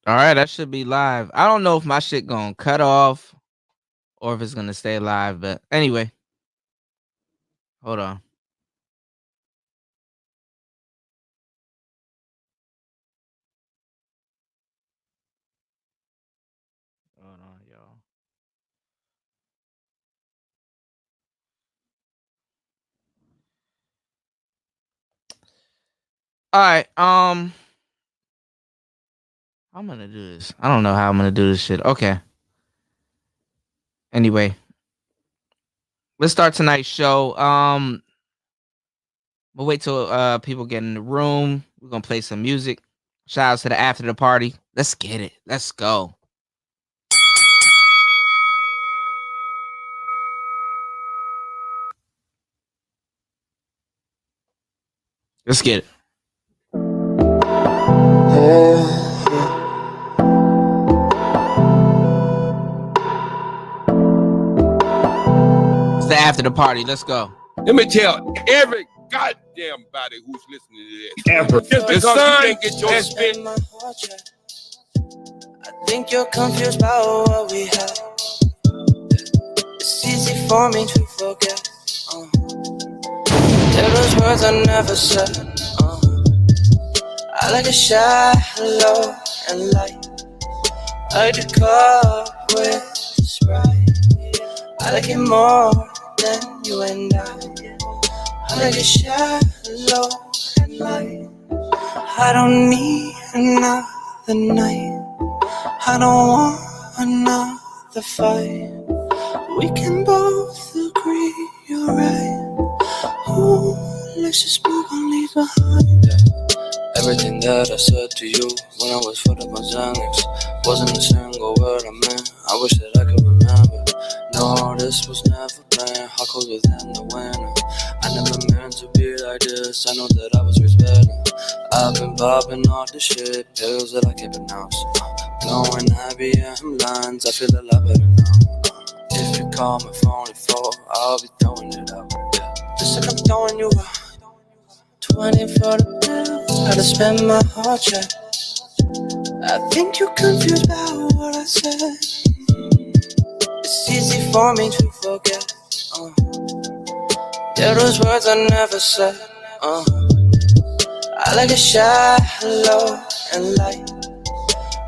All right, that should be live. I don't know if my shit gonna cut off or if it's gonna stay live, but anyway, hold on. Hold on, y'all. All right, I'm gonna do this. I don't know how I'm gonna do this shit. Okay. Anyway, let's start tonight's show. We'll wait till people get in the room. We're gonna play some music. Shout out to the after the party. Let's get it. Let's go. Let's get it. It's the after the party. Let's go. Let me tell every goddamn body who's listening to this. Ever. Just because you can't get your spin. I think you're confused about what we have. It's easy for me to forget. There those words I never said. I like it shallow and light. I like to cup with Sprite. I like it more than you and I like it shallow and light. I don't need another night. I don't want another fight. We can both agree you're right. Ooh, let's just move on, leave behind. Everything that I said to you when I was fucked up on Xanax wasn't a single word I meant. I wish that I could remember. No, this was never planned. How cold within the winter. I never meant to be like this. I know that I was raised better. I've been popping all the shit, pills that I can't pronounce. Blowing IBM lines, I feel a lot better now. If you call my phone at 4, I'll be throwing it out. Just like I'm throwing you out. 20 for the bill, gotta spend my heart check. I think you're confused about what I said. It's easy for me to forget. There those words I never said. I like it shallow and light.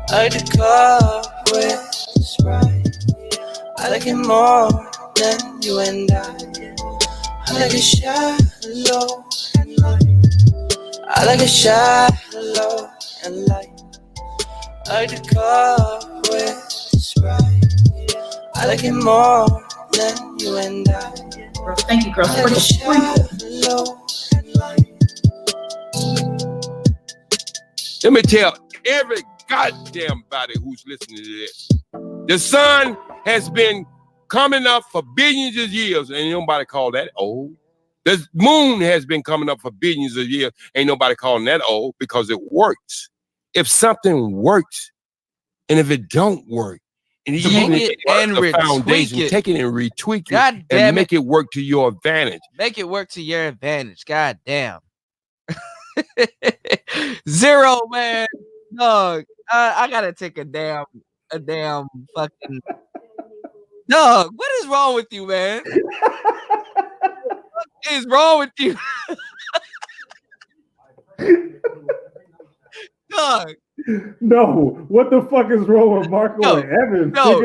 I like to cup with Sprite. I like it more than you and I like it shallow and light. I like it shallow and light. I like to cup with Sprite. I like it more than you and I. Thank you, girls. I like it shallow and light. Let me tell every goddamn body who's listening to this. The sun has been coming up for billions of years. Ain't nobody call that old. The moon has been coming up for billions of years. Ain't nobody calling that old because it works. If something works, and if it don't work, and even if it and the foundation, it. take it and retweak God it damn and make it work to your advantage. Make it work to your advantage. God damn. Zero, man. Dog. I gotta take a damn fucking dog. What is wrong with you, man? What is wrong with you? Dog. No, what the fuck is wrong with Marco and Evan? No,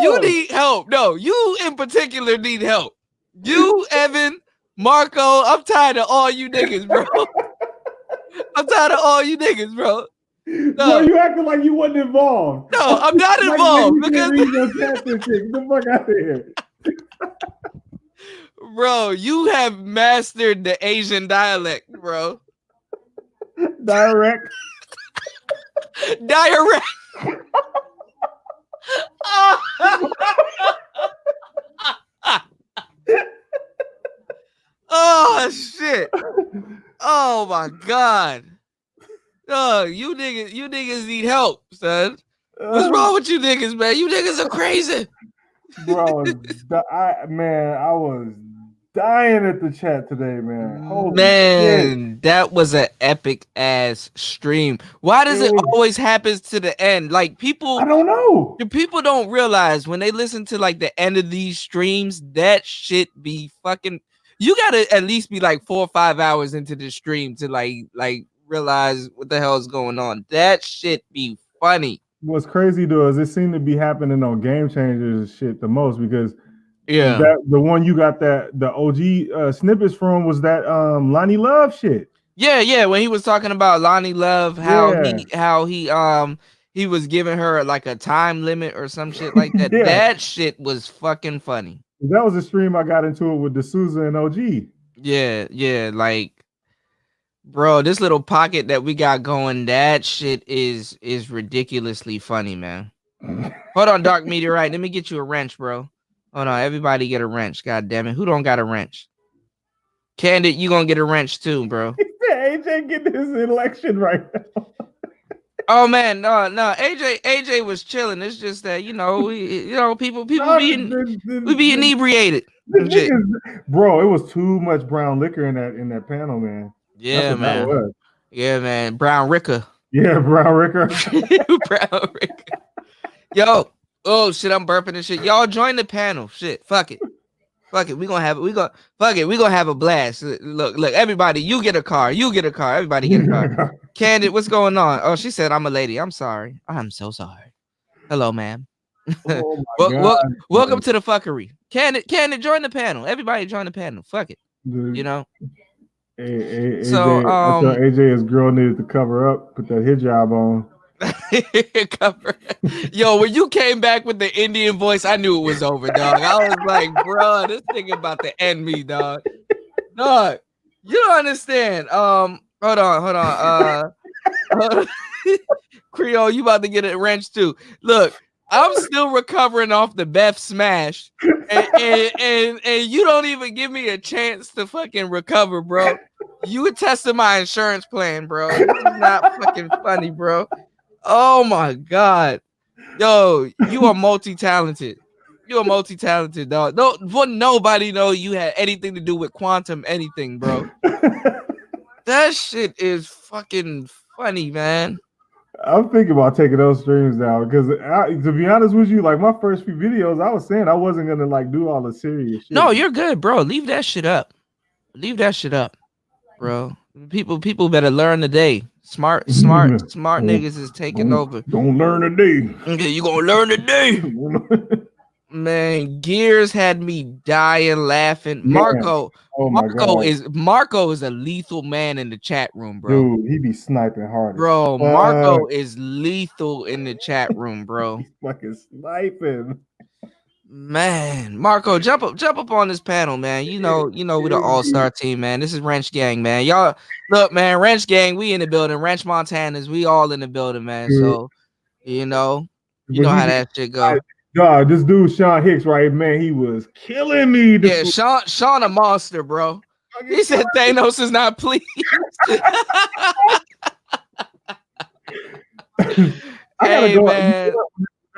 you need help. No, you in particular need help. You, Evan, Marco, I'm tired of all you niggas, bro. I'm tired of all you niggas, bro. No. Bro, you acting like you wasn't involved. No, I'm not involved. Because read your chat and shit. Get the fuck out of here. Bro, you have mastered the Asian dialect, bro. Direct. Oh shit. Oh my god. You niggas need help, son. What's wrong with you niggas, man? You niggas are crazy. Bro, I was dying at the chat today, man. Holy shit. Man, that was an epic ass stream. Why does it was, always happens to the end? Like I don't know. the people don't realize when they listen to like the end of these streams, that shit be fucking. You gotta at least be like 4 or 5 hours into the stream to like realize what the hell is going on. That shit be funny. What's crazy though is it seemed to be happening on Game Changers shit the most because Yeah. that the one you got that the OG snippets from was that Lonnie Love shit. Yeah. When he was talking about Lonnie Love, how he was giving her like a time limit or some shit like that. Yeah. That shit was fucking funny. That was a stream I got into it with D'Souza and OG. Yeah, like bro, this little pocket that we got going, that shit is ridiculously funny, man. Hold on, Dark Meteorite. Let me get you a wrench, bro. Hold on, everybody get a wrench. God damn it. Who don't got a wrench? Candid, you gonna get a wrench too, bro. AJ getting his election right now. Oh man, no. AJ was chilling. It's just that people we be inebriated. Bro, it was too much brown liquor in that panel, man. Yeah, man. Yeah, man. Brown Ricker. Yeah, Brown Ricker. Brown Ricker. Yo, oh shit, I'm burping and shit. Y'all join the panel. Shit, fuck it. We gonna have a blast. Look, everybody, you get a car. Everybody get a car. Candid, what's going on? Oh, she said I'm a lady. I'm sorry. I'm so sorry. Hello, ma'am. Oh my God, welcome to the fuckery. Candid, join the panel. Everybody join the panel. Fuck it. Dude. You know. AJ, So I thought AJ's girl needed to cover up, put that hijab on. Cover. Yo, when you came back with the Indian voice, I knew it was over, dog. I was like, bro, this thing about to end me, dog. Dog, you don't understand. Hold on. Creole, you about to get a wrench too. Look, I'm still recovering off the Beth smash, and you don't even give me a chance to fucking recover, bro. You would test my insurance plan, bro. This is not fucking funny, bro. Oh my God. Yo, you are multi-talented. You're multi-talented, dog. Nobody know you had anything to do with quantum anything, bro. That shit is fucking funny, man. I'm thinking about taking those streams down because, to be honest with you, like my first few videos, I was saying I wasn't gonna like do all the serious shit. No, you're good, bro. Leave that shit up. Bro. People better learn today. Smart niggas is taking over. Don't learn today. Okay, you gonna learn today. Man, Gears had me dying laughing. Marco is a lethal man in the chat room, bro. Dude, he be sniping hard. Bro, Marco is lethal in the chat room, bro. He's fucking sniping. Man, Marco, jump up on this panel, man. You know, we the all-star team, man. This is Wrench Gang, man. Y'all look, man, Wrench Gang, we in the building. Wrench Montanas, we all in the building, man. So, you know how that shit go. God, this dude Sean Hicks, right, man, he was killing me. Yeah, Sean a monster, bro. He said Thanos is not pleased. Hey, man.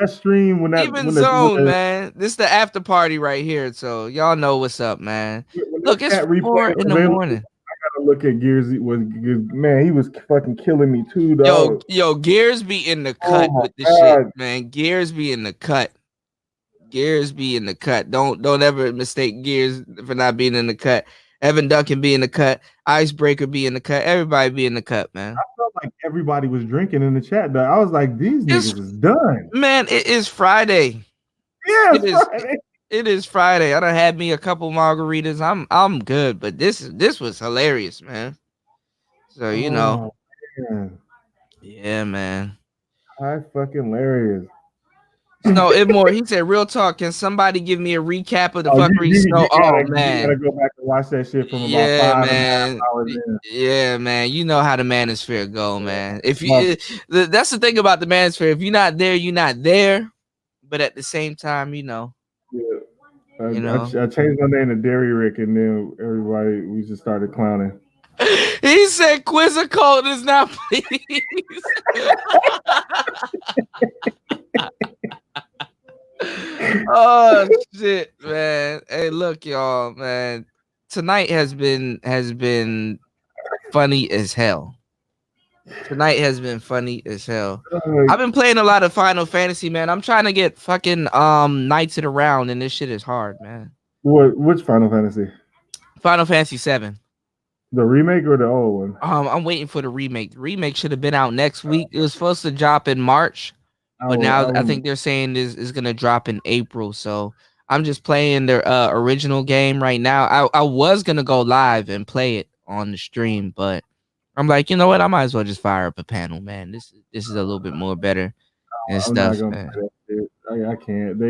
That stream when that even zone, man. This is the after party right here, so y'all know what's up, man. Look, it's 4 in the morning. I gotta look at Gears. Man, he was fucking killing me too, dog. Yo, Gears be in the cut with the shit, man. Gears be in the cut. Don't ever mistake Gears for not being in the cut. Evan Duncan be in the cut. Icebreaker be in the cut. Everybody be in the cut, man. I felt like everybody was drinking in the chat, though. I was like, these niggas is done. Man, it is Friday. Yeah, it is Friday. I done had me a couple margaritas. I'm good, but this was hilarious, man. So you know. Man. Yeah, man. Hi, fucking hilarious. No, it more. He said, "Real talk. Can somebody give me a recap of the fuckery?" Man, you gotta go back and watch that shit from about 5.5 hours in. Yeah, man. You know how the manosphere go, man. If you, that's the thing about the manosphere. If you're not there, you're not there. But at the same time, Yeah. I changed my name to Dairy Rick, and then we just started clowning. He said, "Quizzicold is not pleased." Oh shit, man. Hey, look, y'all, man. tonight has been funny as hell. Tonight has been funny as hell. I've been playing a lot of Final Fantasy, man. I'm trying to get fucking Knights of the Round, and this shit is hard, man. Which Final Fantasy? Final Fantasy 7. The remake or the old one? I'm waiting for the remake. The remake should have been out next week. It was supposed to drop in March, but now I think they're saying is gonna drop in April. So I'm just playing the original game right now. I was gonna go live and play it on the stream, but I'm like, you know what? I might as well just fire up a panel, man. This is a little bit more better and I'm stuff. not gonna play that shit. I can't.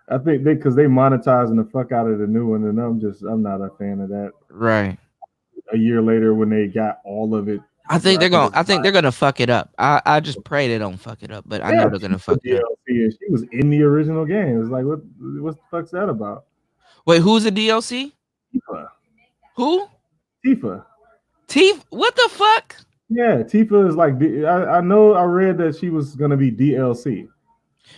I think because they monetizing the fuck out of the new one, and I'm not a fan of that. Right. A year later, when they got all of it, I think they're gonna fuck it up. I just pray they don't fuck it up, but I know they're gonna fuck it up. She was in the original game. It's like what the fuck's that about? Wait, who's the DLC? Tifa. Who? Tifa. What the fuck? Yeah, Tifa is like I know I read that she was gonna be DLC.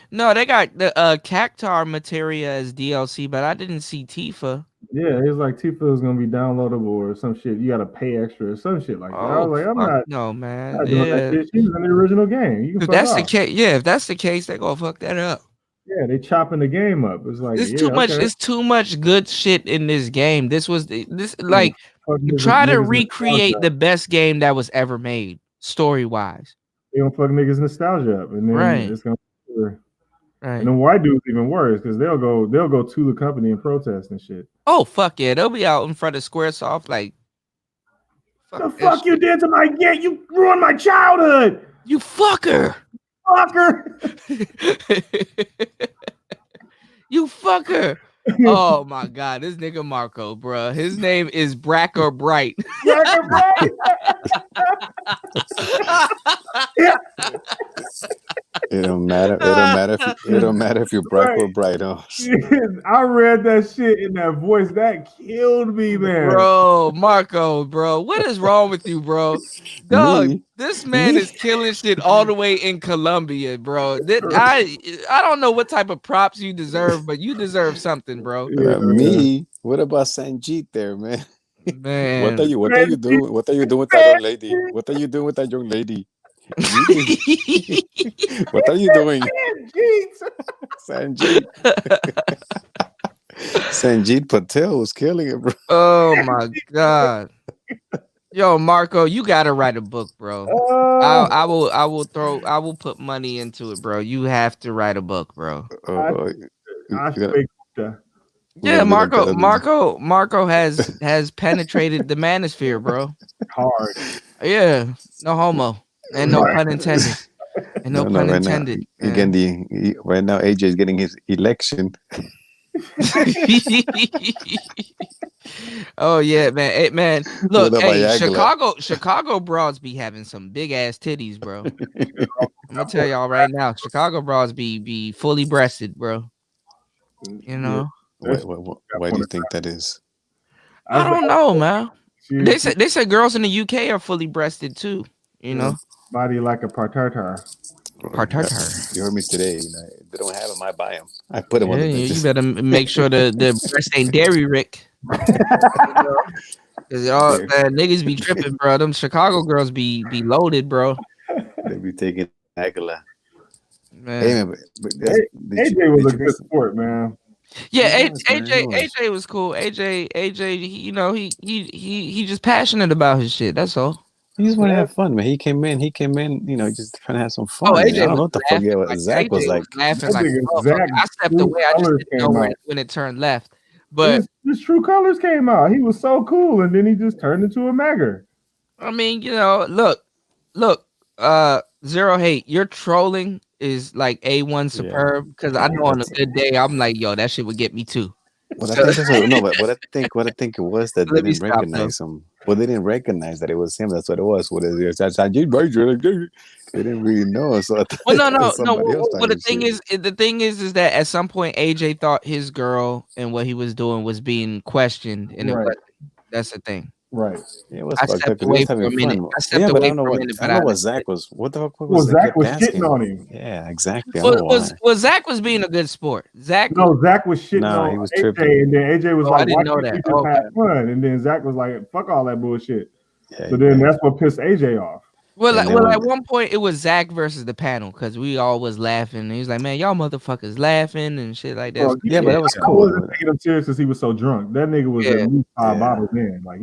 No, they got the Cactar materia as DLC, but I didn't see Tifa. Yeah, it was like Tifa is gonna be downloadable or some shit. You gotta pay extra or some shit like that. I was like, I'm not. No, man. Not doing that shit. She was in the original game. You can if that's the case, if that's the case, they gonna fuck that up. Yeah, they chopping the game up. It's like too much. It's too much good shit in this game. This like try to recreate the best game that was ever made, story wise. They gonna fuck niggas nostalgia up, and then it's gonna. Right. And then white dudes even worse because they'll go to the company and protest and shit. Oh fuck yeah, they'll be out in front of Squaresoft like, the fuck you did to my game? You ruined my childhood. You fucker. You fucker. Oh my god, this nigga Marco, bro. His name is Bracker Bright. Bracker Bright. It don't matter. It don't matter if you're black or bright. Huh? I read that shit in that voice. That killed me, man. Bro, Marco, bro, what is wrong with you, bro? Dog, this man is killing shit all the way in Colombia, bro. I don't know what type of props you deserve, but you deserve something, bro. Me? What about Sanjeet there, man? Man, what are you doing? What are you doing with that young lady? What are you doing with that young lady? What are you doing? Sanjeet. Sanjeet Patel was killing it, bro. Oh my god. Yo, Marco, you gotta write a book, bro. I will put money into it, bro. You have to write a book, bro. Yeah, Marco has penetrated the manosphere, bro. Hard. Yeah, no homo. And no pun intended. And no pun intended. Right now, AJ is getting his election. Oh yeah, man. Hey, man, look, hey, Chicago broads be having some big ass titties, bro. I'm gonna tell y'all right now, Chicago broads be fully breasted, bro. You know. Why do you think that is? I don't know, man. They said girls in the UK are fully breasted too. You know. Body like a partartar. You heard me today. You know, they don't have them. I buy them. I put them on the You better make sure the breast ain't dairy Rick. Cause all niggas be tripping, bro. Them Chicago girls be loaded, bro. They be taking Aguila. Man. Hey, man, but AJ was a good sport, man. Yeah, AJ was cool. AJ, he just passionate about his shit. That's all. He just want to have fun, man. He came in, you know, just trying to have some fun. Oh, AJ, I don't know what the fuck Zach was like. Laughing like I stepped away. I just didn't know when it turned left. But his true colors came out. He was so cool, and then he just turned into a magger. I mean, you know, look, Zero Hate. Your trolling is like A1 superb because I know on a good day I'm like, yo, that shit would get me too. What I think it was that they didn't recognize him. Well, they didn't recognize that it was him. That's what it was. They didn't really know. So no. Well, the thing is that at some point AJ thought his girl and what he was doing was being questioned, and that's the thing. Right. Yeah, it was I fucked stepped up because he away was for having a minute. fun. I stepped Yeah, but I away don't know for a what minute, I but don't know I what Zach was. What the fuck Well, was that? Zach Kept was asking. shitting on him. Yeah, exactly. I don't know was why. Zach was being a good sport. Zach. No, Zach was shitting Nah, on he was AJ, tripping. and then AJ was Oh, I like, didn't "Why know can't that. you just Okay. have fun?" And then Zach was like, "Fuck all that bullshit." Yeah, So then yeah. that's what pissed AJ off. Well, And then well, when at one point it was Zach versus the panel because we all was laughing. And he was like, "Man, y'all motherfuckers laughing and shit like that." Bro, So, yeah, but that was I cool. wasn't taking him serious because he was so drunk. That nigga was at yeah. least 5 Yeah. bottles in. Like,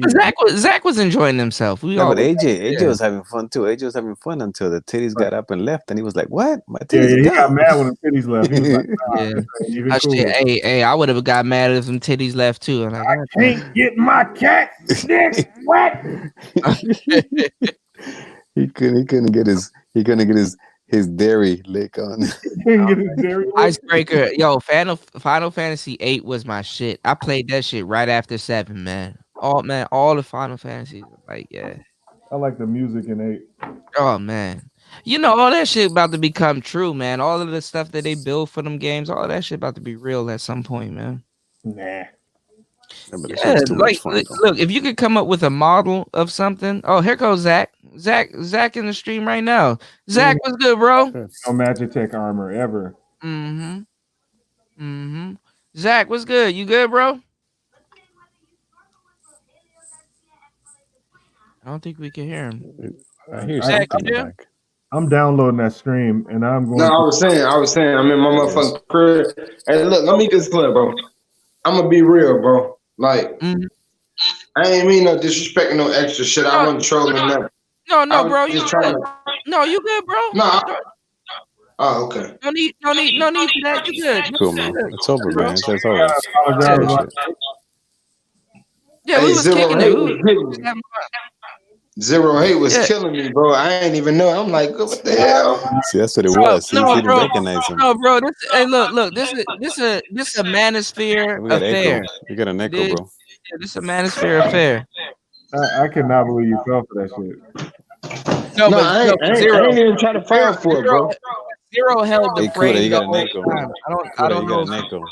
Zach was enjoying himself. We No, all but AJ yeah. was having fun too. AJ was having fun until the titties Right. got up and left, and he was like, "What? My Yeah, titties are he got gone." mad when the titties left. He was like, "Nah, Yeah. this ain't even Oh, cool." shit. Hey, I would have got mad if some titties left too. I'm like, I can't get my cat dick wet. He couldn't get his dairy lick on. Can't get his dairy licked. Icebreaker, yo, Final Fantasy 8 was my shit. I played that shit right after 7, man. All the Final Fantasies, like, yeah. I like the music in 8. Oh man, you know all that shit about to become true, man. All of the stuff that they build for them games, all that shit about to be real at some point, man. Nah. Yeah, but that shit Yeah, was too much fun, though. look, if you could come up with a model of something. Oh, here goes Zach. Zach in the stream right now. Zach, what's good, bro? No Magitech armor ever. Zach, what's good? You good, bro? I don't think we can hear him. I hear Zach, something in you the back. I'm downloading that stream and I'm going No, to I was saying, I'm in my motherfucking crib. Hey, look, let me just clear, bro. I'm gonna be real, bro. Like, I ain't mean no disrespect and no extra shit. I wasn't trolling nothing. No, bro. You just good. trying to. No, you good, bro. No. Oh, okay. No need for that. You good. Cool, man. It's over, bro. man. It's over. apologize Finish about it. Yeah, we Hey, was Zero kicking Hate it. was hitting me. Zero Hate was killing me, bro. I ain't even know. I'm like, what the hell? See, that's what it was. See, he didn't recognize him. No, bro. Look. This is a manosphere We got affair. echo. We got an echo, bro. This is a manosphere affair. I cannot believe you fell for that shit. No, I ain't even trying to fall for it, bro. Zero held the Hey, Kuda, frame you the got an whole echo. time. I don't You know. got an echo.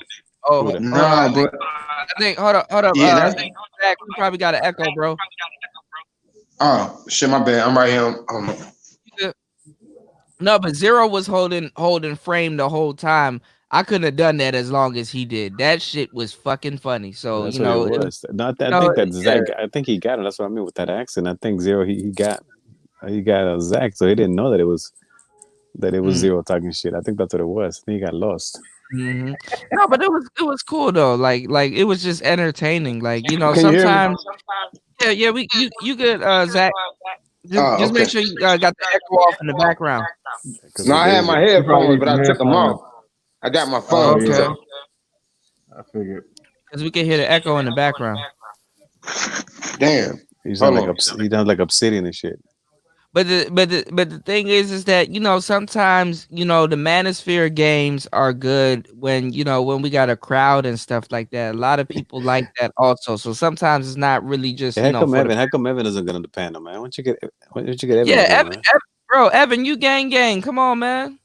Oh, Kuda. Nah, bro. I think. Hold up. Yeah, Zach, we probably got an echo, bro. Oh shit, my bad. I'm right here. No, but Zero was holding frame the whole time. I couldn't have done that as long as he did. That shit was fucking funny. So That's you know, what it was. I think that Zach. I think he got it. That's what I mean with that accent. I think Zero. He got Zach, so he didn't know that it was Zero talking shit. I think that's what it was. I think he got lost. No, but it was cool though. Like it was just entertaining. Like you know, Can you hear me? sometimes. Yeah. You good, Zach? Just make sure you got the echo off in the background. No, I had my headphones, but I took them off. I got my phone. Okay. I figured. Because we can hear the echo in the background. Damn. He sounds like Obsidian and shit. But the thing is that you know sometimes you know the manosphere games are good when you know when we got a crowd and stuff like that. A lot of people like that also. So sometimes it's not really just How come Evan doesn't get on the panel, man? Why don't you get Evan? Yeah, on here, Evan, you gang. Come on, man.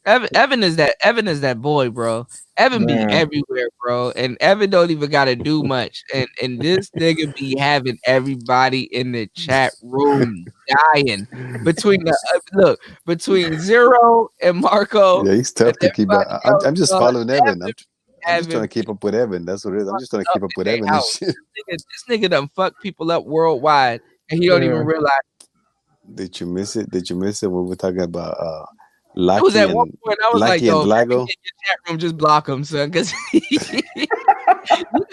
Evan is that boy, bro. Evan be everywhere, bro, and Evan don't even gotta do much. And this nigga be having everybody in the chat room dying between between Zero and Marco. Yeah, he's tough to keep up. I'm just following Evan. I'm just trying to keep up with Evan. That's what it is. I'm just trying to keep up with Evan and shit. This nigga done fuck people up worldwide, and he don't even realize. Did you miss it? When we were talking about It was at one point I was like, Lucky and "Yo, Blago? in your chat room, just block him, son, because you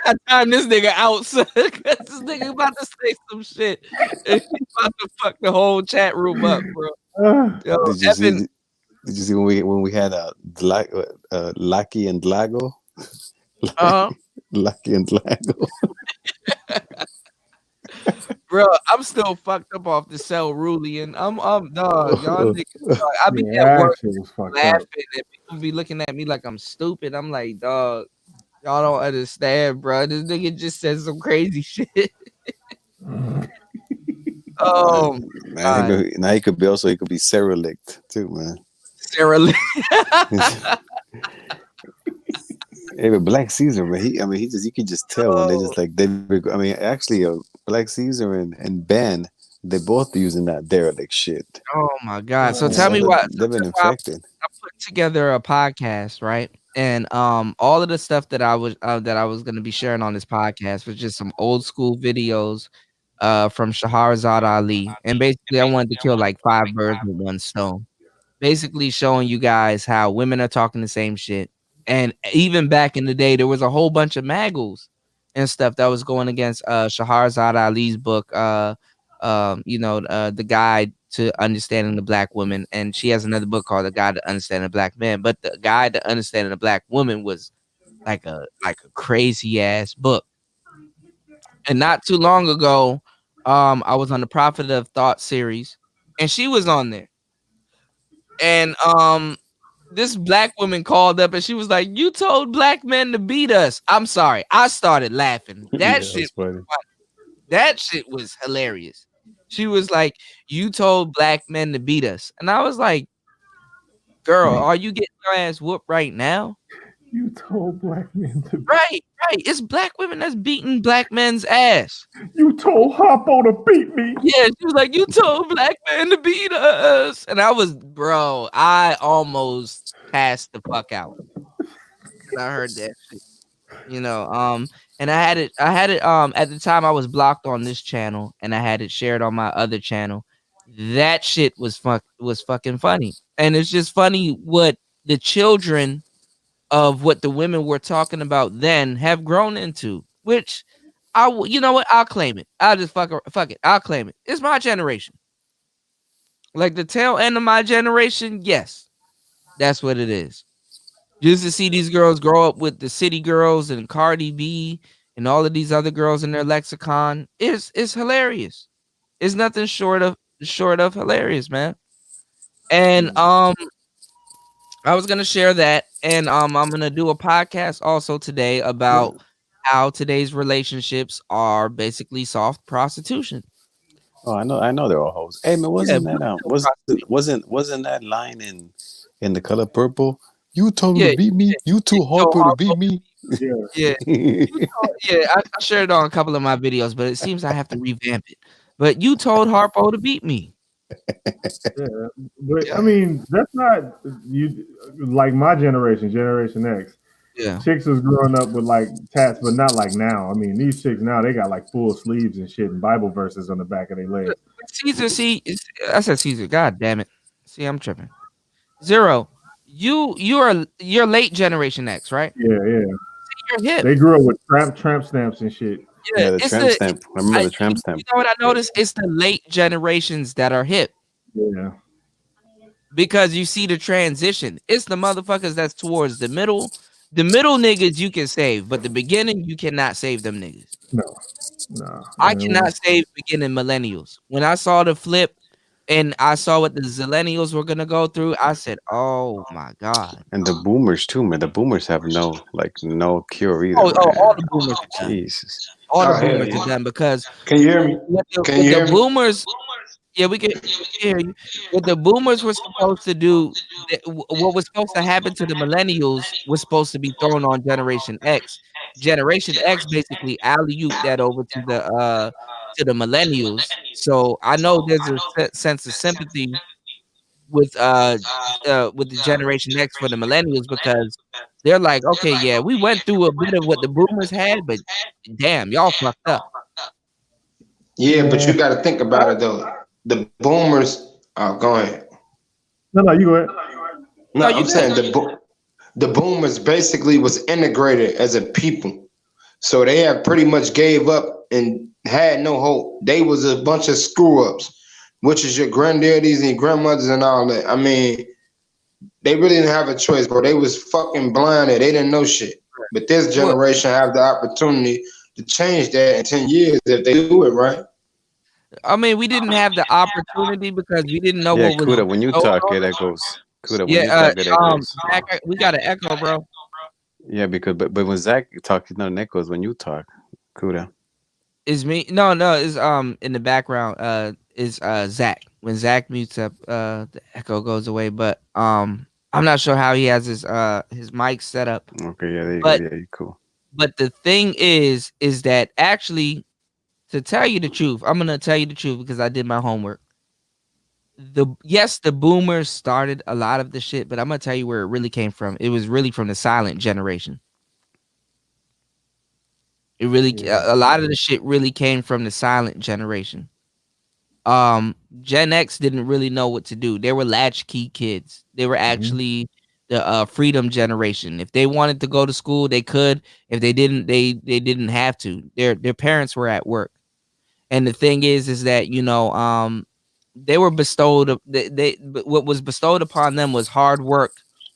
got time this nigga out, son, because this nigga about to say some shit, and he's about to fuck the whole chat room up, bro." Yo, Did you see when we had Lucky and Blago? Lucky and Blago. Bro, I'm still fucked up off the cell Rulian. I'm dog. Y'all niggas, dog. I be at work laughing and people be looking at me like I'm stupid. I'm like, dog, y'all don't understand, bro. This nigga just said some crazy shit. Oh, man, now he could be Sarah-licked too, man. Sarah-licked. Hey, but Black Caesar, man. You could just tell when they just like they. I mean, actually, Black Caesar and Ben, they both using that derelict shit. Oh my god! So tell So me what. So they've been tell me why infected. I put together a podcast, right? And all of the stuff that I was gonna be sharing on this podcast was just some old school videos from Shahrazad Ali, and basically I wanted to kill like 5 birds with one stone. Basically showing you guys how women are talking the same shit. And even back in the day, there was a whole bunch of maggles and stuff that was going against Shahrazad Ali's book, The Guide to Understanding the Black Woman. And she has another book called The Guide to Understanding the Black Man. But the Guide to Understanding the Black Woman was like a crazy ass book. And not too long ago, I was on the Prophet of Thought series, and she was on there. And this black woman called up and she was like, "You told black men to beat us." I'm sorry. I started laughing. That Yeah, shit that's funny. that shit was hilarious. She was like, "You told black men to beat us." And I was like, "Girl, are you getting your ass whooped right now?" You told black men to. Right, right. It's black women that's beating black men's ass. You told Harpo to beat me. Yeah, she was like, "You told black men to beat us." And I almost passed the fuck out. I heard that shit. And I had it at the time I was blocked on this channel and I had it shared on my other channel. That shit was fucking funny. And it's just funny what the children of what the women were talking about then have grown into, which you know what? I'll claim it. I'll just fuck it. I'll claim it. It's my generation. Like the tail end of my generation, yes. That's what it is. Just to see these girls grow up with the City Girls and Cardi B and all of these other girls in their lexicon is hilarious. It's nothing short of hilarious, man. And I was gonna share that, and I'm gonna do a podcast also today about how today's relationships are basically soft prostitution. Oh, I know they're all hoes. Hey man, Yeah, wasn't that line in The Color Purple? You told him yeah, to beat me. You too hard for to beat me. Yeah. yeah. I shared it on a couple of my videos, but it seems I have to revamp it. But you told Harpo to beat me. Yeah, but I mean, that's not you like my generation, Generation X. Yeah. Chicks was growing up with like tats, but not like now. I mean, these chicks now they got like full sleeves and shit and Bible verses on the back of their legs. Caesar, I said Caesar. God damn it. See, I'm tripping. Zero. You're late Generation X, right? Yeah, yeah. You're hip. They grew up with tramp stamps and shit. Yeah, Yeah, the tramp stamp. I remember the tramp you stamp. know what I noticed? It's the late generations that are hip. Yeah. Because you see the transition. It's the motherfuckers that's towards the middle. The middle niggas you can save, but the beginning you cannot save them niggas. No. I cannot save beginning millennials. When I saw the flip and I saw what the zillennials were gonna go through, I said, "Oh my god!" And the boomers too, man. The boomers have no cure either. All the boomers are done. Jesus. All the Oh, hell boomers yeah. are done because Can you hear me? Can you hear me? boomers. Yeah, we can hear you. What the boomers were supposed to do, what was supposed to happen to the millennials was supposed to be thrown on Generation X. Generation X basically alley-oop that over to the millennials. So I know there's a sense of sympathy with the Generation X for the millennials because they're like, okay, yeah, we went through a bit of what the boomers had, but damn, y'all fucked up. Yeah, but you got to think about it though. The boomers. Oh, go ahead. No, you go ahead. No, you I'm good. saying the boomers basically was integrated as a people, so they have pretty much gave up and had no hope. They was a bunch of screw ups, which is your granddaddies and your grandmothers and all that. I mean, they really didn't have a choice, bro. They was fucking blinded. They didn't know shit. But this generation have the opportunity to change that in 10 years if they do it right. I mean, we didn't have the opportunity because we didn't know Yeah, what was Kuda, when you going talk, on. it echoes. Kuda, when Yeah, you talk, it echoes. Zach, we got an echo, bro. Yeah, because but when Zach talks, it's not echoes when you talk. Kuda. Is me? No, is in the background. Is Zach? When Zach mutes up, the echo goes away. But I'm not sure how he has his mic set up. Okay, yeah, there you But go. Yeah, you cool. but the thing is that actually To tell you the truth, I'm gonna tell you the truth because I did my homework. The boomers started a lot of the shit, but I'm gonna tell you where it really came from. It was really from the silent generation. It really a lot of the shit really came from the silent generation. Gen X didn't really know what to do. They were latchkey kids. They were actually the freedom generation. If they wanted to go to school, they could. If they didn't, they didn't have to. Their parents were at work. And the thing is that they were bestowed what was bestowed upon them was hard work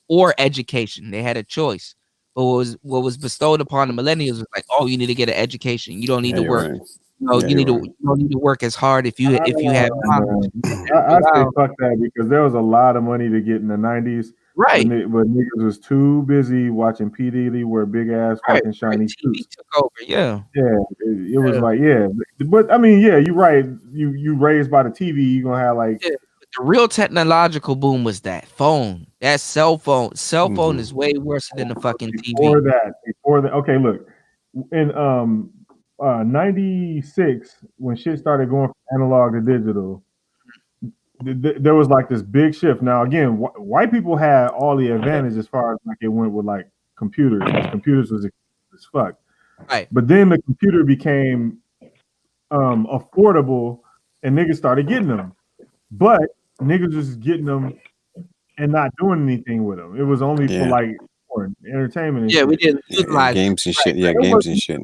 or education. They had a choice. But what was bestowed upon the millennials was like, oh, you need to get an education. You don't need to you're work. right. You don't need to work as hard if you have knowledge. I say fuck that because there was a lot of money to get in the 90s. Right. But niggas was too busy watching P. Diddy wear big ass fucking shiny TV suits. took over, yeah. Yeah, it was like, but I mean, yeah, you're right. You raised by the TV, you're gonna have like the real technological boom was that phone, that cell phone. Cell phone is way worse than the fucking before TV. that. Okay, look, in 96 when shit started going from analog to digital, there was like this big shift. Now again, white people had all the advantage as far as like it went with like computers. Because computers was as fuck. Right. But then the computer became affordable and niggas started getting them. But niggas was getting them and not doing anything with them. It was only for like entertainment and shit. We didn't utilize games and shit. Yeah, games and shit.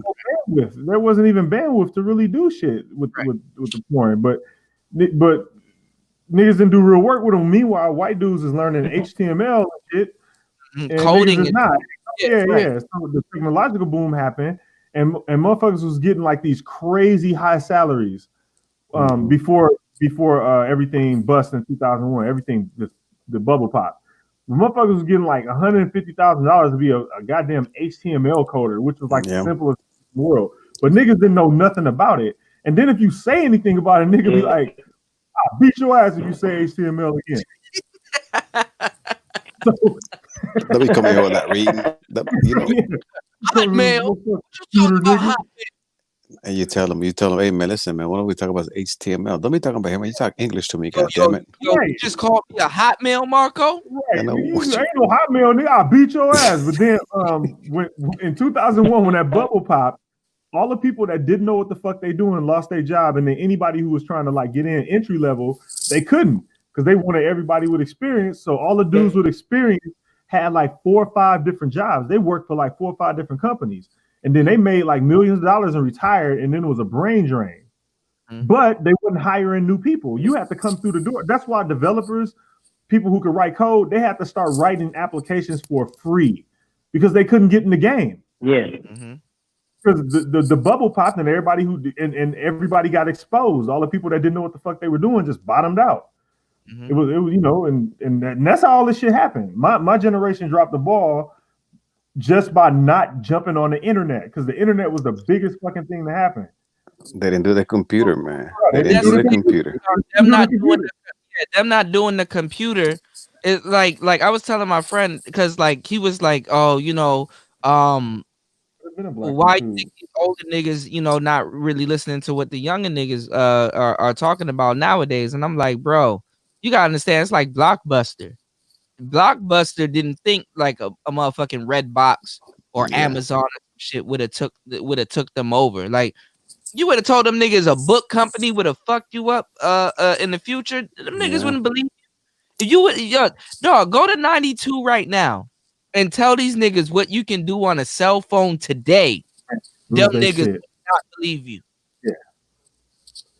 There wasn't even bandwidth to really do shit with the porn. But niggas didn't do real work with them. Meanwhile, white dudes is learning HTML and shit. And coding is not. Yeah. So the technological boom happened, and motherfuckers was getting like these crazy high salaries before everything bust in 2001. Everything the bubble pop. The motherfuckers was getting like $150,000 to be a goddamn HTML coder, which was like the simplest in the world. But niggas didn't know nothing about it. And then if you say anything about it, nigga be like, I'll beat your ass if you say HTML again. So, let me come here with that reading. Hotmail. And you tell them, hey man, listen, man, why don't we talk about HTML? Don't be talking about him. You talk English to me, goddammit. You just called me a Hotmail, Marco. Right. You ain't no Hotmail, nigga. I'll beat your ass. But then when in 2001, when that bubble popped, all the people that didn't know what the fuck they doing lost their job, and then anybody who was trying to like get in entry level, they couldn't because they wanted everybody with experience. So all the dudes with experience had like 4 or 5 different jobs. They worked for like 4 or 5 different companies, and then they made like millions of dollars and retired, and then it was a brain drain. But they wasn't hiring new people. You have to come through the door. That's why developers, people who could write code, they had to start writing applications for free because they couldn't get in the game. Yeah. Because the bubble popped and everybody and everybody got exposed. All the people that didn't know what the fuck they were doing just bottomed out. It was and that's how all this shit happened. My generation dropped the ball just by not jumping on the internet because the internet was the biggest fucking thing to happen. They didn't do the computer, man. They didn't do the computer. Them not doing the computer. It like I was telling my friend because like he was like, oh, why you think these older niggas, not really listening to what the younger niggas are talking about nowadays? And I'm like, bro, you gotta understand, it's like Blockbuster. Blockbuster didn't think like a motherfucking Red Box or Amazon or shit would have took them over. Like you would have told them niggas a book company would have fucked you up in the future. Them niggas wouldn't believe you. If you would, dog, go to 92 right now and tell these niggas what you can do on a cell phone today. Them niggas will not believe you.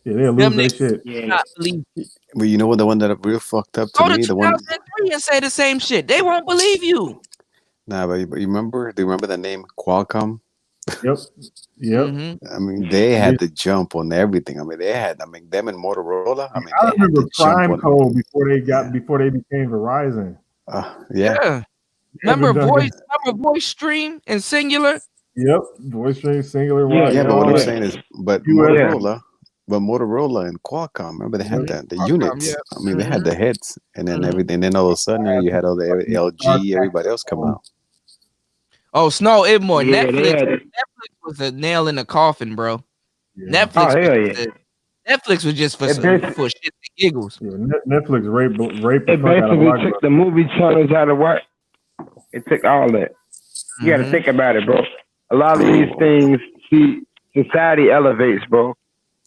Yeah, they'll lose their shit. Yeah. Not believe you. Well, you know the one that real fucked up to Go me? to 2003 and say the same shit. They won't believe you. Nah, but you remember? Do you remember the name Qualcomm? Yep. I mean, they had to jump on everything. I mean, them and Motorola. I mean, I remember Prime Code before they became Verizon. Remember voice stream and singular? Yep, voice stream singular. Yeah, but what I'm saying is, Motorola and Qualcomm, remember they had the units. Yeah. I mean, they had the heads and then everything. Then all of a sudden, you had all the LG, everybody else come out. Oh, Snow Ibmore. Netflix was a nail in the coffin, bro. Yeah. Netflix. hell yeah. Netflix was just for It some basically, for shit and giggles. Yeah, Netflix rape the it fuck out of basically black took the movie channels out of what? It took all that. You got to think about it, bro. A lot of these things, see, society elevates, bro.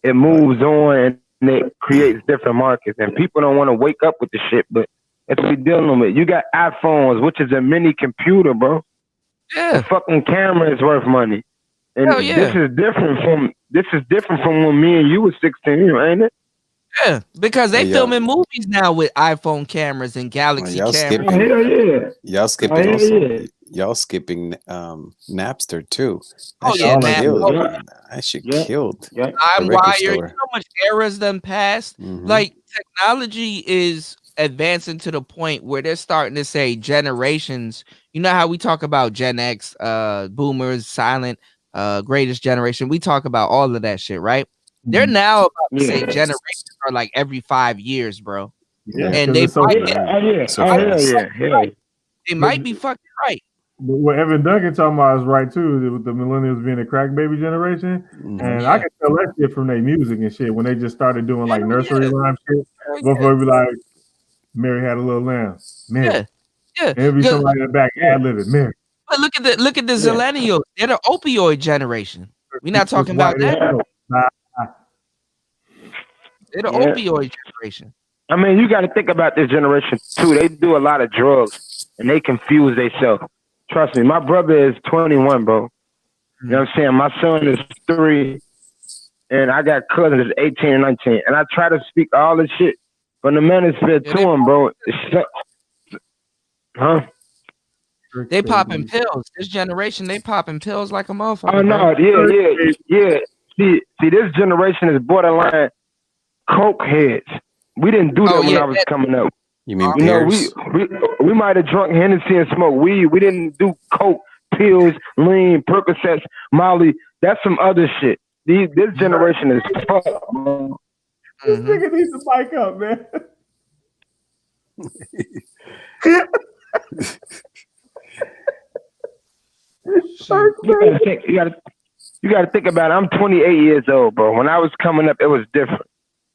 It moves on and it creates different markets, and people don't want to wake up with the shit, but that's what we dealing with. You got iPhones, which is a mini computer, bro. The Yeah. fucking camera is worth money, and Hell yeah. this is different from when me and you was 16, ain't it? Yeah, because they Hey, filming movies now with iPhone cameras and Galaxy y'all cameras. Oh, hell yeah. Y'all skipping hell also. yeah. Y'all skipping Napster too. Oh, That yeah, shit man. killed. Yeah. That shit Yeah. killed Yeah. the I'm record wired. You know store. how much eras done passed? Mhm. Like technology is advancing to the point where they're starting to say generations. You know how we talk about Gen X, boomers, silent, greatest generation. We talk about all of that shit, right? They're now about to say Yeah. generations are like every 5 years, bro. Yeah, And because they it's so might, Oh, yeah. So Oh, hell fast. yeah. Hell yeah. they might be fucking right. what Evan Duncan talking about is right too, with the millennials being a crack baby generation. Mhm. And Yeah. I can tell that shit from their music and shit when they just started doing like Hell nursery yeah. rhyme shit. Hell Before yeah. it'd be like, Mary had a little lamb, Mary. Yeah. Yeah. And it'd be Good. somebody in the back ad libbing, Mary. But look at the Yeah. Zillennials. They're the opioid generation. We're not It's talking white about that. as hell. Nah, They're the Yeah. opioid generation. I mean, you got to think about this generation too. They do a lot of drugs and they confuse themselves. Trust me, my brother is 21, bro. You know what I'm saying? My son is 3, and I got cousins that's 18 and 19. And I try to speak all this shit from the manosphere Yeah, to him, bro. Huh? They popping pills. This generation, they popping pills like a motherfucker. Oh no, bro. yeah. See, this generation is borderline coke heads. We didn't do that when I was coming up. You mean You know, peers? we might have drunk Hennessy and smoked weed. We didn't do coke, pills, lean, Percocets, Molly. That's some other shit. This generation is fucked, bro. This nigga needs to mic up, man. You gotta think about it. I'm 28 years old, bro. When I was coming up, it was different.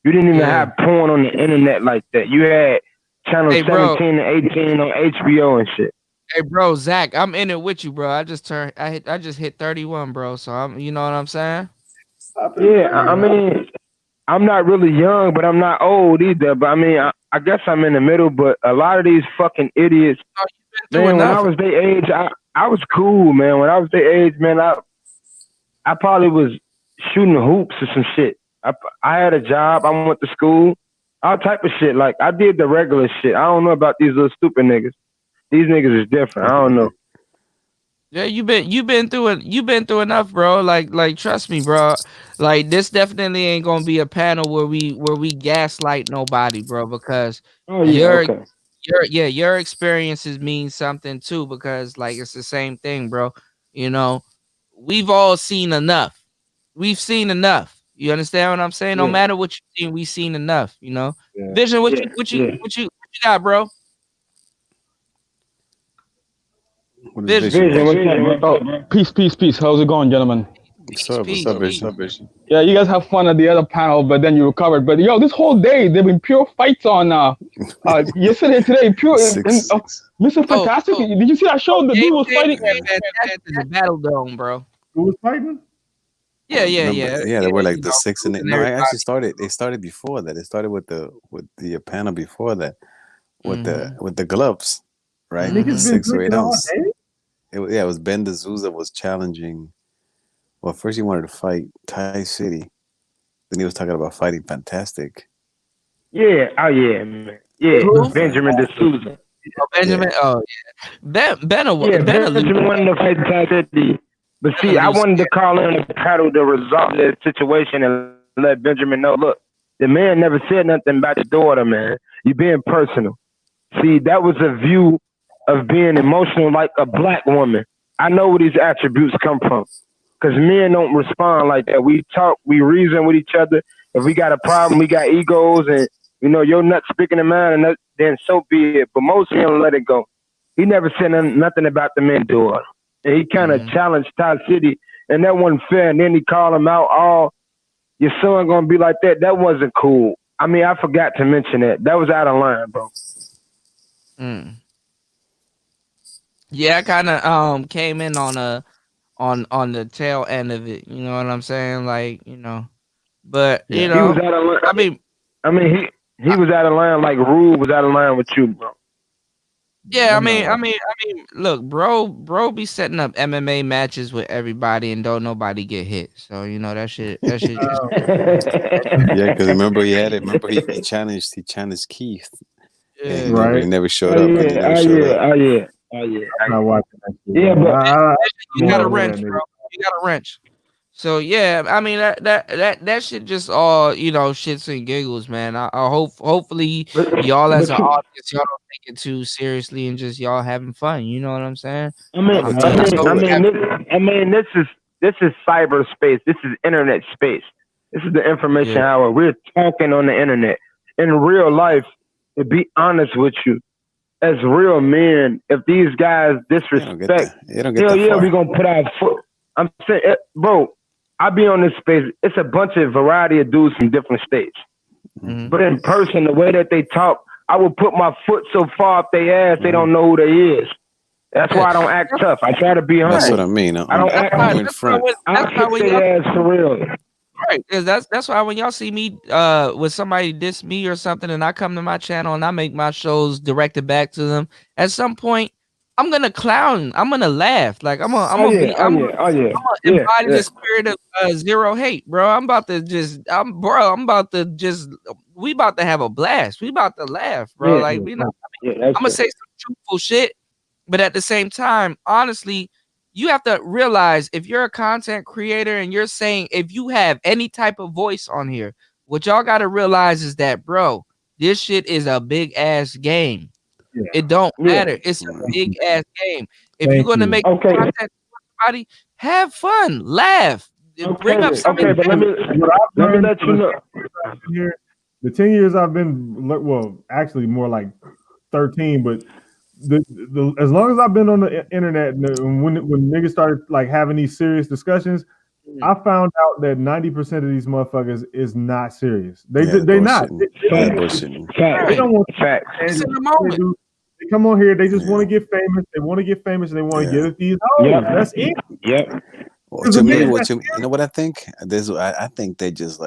You didn't even have porn on the internet like that. You had channel 17 and 18 on HBO and shit. Hey, bro, Zach, I'm in it with you, bro. I just hit 31, bro. So I'm, you know what I'm saying? Yeah, I mean, I'm not really young, but I'm not old either. But I mean, I guess I'm in the middle. But a lot of these fucking idiots, man. When I was their age, I was cool, man. When I was their age, man, I probably was shooting hoops or some shit. I had a job. I went to school, all type of shit. Like I did the regular shit. I don't know about these little stupid niggas. These niggas is different. I don't know. Yeah, you've been through it. You've been through enough, bro. Like trust me, bro. Like this definitely ain't gonna be a panel where we gaslight nobody, bro. Because your experiences mean something too. Because like it's the same thing, bro. You know, we've all seen enough. We've seen enough. You understand what I'm saying? No matter what you've seen, we've seen enough. You know, Vision. What you got, bro? Vision. Peace. How's it going, gentlemen? What's up, Vision? Yeah, you guys have fun at the other panel, but then you recovered. But yo, this whole day they've been pure fights on. Yesterday, today, pure. Mr. Fantastic, did you see that show? The dude was fighting. The Battle Dome, bro. Who was fighting? Yeah. They were like the 6 and 8. No, I actually started. They started before that. It started with the panel before that, with the gloves, right? 6 or 8 ounce. It was Ben D'Souza was challenging. Well, first he wanted to fight Ty City. Then he was talking about fighting Fantastic. Yeah. Oh yeah, man. Yeah. Benjamin D'Souza. Oh, Benjamin. Yeah. Oh yeah. Benjamin wanted to fight Ty City. But see, I wanted to call in a paddle to resolve that situation and let Benjamin know, look, the man never said nothing about the daughter, man. You being personal. See, that was a view of being emotional like a black woman. I know where these attributes come from. Because men don't respond like that. We talk, we reason with each other. If we got a problem, we got egos and, you know, your nuts speaking to mine, and then so be it. But most men let it go. He never said nothing about the men daughter. And he kind of challenged Ty City, and that wasn't fair. And then he called him out all your son gonna be like that. That wasn't cool. I mean, I forgot to mention that. That was out of line, bro. Yeah, I kind of came in on the tail end of it. You know what I'm saying? Like, you know, but you He was know, out of line. I mean, he was out of line. Like Rule was out of line with you, bro. Yeah, I mean, look, bro be setting up MMA matches with everybody and don't nobody get hit. So, you know, that shit just Yeah, because remember he had it. Remember he challenged Keith. yeah. And he never showed up. And he never showed up. I'm not watching that shit. Yeah, but you got a wrench, bro. You got a wrench. So yeah, I mean that shit just all, you know, shits and giggles, man. I hopefully y'all as an audience, y'all don't take it too seriously and just y'all having fun. You know what I'm saying? I mean, this is cyberspace. This is internet space. This is the information hour. We're talking on the internet. In real life, to be honest with you, as real men, if these guys disrespect, hell yeah, we're gonna put our foot. I'm saying, bro, I be on this space. It's a bunch of variety of dudes from different states. But in person, the way that they talk, I will put my foot so far up their ass they don't know who they is. That's why I don't act tough. I try to be humble. That's what I mean. I don't act in front. I kick their ass for real. Right, because that's why when y'all see me with somebody diss me or something, and I come to my channel and I make my shows directed back to them, at some point I'm gonna clown. I'm gonna laugh. Like I'm gonna embody the spirit of zero hate, bro. I'm about to we about to have a blast. We about to laugh, bro. I'm gonna say some truthful shit, but at the same time, honestly, you have to realize if you're a content creator and you're saying if you have any type of voice on here, what y'all got to realize is that, bro, this shit is a big ass game. Yeah. It don't matter. It's a big ass game. If you're gonna make content for somebody, have fun, laugh, bring up something. Okay, but let me let you know. The 10 years I've been, well, actually more like 13, but as long as I've been on the internet, when niggas started like having these serious discussions, I found out that 90% of these motherfuckers is not serious. They not. They don't want facts. They come on here. They just want to get famous. They want to get famous, and they want to get at these hoes. That's it. Well, to me, you know what I think? I think they just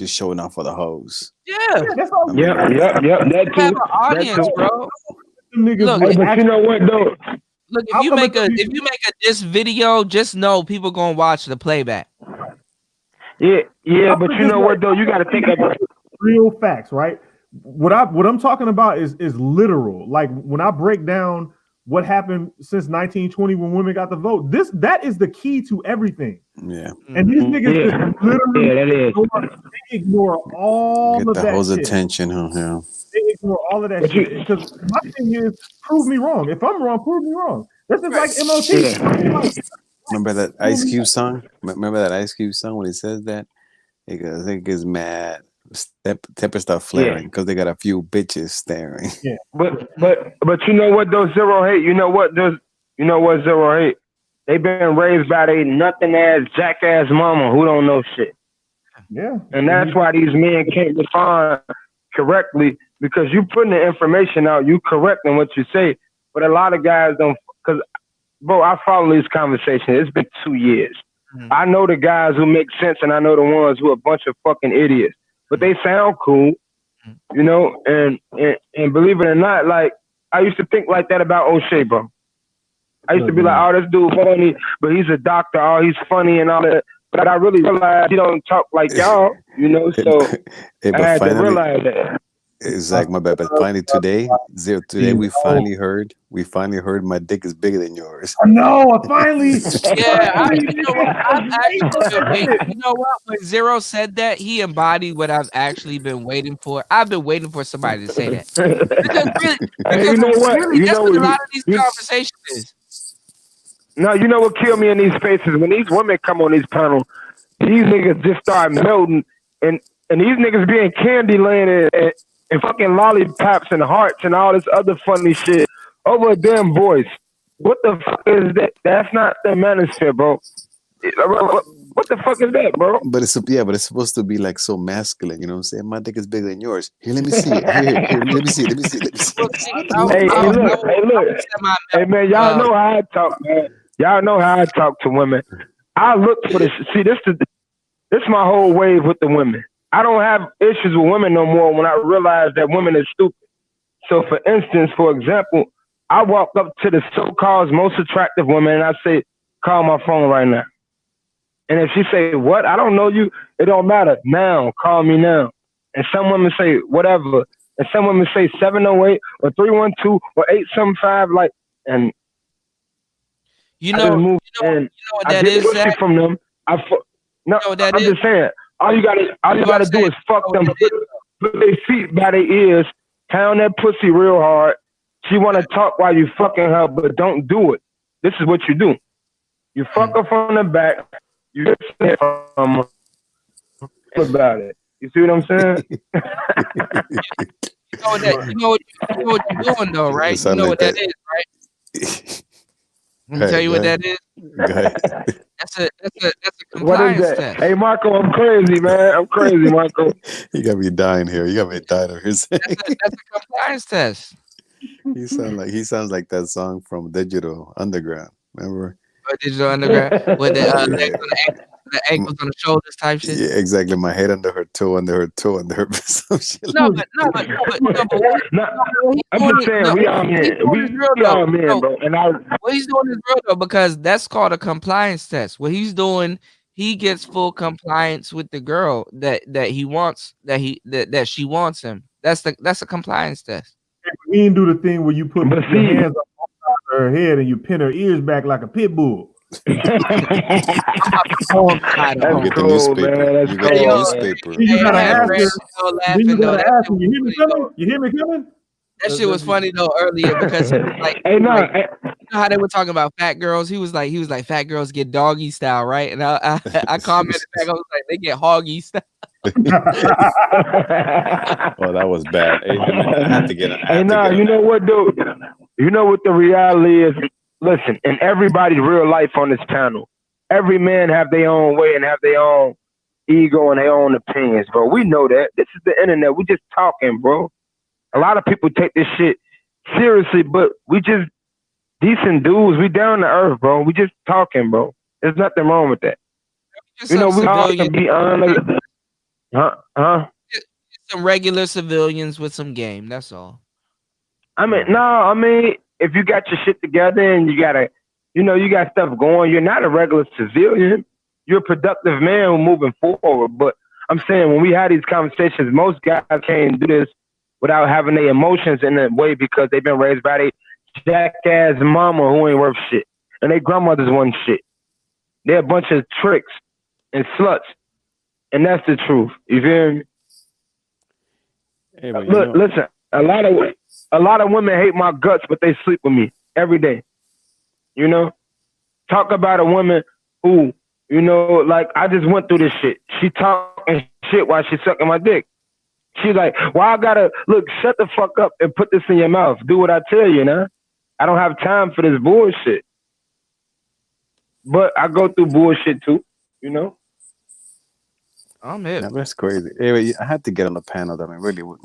showing off for the hoes. Yeah, that's all. That have an audience, bro. Look, but you know what though? Look, if you make a diss video, just know people gonna watch the playback. Yeah, but you know what though? You got to think about real facts, right? What I'm talking about is literal. Like when I break down what happened since 1920 when women got the vote, that is the key to everything. Yeah. And these niggas just literally they ignore all of that. Get the whole attention, huh? They ignore all of that shit. Because my thing is, prove me wrong. If I'm wrong, prove me wrong. This is like MOT. Remember that Ice Cube song? Remember that Ice Cube song when he says that? He goes, I think it's mad. Temper start flaring because they got a few bitches staring. Yeah. But you know what though, zero hate. You know what zero hate. They've been raised by a nothing ass jackass mama who don't know shit. Yeah. And that's why these men can't respond correctly, because you putting the information out, you correcting what you say. But a lot of guys don't, because bro, I follow this conversation. It's been 2 years. I know the guys who make sense, and I know the ones who are a bunch of fucking idiots. But they sound cool, you know, and believe it or not, like I used to think like that about O'Shea, bro. I used to be like, oh, this dude funny, but he's a doctor, oh, he's funny and all that. But I really realized he don't talk like y'all, you know, so I had to realize that. Exactly, my bad. But finally today we finally heard my dick is bigger than yours. No, finally. Yeah, you know what? When Zero said that, he embodied what I've actually been waiting for. I've been waiting for somebody to say that. Because you know what? That's what a lot of these conversations is. No, you know what killed me in these spaces? When these women come on these panels, these niggas just start melting, and these niggas being Candyland and fucking lollipops and hearts and all this other funny shit over a damn voice. What the fuck is that? That's not the manosphere, bro. What the fuck is that, bro? But it's supposed to be like so masculine, you know what I'm saying? My dick is bigger than yours. Here, let me see it. Here, let me see. Let me see. Hey, man, y'all know how I talk, man. Y'all know how I talk to women. I look for this. See, this my whole wave with the women. I don't have issues with women no more when I realize that women are stupid. So, for instance, for example, I walk up to the so-called most attractive woman and I say, call my phone right now. And if she say, what? I don't know you. It don't matter. Now, call me now. And some women say, whatever. And some women say 708 or 312 or 875. Like, and you know what that is, Zach? From them. I'm just saying. All you gotta do is fuck them. Put their feet by their ears. Pound that pussy real hard. She want to talk while you fucking her, but don't do it. This is what you do. You fuck her from the back. You get from about it. You see what I'm saying? You know what you're doing though, right? You know what that is, right? Let me tell you what that is. That's a compliance test. Hey Marco, I'm crazy, man. I'm crazy, Marco. You got me dying here. You got me dying over here. That's a compliance test. He sounds like that song from Digital Underground. Remember? Digital Underground with the ankles on the shoulders type shit. Yeah, exactly. My head under her toe, under her toe, under her. Some shit. I'm just saying, we all men. We all men, bro. And what he's doing is real though, because that's called a compliance test. What he's doing, he gets full compliance with the girl that he wants, that she wants him. That's a compliance test. He didn't do the thing where you put your hands on her head and you pin her ears back like a pit bull. That's cool, man. That's cool. You gotta ask her. You hear me coming? You hear me coming? That shit was funny though earlier because he was like, you know how they were talking about fat girls. He was like, fat girls get doggy style, right? And I commented back, I was like, they get hoggy style. Well, that was bad. I had to get it. You know what, dude? You know what the reality is? Listen, in everybody's real life on this panel, every man have their own way and have their own ego and their own opinions, bro. We know that. This is the internet. We just talking, bro. A lot of people take this shit seriously, but we just decent dudes. We down to earth, bro. We just talking, bro. There's nothing wrong with that. We all can be honest. Just some regular civilians with some game. That's all. I mean, if you got your shit together and you got stuff going, you're not a regular civilian. You're a productive man who's moving forward. But I'm saying when we have these conversations, most guys can't do this without having their emotions in that way because they've been raised by their jackass mama who ain't worth shit. And their grandmothers wasn't shit. They're a bunch of tricks and sluts. And that's the truth. You feel me? Hey, listen, a lot of women hate my guts, but they sleep with me every day. You know? Talk about a woman who, like I just went through this shit. She talking shit while she's sucking my dick. She's like, well, I gotta look, shut the fuck up and put this in your mouth. Do what I tell you, nah. I don't have time for this bullshit. But I go through bullshit too, I'm here. That's crazy. Anyway, I had to get on the panel. I mean, really, what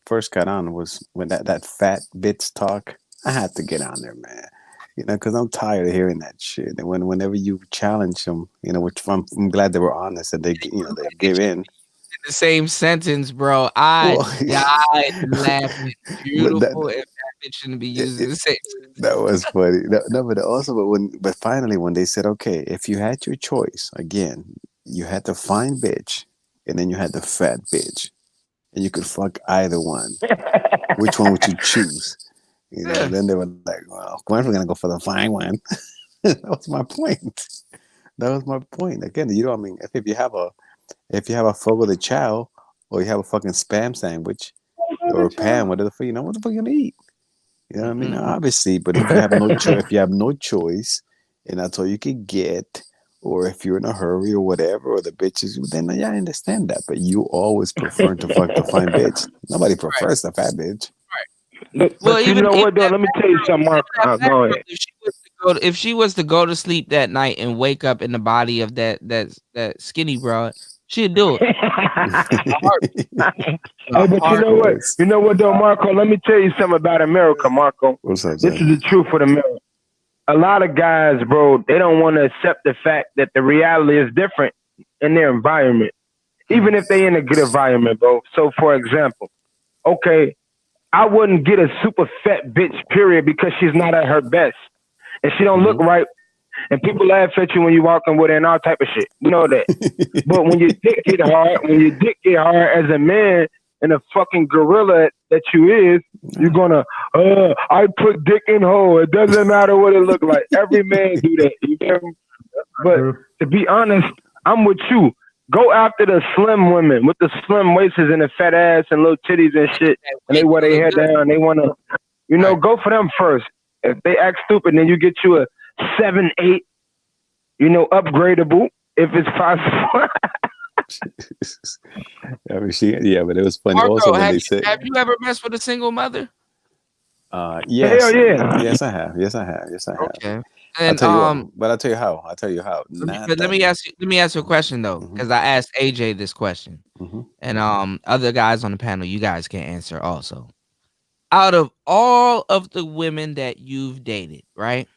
first got on was when that fat bitch talk. I had to get on there, man. Because I'm tired of hearing that shit. And whenever you challenge them, which I'm glad they were honest and they give in. In the same sentence, bro. I died laughing. Beautiful. If that bitch shouldn't be using the same sentence. That was funny. But finally, when they said, okay, if you had your choice again, you had the fine bitch, and then you had the fat bitch, and you could fuck either one. Which one would you choose? Then they were like, well, we're gonna go for the fine one. That was my point. Again, if you have a fogo de chao, or you have a fucking spam sandwich, or a pan, what the fuck you gonna eat? You know what I mean? Obviously, but if you have no choice, and that's all you could get, or if you're in a hurry or whatever, or the bitches, then I understand that. But you always prefer to fuck the fine bitch. Nobody prefers the fat bitch. Well, you know what, though? Let me tell you something, Mark. Go ahead. If she was the if she was to go to sleep that night and wake up in the body of that skinny broad, she'd do it. Hey, but you know what? You know what though, Marco? Let me tell you something about America, Marco. What's up, This is the truth for the America. A lot of guys, bro, they don't want to accept the fact that the reality is different in their environment, even if they in a good environment, bro. So, for example, okay, I wouldn't get a super fat bitch, period, because she's not at her best and she don't look right. And people laugh at you when you walking with her and all type of shit. You know that. But when your dick get hard as a man and a fucking gorilla that you is, you're gonna, I put dick in hole. It doesn't matter what it look like. Every man do that. You get me? But to be honest, I'm with you. Go after the slim women with the slim waists and the fat ass and little titties and shit, and they wear their hair down. They wanna, go for them first. If they act stupid, then you get you a 7, 8, upgradable if it's possible. I mean, but it was funny. Marco, Also, when they said, have you ever messed with a single mother? Yes. Hell yeah. Yes, I have. Okay. And I'll tell you how. let me ask you a question though, because I asked AJ this question, and other guys on the panel, you guys can answer also. Out of all of the women that you've dated, right?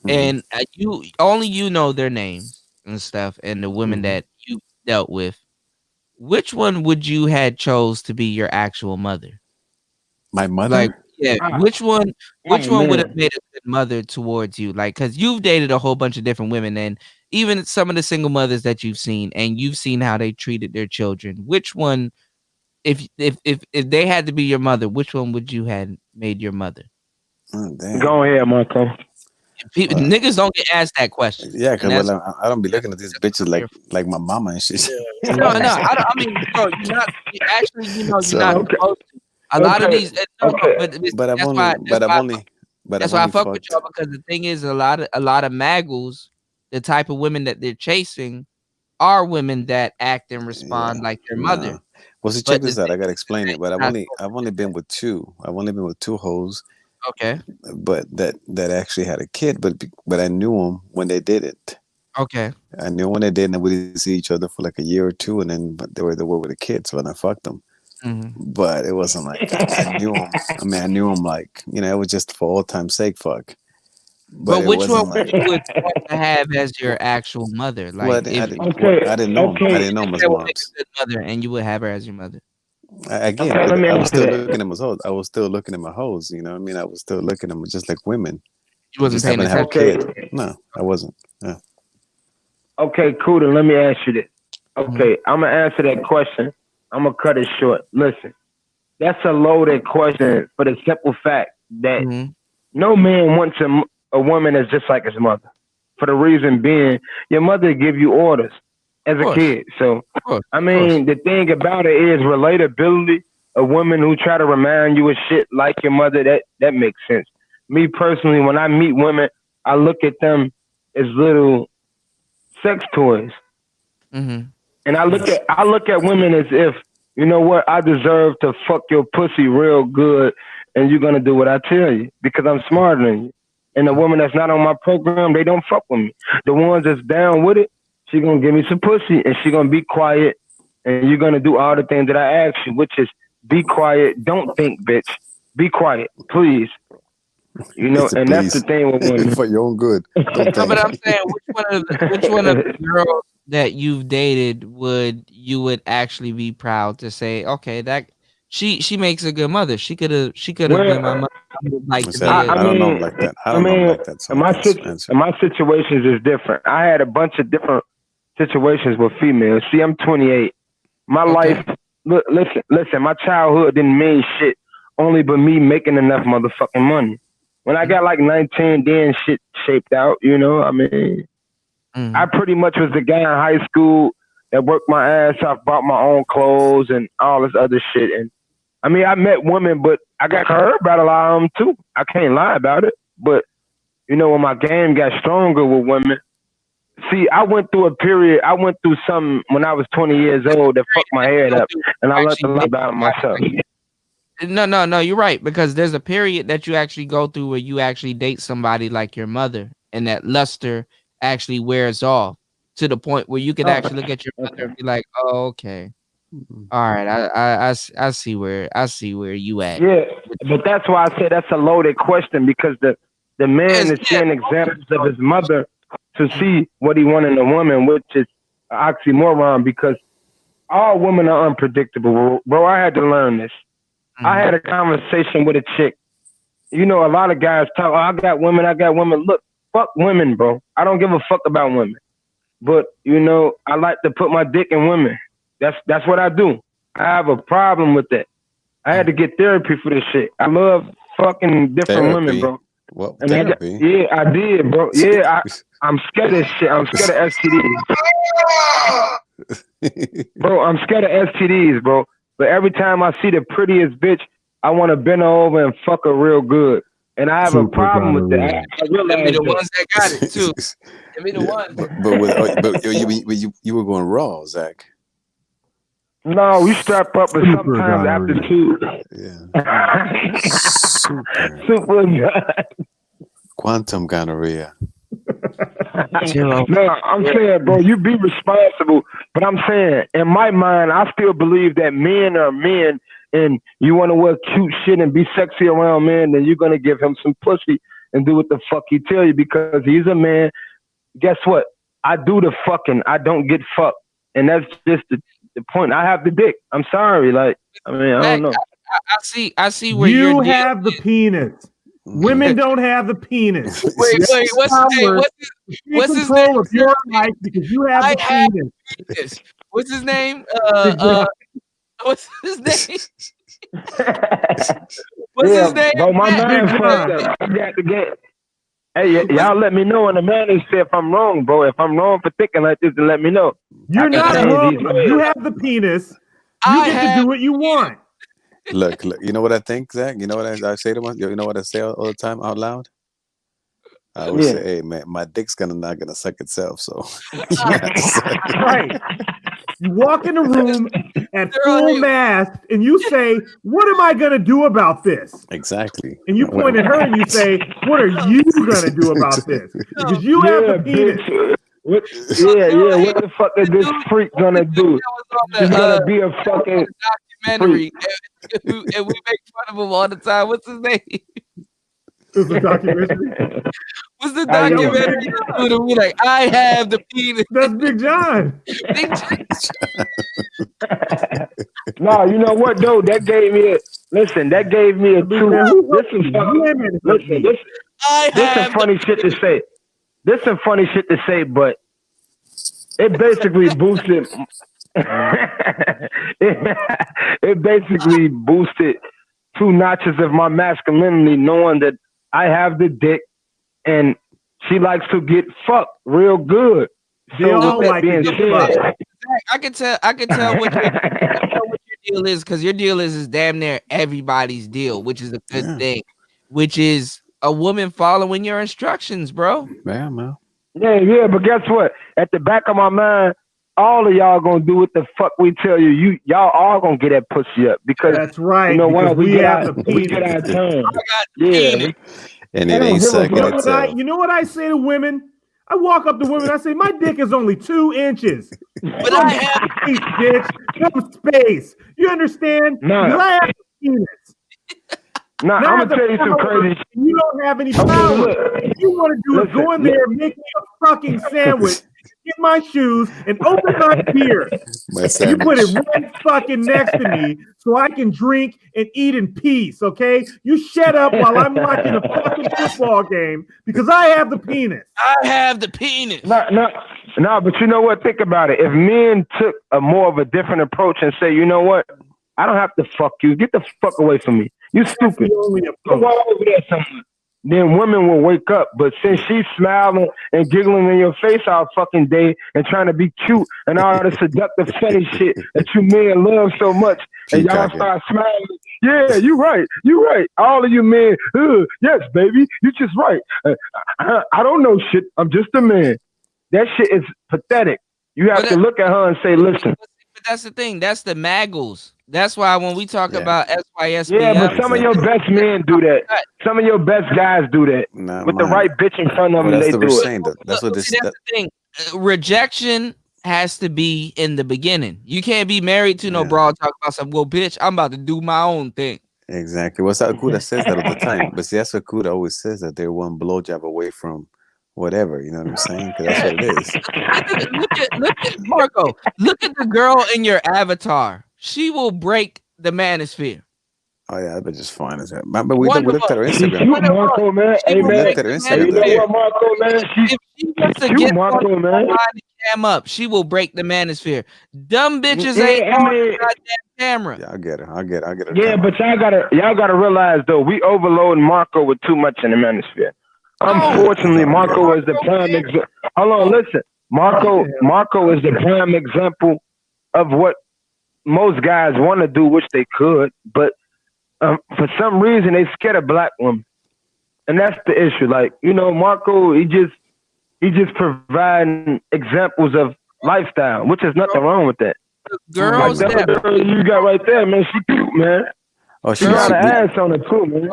And you know their names and stuff, and the women that you dealt with, which one would you had chose to be your actual mother? My mother? Like, yeah, which one would have made a good mother towards you? Like, because you've dated a whole bunch of different women, and even some of the single mothers that you've seen, and you've seen how they treated their children. Which one, if they had to be your mother, which one would you had made your mother? Oh, damn. Go ahead, Marco. Niggas don't get asked that question. Yeah, because I don't be looking at these bitches like my mama and shit. No, I mean, bro, you're not not supposed to. A lot of these, but I've only that's why I fuck with y'all, because the thing is, a lot of maggles, the type of women that they're chasing, are women that act and respond like their mother. Well, see, check this out. I gotta explain it, but I've only been with two. I've only been with two hoes. Okay. But that actually had a kid, but I knew them when they did it. Okay. I knew when they did, and we didn't see each other for like a year or two, and then they were with a kid, so I fucked them. But it wasn't like I knew him. I mean, I knew him like, it was just for all time's sake, fuck. But which one would you want to have as your actual mother? Like, I didn't know him. I didn't know him as mom's mother, and you would have her as your mother. I was still looking at them as hoes. I was still looking at my hoes. You know what I mean? I was still looking at them just like women. You wasn't paying attention. No, I wasn't. Yeah. Okay, cool. Then let me ask you this. Okay, I'm gonna answer that question. I'm gonna cut it short. Listen, that's a loaded question for the simple fact that no man wants a woman that's just like his mother. For the reason being, your mother give you orders as a kid. So, I mean, the thing about it is relatability. A woman who try to remind you of shit like your mother, that makes sense. Me personally, when I meet women, I look at them as little sex toys. And I look at women as if, you know what, I deserve to fuck your pussy real good, and you're gonna do what I tell you because I'm smarter than you. And the woman that's not on my program, they don't fuck with me. The ones that's down with it, she gonna give me some pussy, and she gonna be quiet, and you're gonna do all the things that I ask you, which is be quiet, don't think, bitch. Be quiet, please. And that's the thing with women. For your own good. No, but I'm saying, which one of the girls that you've dated would actually be proud to say, okay, that she makes a good mother. She could have been my mother. I don't know like that. I don't know like that. So my situations is different. I had a bunch of different situations with females. See, I'm 28. My life, listen, my childhood didn't mean shit only but me making enough motherfucking money. When I got like 19, then shit shaped out, I mean, I pretty much was the guy in high school that worked my ass off, bought my own clothes and all this other shit. And I mean, I met women, but I got hurt about a lot of them too. I can't lie about it. But, when my game got stronger with women, see, I went through something when I was 20 years old that fucked my head up, and I learned a lot about myself. No, you're right, because there's a period that you actually go through where you actually date somebody like your mother, and that luster actually wears off to the point where you can actually look at your mother and be like, "Oh, okay, all right, I see where you at." Yeah, but that's why I say that's a loaded question, because the man is seeing examples of his mother to see what he wanted in a woman, which is an oxymoron, because all women are unpredictable, bro. I had to learn this. I had a conversation with a chick. You know, a lot of guys talk, I got women. Look, fuck women, bro. I don't give a fuck about women. But, you know, I like to put my dick in women. That's what I do. I have a problem with that. I had to get therapy for this shit. I love fucking different women, bro. Well, and I did, bro. Yeah, I'm scared of shit. I'm scared of STDs. Bro, I'm scared of STDs, bro. But every time I see the prettiest bitch, I want to bend her over and fuck her real good. And I have a problem with that. I Let me the ones that got it too. Let me the ones. But you were going raw, Zach. No, we strap up, but sometimes after two. Yeah. Super good. Quantum gonorrhea. No, I'm saying, bro, you be responsible. But I'm saying, in my mind, I still believe that men are men, and you want to wear cute shit and be sexy around men, then you're going to give him some pussy and do what the fuck he tell you, because he's a man. Guess what? I do the fucking. I don't get fucked. And that's just the point. I have the dick. I'm sorry. Like, I mean, I don't know. I see where you have the penis. Women don't have the penis. Wait, what's his name? Of your life because you have the penis. What's his name? What's his name? What's his name? Bro, my man fucked up. I got to get. Hey, y'all let me know in the manosphere if I'm wrong, bro. If I'm wrong for thinking like this, then let me know. You're not wrong. You have the penis. You get to do what you want. Look, you know what I think, Zach? You know what I say to myself? You know what I say all the time out loud? I always say, hey, man, my dick's not gonna suck itself, so. Right. You walk in the room at full mast and you say, what am I gonna do about this? Exactly. And you point at her and you say, what are you gonna do about this? Because you have the penis. What the fuck is this freak gonna do? She's gonna be a fucking documentary, and we make fun of him all the time. What's his name? What's the documentary? What's the documentary? We like, I have the penis. That's Big John. No, you know what though? That gave me a That gave me a two. This is some funny shit to say. This is some funny shit to say, but it basically boosted. it basically boosted 2 notches of my masculinity, knowing that I have the dick and she likes to get fucked real good. They all like to get fucked. I can tell what your deal is, because your deal is damn near everybody's deal, which is a good thing, which is a woman following your instructions, bro. Yeah, man. Yeah, but guess what? At the back of my mind, all of y'all gonna do what the fuck we tell you. Y'all all gonna get that pussy up, because that's right. You know why? We get our turn. Yeah. And it ain't second itself. You know what I say to women? I walk up to women. I say, my dick is only 2 inches. But I have space, bitch. No space. You understand? No. I have a penis. No, I'm gonna tell you some crazy shit. You don't have any power. What you want to do is go in there, make me a fucking sandwich, get my shoes, and open my beer. You put it right fucking next to me so I can drink and eat in peace, okay? You shut up while I'm watching a fucking football game because I have the penis. I have the penis. No, but you know what? Think about it. If men took a more of a different approach and say, you know what? I don't have to fuck you. Get the fuck away from me. You stupid. Go over there somewhere. Then women will wake up. But since she's smiling and giggling in your face all fucking day and trying to be cute and all the seductive funny shit that you men love so much, and y'all start smiling. Yeah, you right. All of you men, yes, baby, you just right. I don't know shit. I'm just a man. That shit is pathetic. You have to look at her and say, listen. But that's the thing. That's the maggles. That's why when we talk about SYSBM, yeah, but some of your best men do that. Some of your best guys do that. With the right bitch in front of them, they do it. That's what that's the thing. Rejection has to be in the beginning. You can't be married to no broad talk about something. Well, bitch, I'm about to do my own thing. Exactly. What's that Kuda says that all the time? But see, that's what Kuda always says, that they're one blowjob away from whatever. You know what I'm saying? Because that's what it is. Look at Marco. Look at the girl in your avatar. She will break the manosphere. Oh yeah, but just fine as that. But we looked at her Instagram. Marco, man. We looked at her Instagram. You know what, Marco, man? If she wants to get Marco, man, the cam up, she will break the manosphere. Dumb bitches ain't on the goddamn camera. Yeah, I'll get her. Yeah, but y'all gotta realize though, we overload Marco with too much in the manosphere. Unfortunately, Marco is the prime example. Hold on, listen. Marco is the prime example of what most guys want to do, which they could, but for some reason they scared of black women, and that's the issue. Like, you know, Marco, he just providing examples of lifestyle, which is nothing wrong with that. Girls, like that girl you got right there, man, she cute, man. Oh, she got an ass on it too, man.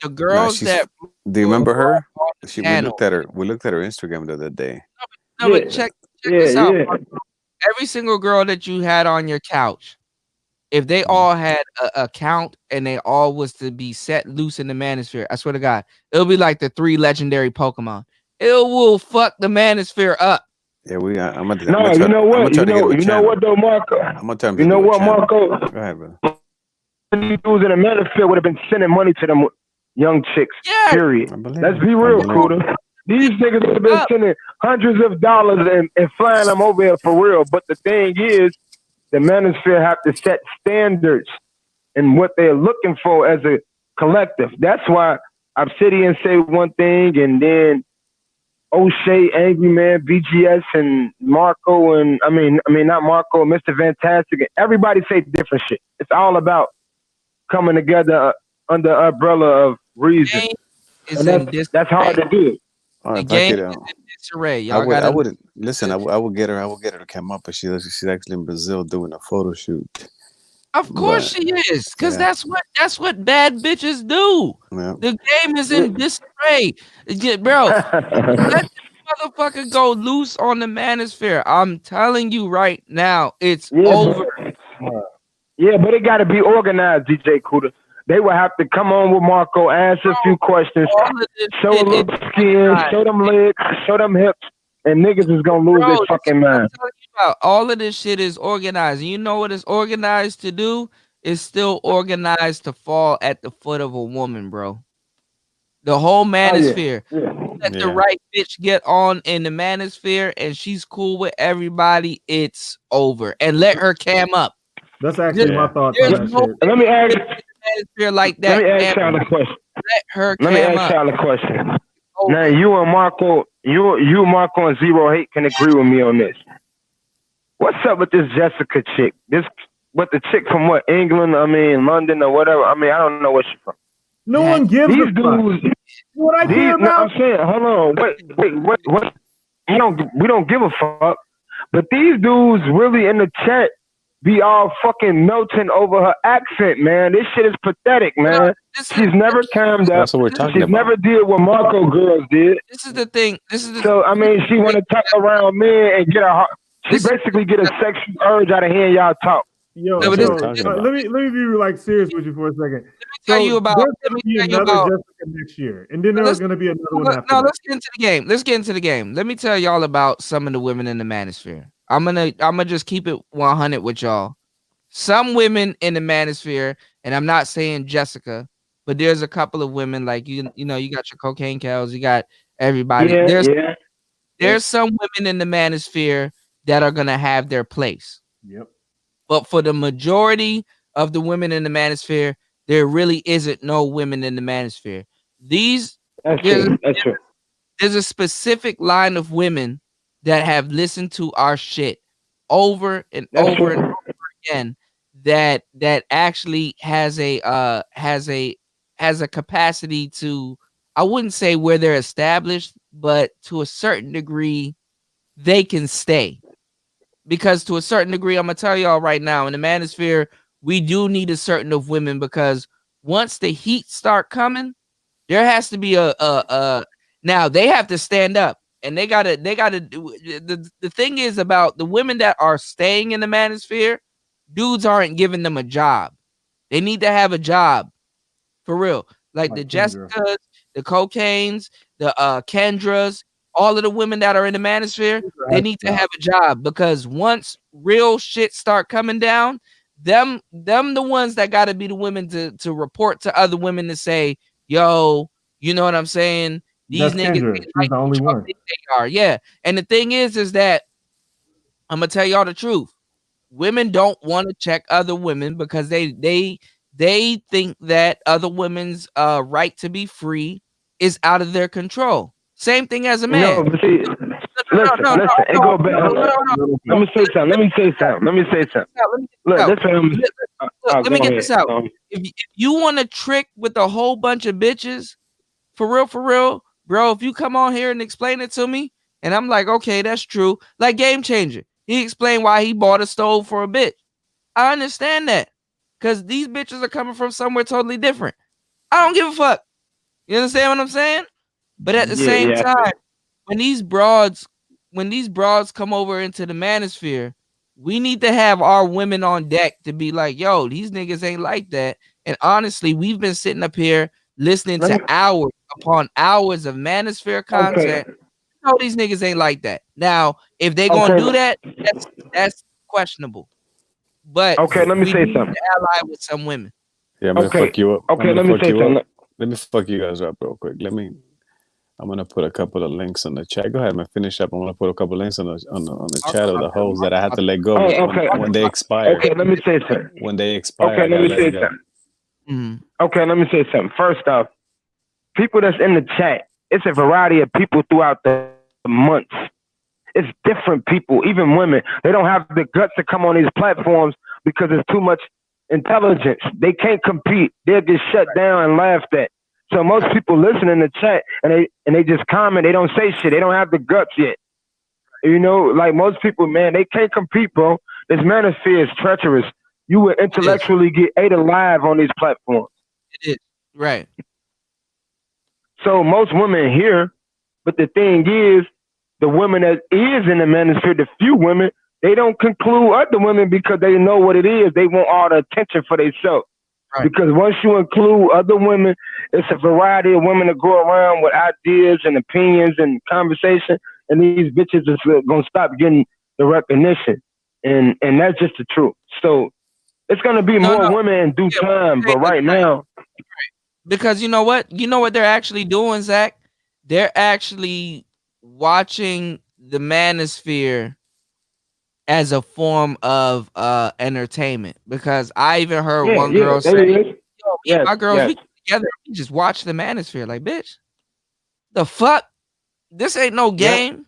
The girls that do you remember her? We looked at her. We looked at her Instagram the other day. No, but check this out. Every single girl that you had on your couch, if they all had an account and they all was to be set loose in the manosphere, I swear to God, it'll be like the 3 legendary Pokemon. It will fuck the manosphere up. Yeah, you know what? You know what though, Marco? I'm gonna tell him. You know what, Marco? Go ahead, bro. These dudes in the manosphere would have been sending money to them young chicks. Yeah. Period. Let's be real, Kuda. These niggas would have been sending hundreds of dollars and flying them over here for real. But the thing is, the manosphere have to set standards and what they're looking for as a collective. That's why Obsidian say one thing, and then O'Shea, Angry Man, BGS, and Marco, and I mean not Marco, Mr. Fantastic. Everybody say different shit. It's all about coming together under the umbrella of reason. And that's hard to do. All right, back it out. I wouldn't listen. I would get her to come up, but she's actually in Brazil doing a photo shoot. Of course she is, because that's what bad bitches do. Yeah. The game is in disarray, bro. Let this motherfucker go loose on the manosphere. I'm telling you right now, it's over. Yeah, but it got to be organized, DJ Kuda. They will have to come on with Marco, answer a few questions, show a little skin, show them legs, show them hips, and niggas is gonna lose their fucking mind. All of this shit is organized. And you know what it's organized to do? It's still organized to fall at the foot of a woman, bro. The whole manosphere. Let the right bitch get on in the manosphere and she's cool with everybody, it's over. And let her cam up. That's actually my thought. Let me ask like that. Let me ask y'all a question. Let her Let me ask y'all a question. Now you and Marco, you Marco and Zero Hate can agree with me on this. What's up with this Jessica chick? What the chick from what, England? I mean London or whatever. I mean I don't know where she's from. No one gives these a dudes. fuck. What I care about? I'm saying, hold on, wait. We don't give a fuck. But these dudes really in the chat be all fucking melting over her accent, man. This shit is pathetic, man. She's never calmed up. That's what we're talking She's about. never did what Marco girls did. This is the thing. So I mean, she want to talk around men and get a heart. She basically get a sexual urge out of hearing y'all talk. Yo, let me be like serious with you for a second. Let me tell you about Jessica next year, and then there's going to be another one after. No, let's get into the game. Let's get into the game. Let me tell y'all about some of the women in the manosphere. I'm gonna just keep it 100 with y'all. Some women in the manosphere, and I'm not saying Jessica, but there's a couple of women like you know, you got your cocaine cows, you got everybody. There's some women in the manosphere that are gonna have their place. Yep. But for the majority of the women in the manosphere, there really isn't no women in the manosphere. There's a specific line of women that have listened to our shit over and over and over again that actually has a capacity to, I wouldn't say where they're established, but to a certain degree they can stay. Because to a certain degree, I'm gonna tell y'all right now, in the manosphere, we do need a certain of women, because once the heat start coming, there has to be a now they have to stand up, and they gotta do the thing is about the women that are staying in the manosphere, dudes aren't giving them a job. They need to have a job. For real. Like the Jessicas, the Cocaines, the Kendras, all of the women that are in the manosphere, they need to have a job, because once real shit start coming down, them the ones that got to be the women to report to other women to say, yo, you know what I'm saying? These That's niggas Kendra. She's the only one. they are. Yeah. And the thing is that I'm gonna tell y'all the truth. Women don't want to check other women because they think that other women's right to be free is out of their control. Same thing as a man. No, but see, listen. It go back. Let me say something. Look, let me get this out. If you want to trick with a whole bunch of bitches, for real, bro, if you come on here and explain it to me, and I'm like, okay, that's true. Like Game Changer, he explained why he bought a stove for a bitch. I understand that, because these bitches are coming from somewhere totally different. I don't give a fuck. You understand what I'm saying? But at the same time, when these broads come over into the manosphere, we need to have our women on deck to be like, yo, these niggas ain't like that. And honestly, we've been sitting up here listening to hours upon hours of manosphere content. No, these niggas ain't like that. Now, if they gonna do that, that's questionable. But let me say something. Ally with some women. Yeah, I'm gonna fuck you up. Okay, let me say something. Let me fuck you guys up real quick. I'm gonna put a couple of links on the chat. Go ahead and finish up. I'm gonna put a couple of links on the chat of the hoes that I had to let go when they expire. Okay, let me say something. When they expire. Okay, let me say something. Okay, let me say something. First off, people that's in the chat, it's a variety of people throughout the months. It's different people, even women. They don't have the guts to come on these platforms because there's too much intelligence. They can't compete. They'll get shut down and laughed at. So most people listen in the chat and they just comment. They don't say shit. They don't have the guts yet. You know, like most people, man, they can't compete, bro. This manosphere is treacherous. You will intellectually get ate alive on these platforms. It is. Right. So most women here, but the thing is, the women that is in the manosphere, the few women, they don't conclude other women because they know what it is. They want all the attention for themselves. Right. Because once you include other women, it's a variety of women that go around with ideas and opinions and conversation, and these bitches are gonna stop getting the recognition, and that's just the truth. So it's gonna be more women in due time, but right now, because you know what they're actually doing, Zach? They're actually watching the manosphere as a form of entertainment, because I even heard one girl say, yo, my girls, we together, we just watch the manosphere. Like, bitch, the fuck? This ain't no game.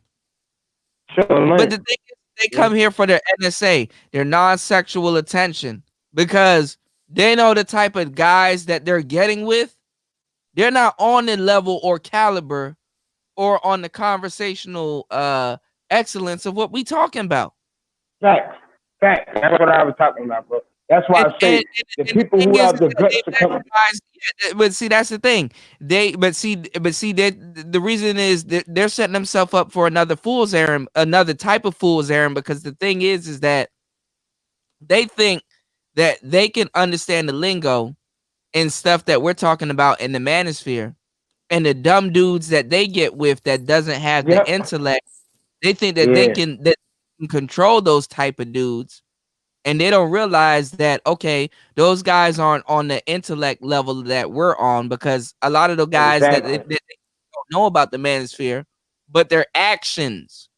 But the thing is, they come here for their NSA, their non-sexual attention, because they know the type of guys that they're getting with. They're not on the level or caliber or on the conversational excellence of what we talking about. Fact. That's what I was talking about, bro. That's why I say the people who have the guts to come. But see, that's the thing. The reason is that they're setting themselves up for another fool's errand, another type of fool's errand, because the thing is that they think that they can understand the lingo and stuff that we're talking about in the manosphere, and the dumb dudes that they get with that doesn't have the intellect, they think that they can control those type of dudes, and they don't realize that, okay, those guys aren't on the intellect level that we're on, because a lot of the guys that they don't know about the manosphere, but their actions,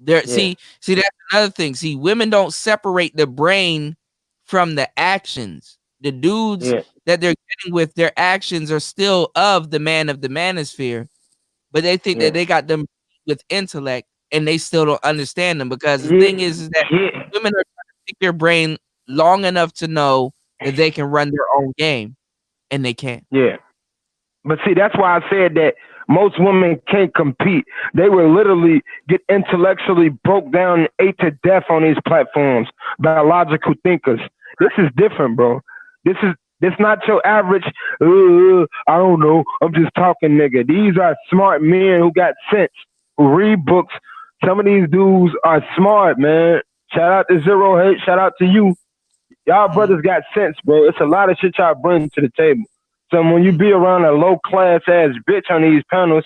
see that's another thing. See, women don't separate the brain from the actions. The dudes that they're getting with, their actions are still of the manosphere, but they think that they got them with intellect, and they still don't understand them, because the thing is that women are trying to pick their brain long enough to know that they can run their own game, and they can't. Yeah. But see, that's why I said that most women can't compete. They will literally get intellectually broke down and ate to death on these platforms by logical thinkers. This is different, bro. This not your average. I don't know. I'm just talking, nigga. These are smart men who got sense, who read books. Some of these dudes are smart, man. Shout out to Zero Hate. Shout out to you. Y'all brothers got sense, bro. It's a lot of shit y'all bring to the table. So when you be around a low class ass bitch on these panels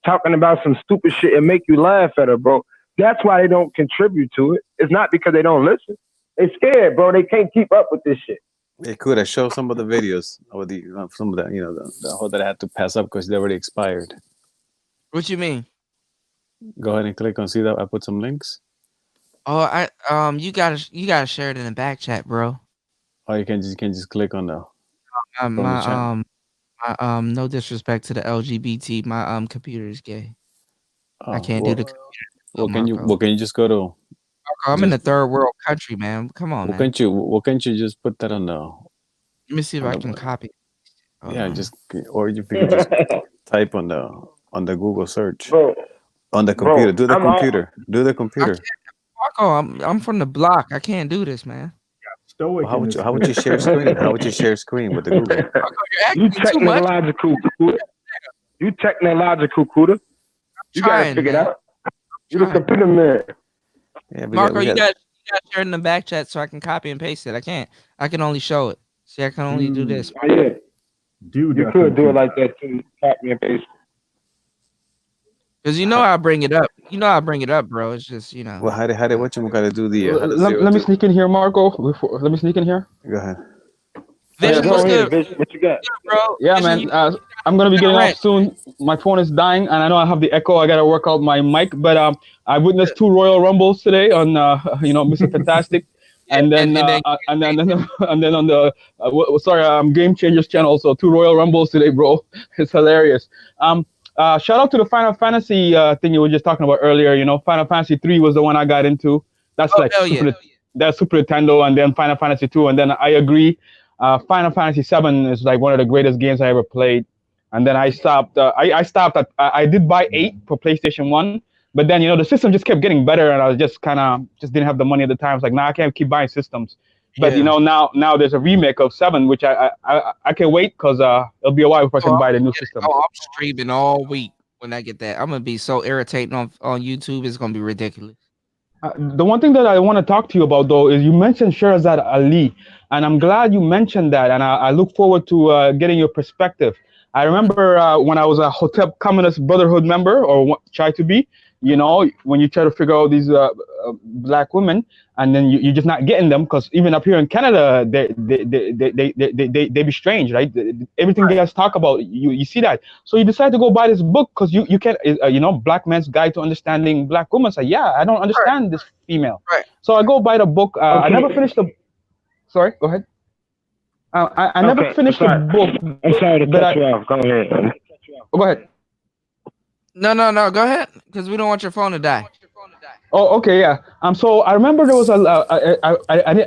talking about some stupid shit and make you laugh at her, bro, that's why they don't contribute to it. It's not because they don't listen. They scared, bro. They can't keep up with this shit. They could have shown some of the videos or the some of the the whole that I had to pass up because they already expired. What you mean? Go ahead and click on see that I put some links. Oh, you gotta share it in the back chat, bro. Or you can just click on the no disrespect to the LGBT, my computer is gay. I can't do the computer. What can you just go to? Marco, I'm in a third world country, man. Come on, man. Can't you just put that on the? Let me see if I can copy. Or you can just type on the Google search. Bro, on the computer. Bro, do the computer. Marco, I'm from the block. I can't do this, man. How would you share screen? How would you share screen with the Google? You technological, Kuda. You technological, Kuda. You gotta figure it out. You the computer man. Yeah, Marco, you got share in the back chat so I can copy and paste it. I can't. I can only show it. See, I can only do this. Oh, yeah. Dude, you could do it like that too. Copy and paste. Because I bring it up. I bring it up, bro. It's just, Well, how did what you gotta do the? Let me sneak in here, Marco. Let me sneak in here. Go ahead. Vision, what's good? Vision, what you got, bro? Yeah, Vision, man. I'm gonna be getting off soon. My phone is dying, and I know I have the echo. I gotta work out my mic, but I witnessed 2 Royal Rumbles today on Mr. Fantastic, and then on the Game Changers channel. So 2 Royal Rumbles today, bro. It's hilarious. Shout out to the Final Fantasy thing you were just talking about earlier. Final Fantasy 3 was the one I got into. That's that's Super Nintendo, and then Final Fantasy 2, and then I agree. Final Fantasy 7 is like one of the greatest games I ever played, and then I stopped. I stopped at. I did buy 8 for PlayStation 1, but then the system just kept getting better, and I was just didn't have the money at the time. I was like, I can't keep buying systems. But now there's a remake of 7, which I can't wait because it'll be a while before I can buy the new system. I'm streaming all week when I get that. I'm gonna be so irritating on YouTube. It's gonna be ridiculous. The one thing that I want to talk to you about though is you mentioned Sherazad Ali, and I'm glad you mentioned that, and I look forward to getting your perspective. I remember when I was a Hotep Communist Brotherhood member, or try to be. When you try to figure out these black women, and then you're just not getting them, because even up here in Canada, they be strange, right? Everything they guys talk about, you see that. So you decide to go buy this book because you can't, Black Man's Guide to Understanding Black Women. Say, I don't understand this female. Right. So I go buy the book. I never finished the. Sorry, go ahead. I never finished the book. I'm sorry to cut you off. Go ahead. Go ahead. No. Go ahead, because we don't want your phone to die. Oh, okay, yeah. So I remember there was I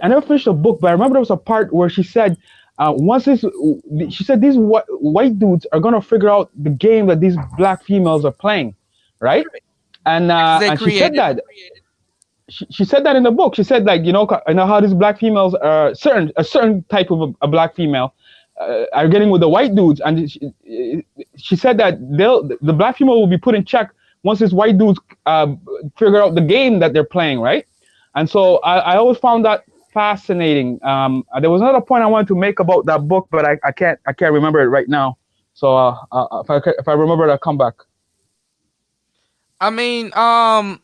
never finished the book, but I remember there was a part where she said, she said these white dudes are gonna figure out the game that these black females are playing, right? And she said that. She said that in the book. She said, like, I know how these black females are a certain type of a black female. Are getting with the white dudes, and she said that the black female will be put in check once these white dudes figure out the game that they're playing, right? And so I always found that fascinating. There was another point I wanted to make about that book, but I can't remember it right now. So if I remember it, I'll come back. I mean, yeah,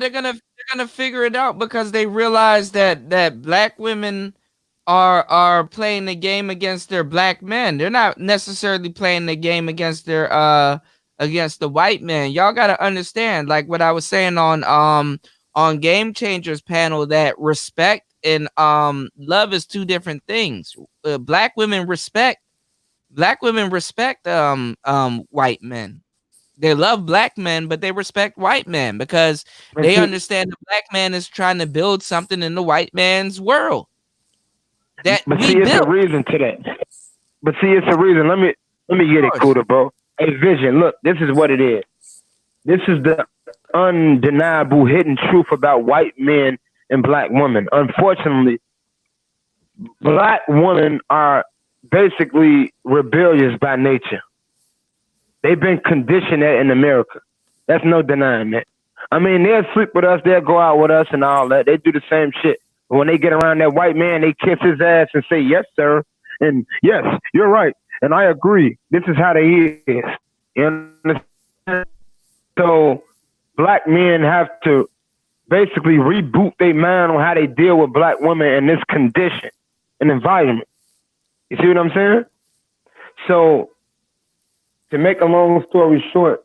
they're gonna figure it out because they realize that black women are playing the game against their black men. They're not necessarily playing the game against their against the white men. Y'all gotta understand, like what I was saying on Game Changers panel, that respect and love is 2 different things. Black women respect white men. They love black men, but they respect white men because they understand the black man is trying to build something in the white man's world. It's a reason to that. But see, it's a reason. Let me get it, Kuda, bro. Hey, Vision, look, this is what it is. This is the undeniable hidden truth about white men and black women. Unfortunately, black women are basically rebellious by nature. They've been conditioned that in America. That's no denying that. I mean, they'll sleep with us, they'll go out with us and all that. They do the same shit. But when they get around that white man, they kiss his ass and say, yes, sir. And yes, you're right. And I agree. This is how they is. You understand? So black men have to basically reboot their mind on how they deal with black women in this condition and environment. You see what I'm saying? So to make a long story short,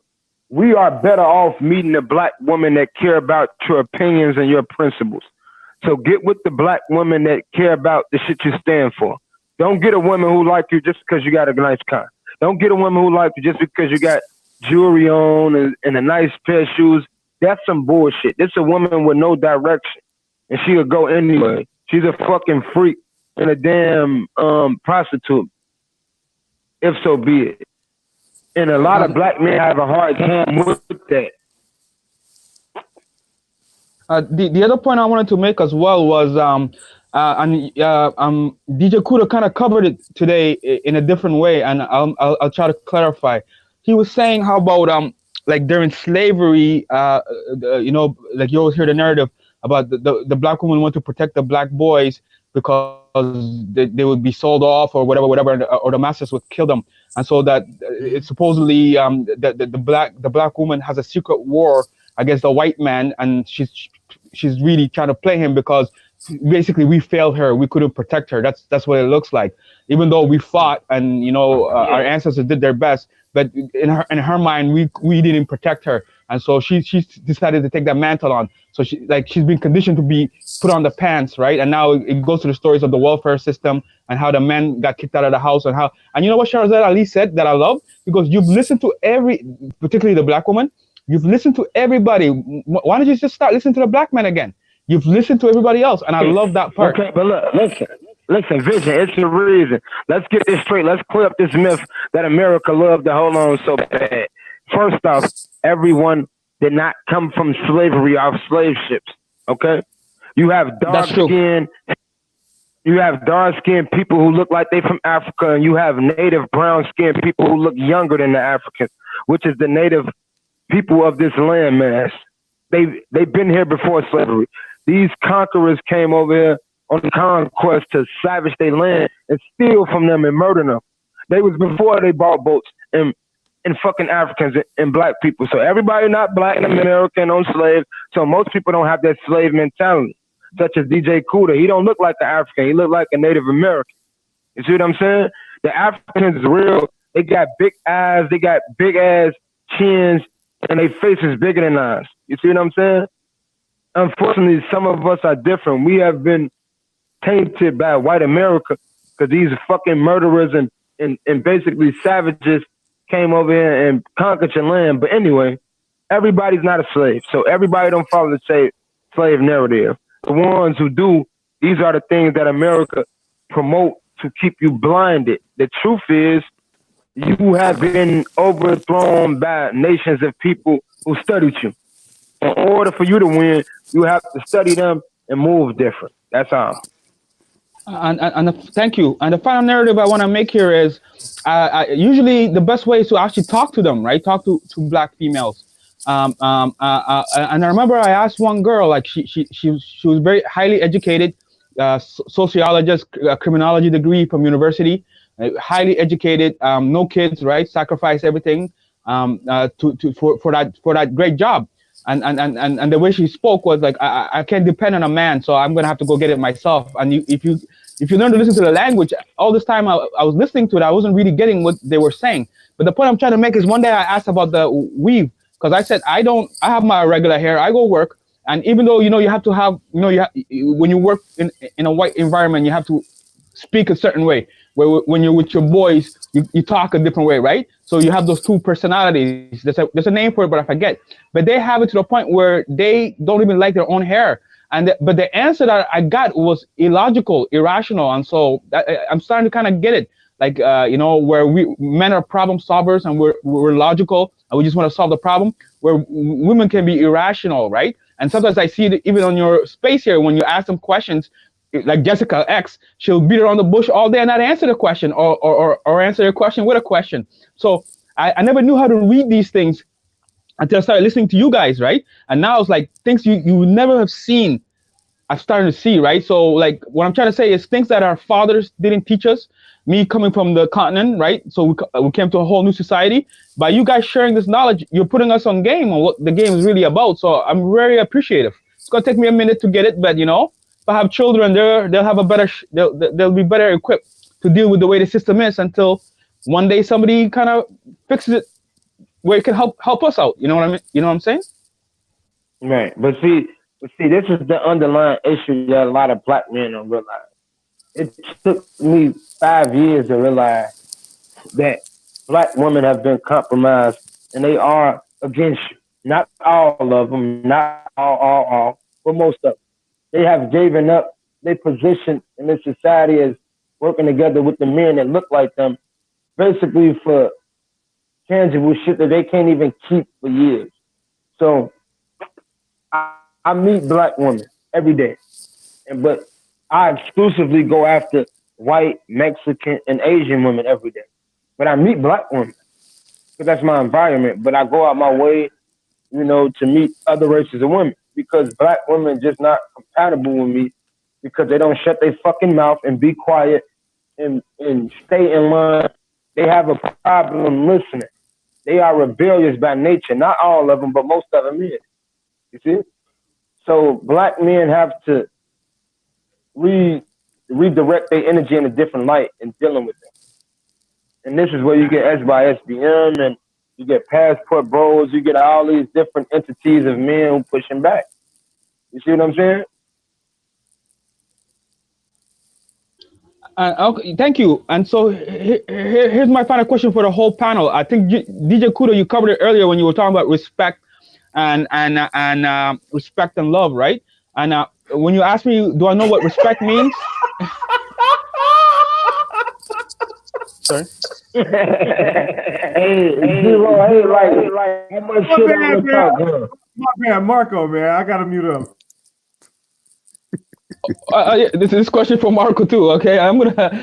we are better off meeting a black woman that care about your opinions and your principles. So get with the black women that care about the shit you stand for. Don't get a woman who like you just because you got a nice car. Don't get a woman who like you just because you got jewelry on and a nice pair of shoes. That's some bullshit. This is a woman with no direction, and she'll go anyway. She's a fucking freak and a damn prostitute, if so be it. And a lot of black men have a hard time with that. The other point I wanted to make as well was DJ Kuda kind of covered it today in a different way, and I'll try to clarify. He was saying how about like during slavery, you know, like you always hear the narrative about the black women want to protect the black boys because they would be sold off or whatever, or the masters would kill them, and so that it's supposedly the black woman has a secret war against the white man, and she's really trying to play him because basically we failed her, we couldn't protect her. That's what it looks like. Even though we fought and you know our ancestors did their best, but in her mind we didn't protect her, and so she decided to take that mantle on. So she's been conditioned to be put on the pants, right? And now it goes to the stories of the welfare system and how the men got kicked out of the house and you know what Shahrazad Ali said that I love, because you've listened to particularly the black woman, you've listened to everybody. Why don't you just start listening to the black man again? You've listened to everybody else, and I love that part. Okay, but look, listen, Vision, it's the reason. Let's get this straight. Let's clear up this myth that America loved to hold on so bad. First off, everyone did not come from slavery off slave ships, okay? You have dark-skinned people who look like they from Africa, and you have native brown-skinned people who look younger than the Africans, which is the native people of this landmass. They've been here before slavery. These conquerors came over here on the conquest to savage their land and steal from them and murder them. They was before they bought boats and fucking Africans and black people. So everybody not black and American on slaves. So most people don't have that slave mentality, such as DJ Kuda. He don't look like an African. He look like a Native American. You see what I'm saying? The Africans is real. They got big eyes. They got big ass chins, and their face is bigger than ours. You see what I'm saying? Unfortunately, some of us are different. We have been tainted by white America because these fucking murderers and basically savages came over here and conquered your land. But anyway, everybody's not a slave. So everybody don't follow the slave narrative. The ones who do, these are the things that America promote to keep you blinded. The truth is, you have been overthrown by nations of people who studied you. In order for you to win, you have to study them and move different. That's all. And thank you. And the final narrative I want to make here is, usually the best way is to actually talk to them, right? Talk to black females. And I remember I asked one girl, like she was very highly educated, sociologist, criminology degree from university, highly educated, no kids, right? Sacrifice everything for that great job. And the way she spoke was like, I can't depend on a man, so I'm gonna have to go get it myself. And if you learn to listen to the language, all this time I was listening to it, I wasn't really getting what they were saying. But the point I'm trying to make is, one day I asked about the weave, because I said I have my regular hair, I go work, and even though you have to have when you work in a white environment, you have to speak a certain way. When you're with your boys, you talk a different way, right? So you have those two personalities. There's a name for it, but I forget. But they have it to the point where they don't even like their own hair. But the answer that I got was illogical, irrational. And so I'm starting to kind of get it. Like, where men are problem solvers and we're logical and we just want to solve the problem, where women can be irrational, right? And sometimes I see it even on your space here, when you ask them questions, like Jessica X, she'll beat around the bush all day and not answer the question, or answer a question with a question. So I never knew how to read these things until I started listening to you guys, right? And now it's like things you would never have seen. I'm starting to see, right? So like what I'm trying to say is things that our fathers didn't teach us. Me coming from the continent, right? So we came to a whole new society. By you guys sharing this knowledge, you're putting us on game on what the game is really about. So I'm very appreciative. It's gonna take me a minute to get it, but you know, if I have children, they'll have a better, they'll be better equipped to deal with the way the system is until one day somebody kind of fixes it where it can help us out. You know what I mean? You know what I'm saying? Right. But see, this is the underlying issue that a lot of black men don't realize. It took me 5 years to realize that black women have been compromised, and they are against you. Not all of them, not all, but most of them. They have given up their position in this society as working together with the men that look like them, basically for tangible shit that they can't even keep for years. So I meet black women every day, but I exclusively go after white, Mexican, and Asian women every day. But I meet black women because that's my environment. But I go out my way, you know, to meet other races of women because black women just not compatible with me because they don't shut their fucking mouth and be quiet and stay in line. They have a problem listening. They are rebellious by nature. Not all of them, but most of them is. You see? So black men have to redirect their energy in a different light in dealing with them. And this is where you get S by SBM and you get passport bros, you get all these different entities of men who pushing back. You see what I'm saying? Okay, thank you. And so here's my final question for the whole panel. I think DJ Kudo, you covered it earlier when you were talking about respect and respect and love, right? And when you asked me, do I know what respect means? Sorry. Hey, like, how much shit I want to talk, my bad, Marco, man. I gotta mute up. Yeah, this question for Marco too. Okay,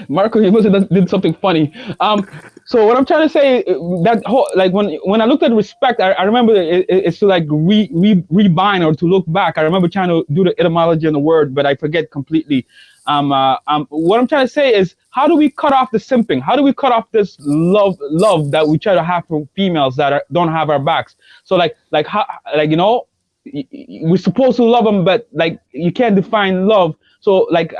Marco. He must have did something funny. So what I'm trying to say, that whole, like when I looked at respect, I remember it's to like rebind or to look back. I remember trying to do the etymology on the word, but I forget completely. What I'm trying to say is, how do we cut off the simping? How do we cut off this love that we try to have for females that don't have our backs? So you know, we're supposed to love them, but like you can't define love. So like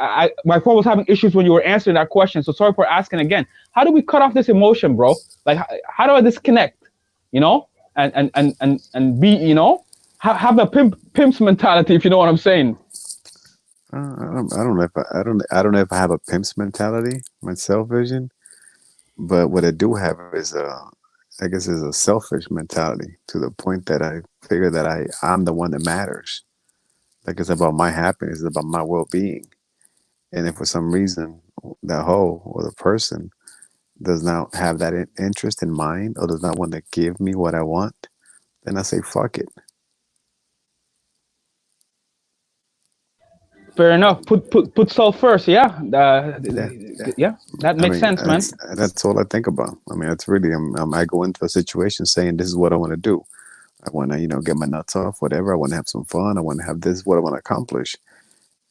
my phone was having issues when you were answering that question. So sorry for asking again. How do we cut off this emotion, bro? Like how do I disconnect? You know, and be, you know, have a pimp's mentality, if you know what I'm saying. I don't know if I have a pimp's mentality, myself vision, but what I do have is I guess is a selfish mentality to the point that I figure that I'm the one that matters. Like it's about my happiness, it's about my well-being. And if for some reason the hoe or the person does not have that interest in mind or does not want to give me what I want, then I say, fuck it. Fair enough. Put self first. Yeah. That makes sense, man. That's all I think about. I mean, that's really, I go into a situation saying, this is what I want to do. I want to, you know, get my nuts off, whatever. I want to have some fun. I want to have this, what I want to accomplish.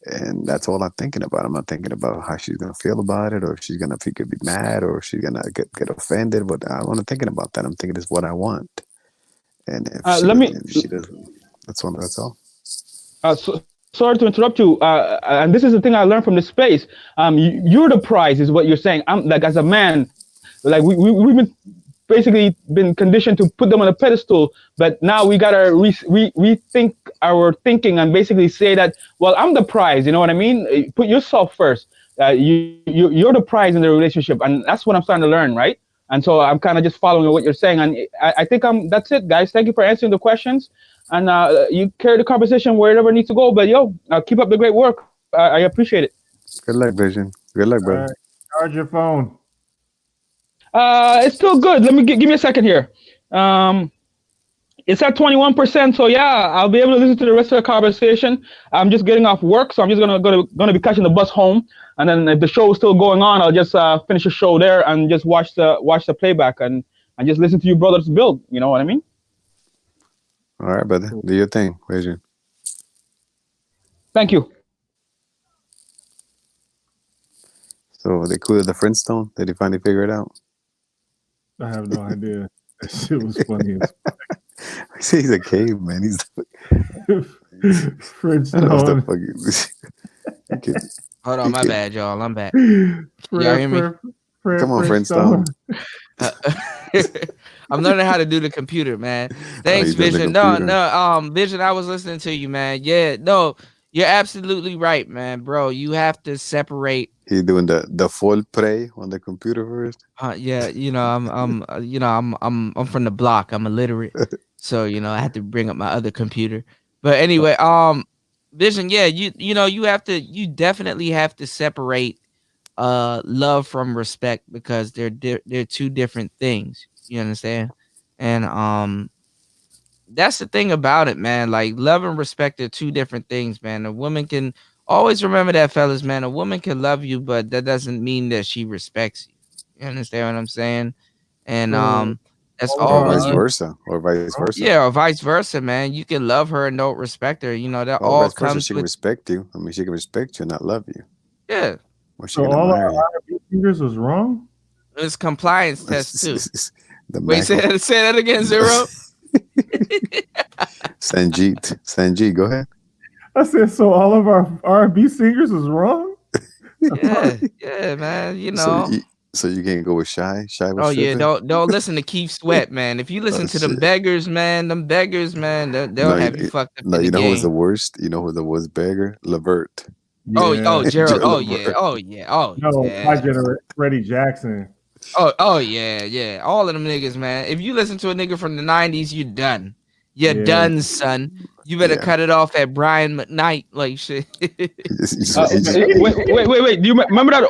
And that's all I'm thinking about. I'm not thinking about how she's going to feel about it, or if she could be mad, or if she's going to get offended. But I'm not thinking about that. I'm thinking this is what I want. And if she doesn't, that's all. Sorry to interrupt you. And this is the thing I learned from this space. You're the prize, is what you're saying. I'm like, as a man, like we've been basically been conditioned to put them on a pedestal, but now we gotta rethink our thinking and basically say that, well, I'm the prize. You know what I mean? Put yourself first. You're the prize in the relationship, and that's what I'm starting to learn, right? And so I'm kind of just following what you're saying, and I think that's it, guys. Thank you for answering the questions, and you carry the conversation wherever it needs to go. But keep up the great work. I appreciate it. Good luck, Vision. Good luck, brother. Right. Charge your phone. It's still good. Let me give me a second here. It's at 21%. So yeah, I'll be able to listen to the rest of the conversation. I'm just getting off work, so I'm just gonna be catching the bus home. And then if the show is still going on, I'll just finish the show there and just watch the playback and just listen to you brothers build. You know what I mean? All right, brother. Do your thing, Adrian. Thank you. So they cooled the Flintstone. Did he finally figure it out? I have no idea. That shit was funny as He's a caveman. He's Flintstone. Hold on, my bad, y'all. I'm back. Y'all hear me? Come on, Flintstone. I'm learning how to do the computer, man. Thanks, Vision. No, Vision, I was listening to you, man. Yeah, no, you're absolutely right, man, bro. You have to separate. He doing the full play on the computer first. Yeah, I'm from the block. I'm illiterate, so I had to bring up my other computer. But anyway, Vision, yeah, you definitely have to separate love from respect because they're two different things. You understand? And that's the thing about it, man. Like love and respect are two different things, man. A woman can always remember that, fellas, man. A woman can love you, but that doesn't mean that she respects you. You understand what I'm saying? And that's all. Or vice versa. Yeah, or vice versa, man. You can love her and don't respect her. That all comes. She can respect you. I mean, she can respect you and not love you. Yeah. So all our R&B singers was wrong? It's compliance test too. Wait, say that again, Zero. Sanjeet, go ahead. I said, so all of our R&B singers was wrong? Yeah, man. So you can't go with Shy. Shy was tripping? Don't listen to Keith Sweat, man. If you listen to them beggars, man, they'll have you fucked up. No, you know who's the worst? You know who the worst beggar? Levert. Yeah. Gerald. Oh yeah. No, my generation, Freddie Jackson. Oh yeah. All of them niggas, man. If you listen to a nigga from the 90s, you're done. You're done, son. You better cut it off at Brian McKnight, like shit. Wait. Do you remember that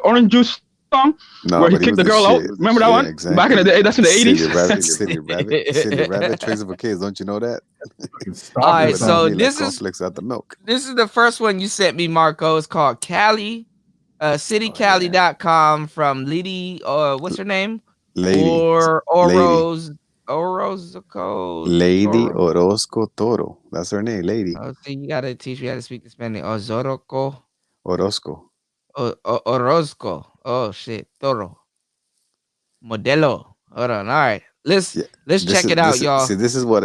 Orange Juice song where he kicked the girl out? Remember that one? Exactly. Back in the day, that's in the 80s. City Rabbit, Trace of a Kids. Don't you know that? All right, so this out the milk. This is the first one you sent me, Marco. It's called Cali, citycali.com from Lady, what's her name? Lady. Orozco. Lady Orozco Toro. That's her name, Lady. Oh, see, you gotta teach me how to speak the Spanish. Orozco. Oh shit, Toro. Modelo. Hold on. All right. Let's check it out, y'all. See, this is what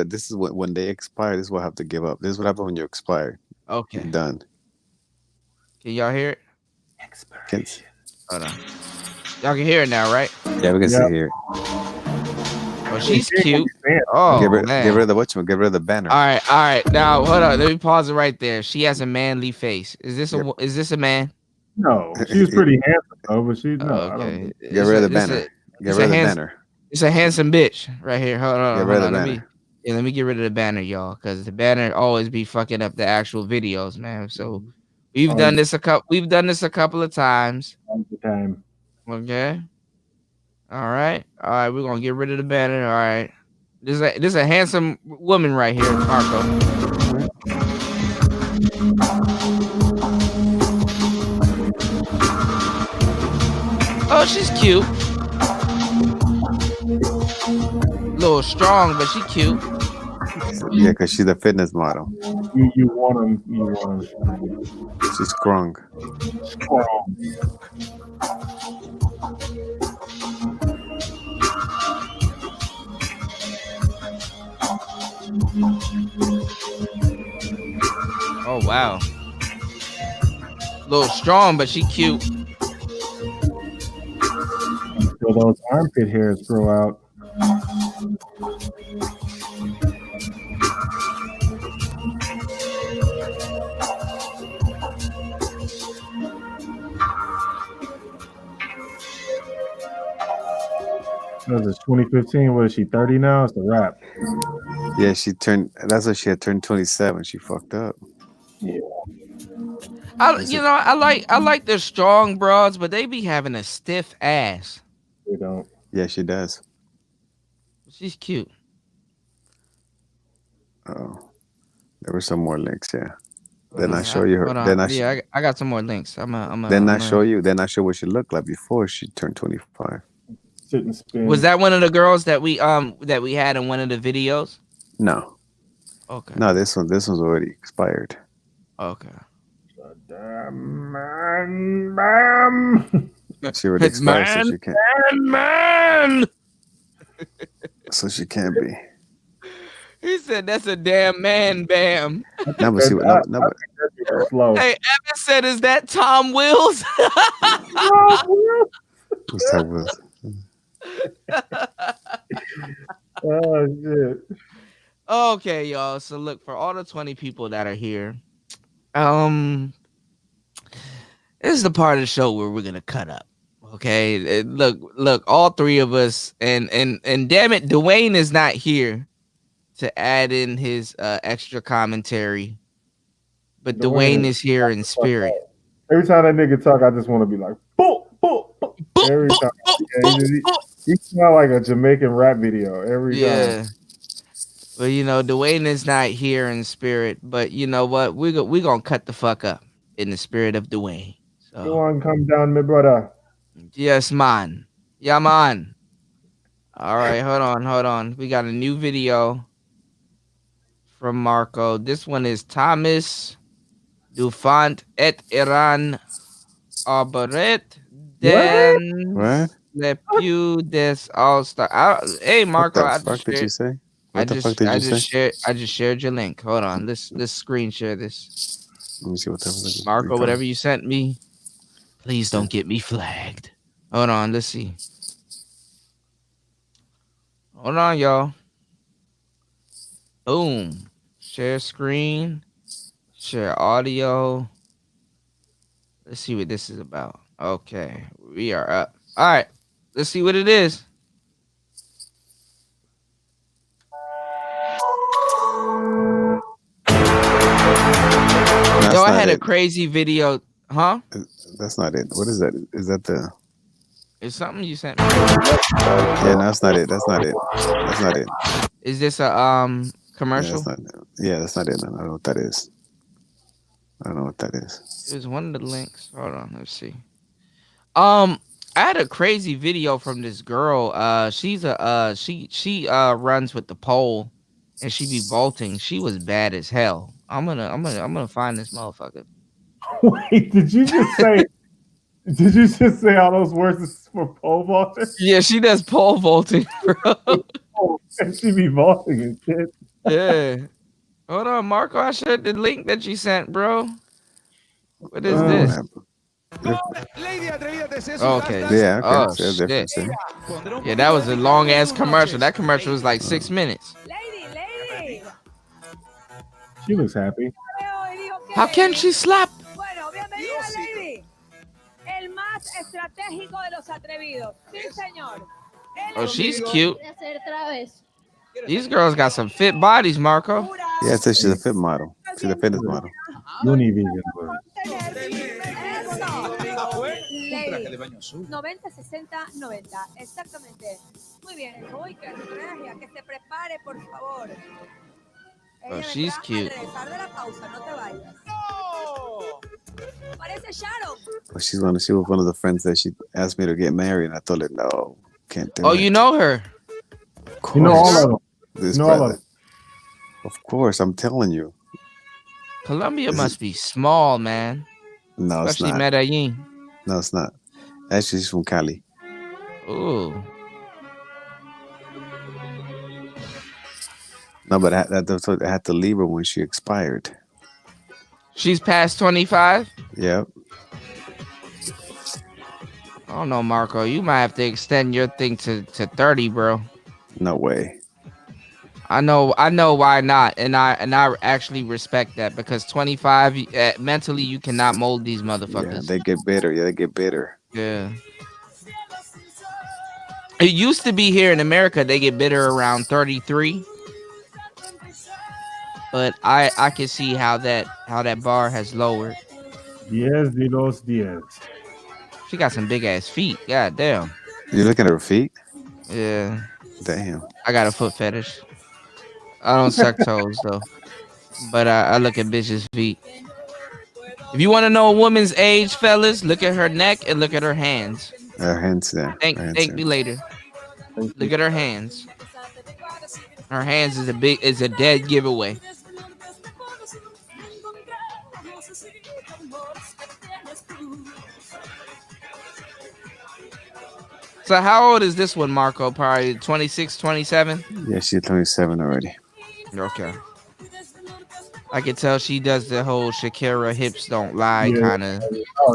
when they expire, this is what I have to give up. This is what happens when you expire. Okay. You're done. Can y'all hear it? Expiration. Hold on. Y'all can hear it now, right? Yeah, we can see here. Oh, she's cute. Oh, man. Get rid of the banner. All right. Now, hold on. Let me pause it right there. She has a manly face. Is this a man? No, she's pretty handsome though, but she's no. Okay. Get rid of the banner. Get rid of the banner. It's a handsome bitch right here. Hold on. Get rid of the banner. Let me get rid of the banner, y'all, because the banner always be fucking up the actual videos, man. So we've done this a couple of times. Okay. All right. We're gonna get rid of the banner. All right. This is a handsome woman right here, Marco. Oh, she's cute. A little strong, but she cute. Yeah, because she's a fitness model. You want them. She's strong. Oh wow. A little strong, but she cute. So those armpit hairs grow out. That was 2015. What is she, 30 now? It's a wrap. Yeah, that's what she had turned 27. She fucked up. Yeah. I like the strong broads, but they be having a stiff ass. They don't. Yeah, she does. She's cute. Oh, there were some more links. Yeah. Then I show you her. Hold on. Then I got some more links. Then I show you. Then I show what she looked like before she turned 25. Sit and spin. Was that one of the girls that we had in one of the videos? No. Okay. No, this one's already expired. Okay. Damn man. She already expired, so she can't. Man. So she can't be. He said that's a damn man, bam. No, but see, no, but Slow. Hey, Evan said, "Is that Tom Wills?" what's Tom Wills? Oh shit. Okay, y'all. So look, for all the 20 people that are here, this is the part of the show where we're gonna cut up. Okay, look, all three of us, and damn it, Dwayne is not here to add in his extra commentary, but Dwayne is here in spirit. Every time that nigga talk, I just want to be like, boop, boop, boop. Every time. He sound like a Jamaican rap video every time. But you know, Dwayne is not here in spirit. But you know what? We gonna cut the fuck up in the spirit of Dwayne. So you want to come down, my brother? Yes, man. Yeah, man. All right, hold on. We got a new video from Marco. This one is Thomas Dufant et Iran Arberet What? Le Pew des All-Star. Hey, Marco. What the fuck did you say? What the fuck did you say? I just shared your link. Hold on. Let's screen share this. Let me see what the fuck. Marco, whatever you sent me, please don't get me flagged. Hold on. Let's see. Hold on, y'all. Boom. Share screen. Share audio. Let's see what this is about. Okay. We are up. All right. Let's see what it is. Yo, I had a crazy video. Huh? That's not it. What is that? Is that the... It's something you sent me. Yeah, no, that's not it. That's not it. That's not it. Is this a commercial? Yeah, that's not it. I don't know what that is. I don't know what that is. It was one of the links. Hold on, let's see. I had a crazy video from this girl. She's a she runs with the pole, and she be vaulting. She was bad as hell. I'm gonna find this motherfucker. Wait, did you just say? Did you just say all those words for pole vaulting? Yeah, she does pole vaulting, bro. And she be vaulting and shit. Yeah. Hold on, Marco. I shared the link that you sent, bro. What is this? Okay. Yeah. Okay. Oh, shit. Yeah, that was a long ass commercial. That commercial was like 6 minutes. She looks happy. How can she slap? Oh, she's cute. These girls got some fit bodies, Marco. Yeah, so she's a fit model. She's a fitness model. Univegan. 90, 60, 90. Exactamente. Muy bien. Uy, que se prepare, por favor. Oh, she's cute. Well, she was one of the friends that she asked me to get married, and I told her no, can't do it. Oh, you know her? Of course. You know all of them. This you know all brother. of them. Of course, I'm telling you. Colombia must be small, man. No, especially it's not. Medellin. No, it's not. Actually, she's from Cali. Ooh. No, but I had to leave her when she expired. She's past 25? Yep. I don't know, Marco. You might have to extend your thing to 30, bro. No way. I know why not, and I actually respect that, because 25 mentally you cannot mold these motherfuckers. Yeah, they get bitter. Yeah, they get bitter. Yeah. It used to be here in America they get bitter around 33, but I can see how that bar has lowered. 10 de los 10. She got some big ass feet. God damn. You looking at her feet? Yeah. Damn. I got a foot fetish. I don't suck toes though, but I look at bitches' feet. If you want to know a woman's age, fellas, look at her neck and look at her hands. Her hands there. Thank me later. Look at her hands. Her hands is a dead giveaway. So how old is this one, Marco? Probably 26, 27? Yeah, she's 27 already. Okay. I can tell she does the whole Shakira hips don't lie kind of.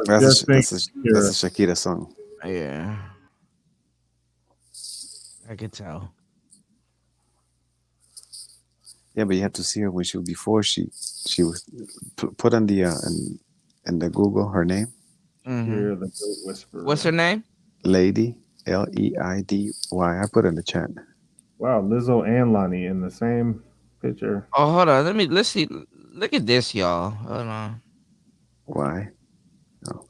That's a Shakira song. Yeah. I can tell. Yeah, but you have to see her when she was before she was put on the in the Google her name. Mm-hmm. The Whisperer. What's her name? Lady Leidy. I put it in the chat. Wow, Lizzo and Lonnie in the same picture. Oh, hold on. Let's see. Look at this, y'all. Hold on. Why? No.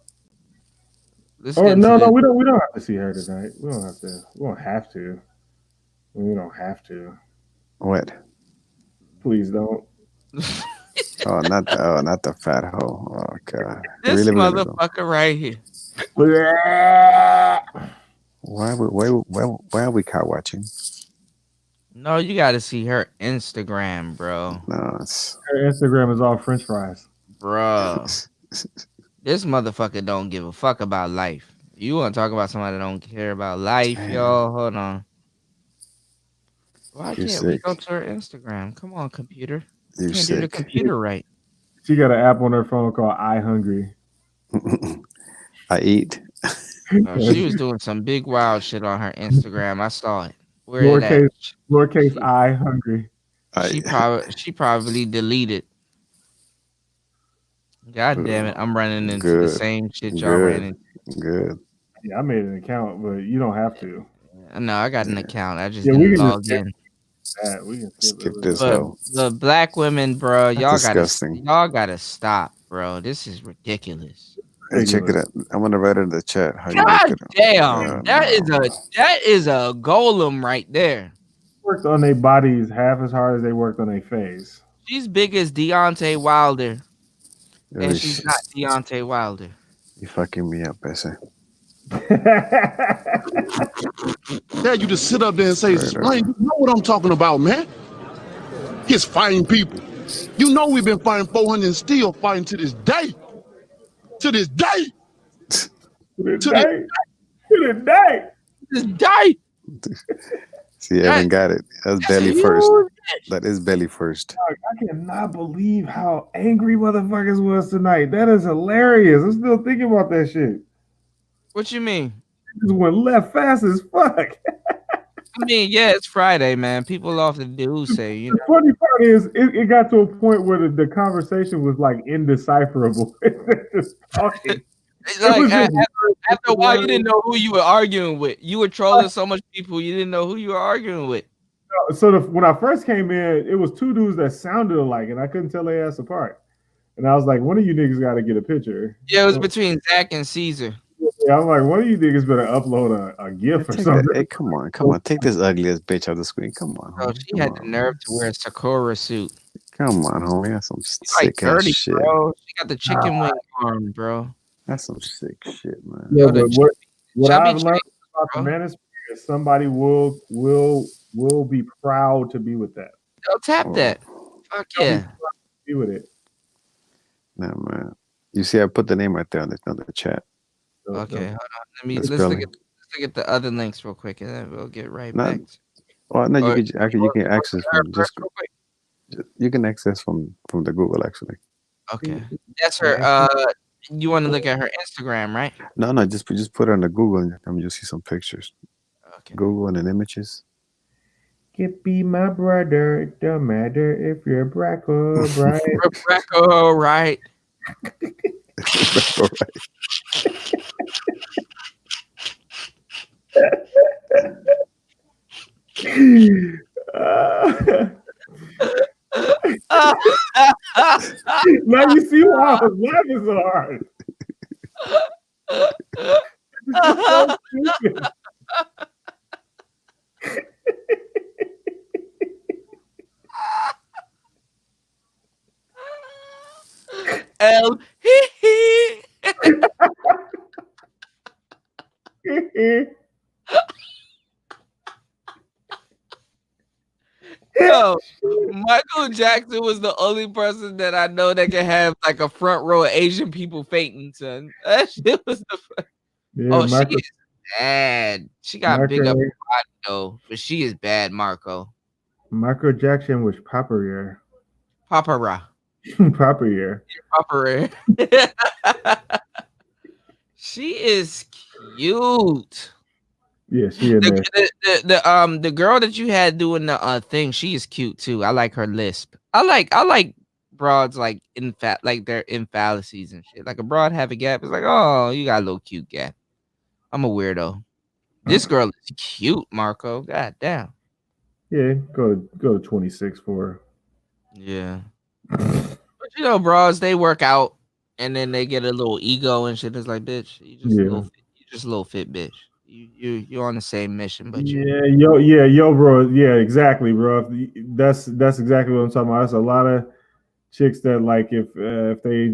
No, we don't have to see her tonight. We don't have to. We don't have to. We don't have to. What? Please don't. not the fat hoe. Oh god. This motherfucker right here. Why are we car watching? No, you got to see her Instagram, bro. No, her Instagram is all French fries, bro. This motherfucker don't give a fuck about life. You want to talk about somebody that don't care about life, y'all? Hold on. Why can't we go to her Instagram? Come on, computer. You can't do the computer right. She got an app on her phone called I Hungry. I eat. She was doing some big wild shit on her Instagram. I saw it. Where lowercase I Hungry. She probably deleted. God damn it! I'm running into the same shit y'all ran into. Good. Yeah, I made an account, but you don't have to. No, I got an account. I just didn't log in. We can skip this. But the black women, bro, y'all gotta stop, bro. This is ridiculous. Hey, check it out. I'm gonna write it in the chat. God damn, that is a golem right there. Worked on their bodies half as hard as they worked on their face. She's big as Deontay Wilder, and she's not Deontay Wilder. You fucking me up, Bessie. Tell you to sit up there and say, "Explain." You know what I'm talking about, man. He's fighting people. You know we've been fighting 400 and still fighting to this day. To this day. See, Evan got it. That's belly first. That is belly first. I cannot believe how angry motherfuckers was tonight. That is hilarious. I'm still thinking about that shit. What you mean? It just went left fast as fuck. I mean, yeah, it's Friday, man. People often do say, you know. The funny part is, it got to a point where the conversation was like indecipherable. Just talking. Like after a while, you didn't know who you were arguing with. You were trolling so much people, you didn't know who you were arguing with. So when I first came in, it was two dudes that sounded alike, and I couldn't tell their ass apart. And I was like, one of you niggas got to get a picture. Yeah, it was between Zach and Caesar. Yeah, I'm like, one of you niggas better upload a GIF or something. Hey, come on. Take this ugly ass bitch off the screen. Come on. Bro, she had the nerve to wear a Sakura suit. Come on, homie. That's some sick ass shit. Bro. She got the chicken wing arm, bro. That's some sick shit, man. Yeah, but what I've learned about the manosphere is somebody will be proud to be with that. They'll tap that. Fuck yeah. Be with it. Nah, man. You see, I put the name right there on the chat. Okay, hold on. Let's look at the other links real quick, and then we'll get right back. Well, no, you can access from you can access from the Google actually. Okay, that's her. You want to look at her Instagram, right? No, just put it on the Google and you'll see some pictures. Okay. Google and then images. Get be my brother. It don't matter if you're black or bright. Black or right. Now you see why I was laughing so hard. It's so stupid. L. Yo, Michael Jackson was the only person that I know that can have like a front row of Asian people fainting, son. That shit was Yeah, oh, she Michael, is bad. She got big up Michael, body though, but she is bad, Marco. Michael Jackson was popular. Papara. Popular. Papara. She is cute. Yeah, she in there. The girl that you had doing the thing, she is cute too. I like her lisp. I like broads like like their fallacies and shit. Like a broad have a gap. It's like, oh, you got a little cute gap. I'm a weirdo. This girl is cute, Marco. God damn. Yeah, go to 26 for Yeah. But you know, bros, they work out and then they get a little ego and shit. It's like, bitch, you just a little fit bitch. You're on the same mission, but you yo, bro. Yeah, exactly, bro. That's exactly what I'm talking about. That's a lot of chicks that like if they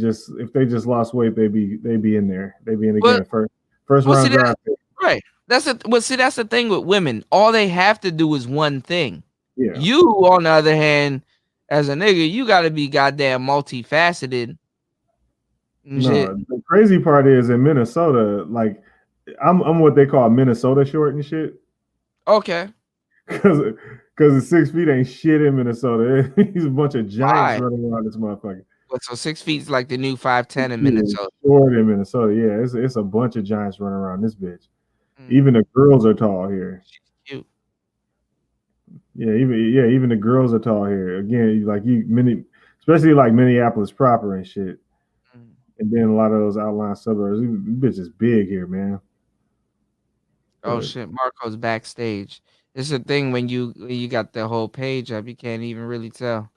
just lost weight, they be in there. They be in the well, game first see round that draft pick. right. That's the thing with women. All they have to do is one thing. Yeah. You, on the other hand, as a nigga, you gotta be goddamn multifaceted. And shit. No, the crazy part is in Minnesota, like I'm what they call Minnesota short and shit. Okay. Because the 6 feet ain't shit in Minnesota. He's a bunch of giants Why? running around this motherfucker. What, so 6 feet is like the new 5'10" in Minnesota. Short in Minnesota, yeah. It's a bunch of giants running around this bitch. Mm. Even the girls are tall here. She's cute. Yeah, even the girls are tall here. Again, like especially like Minneapolis proper and shit. Mm. And then a lot of those outlying suburbs. This bitch is big here, man. Oh But shit, Marco's backstage. It's a thing when you got the whole page up, you can't even really tell.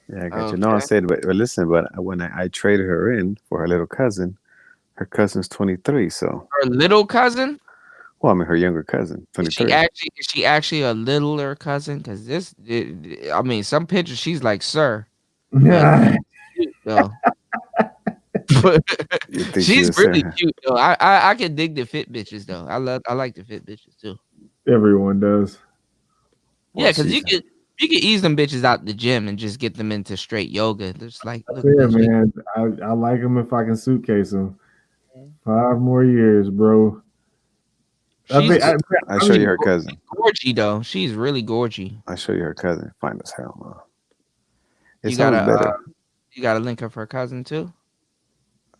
Yeah, I got you. No, I said, but listen, but when I traded her in for her little cousin, her cousin's 23. So Her little cousin? well, I mean her younger cousin, 23. Is she actually a littler cousin? Because I mean, some pictures she's like sir. But cute, though. You think She's she was really saying- cute though. I can dig the fit bitches though. I like the fit bitches too. everyone does. Yeah, because you can ease them bitches out the gym and just get them into straight yoga. Just like look, Yeah, bitch, man. I like them if I can suitcase them. 5 more years, bro. I show you her cousin. Gorgy though. She's really gorgy. I show you her cousin. Fine as hell, man. It's You always better. You gotta link up for her cousin too.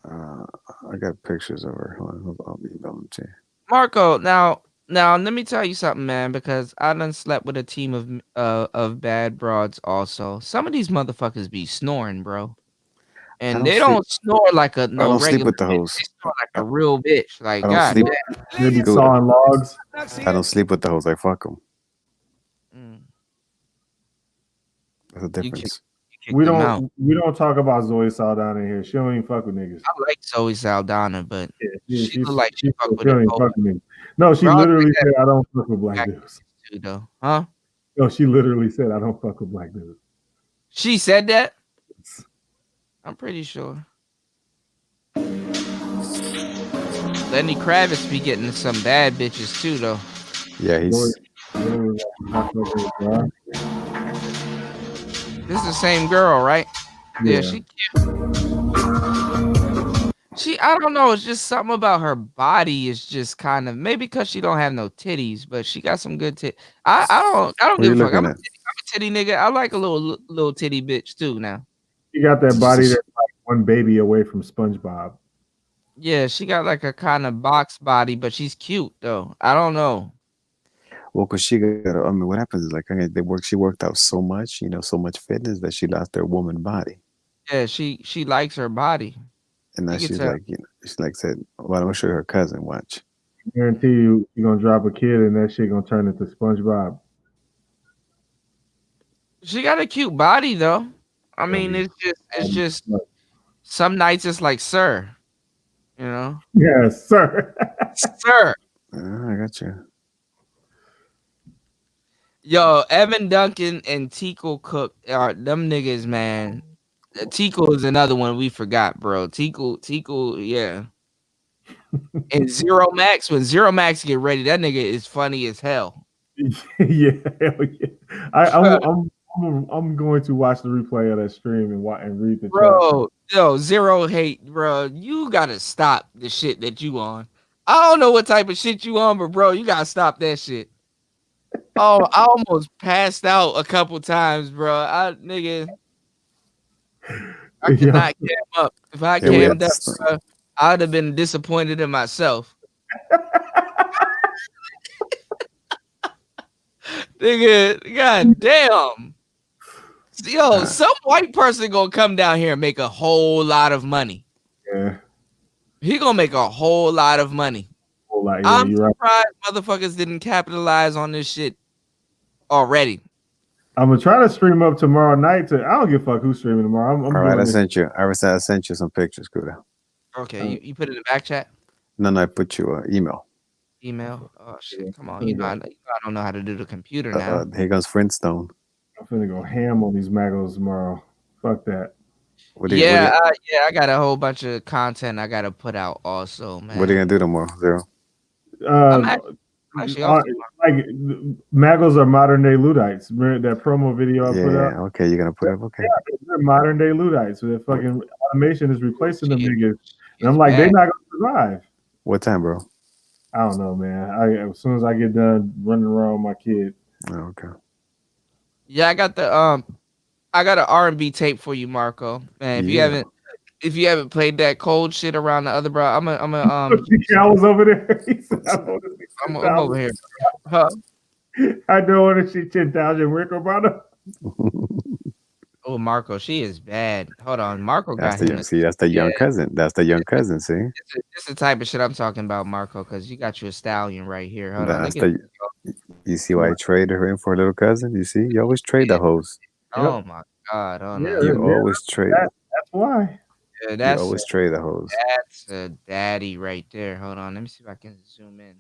I got pictures of her. I'll email them to you. Marco, now let me tell you something, man. Because I done slept with a team of bad broads. Also, some of these motherfuckers be snoring, bro. And they don't snore like a no I don't regular sleep with the bitch. hoes. They snore like a real bitch. Like I don't God sleep. damn. They be sawing logs. I don't sleep with the hoes. I fuck them. Mm. There's a difference. We don't talk about Zoe Saldana here. She don't even fuck with niggas. I like Zoe Saldana, but she look like she fuck with she don't even fuck with niggas. No, she literally said I don't fuck with black dudes. too, though. Huh? No, she literally said I don't fuck with black dudes. She said that? I'm pretty sure. Lenny Kravitz be getting some bad bitches too, though. Yeah, he's. This is the same girl, right? Yeah, she cute. I don't know, it's just something about her body is just kind of, maybe because she don't have no titties, but she got some good titties. I don't give a fuck. I'm a titty nigga. I like a little titty bitch too now. She got that body that's like one baby away from SpongeBob. Yeah, she got like a kind of box body, but she's cute though. I don't know. Well, cause she got. I mean, what happens is like she worked out so much, so much fitness that she lost her woman body. Yeah, she likes her body. And now she's like, she's like said, well, I'm gonna show you her cousin. Watch. I guarantee you're gonna drop a kid and that shit gonna turn into SpongeBob. She got a cute body though. I mean, it's just some nights it's like, sir, Yes, sir. Sir. I got you. Yo, Evan Duncan and Tico Cook are them niggas, man. Tico is another one we forgot, bro. Tico, yeah. And Zero Max, when Zero Max get ready, that nigga is funny as hell. Yeah, hell yeah. I'm going to watch the replay of that stream and read the chat. Bro, yo, Zero hate, bro. You gotta stop the shit that you on. I don't know what type of shit you on, but bro, you gotta stop that shit. Oh, I almost passed out a couple times, bro. I could Yeah. not cam up. If I Yeah, we had cammed up, to, bro, I'd have been disappointed in myself. Nigga, god damn. Yo, some white person gonna come down here and make a whole lot of money. Yeah. He gonna make a whole lot of money. Whole lot, yeah, I'm you're right. surprised motherfuckers didn't capitalize on this shit already. I'm gonna try to stream up tomorrow night. I don't give a fuck who's streaming tomorrow. I'm all right, doing I this. sent you. I sent you some pictures, Kuda. Okay, you put it in the back chat? No, I put you an email. Email? Oh shit, come on. I don't know how to do the computer now. Here comes Flintstone. I'm finna go ham on these magos tomorrow. Fuck that. Yeah, I got a whole bunch of content I gotta put out also, man. What are you gonna do tomorrow, Zero? I'm actually off like magos are modern day Luddites. Remember that promo video I put out? Okay, you're gonna put up. Okay, yeah, they're modern day Luddites. Their fucking automation is replacing them niggas, and I'm like, they're not gonna survive. What time, bro? I don't know, man. As soon as I get done running around with my kid. Oh, okay. Yeah, I got the I got an R&B tape for you, Marco. Man, if you haven't played that cold shit around the other bro, I'm a I was over there. I'm over here. Huh? I don't want to see 10,000 Rick Obama. Oh, Marco, she is bad. Hold on, Marco That's got him. See, that's the young cousin. That's the young cousin. See, it's the type of shit I'm talking about, Marco, because you got you a stallion right here. Hold on. You see why I traded her in for a little cousin? You see, you always trade the hoes. Oh my god! Oh no. You always trade. That's why. Yeah, you always trade the hose. That's a daddy right there. Hold on, let me see if I can zoom in.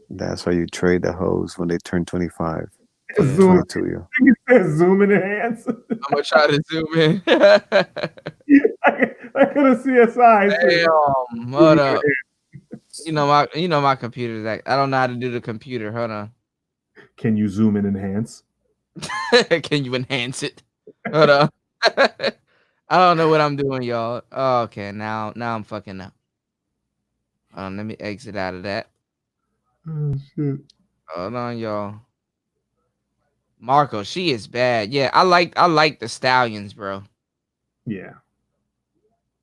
That's why you trade the hose when they turn 25. Zoom. 22, you. You said zoom in the hands. I'm gonna try to zoom in. I could have CSI. Damn, hold up. You know my computer's I don't know how to do the computer. Hold on. Can you zoom in enhance? Can you enhance it? Hold on. I don't know what I'm doing, y'all. Oh, okay, now I'm fucking up. Let me exit out of that. Oh shit. Hold on, y'all. Marco, she is bad. Yeah, I like the stallions, bro. Yeah.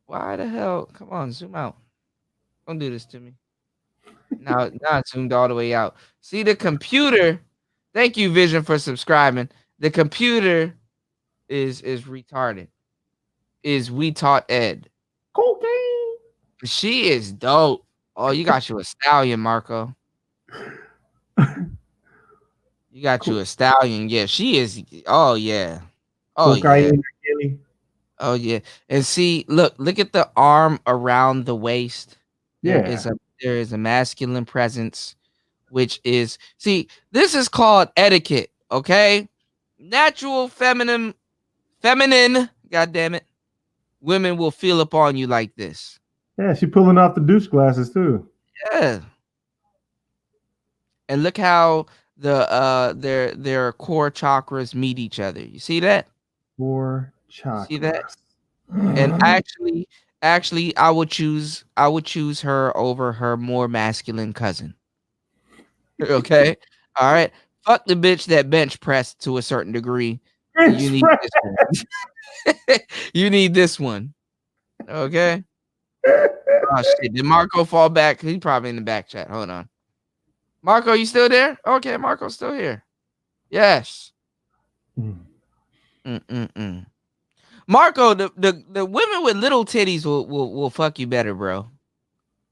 Why the hell? Come on, zoom out. Don't do this to me. Now it zoomed all the way out. See the computer. Thank you, Vision, for subscribing. The computer is retarded. Is we taught Ed. Cocaine. She is dope. Oh, you got you a stallion, Marco. You got you a stallion. Yeah, she is. Oh yeah. Oh yeah. Oh yeah. And see, look at the arm around the waist. There is a masculine presence, which is this is called etiquette. Okay, natural feminine. God damn it. Women will feel upon you like this. Yeah, she pulling off the douche glasses too. Yeah. And look how their core chakras meet each other. You see that? Core chakras. See that? And actually, I would choose her over her more masculine cousin. Okay? All right. Fuck the bitch that bench pressed to a certain degree. You need this one. You need this one. Okay. Oh shit! Did Marco fall back? He's probably in the back chat. Hold on. Marco, you still there? Okay, Marco's still here. Yes. Marco, the women with little titties will fuck you better, bro.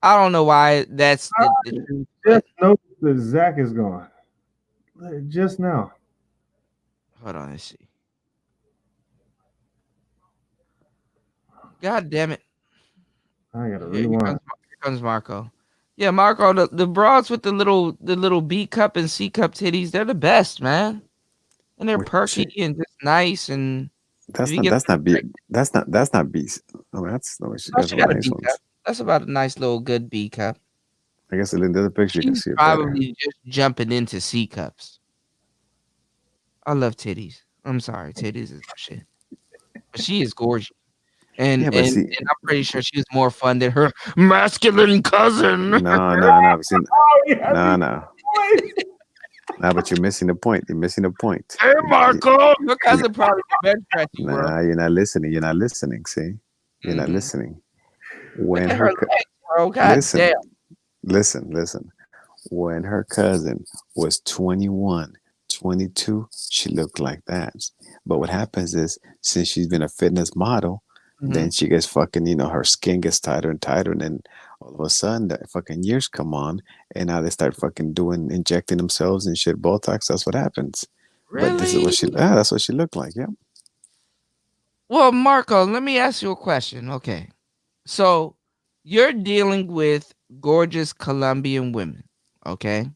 I don't know why that's the truth. Just noticed that Zach is gone. Just now. Hold on, let's see. God damn it. I gotta rewind. Here comes Marco. Yeah, Marco, the broads with the little B cup and C cup titties, they're the best, man. And they're perky and just nice and That's If you not. get That's not B. That's not B. I mean, that's no. She got she some got a nice B cup. ones. That's about a nice little good B cup. I guess in the other picture you can She's see it better. probably just jumping into C cups. I love titties. I'm sorry, titties is my shit. But she is gorgeous. And Yeah, but see, I'm pretty sure she was more fun than her masculine cousin. no. But see, Oh yeah, no, the no, voice. no. But you're missing the point. You're missing the point. Hey, Marco. Your cousin probably can bench press you, bro. Nah, you're not listening. You're not listening. See, you're not Mhm. listening. Look When at her her legs, bro. God listen, damn. listen. When her cousin was 21, 22, she looked like that. But what happens is, since she's been a fitness model, Mhm. then she gets fucking, her skin gets tighter and tighter. And then all of a sudden, the fucking years come on. And now they start fucking injecting themselves and shit, Botox. That's what happens. But this is Really? that's what she looked like. Yeah. Well, Marco, let me ask you a question. Okay. So you're dealing with gorgeous Colombian women. Okay.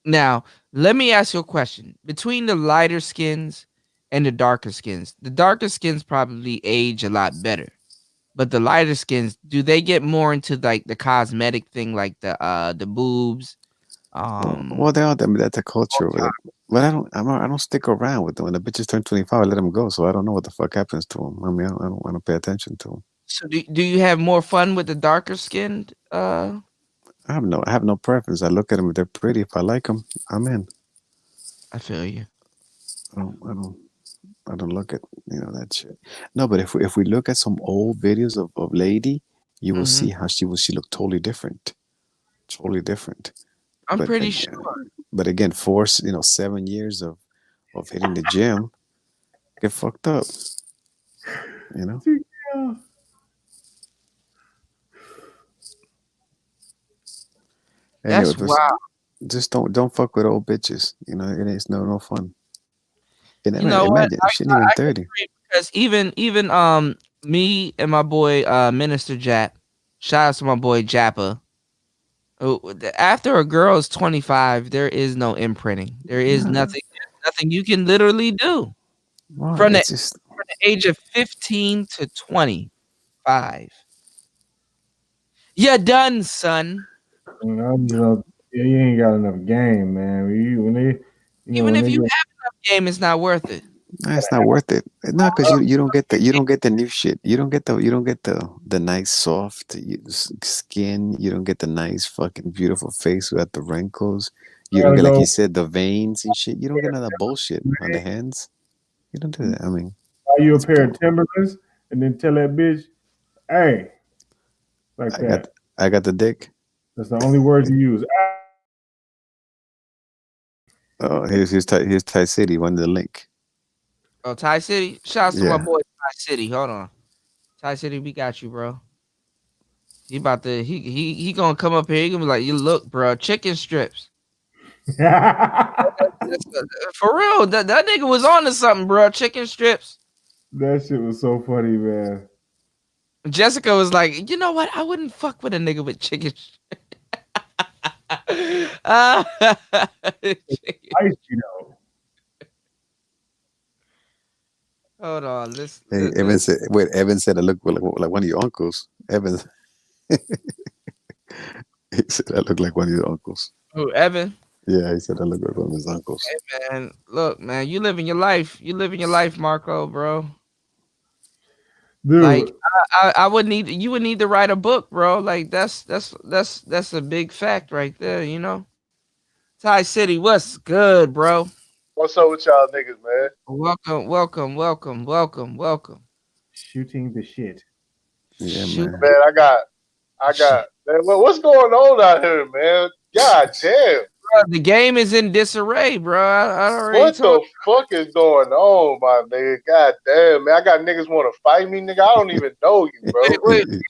Now, let me ask you a question. Between the lighter skins and the darker skins probably age a lot better. But the lighter skins, do they get more into like the cosmetic thing, like the boobs? Well, they all, I mean, that's a culture over there. But I don't stick around with them. When the bitches turn 25, I let them go. So I don't know what the fuck happens to them. I mean, I don't pay attention to them. So do you have more fun with the darker skinned? I have no preference. I look at them if they're pretty. If I like them, I'm in. I feel you. I don't, I don't, I don't look at that shit. No, but if we look at some old videos of lady, you will Hmm. see how she looked totally different. I'm But pretty again, sure. force 7 years of hitting the gym, get fucked up. You know. Yeah. Anyway, That's but wild. just don't fuck with old bitches. It ain't no fun. And You know what? imagine she ain't even I can 30. agree because even me and my boy Minister Jap, shout out to my boy Jappa. After a girl is 25, there is no imprinting. There is Nah, nothing you can literally do well, from the it's just age of 15 to 25. You're done, son. You ain't got enough game, man. When they, Even when if they you get have enough game, it's not worth it. it's not worth it. No, because you don't get the new shit. You don't get the nice soft skin. You don't get the nice fucking beautiful face without the wrinkles. You I don't gotta get, like go you said, the veins and shit. You don't get none of that bullshit on the hands. You don't do that. I mean, buy you a it's pair boring. of Timberlands and then tell that bitch, hey, like I got that. I got the dick. That's the only word you use. Oh, here's Thai City. One the link. Oh, Thai City. Shouts to my Yeah, boy Thai City. Hold on. Thai City, we got you, bro. He about to he gonna come up here. He gonna be like, you look, bro, chicken strips. For real, that nigga was on to something, bro. Chicken strips. That shit was so funny, man. Jessica was like, you know what? I wouldn't fuck with a nigga with chicken. Ice, you know. Hold on, Hey, Evan said. Wait, Evan said I look like one of your uncles. Evan, he said I look like one of your uncles. who, Evan? Yeah, he said I look like one of his uncles. Hey man, look, man, you living your life. You living your life, Marco, bro. Like Dude, I would need you would need to write a book, bro. Like that's a big fact right there, you know. Thai City, what's good, bro? What's up with y'all niggas, man? Welcome. shooting the shit. Yeah, Shoot, man. Man, I got, shit. man, what's going on out here, man? God damn. Bro, the game is in disarray, bro. I already What told the fuck is going on, my nigga? God damn, man. I got niggas want to fight me, nigga. I don't even know you, bro. you.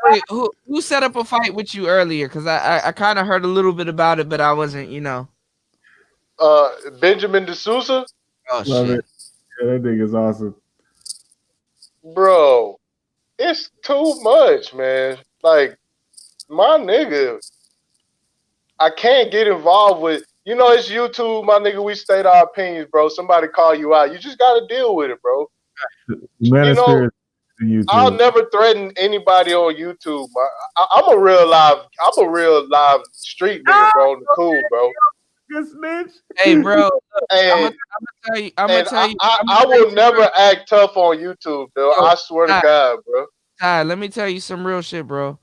Wait. Who set up a fight with you earlier? Because I kind of heard a little bit about it, but I wasn't, you know. Benjamin D'Souza? Oh Love shit. it. Yeah, that nigga's awesome. Bro, it's too much, man. Like, my nigga, I can't get involved with, it's YouTube, my nigga. We state our opinions, bro. Somebody call you out. You just got to deal with it, bro. Manosphere is YouTube. I'll never threaten anybody on YouTube. I'm a real live street nigga, bro. Cool, bro. Good snitch. Hey, bro. And I'm gonna tell you. I will never act tough on YouTube, though. I swear to God, bro. Ty, let me tell you some real shit, bro.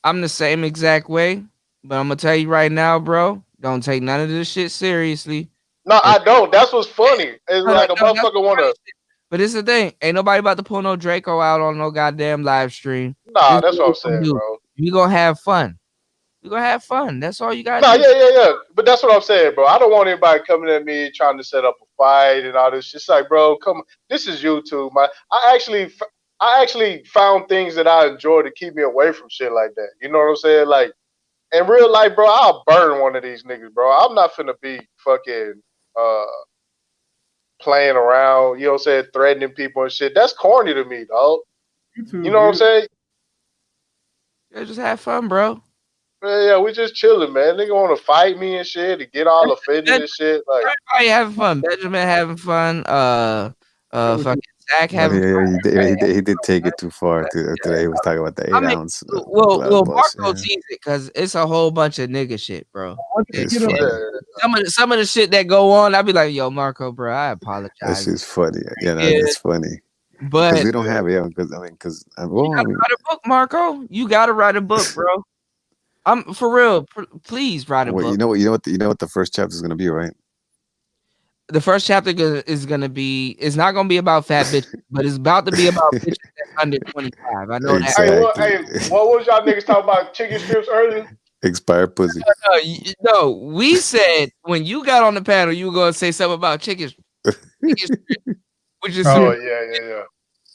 I'm the same exact way, but I'm gonna tell you right now, bro. Don't take none of this shit seriously. No, I don't. That's what's funny. It's like a motherfucker wanna. But it's the thing. Ain't nobody about to pull no Draco out on no goddamn live stream. Nah, that's what I'm saying, bro. You gonna have fun. You gonna have fun. That's all you got. Nah, yeah. But that's what I'm saying, bro. I don't want anybody coming at me trying to set up a fight and all this shit. It's like, bro, come on. This is YouTube, man. I actually found things that I enjoy to keep me away from shit like that. You know what I'm saying? Like, in real life, bro, I'll burn one of these niggas, bro. I'm not finna be fucking playing around, you know what I'm saying, threatening people and shit. That's corny to me, dog. You know what I'm saying? Yeah, just have fun, bro. Yeah, we just chilling, man. Nigga want to fight me and shit and get all offended and shit. Like, everybody having fun. Benjamin having fun. Fucking Zach having fun. He did take it too far today. He was talking about the 8-ounce. Well, Marco teased it because it's a whole bunch of nigga shit, bro. Some of the shit that go on, I'd be like, yo, Marco, bro, I apologize. That's just funny. Yeah, that's funny. But we don't have it, because you gotta write a book, Marco. You gotta write a book, bro. I'm for real. Please write a book. You know what the first chapter is gonna be, right? The first chapter is gonna be. It's not gonna be about fat bitches, but it's about to be about bitches that's under 25. I know that. Hey, what was y'all niggas talking about chicken strips earlier? Expired pussy. No, we said when you got on the panel, you were gonna say something about chicken strips, which is yeah.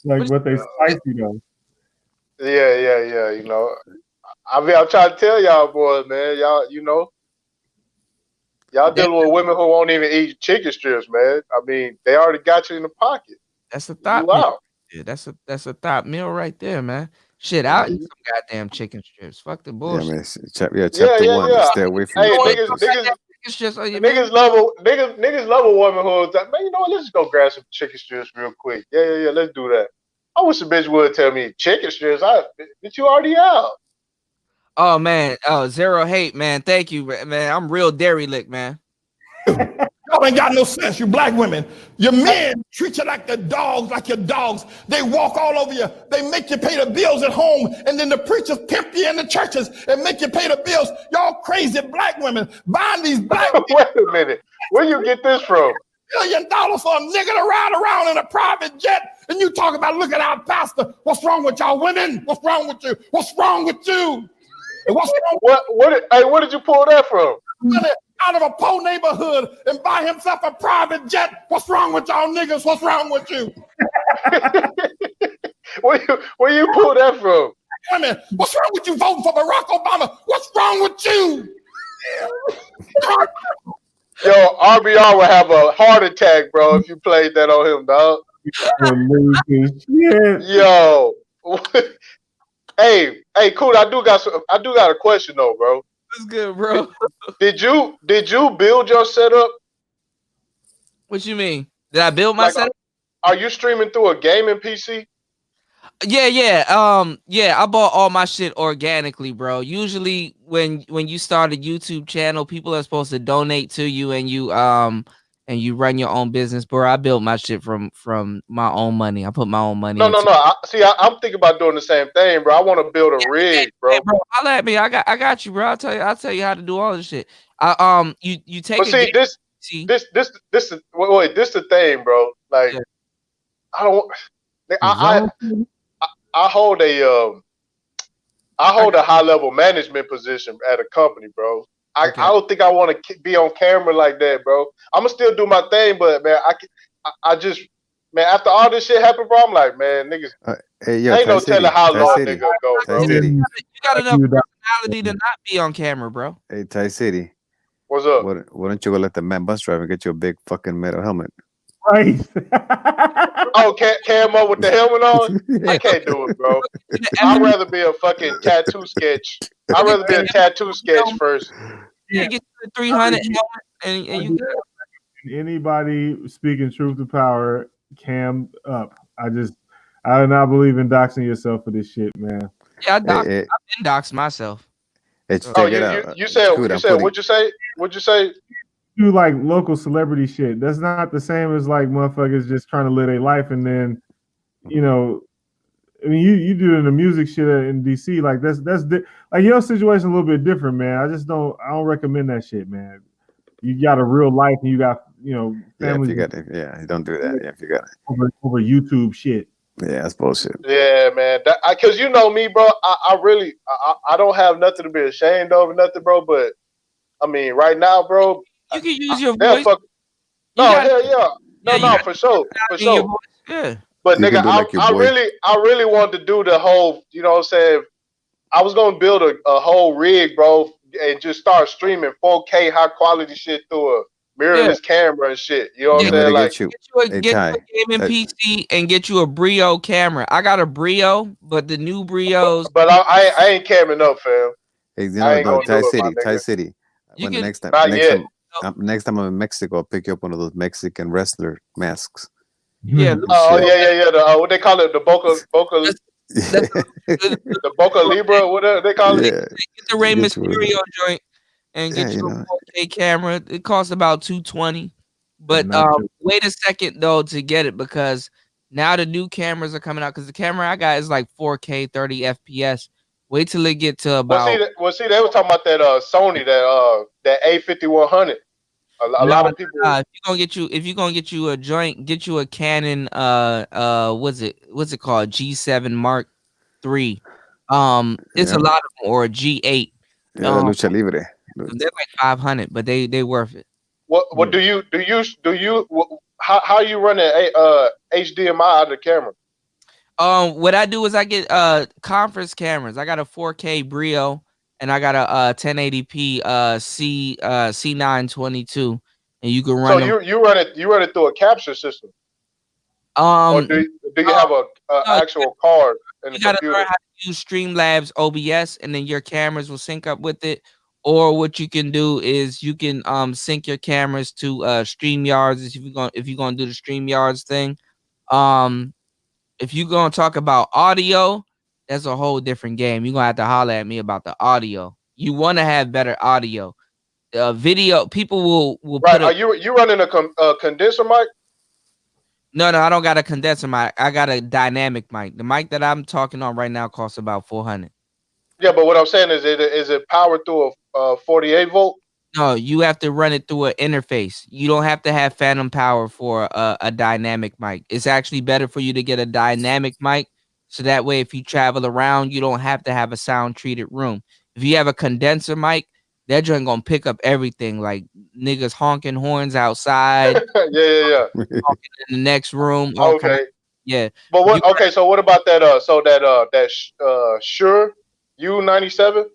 Like what they spicy though. Yeah. You know, I mean, I'm trying to tell y'all boys, man. Y'all, you know, y'all dealing with women who won't even eat chicken strips, man. I mean, they already got you in the pocket. That's a thought. Wow. Yeah, that's a thought meal right there, man. Shit, I'll eat some goddamn chicken strips. Fuck the bullshit. Yeah, man. Chapter 1. Stay away from niggas love a woman who's like, man, you know what? Let's just go grab some chicken strips real quick. Yeah. Let's do that. I wish a bitch would tell me chicken strips. Bitch, you already out. Oh man, zero hate, man. Thank you, man. I'm real derelict, man. Y'all ain't got no sense, you black women. Your men treat you like the dogs, like your dogs. They walk all over you. They make you pay the bills at home, and then the preachers pimp you in the churches and make you pay the bills. Y'all crazy black women buying these black men. Wait a minute. Where you get this from? $1 billion for a nigga to ride around in a private jet, and you talk about look at our pastor. What's wrong with y'all women? What's wrong with you? What's wrong with you? What's wrong? Where did you pull that from? Out of a poor neighborhood and buy himself a private jet. What's wrong with y'all niggas? What's wrong with you? Where you pull that from? Women, what's wrong with you voting for Barack Obama? What's wrong with you? Yo, RBR would have a heart attack, bro, if you played that on him, dog. Yo. Hey, cool. I do got a question though, bro. That's good, bro. Did you build your setup? What you mean? Did I build my setup? Are you streaming through a gaming PC? Yeah. I bought all my shit organically, bro. Usually when you start a YouTube channel, people are supposed to donate to you and you run your own business, bro. I built my shit from my own money. I put my own money. No. I'm thinking about doing the same thing, bro. I want to build a rig, bro. Hey, bro, holla at me. I got you, bro. I'll tell you how to do all this shit. You take. But see, this the thing, bro. Like, yeah. I hold a high level management position at a company, bro. I don't think I want to be on camera like that, bro. I'm gonna still do my thing, but man, I just after all this shit happened, bro, I'm like, man, niggas, ain't no telling how long they gonna go, bro. You got enough personality to not be on camera, bro. Hey, Ty City. What's up? Why don't you go let the man bus driver get you a big fucking metal helmet? Right. Oh, camo with the helmet on? I can't do it, bro. I'd rather be a fucking tattoo sketch. I'd rather be a tattoo sketch first. Yeah, get the 300 helmet and you good. Anybody speaking truth to power, cam up. I do not believe in doxing yourself for this shit, man. Yeah, I've been doxed myself. Check Oh, it out. you said Cool, I'm putting- what'd you say? What'd you say? Do like local celebrity shit. That's not the same as like motherfuckers just trying to live their life and then, you know, I mean, you doing the music shit in DC, like that's like your situation a little bit different, man. I don't recommend that shit, man. You got a real life and you got if family. you got it, don't do that. Yeah, if you got it over YouTube shit. Yeah, that's bullshit. Yeah, man. Because you know me, bro. I really I don't have nothing to be ashamed of, nothing, bro. But I mean, right now, bro, you can use your voice. Hell yeah, no, for sure, for sure. Yeah. But You nigga, like I really wanted to do the whole, you know what I'm saying? I was gonna build a whole rig, bro, and just start streaming 4K high quality shit through a mirrorless camera and shit. You know what I'm saying? Like, get you a gaming PC and get you a Brio camera. I got a Brio, but the new Brios. But I ain't camming up, fam. Hey, you I know, ain't gonna Thai do it, City, my Thai nigga. City. When the next time, Not yet. next time I'm in Mexico, I'll pick you up one of those Mexican wrestler masks. Yeah. Oh yeah. The what they call it, the Boca, the Boca Libra, whatever they call it. Get the Rey Mysterio joint and get you a 4K camera. It costs about $220. But wait a second though to get it, because now the new cameras are coming out. Because the camera I got is like 4K 30 FPS. Wait till it get to about. Well, see, they were talking about that Sony, that A5100. A lot of people. If you're gonna get you a joint, get you a Canon what's it called, G7 Mark III. It's a lot of them, or a G8. Lucha Libre. They're like 500, but they worth it. What do you how you run an HDMI out of the camera? What I do is I get conference cameras. I got a 4K Brio and I got a 1080p C922, and you can run. So you run it through a capture system. Or do you have a actual card in the you gotta computer? learn how to use Streamlabs OBS, and then your cameras will sync up with it. Or what you can do is you can sync your cameras to StreamYards if you're gonna do the StreamYards thing. If you're gonna talk about audio, that's a whole different game. You're gonna have to holler at me about the audio. You want to have better audio. Video, people will Right. put Are you running a condenser mic? No, I don't got a condenser mic. I got a dynamic mic. The mic that I'm talking on right now costs about $400. Yeah, but what I'm saying is it powered through a 48 volt? No, you have to run it through an interface. You don't have to have phantom power for a dynamic mic. It's actually better for you to get a dynamic mic, so that way if you travel around, you don't have to have a sound treated room. If you have a condenser mic, that joint gonna pick up everything, like niggas honking horns outside. yeah. Honking in the next room. Okay. Yeah. But what? Okay, so what about that? Shure U97?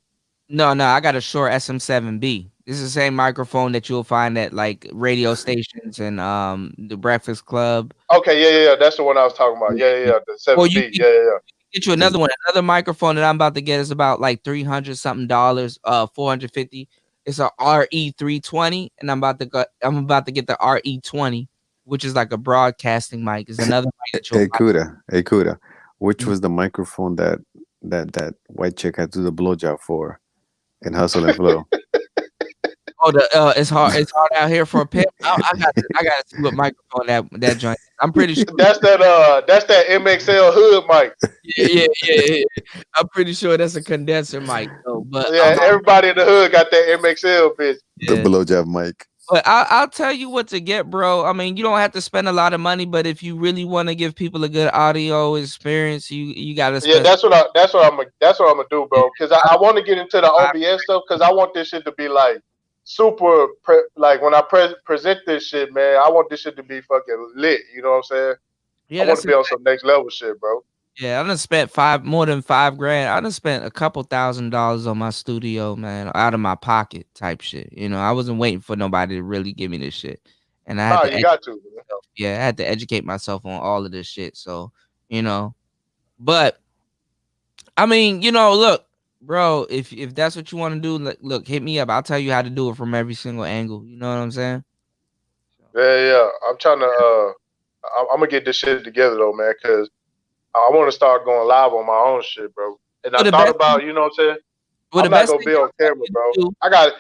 No, I got a Shure SM7B. This is the same microphone that you'll find at like radio stations and the Breakfast Club. Okay, yeah. That's the one I was talking about. Yeah. The 7B. Yeah. Get you another one. Another microphone that I'm about to get is about like $300 something, $450. It's a RE320, and I'm about to get the RE20, which is like a broadcasting mic. Is another mic that you'll Hey Kuda, which was the microphone that white chick had to do the blowjob for in Hustle and Flow? It's hard out here for a pimp. I got to see what microphone that joint is. I'm pretty sure that's that MXL hood mic. Yeah. I'm pretty sure that's a condenser mic though. But yeah, everybody in the hood got that MXL bitch. The blowjob mic. But I'll tell you what to get, bro. I mean, you don't have to spend a lot of money, but if you really want to give people a good audio experience, you gotta spend. Yeah, that's what I'm gonna do, bro. Because I want to get into the OBS stuff, because I want this shit to be like super like when I present this shit, man, I want this shit to be fucking lit. You know what I'm saying? Yeah, I want to be on some next level shit, bro. Yeah, I done spent more than $5,000. I done spent a couple $1,000s on my studio, man, out of my pocket type shit. You know, I wasn't waiting for nobody to really give me this shit. And I had I had to educate myself on all of this shit. So, you know, but I mean, you know, look, bro, if that's what you want to do, look, hit me up. I'll tell you how to do it from every single angle. You know what I'm saying? Yeah. I'm trying to I'm gonna get this shit together though, man, because I want to start going live on my own shit, bro. And I thought about, you know what I'm saying? I'm not gonna be on camera, bro. I got it.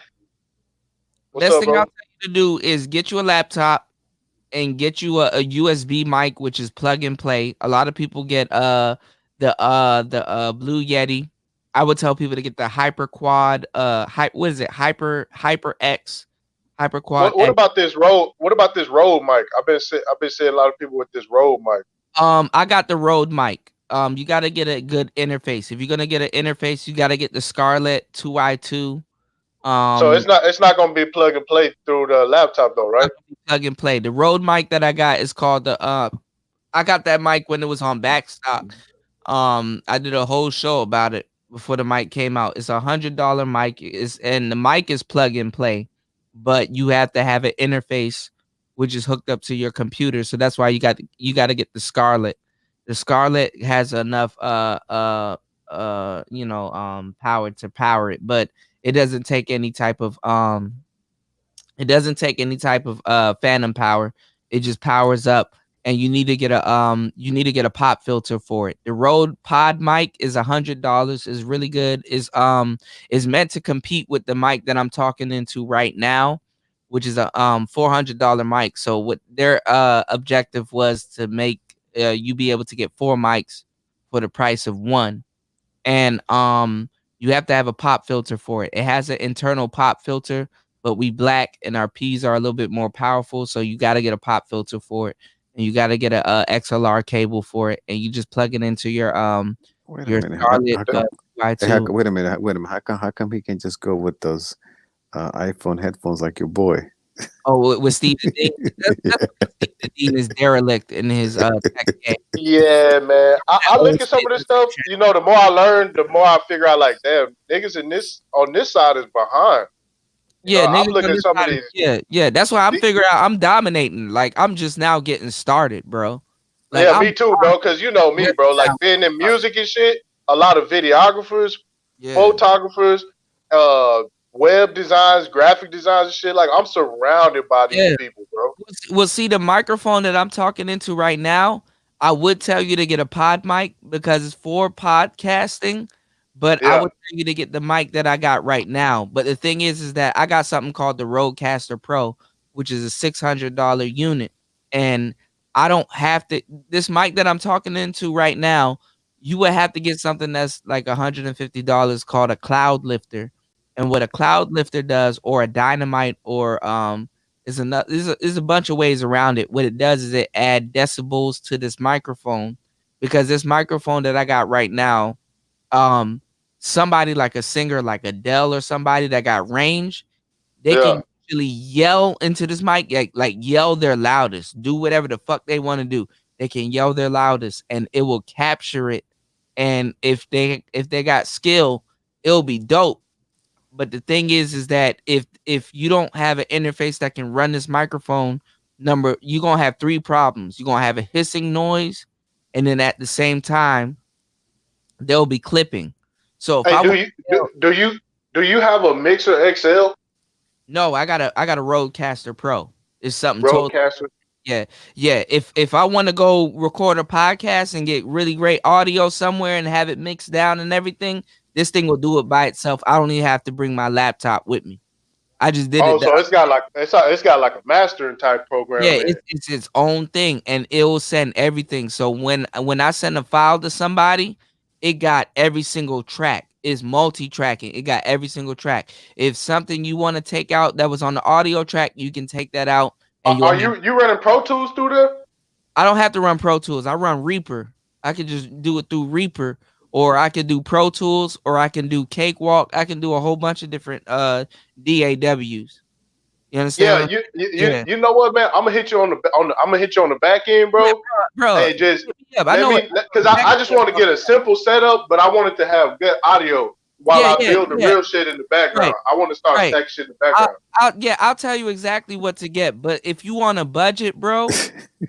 What's best up, thing bro? I'll tell you to do is get you a laptop and get you a USB mic, which is plug and play. A lot of people get the Blue Yeti. I would tell people to get the Hyper Quad what is it? Hyper X Hyper Quad What X. about this Rode? What about this Rode mic? I've been seeing a lot of people with this Rode mic. I got the Rode mic. You got to get a good interface. If you're gonna get an interface, you got to get the Scarlett 2i2. So it's not gonna be plug and play through the laptop though, right? Plug and play. The Rode mic that I got is called the I got that mic when it was on backstock. I did a whole show about it before the mic came out. It's $100 mic, and the mic is plug and play, but you have to have an interface which is hooked up to your computer. So that's why you got to get the Scarlett. The Scarlett has enough power to power it, but it doesn't take any type of phantom power. It just powers up, and you need to get a pop filter for it. The Rode Pod mic is $100. Is really good. Is meant to compete with the mic that I'm talking into right now, which is a $400 mic. So what their objective was to make you be able to get 4 mics for the price of one. And you have to have a pop filter for it. It has an internal pop filter, but we black and our P's are a little bit more powerful, so you got to get a pop filter for it, and you got to get a XLR cable for it, and you just plug it into your Wait a your minute. Scarlett Wait a minute. How come he can just go with those iPhone headphones like your boy? Oh, with Steve the Dean. That's Steve the Dean is derelict in his tech game. Yeah, man. I look at some of this stuff. You know, the more I learn, the more I figure out. Like, damn, niggas on this side is behind. Yeah, I'm niggas looking on at this some of side. these. Yeah. That's why I'm figuring out I'm dominating. Like I'm just now getting started, bro. Like, Yeah, me too, bro. Because you know me, bro. Like being in music and shit, a lot of videographers, photographers, web designs, graphic designs and shit. Like I'm surrounded by these people, bro. Well, see, the microphone that I'm talking into right now, I would tell you to get a pod mic because it's for podcasting, but I would tell you to get the mic that I got right now. But the thing is that I got something called the Rodecaster Pro, which is a $600 unit, and I don't have to. This mic that I'm talking into right now, you would have to get something that's like $150 called a cloud lifter. And what a cloud lifter does, or a dynamite, or is a bunch of ways around it. What it does is it add decibels to this microphone, because this microphone that I got right now, somebody like a singer like Adele or somebody that got range, they can actually yell into this mic, like yell their loudest, do whatever the fuck they want to do. They can yell their loudest and it will capture it. And if they got skill, it'll be dope. But the thing is that if you don't have an interface that can run this microphone, you're gonna have 3 problems. You're gonna have a hissing noise, and then at the same time, there'll be clipping. So if do you have a Mixer XL? No, I got a Rodecaster Pro. It's something Rodecaster. Yeah. If I want to go record a podcast and get really great audio somewhere and have it mixed down and everything, this thing will do it by itself. I don't even have to bring my laptop with me. I just did it. Oh, so it's got like a mastering type program. Yeah, it's its own thing, and it will send everything. So when I send a file to somebody, it got every single track. It's multi-tracking. It got every single track. If something you want to take out that was on the audio track, you can take that out. And are you running Pro Tools through there? I don't have to run Pro Tools. I run Reaper. I could just do it through Reaper, or I could do Pro Tools, or I can do Cakewalk. I can do a whole bunch of different DAWs. You understand? Yeah, you know what, man? I'm gonna hit you on the back end, bro. Bro, and just I know because I just want to get a simple setup, but I wanted to have good audio while I build the real shit in the background. I want to start tech shit in the background. I'll tell you exactly what to get. But if you want a budget, bro,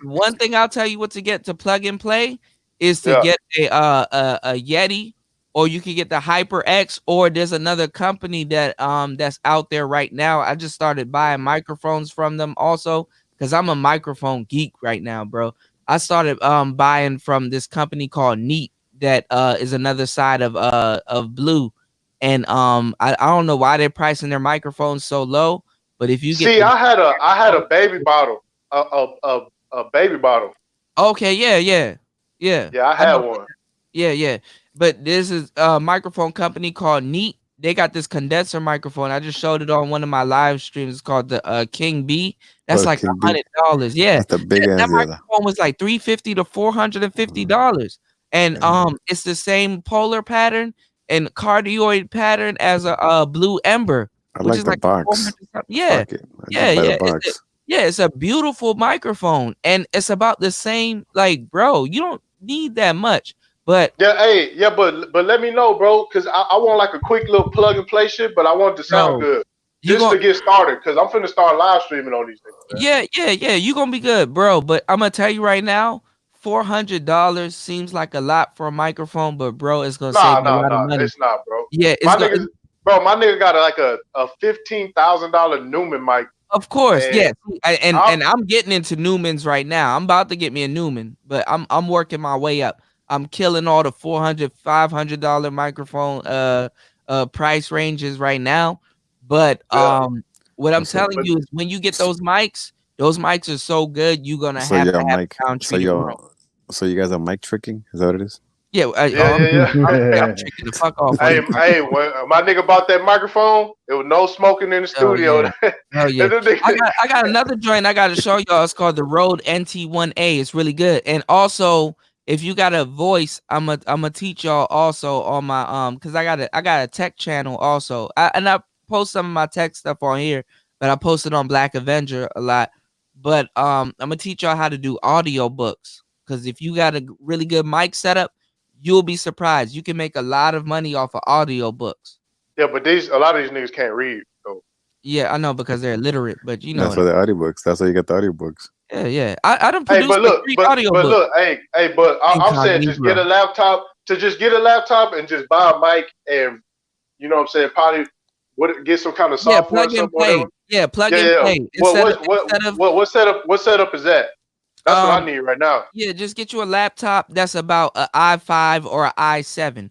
one thing I'll tell you what to get to plug and play is to get a Yeti, or you can get the HyperX, or there's another company that that's out there right now. I just started buying microphones from them also. because I'm a microphone geek right now, bro. I started buying from this company called Neat that is another side of Blue. And I don't know why they're pricing their microphones so low, but if you get See, the I had a baby bottle, a baby bottle. okay, yeah. Yeah, I I had know. one. Yeah. But this is a microphone company called Neat. They got this condenser microphone. I just showed it on one of my live streams. It's called the King B. That's Oh, like King B. $100. Yeah. That's the big That ass. Yeah. microphone was like $350 to $450. And it's the same polar pattern and cardioid pattern as a Blue Ember, I which like is the like 400 box. something. Yeah. Fuck it. I Yeah, just buy the yeah. box. It's a beautiful microphone and it's about the same. Like, bro, you don't need that much. But but let me know, bro, because I want like a quick little plug and play shit, but I want it to sound bro, good you just going to get started, because I'm finna start live streaming on these things, man. yeah, you gonna be good, bro. But I'm gonna tell you right now, $400 seems like a lot for a microphone, but bro, it's gonna save you a lot of Nah, money. it's not, bro. Yeah, it's My gonna. niggas, my nigga got a $15,000 Newman mic, Of course, and yes, and I'm getting into Newmans right now. I'm about to get me a Newman, but I'm working my way up. I'm killing all the $400, $500 microphone price ranges right now. But what I'm So, telling you is when you get those mics are so good, you're gonna so have to your have mic. a down So treated room. you guys are mic tricking? Is that what it is? Yeah, yeah. I'm tricking the fuck off on you. When my nigga bought that microphone, there was no smoking in the Oh studio. yeah. Oh yeah. I got another joint I gotta show y'all. It's called the Rode NT1A. It's really good. And also, if you got a voice, I'm teach y'all also on my because I got a tech channel also. I post some of my tech stuff on here, but I post it on Black Avenger a lot. But I'm gonna teach y'all how to do audio books. Because if you got a really good mic setup, you'll be surprised. You can make a lot of money off of audio books. Yeah, but a lot of these niggas can't read. So. Yeah, I know because they're illiterate, but you know That's what why I'm the audiobooks. That's why you got the audiobooks. yeah. I done Hey, produced like 3 audio books. but I'm saying just get Incognito. a laptop. To just get a laptop and just buy a mic, and you know what I'm saying, probably get some kind of Yeah, software or plug and something, play. whatever. Yeah, plug and Yeah. play. What setup is that? That's what I need right now. Yeah, just get you a laptop that's about an i5 or an i7.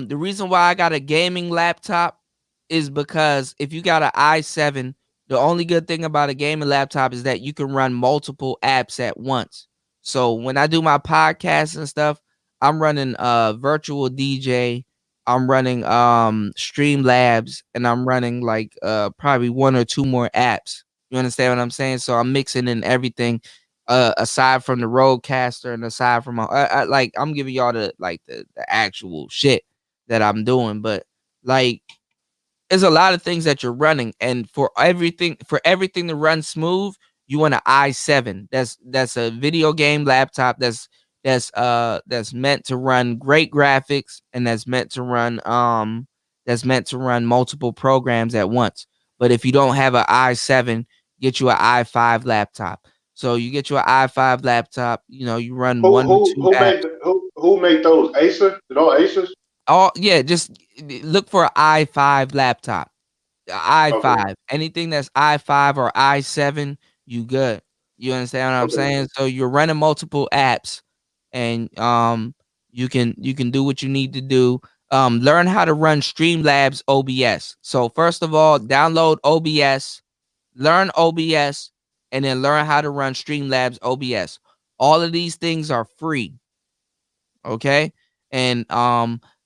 The reason why I got a gaming laptop is because if you got an i7, the only good thing about a gaming laptop is that you can run multiple apps at once. So when I do my podcasts and stuff, I'm running virtual DJ, I'm running Streamlabs, and I'm running like probably 1 or 2 more apps. You understand what I'm saying? So I'm mixing in everything aside from the roadcaster and aside from like I'm giving y'all the actual shit that I'm doing, but like there's a lot of things that you're running, and for everything to run smooth, you want an i7. That's a video game laptop that's meant to run great graphics, and that's meant to run multiple programs at once. But if you don't have an i7, get you an i5 laptop. So you get you an i5 laptop, you run Who 1 or 2 apps. who make those? Acer? No Asus? Oh yeah, just look for an i5 laptop. Okay. i5. Anything that's i5 or i7, you good. You understand what I'm Okay. saying? So you're running multiple apps, and you can do what you need to do. Learn how to run Streamlabs OBS. So first of all, download OBS, learn OBS, and then learn how to run Streamlabs OBS. All of these things are free. Okay. And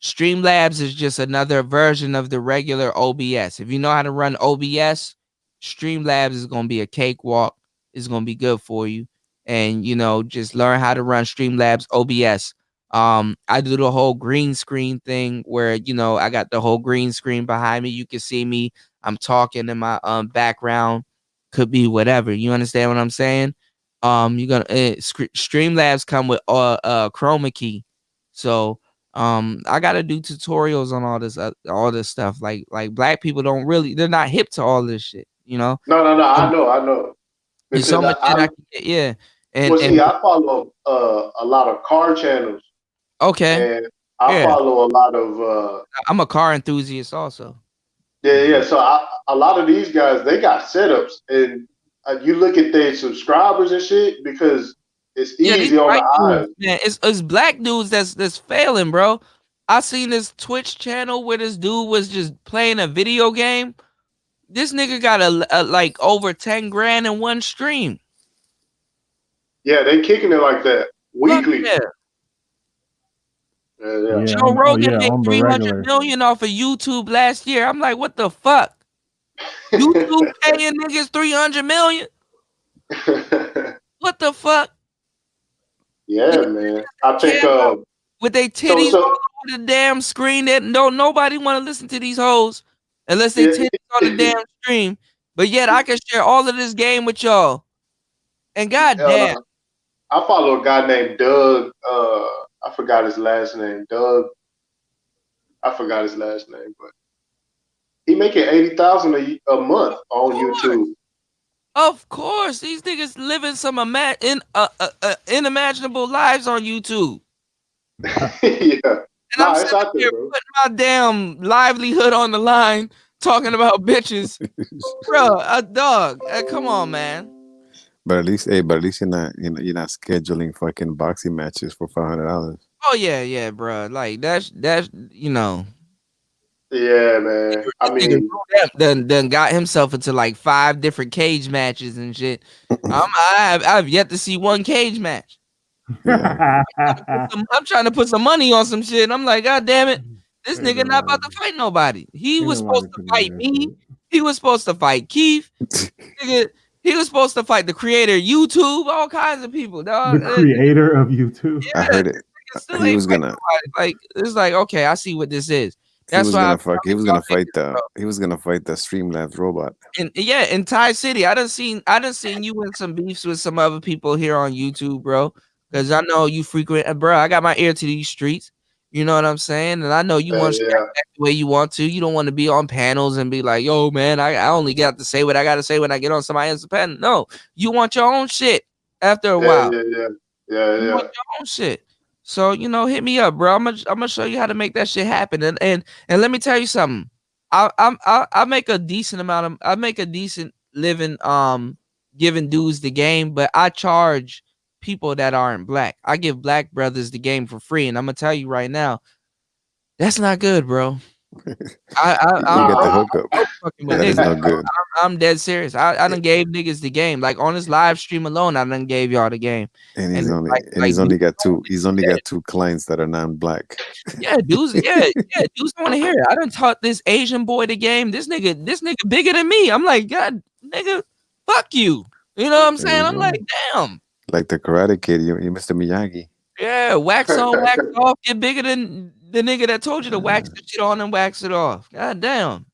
Streamlabs is just another version of the regular OBS. If you know how to run OBS, Streamlabs is going to be a cakewalk. It's going to be good for you. And just learn how to run Streamlabs OBS. I do the whole green screen thing where I got the whole green screen behind me. You can see me. I'm talking in my background. Could be whatever. You understand what I'm saying? You're gonna Streamlabs come with chroma key. So I gotta do tutorials on all this stuff. Like black people they're not hip to all this shit, No. I know. There's Because so much shit I can get, yeah. And I follow a lot of car channels, okay, and I yeah. follow a lot of I'm a car enthusiast also. yeah. So a lot of these guys, they got setups, and you look at their subscribers and shit because it's easy on the eyes. Man, it's black dudes that's failing, bro. I seen this Twitch channel where this dude was just playing a video game. This nigga got a like over 10 grand in one stream. Yeah, they kicking it like that weekly. Yeah. Joe Rogan made 300 million off of YouTube last year. I'm like, what the fuck? YouTube paying niggas 300 million? What the fuck? Yeah, man. I think with their titties all over the damn screen, that nobody want to listen to these hoes unless they titties on the damn stream. But yet I can share all of this game with y'all. And goddamn. I follow a guy named Doug. I forgot his last name. Doug. I forgot his last name, but he making 80,000 a month on YouTube. Of course, these niggas living some unimaginable lives on YouTube. Yeah, and I'm sitting here putting my damn livelihood on the line, talking about bitches, bro. A dog. Come on, man. But at least you're not scheduling fucking boxing matches for $500. Oh yeah, bro. Like that's you know. Yeah, man. I mean, done got himself into like 5 different cage matches and shit. I've yet to see one cage match. I'm trying to put some money on some shit. I'm like, God damn it, this nigga not about to fight nobody. He was supposed to fight me. He was supposed to fight Keith. Nigga, he was supposed to fight the creator of YouTube, all kinds of people, dog. The creator of YouTube. I heard it. He was gonna like. It's like, okay, I see what this is. He was gonna fight the Streamlabs robot. And yeah, in Thai City, I done seen you in some beefs with some other people here on YouTube, bro. Because I know you frequent, bro. I got my ear to these streets. You know what I'm saying? And I know you want to act the way you want to. You don't want to be on panels and be like, yo, man, I only got to say what I got to say when I get on somebody else's panel. No, you want your own shit after a while. Yeah. You want your own shit. So, hit me up, bro. I'm gonna show you how to make that shit happen. And let me tell you something. I make a decent living giving dudes the game, but I charge people that aren't black. I give black brothers the game for free, and I'm gonna tell you right now, that's not good, bro. I'm dead serious. I done gave niggas the game. Like on this live stream alone, I done gave y'all the game. And he's only got two clients that are non-black. Yeah, dudes don't want to hear it. I done taught this Asian boy the game. This nigga bigger than me. I'm like, God, nigga, fuck you. You know what I'm saying? I'm like, damn. Like the Karate Kid, you Mr. Miyagi. Yeah, wax on, wax off. Get bigger than the nigga that told you to wax the shit on and wax it off. God damn.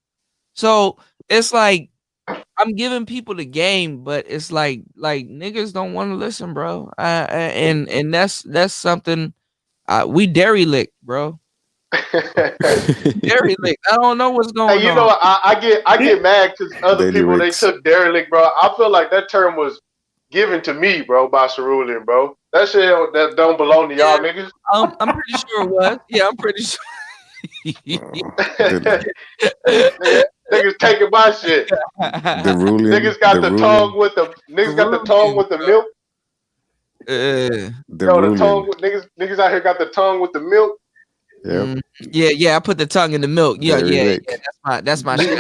So it's like I'm giving people the game, but it's like niggas don't want to listen, bro. And that's something we derelict, bro. Derelict. I don't know what's going on. You know, I get mad because other people they took derelict, bro. I feel like that term was given to me, bro, by Cerulean, bro. That shit that don't belong to y'all niggas. I'm pretty sure it was. Yeah, I'm pretty sure. Niggas taking my shit. Niggas got the tongue with the milk. The tongue with, niggas out here got the tongue with the milk. Yeah. I put the tongue in the milk. Yeah. That's my shit.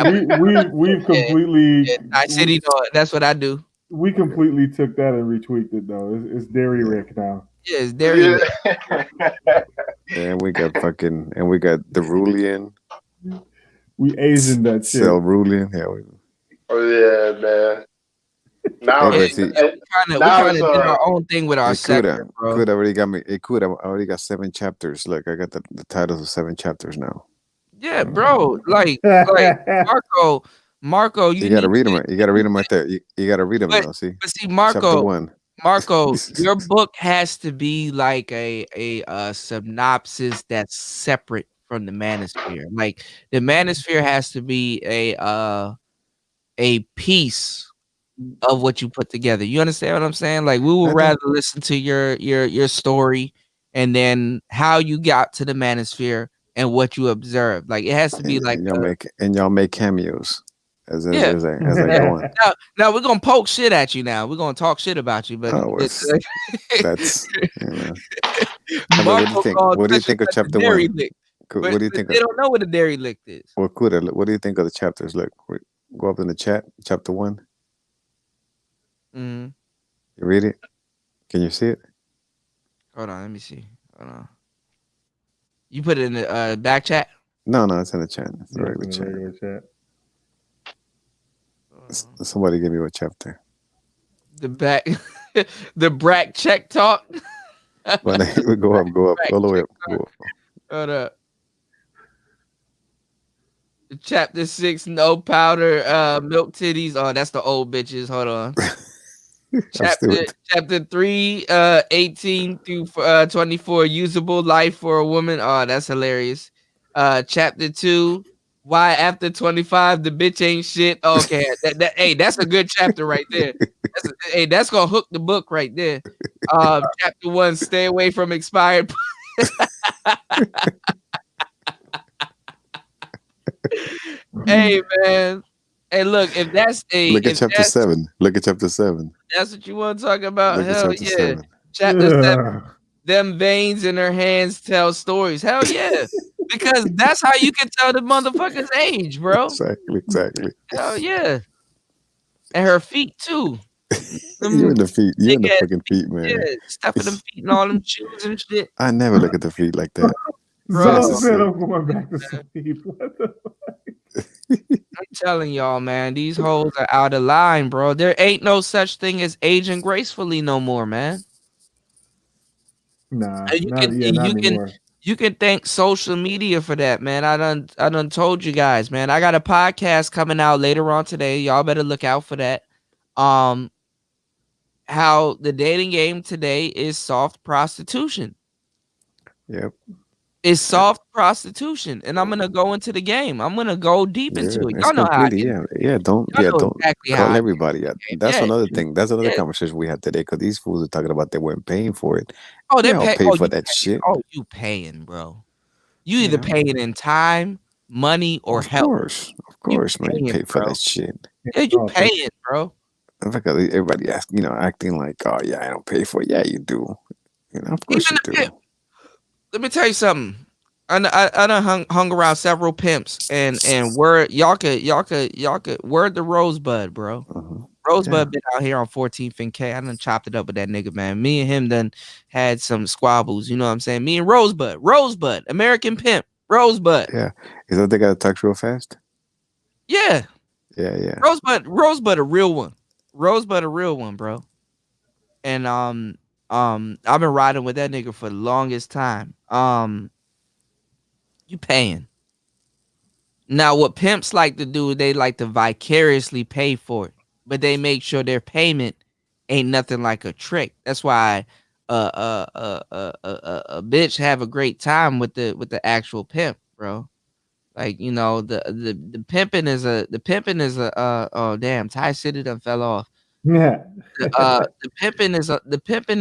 We've completely. I City, that's what I do. We completely took that and retweaked it though. It's Dairy Rick now. Yeah, it's Dairy Rick. And we got the Rulian. We Asian that shit. Rulian. Yeah. Oh yeah, man. Now we're trying to do our own thing with our sector, bro. Could already got me. It could. I already got 7 chapters. Look, I got the titles of 7 chapters now. Yeah, bro. Like Marco, you gotta read them. You gotta read them right there. You gotta read them now. See, but see, Marco, your book has to be like a synopsis that's separate from the manosphere. Like the manosphere has to be a piece of what you put together. You understand what I'm saying? Like we would rather listen to your story and then how you got to the manosphere and what you observed. Like it has to be like y'all make cameos. as I go on. Now we're gonna poke shit at you. Now we're gonna talk shit about you, but That's Marco what do you think of chapter one? What do you think? They don't know what a derelict is. Well, Kuda, what do you think of the chapters? Look, go up in the chat. Chapter 1. Mm-hmm. You read it? Can you see it? Hold on, let me see. Hold on. You put it in the back chat? No, it's in the chat. It's the regular chat. Somebody give me what chapter. The back, the Brack check talk. Go up, all the way up. Go up. Hold up. Chapter 6, no powder, milk titties. Oh, that's the old bitches. Hold on. Chapter 3, 18 through 24, usable life for a woman. Oh, that's hilarious. Chapter 2, why after 25 the bitch ain't shit. Okay, hey, that's a good chapter right there. That's gonna hook the book right there. Chapter 1, stay away from expired. Hey man. Hey, look, if that's look at chapter 7. Look at chapter 7. That's what you want to talk about. Look Hell chapter yeah. 7. Chapter 7. Them veins in her hands tell stories. Hell yeah. Because that's how you can tell the motherfucker's age, bro. Exactly. Hell yeah. And her feet too. You're in the feet. You're in the fucking feet, man. Yeah, stuffing them feet and all them shoes and shit. I never look at the feet like that. Zone said I'm going back to sleep. What the fuck? I'm telling y'all, man, these hoes are out of line, bro. There ain't no such thing as aging gracefully no more, man. Nah, you can thank social media for that, man. I done told you guys, man. I got a podcast coming out later on today. Y'all better look out for that. How the dating game today is soft prostitution. Yep. It's soft prostitution, and I'm gonna go into the game. I'm gonna go deep into it. Y'all know how I get. Don't exactly call everybody. That's another thing. That's another conversation we had today because these fools are talking about they weren't paying for it. Oh, they don't pay for that shit. Oh, you paying, bro? You either paying in time, money, or help. Of course, man. You pay for that shit. Yeah, you paying, bro. Everybody acting like, oh yeah, I don't pay for it. Yeah, you do. Of course you do. Let me tell you something. I done hung around several pimps and word y'all could word the Rosebud, bro. Rosebud been out here on 14th and K. I done chopped it up with that nigga, man. Me and him done had some squabbles. You know what I'm saying? Me and Rosebud, American pimp, Rosebud. Yeah, is that they gotta talk real fast? Yeah. Yeah. Rosebud a real one. Rosebud a real one, bro. And I've been riding with that nigga for the longest time. You paying. Now, what pimps like to do, they like to vicariously pay for it, but they make sure their payment ain't nothing like a trick. That's why a bitch have a great time with the actual pimp, bro. Like, the pimping is a oh damn, Ty City done fell off. Yeah. The pimping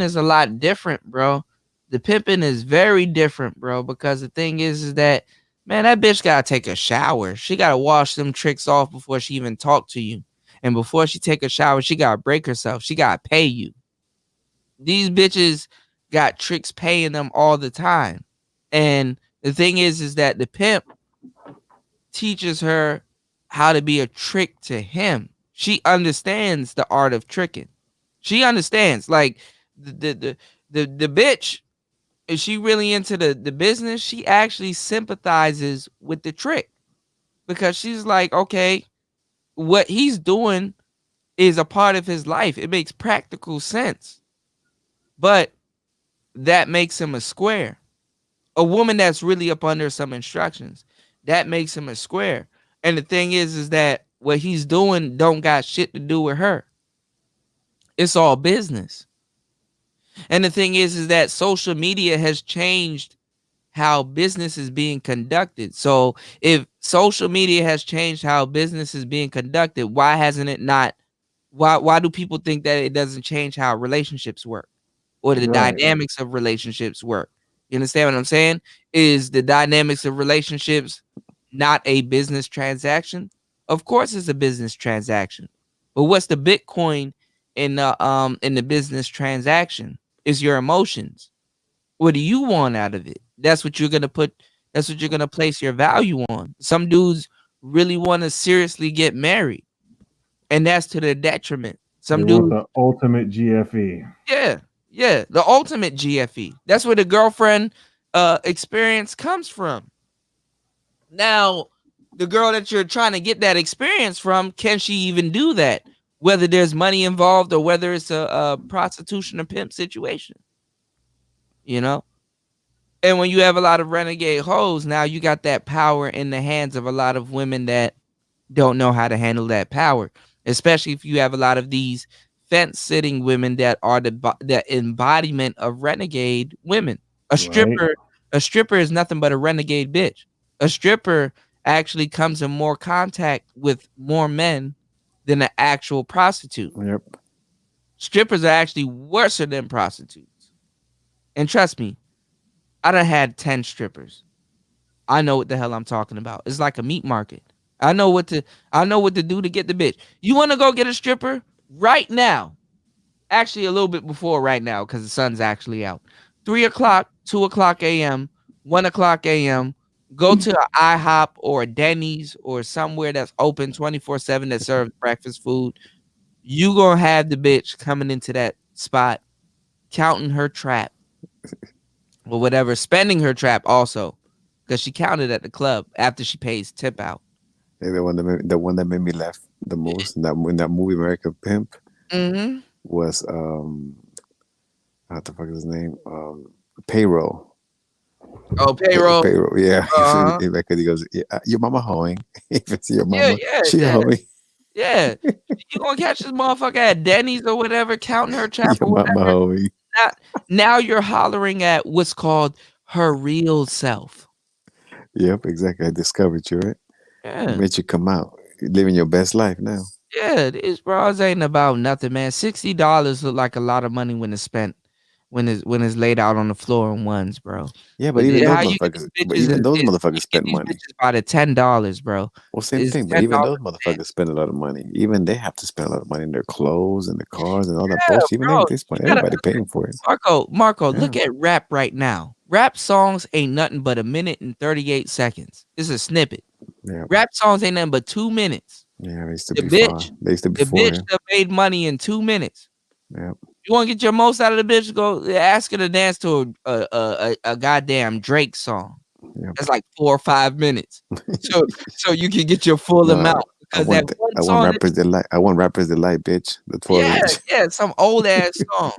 is a lot different, bro. The pimping is very different, bro, because the thing is that, man, that bitch gotta take a shower. She gotta wash them tricks off before she even talk to you. And before she take a shower, she gotta break herself. She gotta pay you. These bitches got tricks paying them all the time. And the thing is that the pimp teaches her how to be a trick to him. She understands the art of tricking. She understands, like, the bitch, if she really into the business, she actually sympathizes with the trick because she's like, okay, what he's doing is a part of his life. It makes practical sense, but that makes him a square. A woman that's really up under some instructions, that makes him a square. And the thing is that what he's doing don't got shit to do with her. It's all business. And the thing is that social media has changed how business is being conducted. So if social media has changed how business is being conducted, why hasn't it not? Why do people think that it doesn't change how relationships work or the dynamics of relationships work? You understand what I'm saying? Is the dynamics of relationships not a business transaction? Of course, it's a business transaction. But what's the Bitcoin in the business transaction? Is your emotions. What do you want out of it? That's what you're gonna put. That's what you're gonna place your value on. Some dudes really want to seriously get married, and that's to their detriment. They Some want dudes, the ultimate GFE. yeah, the ultimate GFE. That's where the girlfriend experience comes from. Now, the girl that you're trying to get that experience from, can she even do that? Whether there's money involved or whether it's a prostitution or pimp situation, you know? And when you have a lot of renegade hoes, now you got that power in the hands of a lot of women that don't know how to handle that power, especially if you have a lot of these fence-sitting women that are the embodiment of renegade women. A stripper, Right. a stripper is nothing but a renegade bitch. A stripper actually comes in more contact with more men than an actual prostitute. Yep. Strippers are actually worse than prostitutes. And trust me, I done had 10 strippers. I know what the hell I'm talking about. It's like a meat market. I know what to do to get the bitch. You want to go get a stripper right now? Actually, a little bit before right now because the sun's actually out. 3 o'clock, 2 o'clock a.m., 1 o'clock a.m. Go to an IHOP or a Denny's or somewhere that's open 24/7 that serves breakfast food. You gonna have the bitch coming into that spot, counting her trap or whatever, spending her trap also, because she counted at the club after she pays tip out. Hey, the one that made me laugh the most in that movie American Pimp Mm-hmm. was what the fuck is his name? Payroll. Oh, payroll. Payroll. Yeah. Uh-huh. Because he goes, yeah, your mama hoeing. If it's your Yeah, mama, yeah, she yeah. hoeing. Yeah. You gonna catch this motherfucker at Denny's or whatever, counting her trap Your or mama whatever. hoeing. Now you're hollering at what's called her real self. Yep, exactly. I discovered you, right? Yeah. Made you come out. You're living your best life now. Yeah, these bras ain't about nothing, man. $60 look like a lot of money when it's spent, when it's laid out on the floor in ones, bro. Yeah, but But even those how you get motherfuckers, these but bitches even is those you motherfuckers get spent these money. bitches by the $10, bro. Well, same It's thing. But even those motherfuckers spend a lot of money. Even they have to spend a lot of money in their clothes and the cars and all that Yeah, bullshit. Even bro. they spend You gotta everybody paying for it. Marco, Yeah. look at rap right now. Rap songs ain't nothing but a minute and 38 seconds. It's a snippet. Yeah. Rap songs ain't nothing but 2 minutes. Yeah, they used to The be bitch, far. They used to be the four, bitch yeah. that made money in 2 minutes. Yeah. You want to get your most out of the bitch? Go ask her to dance to a goddamn Drake song. Yep. That's like 4 or 5 minutes. So you can get your full No, amount because that one I want song. rappers delight. I want rappers delight, bitch. The 12-inch. Yeah, some old ass song.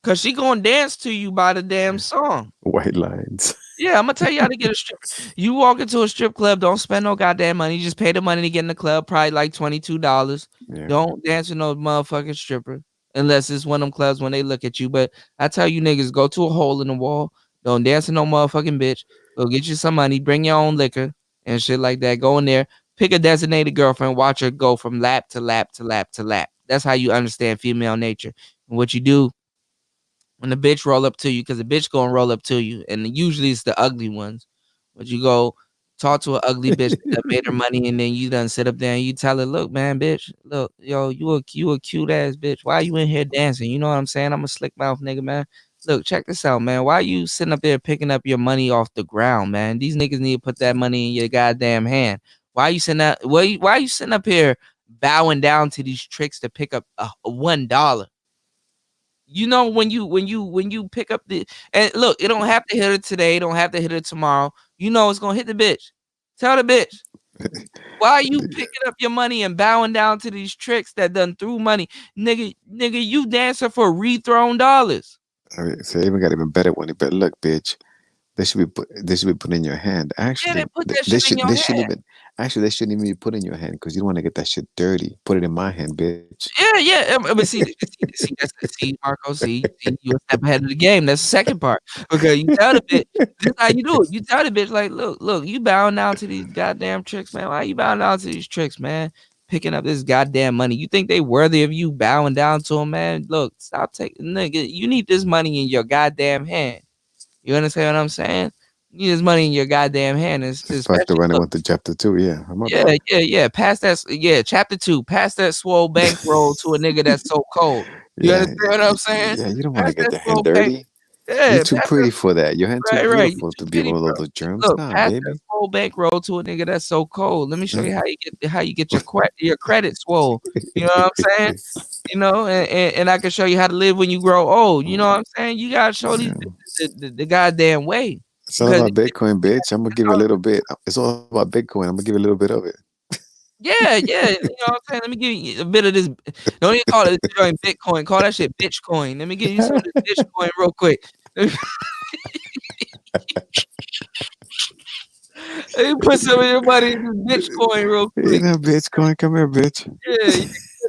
Cause she gonna dance to you by the damn song. White lines. Yeah, I'm gonna tell you how to get a strip. You walk into a strip club, don't spend no goddamn money. You just pay the money to get in the club, probably like $22. Yeah. Don't dance with no motherfucking stripper unless it's one of them clubs when they look at you. But I tell you niggas, go to a hole in the wall. Don't dance with no motherfucking bitch. Go get you some money, bring your own liquor and shit like that. Go in there, pick a designated girlfriend, watch her go from lap to lap to lap to lap. That's how you understand female nature. And what you do when the bitch roll up to you, because the bitch gonna roll up to you, and usually it's the ugly ones. But you go talk to an ugly bitch that made her money, and then you done sit up there and you tell her, "Look, man, bitch, look, yo, you a cute ass bitch. Why you in here dancing? You know what I'm saying? I'm a slick mouth nigga, man. Look, check this out, man. Why you sitting up there picking up your money off the ground, man? These niggas need to put that money in your goddamn hand. Why you sitting up? Why you sitting up here bowing down to these tricks to pick up a $1? You know, when you pick up the, and look, it don't have to hit her today, don't have to hit her tomorrow. You know it's gonna hit the bitch. Tell the bitch. Why are you picking up your money and bowing down to these tricks that done threw money? Nigga, you dancing for rethrown dollars. I mean, so even got even better when he bet, look, bitch, they should be put in your hand. Actually, Yeah, they put that shit in your hand. They shouldn't even be put in your hand because you don't want to get that shit dirty. Put it in my hand, bitch. Yeah. But Marco, you a step ahead of the game. That's the second part. Okay, you tell the bitch, this is how you do it. You tell the bitch, like, look, you bowing down to these goddamn tricks, man. Why you bowing down to these tricks, man? Picking up this goddamn money. You think they worthy of you bowing down to them, man? Look, stop taking, nigga. You need this money in your goddamn hand. You understand what I'm saying? You need this money in your goddamn hand. Factor when I went to chapter 2. Yeah. Yeah. Pass that. Yeah, chapter 2. Pass that swole bankroll to a nigga that's so cold. You understand what I'm saying? Yeah, you don't want to Pass get that the hand swole bank. dirty. Yeah, You're too pass pretty that. for that. Your hand too Right. You beautiful to be pretty, one bro. of those germs. Look, Nah, pass baby. that swole bankroll to a nigga that's so cold. Let me show you how you get your credit swole. You know what I'm saying? You know, and I can show you how to live when you grow old. You know what I'm saying? You gotta show these the goddamn way. It's all about Bitcoin, bitch. I'm gonna give you a little bit. It's all about Bitcoin. I'm gonna give you a little bit of it. Yeah. You know what I'm saying? Let me give you a bit of this. Don't even call it Bitcoin. Call that shit Bitchcoin. Let me give you some of this Bitchcoin real quick. Let me put some of your money in this Bitchcoin real quick. Yeah, Bitcoin, come here, bitch. Yeah,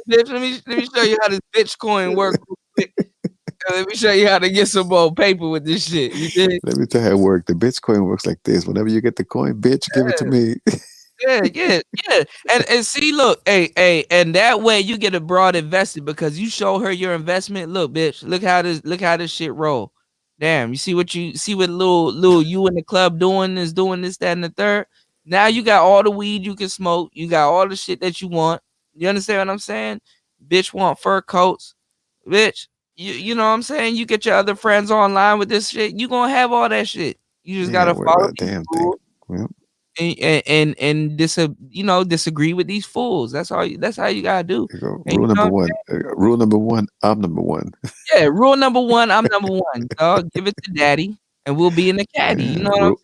bitch. Let me show you how this Bitchcoin work real quick. Let me show you how to get some more paper with this shit. You did? Let me tell you how it works. The Bitcoin works like this. Whenever you get the coin, bitch, give it to me. Yeah. And see, look, hey, and that way you get a broad invested because you show her your investment. Look, bitch, look how this shit roll. Damn, you see what little you in the club doing this, that, and the third. Now you got all the weed you can smoke. You got all the shit that you want. You understand what I'm saying? Bitch want fur coats. Bitch, you know what I'm saying? You get your other friends online with this shit. You gonna have all that shit. You just gotta Worry follow about a damn thing. Yep. and disagree with these fools. That's how you gotta do. Rule number one. Rule number one. I'm number one. Yeah, rule number 1, I'm number 1. Dog, give it to daddy, and we'll be in the caddy. You know what I'm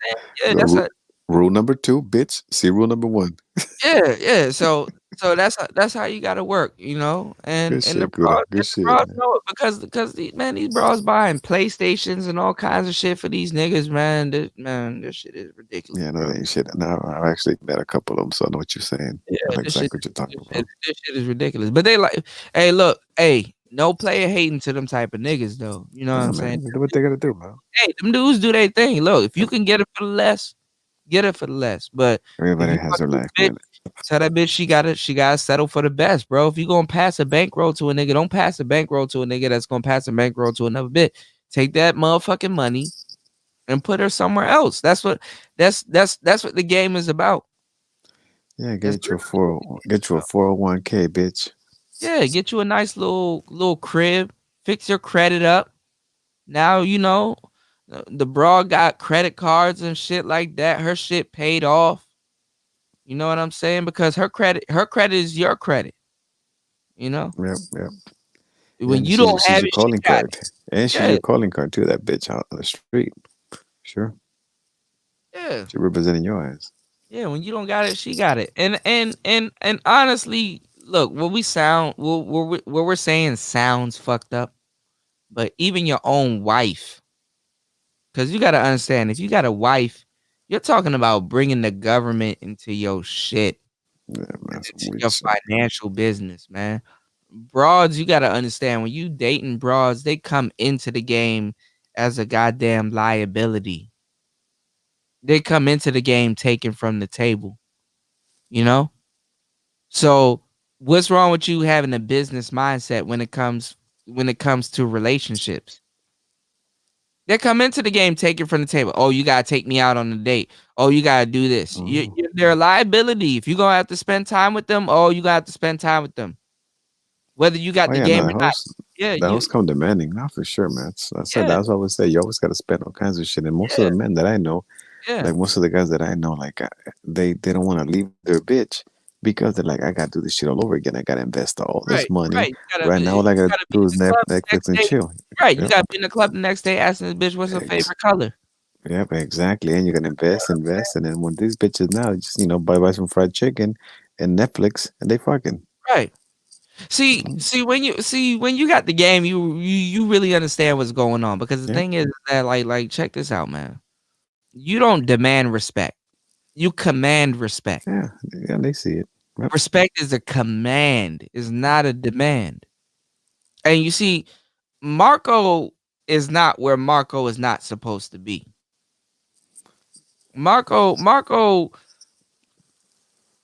saying? Yeah, rule number 2, bitch. See rule number 1. Yeah. So that's how you gotta work, you know. And Good and the shit, Gouda. bros, Good shit. know it because these bros buying PlayStations and all kinds of shit for these niggas, man. This shit is ridiculous. Yeah, no, that ain't shit. No, I've actually met a couple of them, so I know what you're saying. Yeah, I know this shit, exactly what you're talking about. this shit is ridiculous. But they like, hey, look, no player hating to them type of niggas though. You know what I'm saying? Man, do what they gotta do, man. Hey, them dudes do their thing. Look, if you can get it for less, get it for less. But everybody has their life, man. Tell that bitch she gotta settle for the best, bro. If you gonna pass a bankroll to a nigga, don't pass a bankroll to a nigga that's gonna pass a bankroll to another bitch. Take that motherfucking money and put her somewhere else. That's what the game is about. Yeah, get you a 401k, bitch. Yeah, get you a nice little crib, fix your credit up. Now you know the broad got credit cards and shit like that. Her shit paid off. You know what I'm saying? Because her credit is your credit. You know? Yep. When you don't have your it, calling she got card. it. And she's your calling card too, that bitch out on the street. Sure. Yeah. She's representing your ass. Yeah, when you don't got it, she got it. And honestly, look, what we're saying sounds fucked up. But even your own wife, because you got to understand, if you got a wife, you're talking about bringing the government into your shit, into your financial business, man. Broads, you got to understand, when you dating broads, they come into the game as a goddamn liability. They come into the game taken from the table, you know? So what's wrong with you having a business mindset when it comes to relationships? They come into the game taken from the table. Oh, you gotta take me out on a date. Oh, you gotta do this. They're a liability. If you're gonna have to spend time with them, you gotta have to spend time with them. Whether you got the game or not. Yeah, that host come demanding, not for sure, man. That's what I always say. You always gotta spend all kinds of shit. And most of the men that I know, like most of the guys that I know, like they don't want to leave their bitch because they're like, I gotta do this shit all over again. I gotta invest all this money. Right now, all I gotta do is Netflix and chill. Right, you gotta be in the club the next day asking this bitch what's her favorite color. Yep, exactly. And you're gonna invest, and then when these bitches now just buy some fried chicken and Netflix, and they fucking right. See when you got the game, you really understand what's going on, because the thing is that like check this out, man. You don't demand respect. You command respect. Yeah, they see it. Yep. Respect is a command, is not a demand. And you see, Marco is not where Marco is not supposed to be. Marco,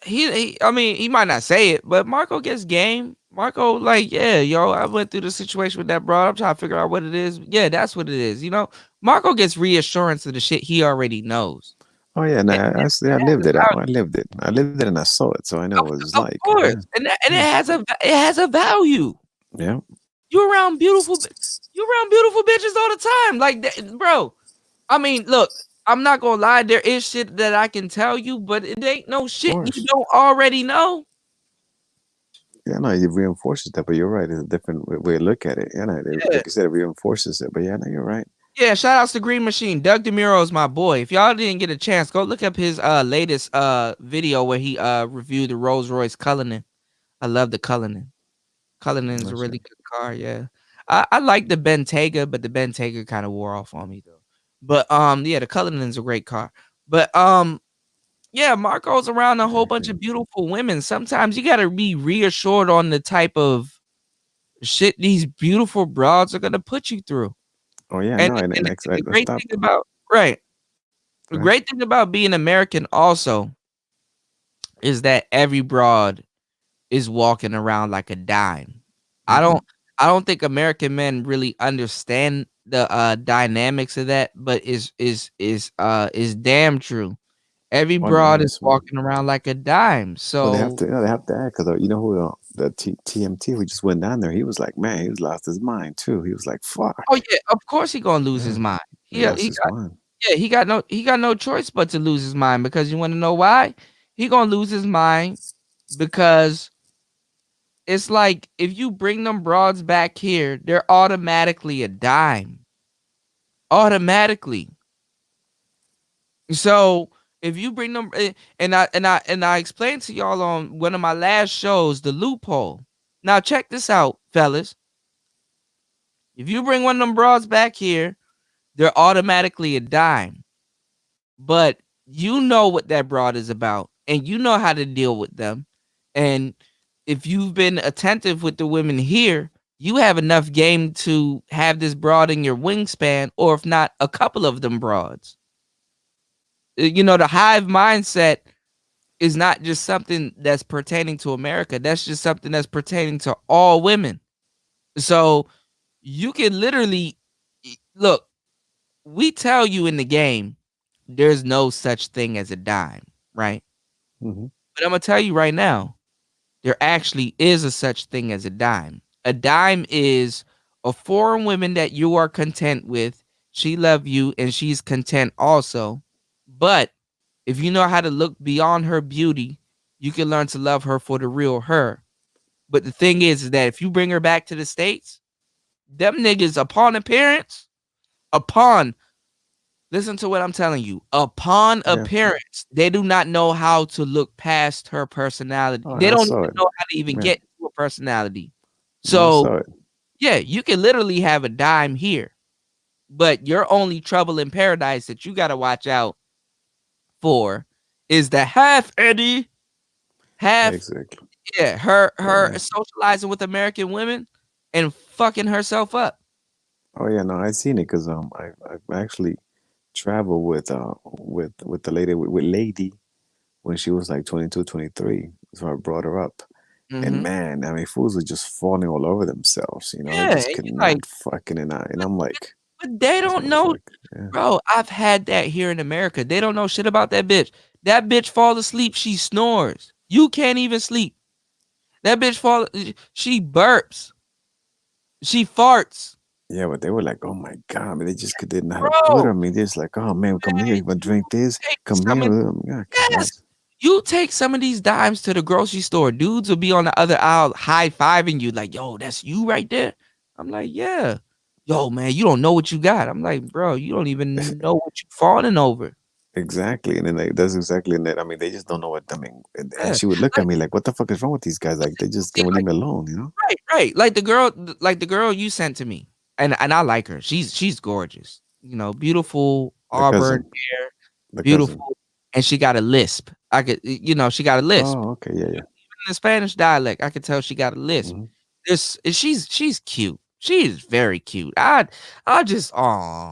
he might not say it, but Marco gets game. Marco, like, yeah, yo, I went through the situation with that broad. I'm trying to figure out what it is. Yeah, that's what it is. You know, Marco gets reassurance of the shit he already knows. Oh yeah, no, And I lived it. I lived it. I lived it and I saw it, so I know what it's of like. course, Yeah. and it has a value. Yeah. You're around beautiful bitches all the time, like that, bro. I mean, look, I'm not gonna lie. There is shit that I can tell you, but it ain't no shit you don't already know. Yeah, no, it reinforces that, but you're right. It's a different way to look at it. Yeah, no, like you said, it reinforces it. But yeah, no, you're right. Yeah, shout outs to Green Machine. Doug DeMuro is my boy. If y'all didn't get a chance, go look up his latest video where he reviewed the Rolls Royce Cullinan. I love the Cullinan. Cullinan is a really good car, yeah. I like the Bentayga, but the Bentayga kind of wore off on me though. But yeah, the Cullinan's a great car. But yeah, Marco's around a whole bunch of beautiful women. Sometimes you gotta be reassured on the type of shit these beautiful broads are gonna put you through. Oh yeah, And, no, and and the let's great stop. thing about the great thing about being American also is that every broad is walking around like a dime. I don't think American men really understand the dynamics of that, but is damn true. Every broad is walking around like a dime. Well, So they have to add because you know who the TMT who just went down there. He was like, man, he was lost his mind too. He was like, fuck. oh yeah, of course he gonna lose his mind. He lost his mind. Yeah, he got no choice but to lose his mind because you want to know why? He gonna lose his mind because it's like if you bring them broads back here, they're automatically a dime. Automatically. So if you bring them and I explained to y'all on one of my last shows the loophole. Now check this out, fellas. If you bring one of them broads back here, they're automatically a dime. But you know what that broad is about, and you know how to deal with them. And if you've been attentive with the women here, you have enough game to have this broad in your wingspan, or if not, a couple of them broads. You know, the hive mindset is not just something that's pertaining to America. That's just something that's pertaining to all women. So you can literally look, we tell you in the game, there's no such thing as a dime, right? Mm-hmm. But I'm gonna tell you right now, there actually is a such thing as a dime. A dime is a foreign woman that you are content with. She love you and she's content also. But if you know how to look beyond her beauty, you can learn to love her for the real her. But the thing is that if you bring her back to the States, them niggas upon appearance, listen to what I'm telling you. Upon appearance, they do not know how to look past her personality. They don't even know how to even get to her personality. So, yeah, you can literally have a dime here, but your only trouble in paradise that you got to watch out for is the half Eddie, half her socializing with American women and fucking herself up. Oh yeah, no, I seen it because I've actually traveled with the lady with Lady when she was like 22, 23. So I brought her up. And man, I mean, fools are just falling all over themselves, you know. Yeah, I just could not fucking and I'm like, but they don't know, bro. I've had that here in America. They don't know shit about that bitch. That bitch fall asleep, she snores. You can't even sleep. That bitch she burps. She farts. Yeah, but they were like, oh my god, I mean, they just didn't know how to put her. I mean, they're just like, oh man, come here, you want to drink this? Come here. Yes. You take some of these dimes to the grocery store, dudes will be on the other aisle high-fiving you like, yo, that's you right there. I'm like, yeah. Yo, man, you don't know what you got. I'm like, bro, you don't even know what you're falling over. Exactly. And then that's exactly in that. I mean, they just don't know what I mean. And she would look at me like, what the fuck is wrong with these guys? Like, they just can't leave me alone, you know? Right. Like the girl you sent to me. And I like her. She's gorgeous. You know, beautiful auburn hair. Beautiful. And she got a lisp. She got a lisp. Oh, okay, yeah. Even in the Spanish dialect, I could tell she got a lisp. She's cute. She is very cute. She's one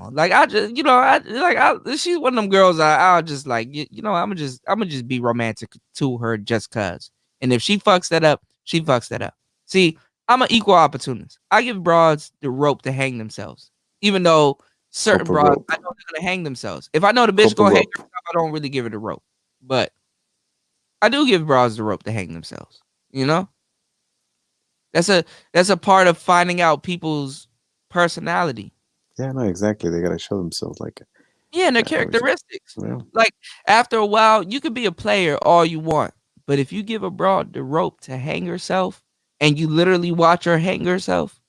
of them girls. I'll just like, I'm gonna just be romantic to her just cause. And if she fucks that up, she fucks that up. See, I'm an equal opportunist. I give broads the rope to hang themselves, even though certain Corporate broads rope. I know they're gonna hang themselves. If I know the bitch Corporate gonna hang rope. herself, I don't really give her the rope. But I do give broads the rope to hang themselves. You know, that's a part of finding out people's personality. Yeah, no, exactly. They gotta show themselves like Yeah, and their I was, characteristics. yeah. Like after a while, you could be a player all you want, but if you give a broad the rope to hang herself, and you literally watch her hang herself,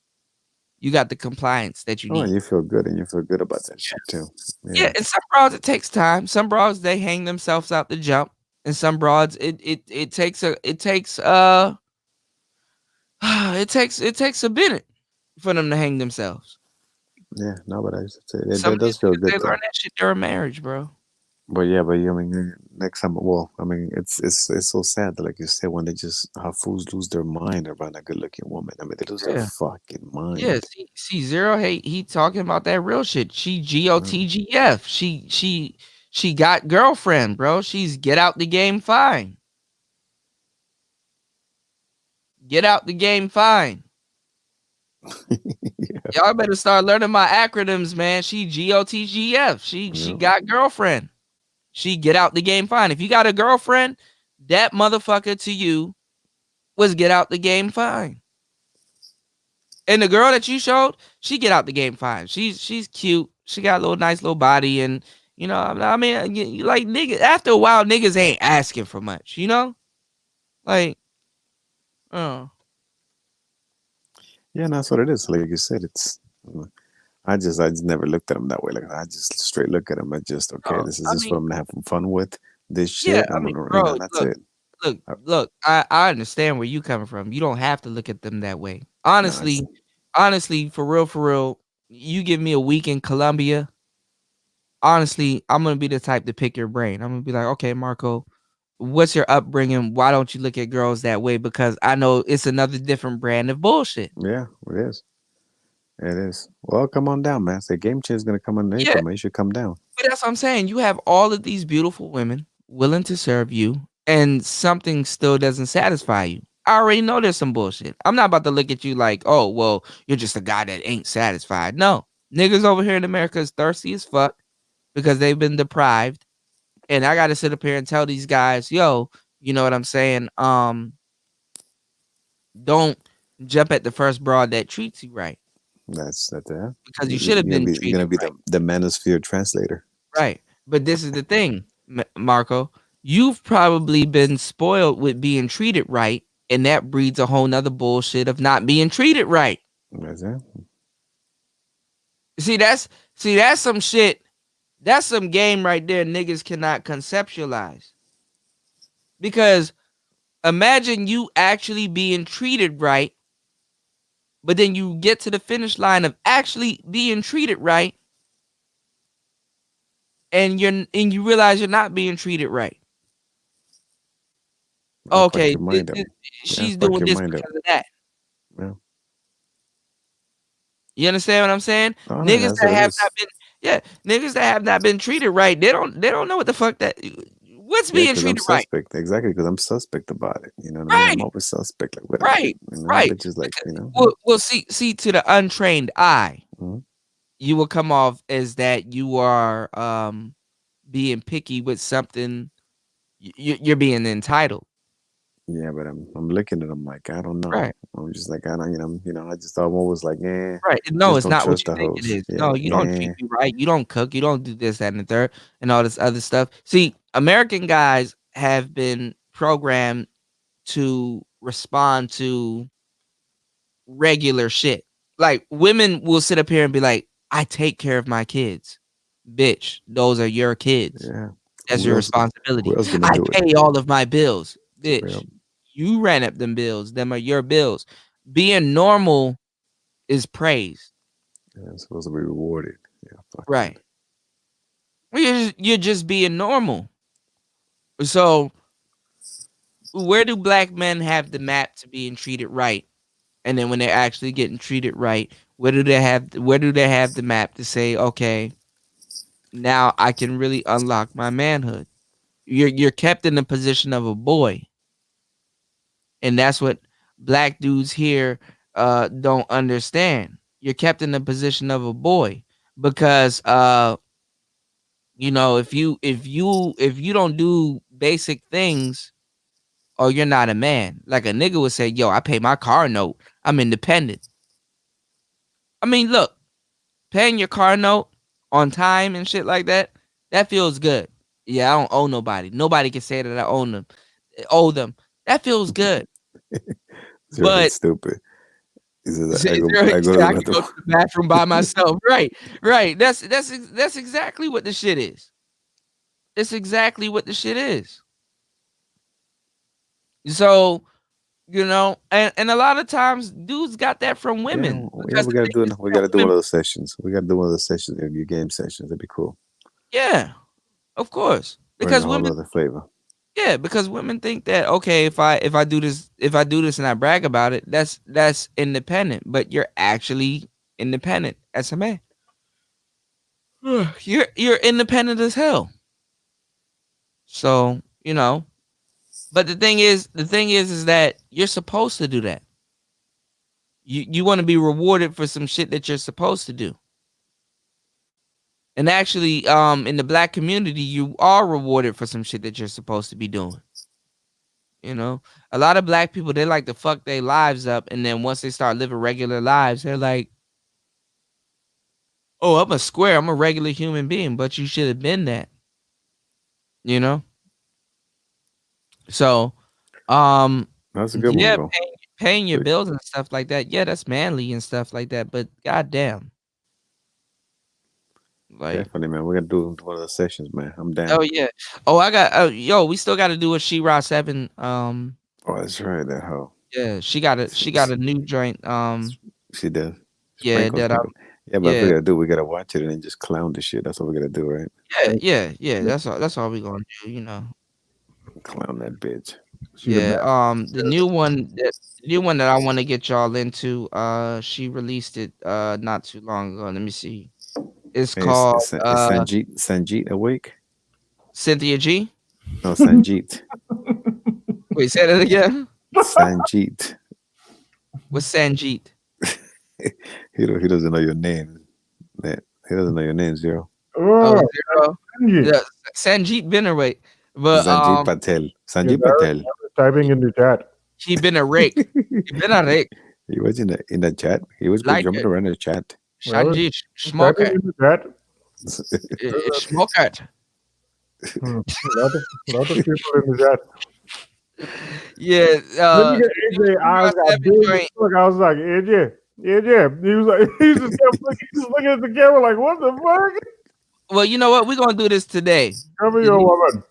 you got the compliance that you Oh, and need. you feel good, and you feel good about that shit too. Yeah, Yeah. and some broads it takes time. Some broads they hang themselves out the jump, and some broads it takes it takes a minute for them to hang themselves. Yeah, no, but I just say that, Some that of these does feel niggas they good learn though. that shit during marriage, bro. But yeah, but I mean, next time, well, I mean, it's so sad that, like you said, when they just how fools lose their mind around a good-looking woman. I mean, they lose their Yeah. fucking Yeah, mind. see, Zero hate. He talking about that real shit. She GOTGF. She got girlfriend, bro. She's get out the game fine. Get out the game fine. Yeah. Y'all better start learning my acronyms, man. She GOTGF. She got girlfriend. She get out the game fine. If you got a girlfriend, that motherfucker to you was get out the game fine. And the girl that you showed, she get out the game fine. She's cute. She got a little nice little body, and you know, I mean, you like niggas. After a while, niggas ain't asking for much. You know, like, oh, Yeah, and that's what it is. Like you said, it's. I just never looked at them that way. Like I just straight look at them. I just okay. This is I just mean, what I'm gonna have fun with. This yeah, shit. I I'm mean, gonna, bro, that's it. Uh, look. I understand where you coming from. You don't have to look at them that way. No, it's Honestly, for real, you give me a week in Colombia. Honestly, I'm gonna be the type to pick your brain. I'm gonna be like, okay, Marco, what's your upbringing? Why don't you look at girls that way? Because I know it's another different brand of bullshit. yeah, it is. It is. Well, come on down, man. Say Game Change is gonna come in Yeah, April, man. You should come down. but that's what I'm saying. You have all of these beautiful women willing to serve you, and something still doesn't satisfy you. I already know there's some bullshit. I'm not about to look at you like, oh, well, you're just a guy that ain't satisfied. No, niggas over here in America is thirsty as fuck because they've been deprived. And I gotta sit up here and tell these guys, yo, you know what I'm saying? Don't jump at the first broad that treats you right. That's that. Because you should have been You're gonna treated be right. the manosphere translator. Right. But this is the thing, Marco. You've probably been spoiled with being treated right, and that breeds a whole nother bullshit of not being treated right. That's it. See, that's some shit. That's some game right there niggas cannot conceptualize. Because imagine you actually being treated right, but then you get to the finish line of actually being treated right, and you realize you're not being treated right. Okay, Fuck your mind up. she's Fuck doing your this mind up. because of that. Yeah. You understand what I'm saying? Oh, no, Niggas that's that what it have is. not been, yeah, niggas that have not been treated right, they don't know what the fuck that what's Yeah, being because I'm treated right. suspect. Exactly, because I'm suspect about it. You know what I mean? I'm Right, always suspect. Like, wait a minute. right, You know, right. bitches like, you know. Well, see to the untrained eye, Mhm. you will come off as that you are being picky with something. You're being entitled. Yeah, but I'm looking at them like I don't know. Right. I'm just like I don't, I just thought one was like, Right. No, just it's don't not what trust you the think it hoes. is. Yeah, No, like you don't treat me right. You don't cook. You don't do this, that, and the third, and all this other stuff. See, American guys have been programmed to respond to regular shit. Like women will sit up here and be like, I take care of my kids. Bitch, those are your kids. yeah. That's your responsibility. Who else gonna I do it? pay all of my bills. Yeah, Bitch, you ran up them bills. Them are your bills. Being normal is praised. yeah, it's supposed to be rewarded. Yeah, fuck that. Right. You're just being normal. So where do black men have the map to being treated right? And then when they're actually getting treated right, where do they have the map to say, okay, now I can really unlock my manhood? You're kept in the position of a boy. And that's what black dudes here don't understand. You're kept in the position of a boy because you know, if you don't do basic things, or you're not a man. Like a nigga would say, yo, I pay my car note. I'm independent. I mean, look, paying your car note on time and shit like that, that feels good. Yeah, I don't owe nobody. Nobody can say that I owe them. That feels good. Zero is But stupid. He says, I I go can to the go to bathroom. the bathroom by myself. Right, right. That's exactly what the shit is. It's exactly what the shit is. So, you know, and a lot of times dudes got that from women. Yeah, Because we the gotta thing do is, we gotta do one women, of those sessions. We gotta do one of those sessions, your game sessions. That'd be cool. yeah, of course. Bring a Because whole women, other flavor. yeah, because women think that, okay, if I do this and I brag about it, that's independent. But you're actually independent as a man. You're independent as hell. So, you know, but the thing is that you're supposed to do that. You want to be rewarded for some shit that you're supposed to do. And actually, in the black community, you are rewarded for some shit that you're supposed to be doing. You know, a lot of black people, they like to fuck their lives up, and then once they start living regular lives, they're like, "Oh, I'm a square. I'm a regular human being." But you should have been that. You know. So, That's a good one, yeah, bro. paying your bills and stuff like that. Yeah, that's manly and stuff like that. But goddamn, like, Definitely, man. We gotta do one of those sessions, man. I'm down. oh yeah, oh I got, yo, we still got to do a She-Ra 7. Oh, that's right. That hoe. Yeah, she got a new joint. She does. Yeah, Sprinkle, that sprinkle. Yeah, but if we yeah, gotta do, we gotta watch it and then just clown the shit. That's what we gotta do, right? yeah. That's all we gonna do. You know. Clown that bitch. Yeah. The new one that I want to get y'all into. She released it not too long ago. Let me see. It's Hey, called is Sanjeet awake? Cynthia G. No, Sanjeet. Wait, say that again. Sanjeet. What's Sanjeet? He doesn't know your name. Man, he doesn't know your name, Zero. Oh, Oh, Zero. Sanjeet. Yeah, Sanjeet Bennerway. But Sanjeet Patel. Sanjeet Patel. I was typing in the chat. he been a rake. He been a rake. He was in the chat. He was Like jumping it. around in the chat. Sanjeet, Typing smoker. in the chat. Smoker. A lot of people in the chat. Yeah, Then you get AJ eyes got big as fuck. I was like, AJ. He was like, he was just looking at the camera like, what the fuck? well, you know what? We're gonna do this today. Cover your woman.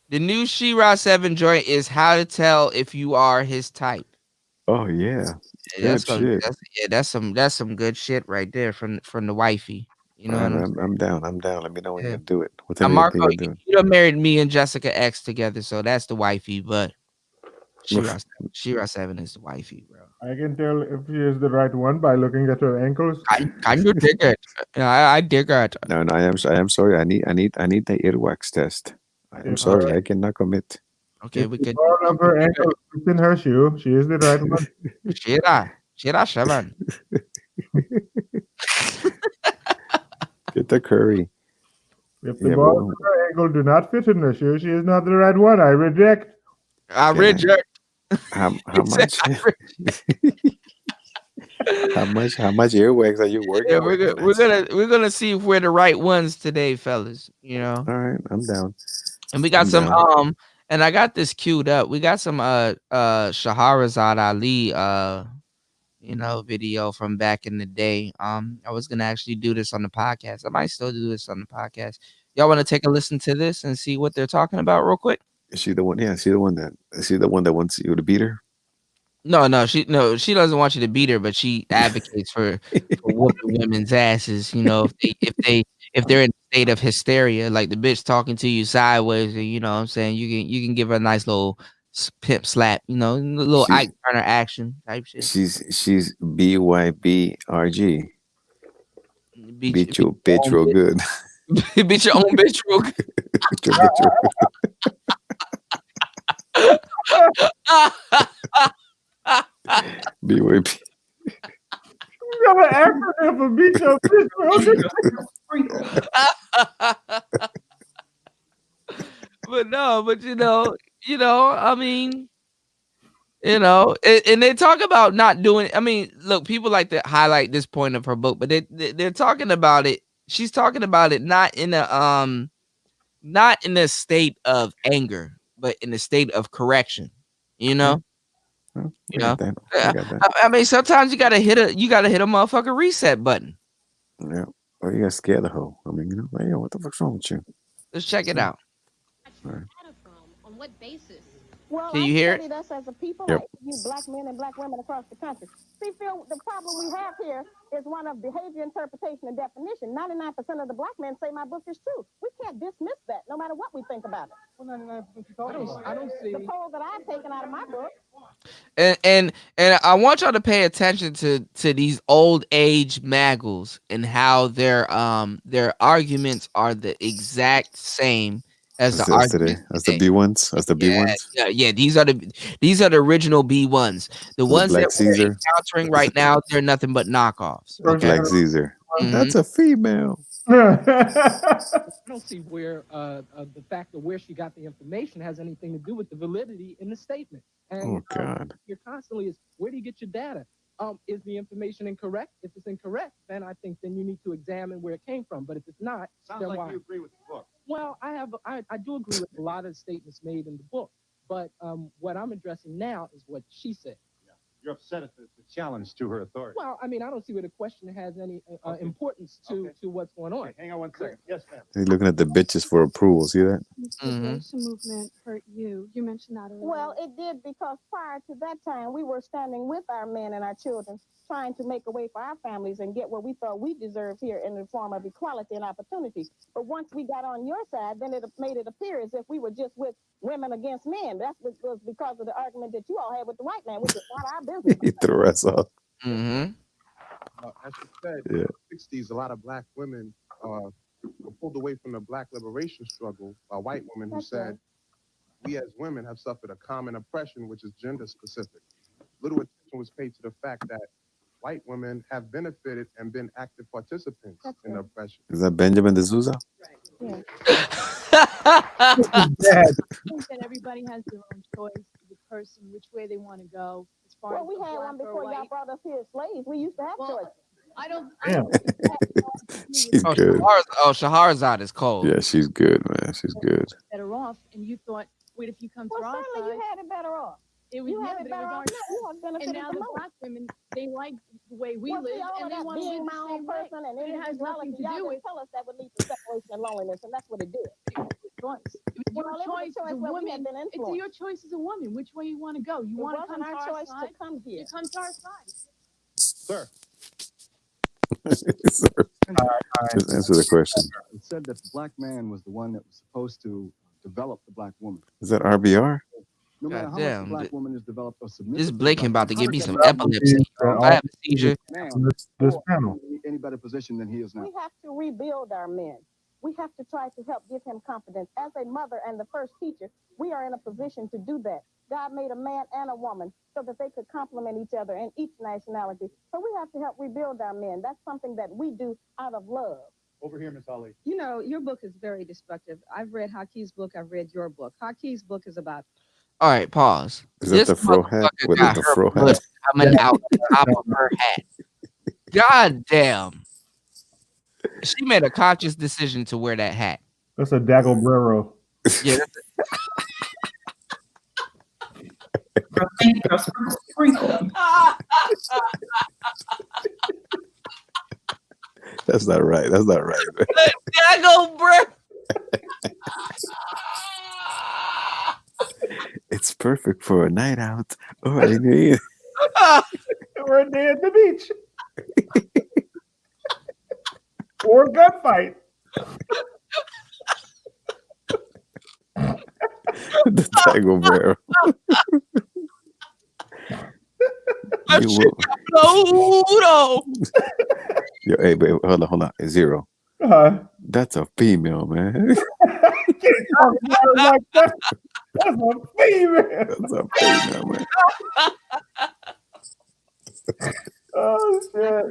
The new She-Ra 7 joint is how to tell if you are his type. Oh yeah. That's some good shit right there from the wifey. You know what I'm saying? I'm down. I'm down. Let me know when Yeah. you can do it. What Now, time Marco, you do it? you done married me and Jessica X together, so that's the wifey, but She-Ra 7 is the wifey, bro. I can tell if she is the right one by looking at her ankles. Can you dig it? I dig it. No, I am sorry. I need the earwax test. I am sorry. I cannot commit. Okay, we could. All of her ankles in her shoe. She is the right one. She-Ra 7. Get the curry. If the balls of her ankle do not fit in her shoe, she is not the right one. I reject. I reject. How much? how much earwax are you working? Yeah, we're gonna see if we're the right ones today, fellas. You know. All right, I'm down. And we got and I got this queued up. We got some Shahrazad Ali video from back in the day. I was gonna actually do this on the podcast. I might still do this on the podcast. Y'all want to take a listen to this and see what they're talking about real quick? Is she the one? Yeah, is she the one that wants you to beat her? No, she doesn't want you to beat her, but she advocates for whooping women's asses. You know, if they're in a state of hysteria, like the bitch talking to you sideways, or, you know what I'm saying, you can give her a nice little pimp slap, you know, a little Ike Turner action type shit. She's BYBRG. Beat your bitch real good. Beat your own bitch real good. Beat your bitch real good. BYP. You got an acronym for beat your bitch, But no, but you know, I mean, and they talk about not doing. I mean, look, people like to highlight this point of her book, but they're talking about it. She's talking about it not in a state of anger, but in a state of correction. You know. Well, You know, I got that. I mean, sometimes you gotta hit a motherfucking reset button. Yeah. Or you got scared the hoe. I mean, like, yo, what the fuck's wrong with you? Let's check it out. Right. On what basis? Well, Can you hear it? studied us as a people, Yep. like you black men and black women across the country. See, Phil, the problem we have here is one of behavior, interpretation, and definition. 99% of the black men say my book is true. We can't dismiss that, no matter what we think about it. Well, 99% I don't see the poll that I've taken out of my book. And I want y'all to pay attention to these old age maggles and how their arguments are the exact same as the arguments. That's the B ones. That's the B ones. Yeah. These are the original B1s. The ones Black that Caesar. we're encountering right now, they're nothing but knockoffs. Black Caesar. Mhm. That's a female. I don't see where the fact of where she got the information has anything to do with the validity in the statement. And Oh God. you're constantly is where do you get your data? Is the information incorrect? If it's incorrect, then I think then you need to examine where it came from. But if it's not, Sounds then like why? you agree with the book. Well, I do agree with a lot of statements made in the book, but what I'm addressing now is what she said. You're upset at the challenge to her authority. Well, I mean, I don't see where the question has any importance to what's going on. Okay, hang on one second. Yes, ma'am. He's looking at the bitches for approval. See that? The liberation movement hurt you. You mentioned that earlier. Well, it did because prior to that time, we were standing with our men and our children, trying to make a way for our families and get what we thought we deserved here in the form of equality and opportunity. But once we got on your side, then it made it appear as if we were just with women against men. That was because of the argument that you all had with the white man, which is not our business. He threw us off. Mm-hmm. As you said, Yeah. in the 60s, a lot of black women were pulled away from the black liberation struggle by white women who said, we as women have suffered a common oppression, which is gender specific. Little attention was paid to the fact that white women have benefited and been active participants in the oppression. Is that Benjamin D'Souza? Yeah. Dad. I think that everybody has their own choice, the person, which way they want to go. As far as we had one before y'all brought us here as slaves. We used to have choices. I don't She's good. Shahrazad is cold. Yeah, she's good, man. She's good. better off, and you thought, wait, if you come to our side, you had it better off. It was, You have it better off now. You have benefited and now the the most. black women, they like the way we Well, see, live, all and of they that want to being live my the own same way. person and But it has nothing to y'all do just with tell us that would lead to separation and loneliness, and that's what it did. choice. Well, Your it was a choice choice as a where we had woman. been It's influenced. your choice as a woman. Which way you want to go? You It want to wasn't come our to our choice to side? come here. You come to our side. Sir. Just answer the question. It said that the black man was the one that was supposed to develop the black woman. Is that RBR? No matter how much Goddamn, the black woman is developed or submissive. This to the Blinken black about to woman, give me some That would epilepsy. be If I have a seizure. man This or panel. any better position than he is now. We have to rebuild our men. We have to try to help give him confidence. As a mother and the first teacher, we are in a position to do that. God made a man and a woman so that they could complement each other in each nationality. So we have to help rebuild our men. That's something that we do out of love. Over here, Miss Ali. You know, your book is very destructive. I've read Hakeem's book. I've read your book. Hakeem's book is about. All right, pause. Is that the fro hat? motherfucker What is got the her fro blood hat? coming out the top of her hat. God damn. She made a conscious decision to wear that hat. That's a Dagobrero. Yeah. That's not right. That's not right. Dagobrero. It's perfect for a night out. Or any We're a day at the beach. Or a gunfight. the Dagobrero. Yo, hey, babe, hold on. Zero. That's a female, man. Can't talk about it like that. That's a female. That's a female, man. Oh shit!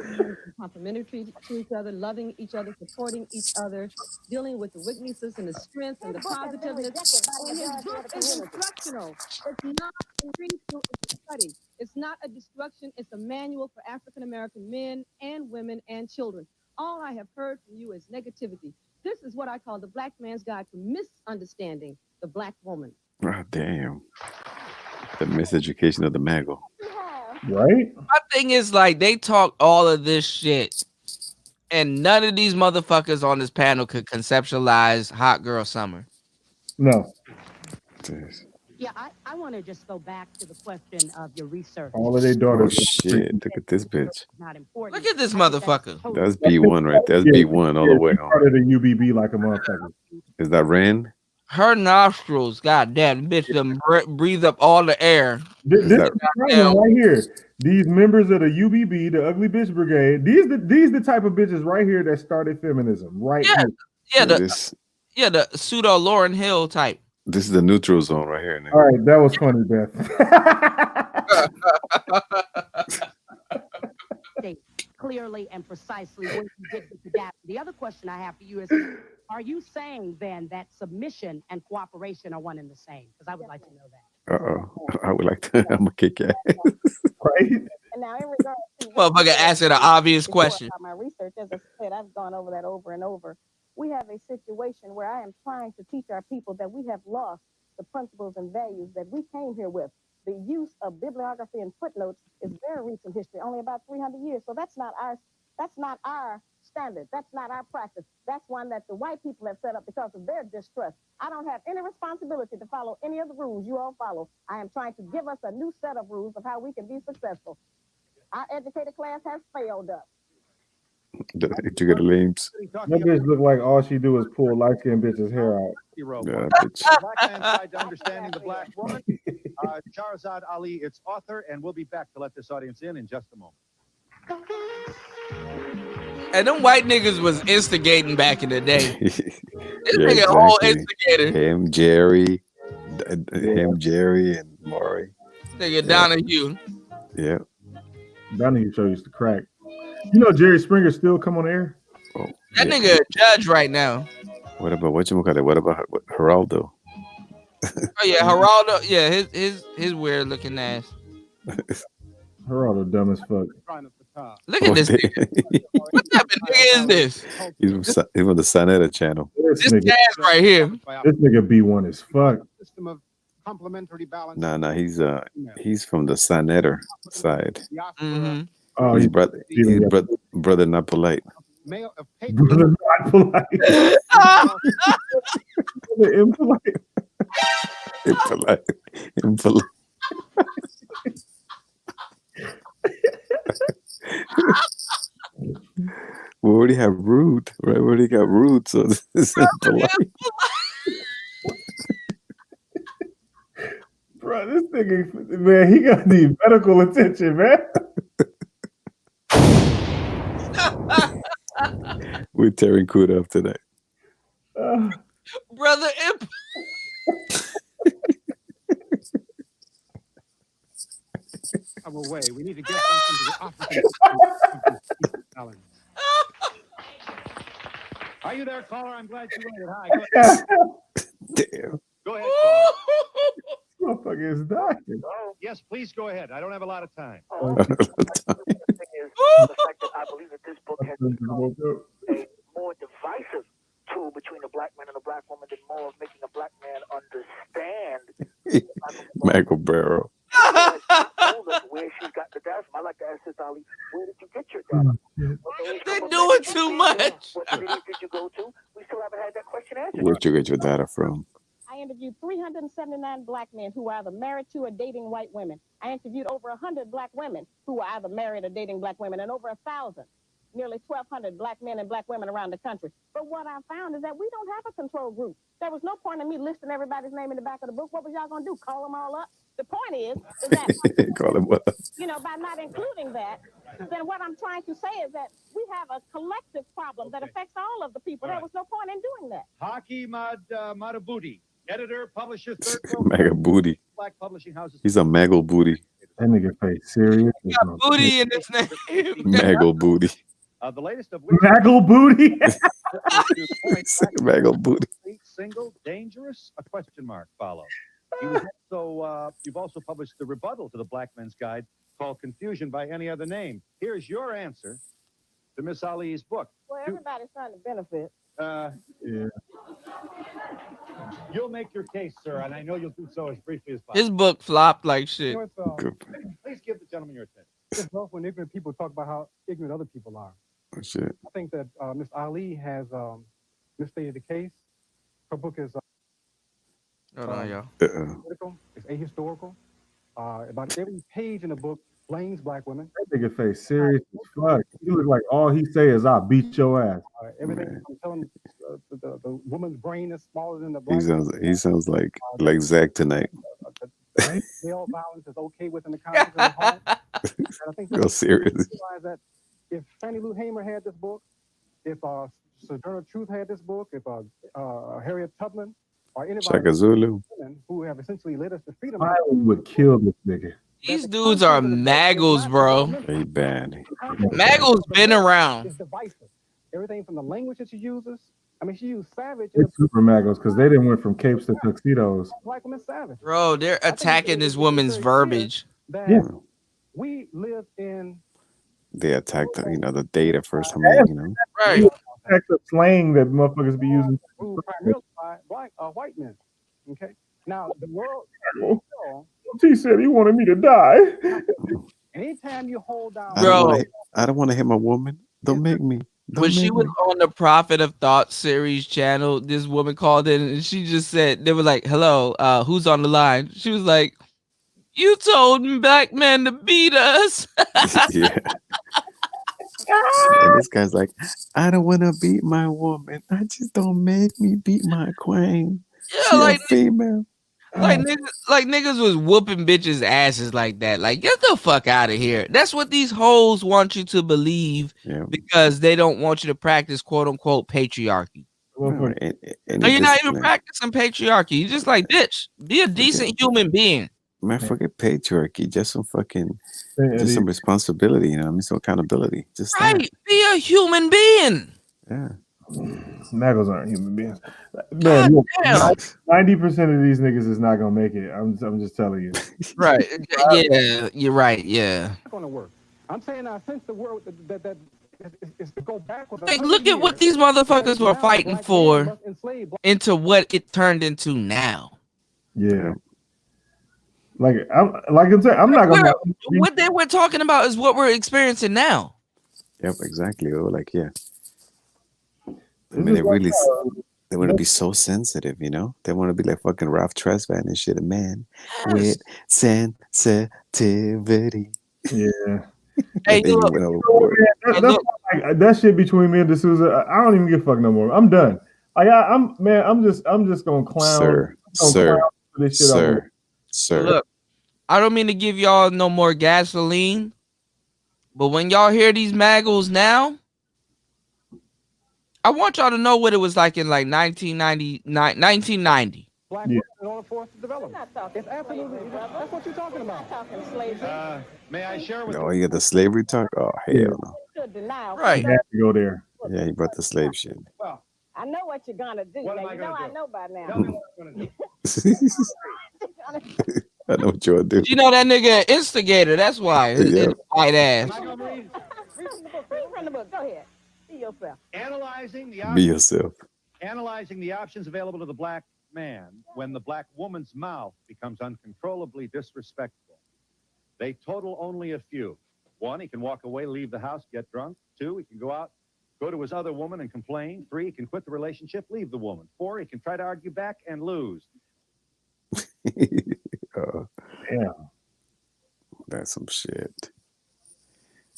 Complementary to each other, loving each other, supporting each other, dealing with the weaknesses and the strengths and the positiveness. And his book is instructional. It's not a read through, it's a study. It's not a destruction. It's a manual for African American men and women and children. All I have heard from you is negativity. This is what I call the Black Man's Guide to Misunderstanding the Black Woman. Oh, damn. The miseducation of the Maggle. Right? My thing is like they talk all of this shit, and none of these motherfuckers on this panel could conceptualize Hot Girl Summer. No. Yeah, I want to just go back to the question of your research. All of their Oh daughters. shit! Look at this bitch. Not important. Look at this motherfucker. That's B1 right there. That's B1 all the way She on. started a UBB like a motherfucker. Is that Ren? Her nostrils, goddamn, bitch, them breathe up all the air. This is the problem right here. These members of the UBB, the Ugly Bitch Brigade, these the type of bitches right here that started feminism. Right here. Yeah, the pseudo Lauryn Hill type. This is the neutral zone right here. Nigga. All right, that was funny, Beth. State clearly and precisely what you did with the data. The other question I have for you is, are you saying then that submission and cooperation are one and the same? Because I would like to know that. I would like to. I'm gonna kick your ass. Right? And now, in regards to motherfucker asking an obvious question. My research, as I said, I've gone over that over and over. We have a situation where I am trying to teach our people that we have lost the principles and values that we came here with. The use of bibliography and footnotes is very recent history, only about 300 years. So that's not our standard. That's not our practice. That's one that the white people have set up because of their distrust. I don't have any responsibility to follow any of the rules you all follow. I am trying to give us a new set of rules of how we can be successful. Our educated class has failed us. You get the names. That bitch look like all she do is pull light-skinned bitch's hair out. Yeah, bitch. Black Man's Guide to Understanding the Black Woman. Shahrazad Ali, its author, and we'll be back to let this audience in just a moment. And them white niggas was instigating back in the day. This Yeah, nigga a whole exactly. instigator. Him, Jerry, and Maury. Nigga Donahue. Yeah. Donahue show used to crack. You know Jerry Springer still come on air? Oh, That nigga a judge right now. What about what about Geraldo? Oh yeah, Geraldo. Yeah, his weird looking ass. Geraldo dumb as fuck. Look at this nigga. What type of nigga is this? He's from the Sanetta channel. This ass right here. This nigga B1 is fuck. System of complementary balance. Nah, he's from the Sanetter side. Mm-hmm. Oh, He's brother not polite. Brother not polite. Impolite. Impolite. We already have rude, right? We already got rude, so this is impolite. Bro, this nigga, man, he got the medical attention, man. We're tearing Kuda up tonight. Brother Away. We need to get them into the office. Are you there, caller? I'm glad you waited. Hi. Go ahead. Damn. Go ahead, caller. Motherfucker is dying. Yes, please go ahead. I don't have a lot of time. The fact that I believe that this book has become a more divisive tool between the black man and the black woman than more of making a black man understand. Michael Barrow. Where she's got the data from. I like to ask Sister Ali, where did you get your data? They're doing too much. What cities did you go to? We still haven't had that question answered. Where'd you get your data from? I interviewed 379 black men who were either married to or dating white women. I interviewed over 100 black women who were either married or dating black women, and over 1,000, nearly 1,200 black men and black women around the country. But what I found is that we don't have a control group. There was no point in me listing everybody's name in the back of the book. What was y'all gonna do? Call them all up? The point is that Call him up. You know, by not including that, then what I'm trying to say is that we have a collective problem that affects all of the people. There was no point in doing that. Haki Madabudi, editor, publisher, third Mega booty. Black publishing houses. He's a Maggle booty. That nigga face serious. He got booty in his name. Maggle booty. The latest of which Maggle booty. Maggle booty. Single, dangerous? A question mark follows. You've also published the rebuttal to the Black Men's Guide called Confusion by Any Other Name. Here's your answer to Miss Ali's book. Well, everybody's trying to benefit. Yeah. You'll make your case, sir, and I know you'll do so as briefly as possible. His book flopped like shit. You know, please give the gentleman your attention. It's rough when ignorant people talk about how ignorant other people are. Oh, shit. I think that Miss Ali has misstated the case. Her book is Hold on, y'all. political, it's ahistorical. About every page in the book blames black women. That nigga face serious as fuck. You look like all he say is "I'll beat your ass." Everything from telling the woman's brain is smaller than the black. He sounds like Zach tonight. Male violence is okay within the context of the home. And I think Go serious. realize that if Fannie Lou Hamer had this book, if Sojourner Truth had this book, if Harriet Tubman or anybody Shaka Zulu who have essentially led us to freedom, I would kill this nigga. These dudes are maggles, bro. They bad. Maggles been around. It's divisive. Everything from the language that she uses. I mean, she used savage. It's super maggos because they didn't went from capes to tuxedos. Black women savage. Bro, they're attacking this woman's verbiage. Yeah. We live in. They attacked the data first. Right. Attack the slang that motherfuckers be using. Ruled primarily by white men. Okay. Now the world. He said he wanted me to die. Anytime you hold down, I don't want to hit my woman. Don't make me. When she was on the Prophet of Thought series channel, this woman called in and she just said, they were like, hello, who's on the line? She was like, you told black men to beat us. Yeah. And this guy's like, I don't want to beat my woman. I just don't make me beat my queen. Yeah, she like a female. Like niggas was whooping bitches' asses like that. Like, get the fuck out of here. That's what these hoes want you to believe because they don't want you to practice quote unquote patriarchy. No, you're not even practicing patriarchy. You're just like, bitch, be a decent human being. Man, forget patriarchy. Just some some responsibility, some accountability. Just right. Be a human being. Yeah. Maggos aren't human beings. Man, look, 90% of these niggas is not gonna make it. I'm just telling you. Right. Yeah, you're right. Yeah. It's gonna work. I'm saying now, since the world that is to go backwards. Like, look at what these motherfuckers were fighting for into what it turned into now. Yeah. I'm not gonna. What they were talking about is what we're experiencing now. Yep, exactly. I mean, they want to be so sensitive, They want to be like fucking Ralph Tresvant and shit, a man with sensitivity. Yeah. Hey, look, that shit between me and D'Souza, I don't even give a fuck no more. I'm done. I'm just gonna clown. Sir. Look, I don't mean to give y'all no more gasoline, but when y'all hear these maggles now, I want y'all to know what it was like in like 1990. Black women in order for us to develop. It's absolutely, that's what you're talking about. Talking slavery. May I share with you got the slavery talk? Oh, hell no. Right. You have to go there. Yeah, he brought the slave shit. Well, I know what you're gonna do. Now, I know by now. I know what you'll do. You know that nigga instigator. That's why. His white ass. Read from the book. Go ahead. Be yourself. Be yourself. Analyzing the options available to the black man when the black woman's mouth becomes uncontrollably disrespectful. They total only a few. 1, he can walk away, leave the house, get drunk. 2, he can go out, go to his other woman and complain. 3, he can quit the relationship, leave the woman. 4, he can try to argue back and lose. Yeah. That's some shit.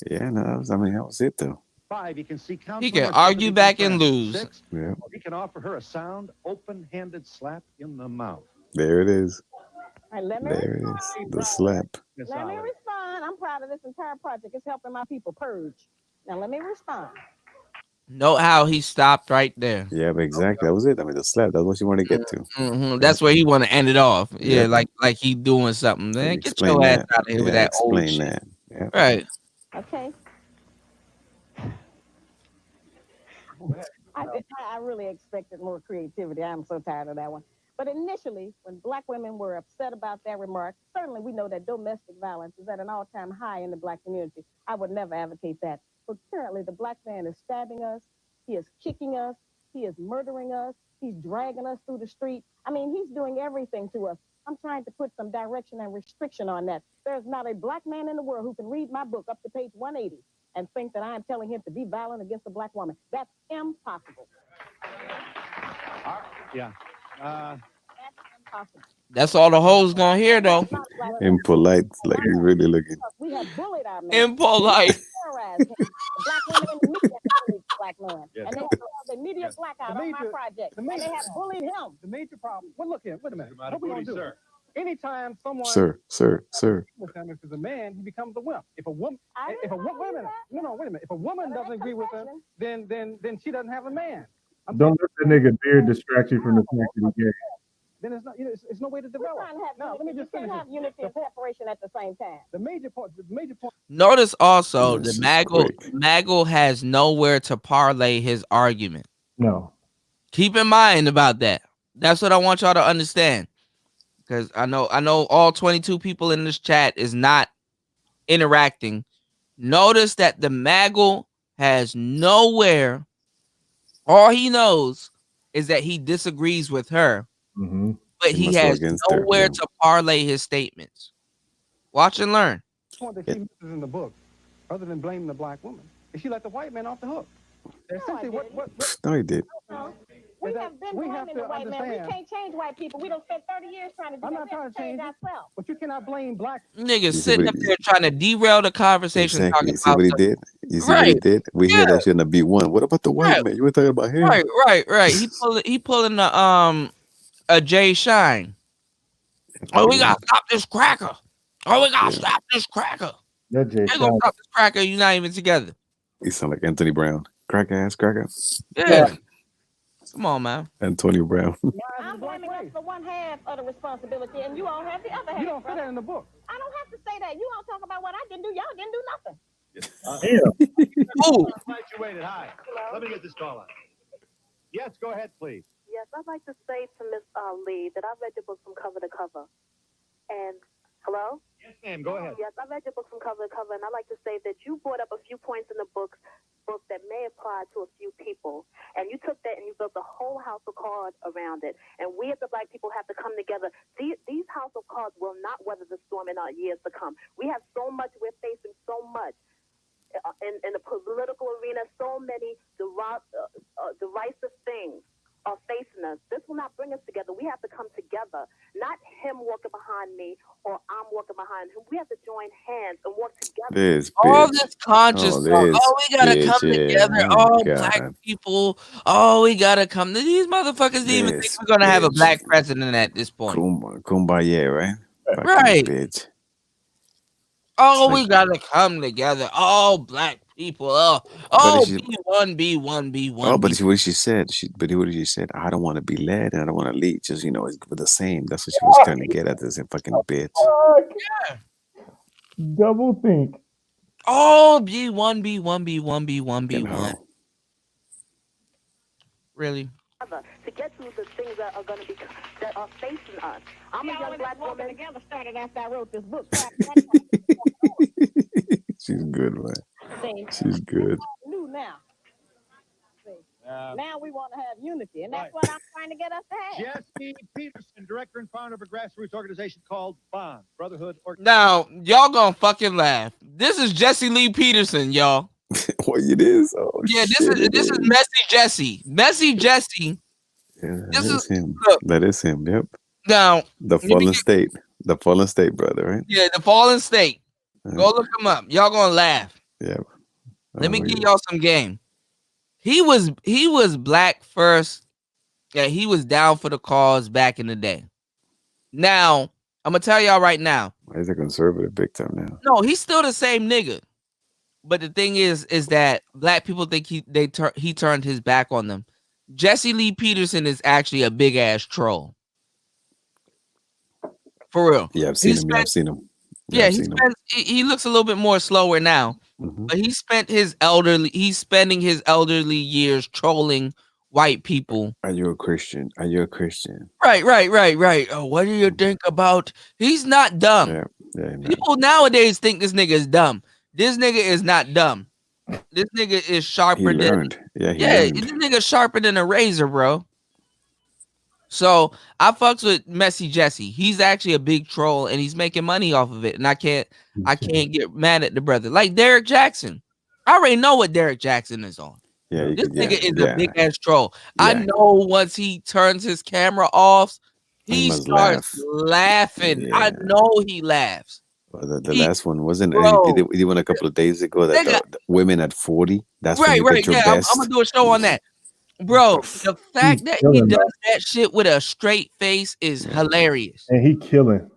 Yeah, no, that was it though. 5, he can seek counsel. He can argue back and lose. 6, he can offer her a sound, open-handed slap in the mouth. There it is. Right, there it is. The slap. Let me respond. I'm proud of this entire project. It's helping my people purge. Now let me respond. Note how he stopped right there. Yeah, but exactly. That was it. I mean, the slap. That's what you want to get to. That's where he want to end it off. Yeah, Yep. like he doing something. Man, get Explain your ass that. out of here with Yeah, that old explain shit. that. Yep. Right. Okay. I really expected more creativity. I'm so tired of that one. But initially, when black women were upset about that remark, certainly we know that domestic violence is at an all-time high in the black community. I would never advocate that. But currently, the black man is stabbing us. He is kicking us. He is murdering us. He's dragging us through the street. I mean, he's doing everything to us. I'm trying to put some direction and restriction on that. There's not a black man in the world who can read my book up to page 180 and think that I am telling him to be violent against a black woman. That's impossible. Yeah. That's impossible. That's all the hoes gonna hear though. Impolite, like he's really looking. We have bullied our men. Impolite. Terrorized him. The black women in the media have bullied the black man. Yes. And they have called a media blackout on my project. And they have bullied him. The major problem. Well, look here. Wait a minute. What we gonna do? Sir. Anytime someone Sir. with him, if he's a man, he becomes a wimp. If a woman, wait a minute. No, wait a minute. If a woman doesn't agree with him, then she doesn't have a man. Don't let that nigga beard distract you from the fact that he gay. Then it's not. It's no way to develop. No, let me just finish. You can't have unity and separation at the same time. The major point. Notice also the Maggle has nowhere to parlay his argument. No. Keep in mind about that. That's what I want y'all to understand. Because I know all 22 people in this chat is not interacting. Notice that the Maggle has nowhere. All he knows is that he disagrees with her, but he has nowhere to parlay his statements. Watch and learn. The point that she misses in the book, other than blaming the black woman, is she let the white man off the hook. No, he did. We have been blaming the white man. We can't change white people. We don't spend 30 years trying to do that. Trying to change ourselves. But you cannot blame black niggas sitting up there trying to derail the conversation. Exactly. See what he did? You see what he did? We hear that shit in the B1. What about the white man? You were talking about him. Right. He pulling the a Jay Shine. Oh, we gotta stop this cracker. Oh, we gotta stop this cracker. That Jay Shine. Gonna stop this cracker. You're not even together. He sound like Anthony Brown. Crack ass cracker. Yeah. Come on, man. Antonio Brown. I'm blaming us for one half of the responsibility, and you all have the other half. You don't say that in the book. I don't have to say that. You all talk about what I didn't do. Y'all didn't do nothing. I'm glad you waited. Hi. Let me get this call on. Yes, go ahead, please. Yes, I'd like to say to Miss Lee that I've read your book from cover to cover. And, hello? Yes, ma'am, go ahead. Yes, I read your book from cover to cover, and I'd like to say that you brought up a few points in the book that may apply to a few people. And you took that and you built a whole house of cards around it. And we as the black people have to come together. These house of cards will not weather the storm in our years to come. We have so much, we're facing so much. In the political arena, so many derisive things are facing us. This will not bring us together. We have to come together. Not him walking behind me or I'm walking behind him. We have to join hands and work together. All this conscious talk. Oh, we gotta come together. All black people. Oh, we gotta come. These motherfuckers didn't even think we're gonna have a black president at this point. Kumbaya, right? Right. Bitch. Oh, we gotta come together. All black people. B1. Oh, but what she said. What did she said? I don't want to be led and I don't want to lead. Just it's the same. That's what she was trying to get at. This fucking bitch. Yeah. Double think. Oh, B1. Really? To get through the things that are going to be that are facing us. I'm a young black woman. Together started after I wrote this book. She's good, man. She's good. New now. Now we want to have unity, and that's what I'm trying to get us to have. Jesse Peterson, director and founder of a grassroots organization called Bond, Brotherhood. Now, y'all gonna fucking laugh. This is Jesse Lee Peterson, y'all. What it is? Oh, yeah, this is Messy Jesse. Messy Jesse. Yeah, is him. That is him. Yep. Now, the fallen state, brother, right? Yeah, the fallen state. Go look him up. Y'all gonna laugh. Yeah. Let me give y'all some game. He was black first. Yeah, he was down for the cause back in the day. Now, I'm gonna tell y'all right now. He's a conservative big time now. No, he's still the same nigga. But the thing is that black people think he turned his back on them. Jesse Lee Peterson is actually a big ass troll. For real. Yeah, I've seen him. I've seen him. Yeah, he looks a little bit more slower now. But he's spending his elderly years trolling white people. Are you a Christian? Are you a Christian? Right. Oh, what do you think about? He's not dumb. Yeah, people nowadays think this nigga is dumb. This nigga is not dumb. This nigga is sharper than learned. Yeah, he learned. This nigga sharper than a razor, bro. So I fucks with Messy Jesse. He's actually a big troll and he's making money off of it. And I can't get mad at the brother. Like Derek Jackson. I already know what Derek Jackson is on. Yeah, this nigga is a big ass troll. Yeah. I know once he turns his camera off, he starts laughing. Yeah. I know he laughs. Well, the last one wasn't. He did one a couple of days ago. That the women at 40. That's right. Yeah, I'm gonna do a show on that. Bro, the fact that he does that shit with a straight face is hilarious. And he killing.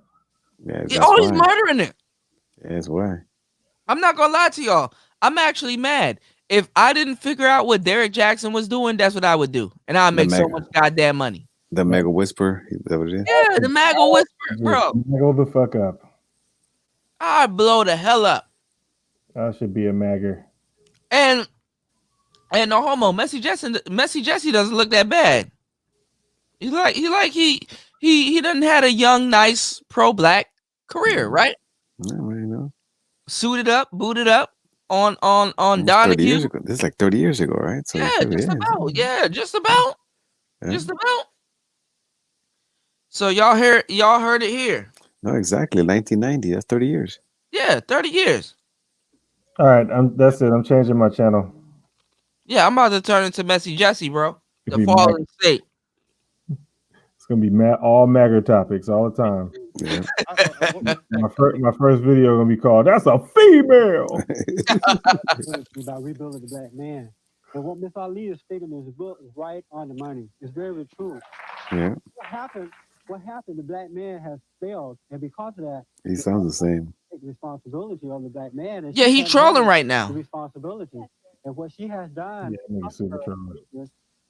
Yeah, he's murdering it. Yeah, that's why. I'm not gonna lie to y'all. I'm actually mad. If I didn't figure out what Derek Jackson was doing, that's what I would do. And I'd make so much goddamn money. The Mega Whisper. Is that what it is? Yeah, the Mega Whisper, bro. Go the fuck up. I'd blow the hell up. That should be a magger. And no homo, Messy Jesse doesn't look that bad. He doesn't had a young, nice pro-black career, right? No, you know. Suited up, booted up on Donahue. This is like 30 years ago, right? So yeah, just about. So y'all heard it here. No, exactly. 1990. That's 30 years. Yeah, 30 years. All right, that's it. I'm changing my channel. Yeah, I'm about to turn into Messy Jesse, bro. The fallen state. It's gonna be all MAGA topics all the time. Yeah. my first video gonna be called "That's a Female." About rebuilding the black man, and what Miss Ali is stating in his book is right on the money. It's very true. Yeah. What happened? The black man has failed, and because of that, he sounds the same. Take responsibility of the black man. Yeah, he's trolling right now. The responsibility, and what she has done,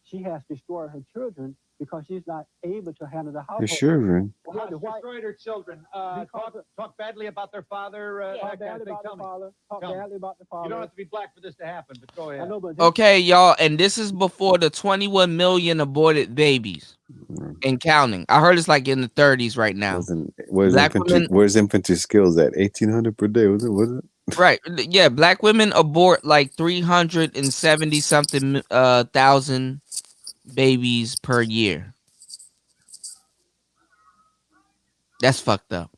she has destroyed her children because she's not able to handle the household. Her children. Well, she destroyed her children. Talk badly about their father. Talk badly about the father. Talk badly about the father. You don't have to be black for this to happen, but go ahead. Okay, y'all, and this is before the 21 million aborted babies and counting. I heard it's like in the 30s right now. Where's infantry skills at 1,800 per day? Was it? Right. Yeah, black women abort like 370 something thousand babies per year. That's fucked up.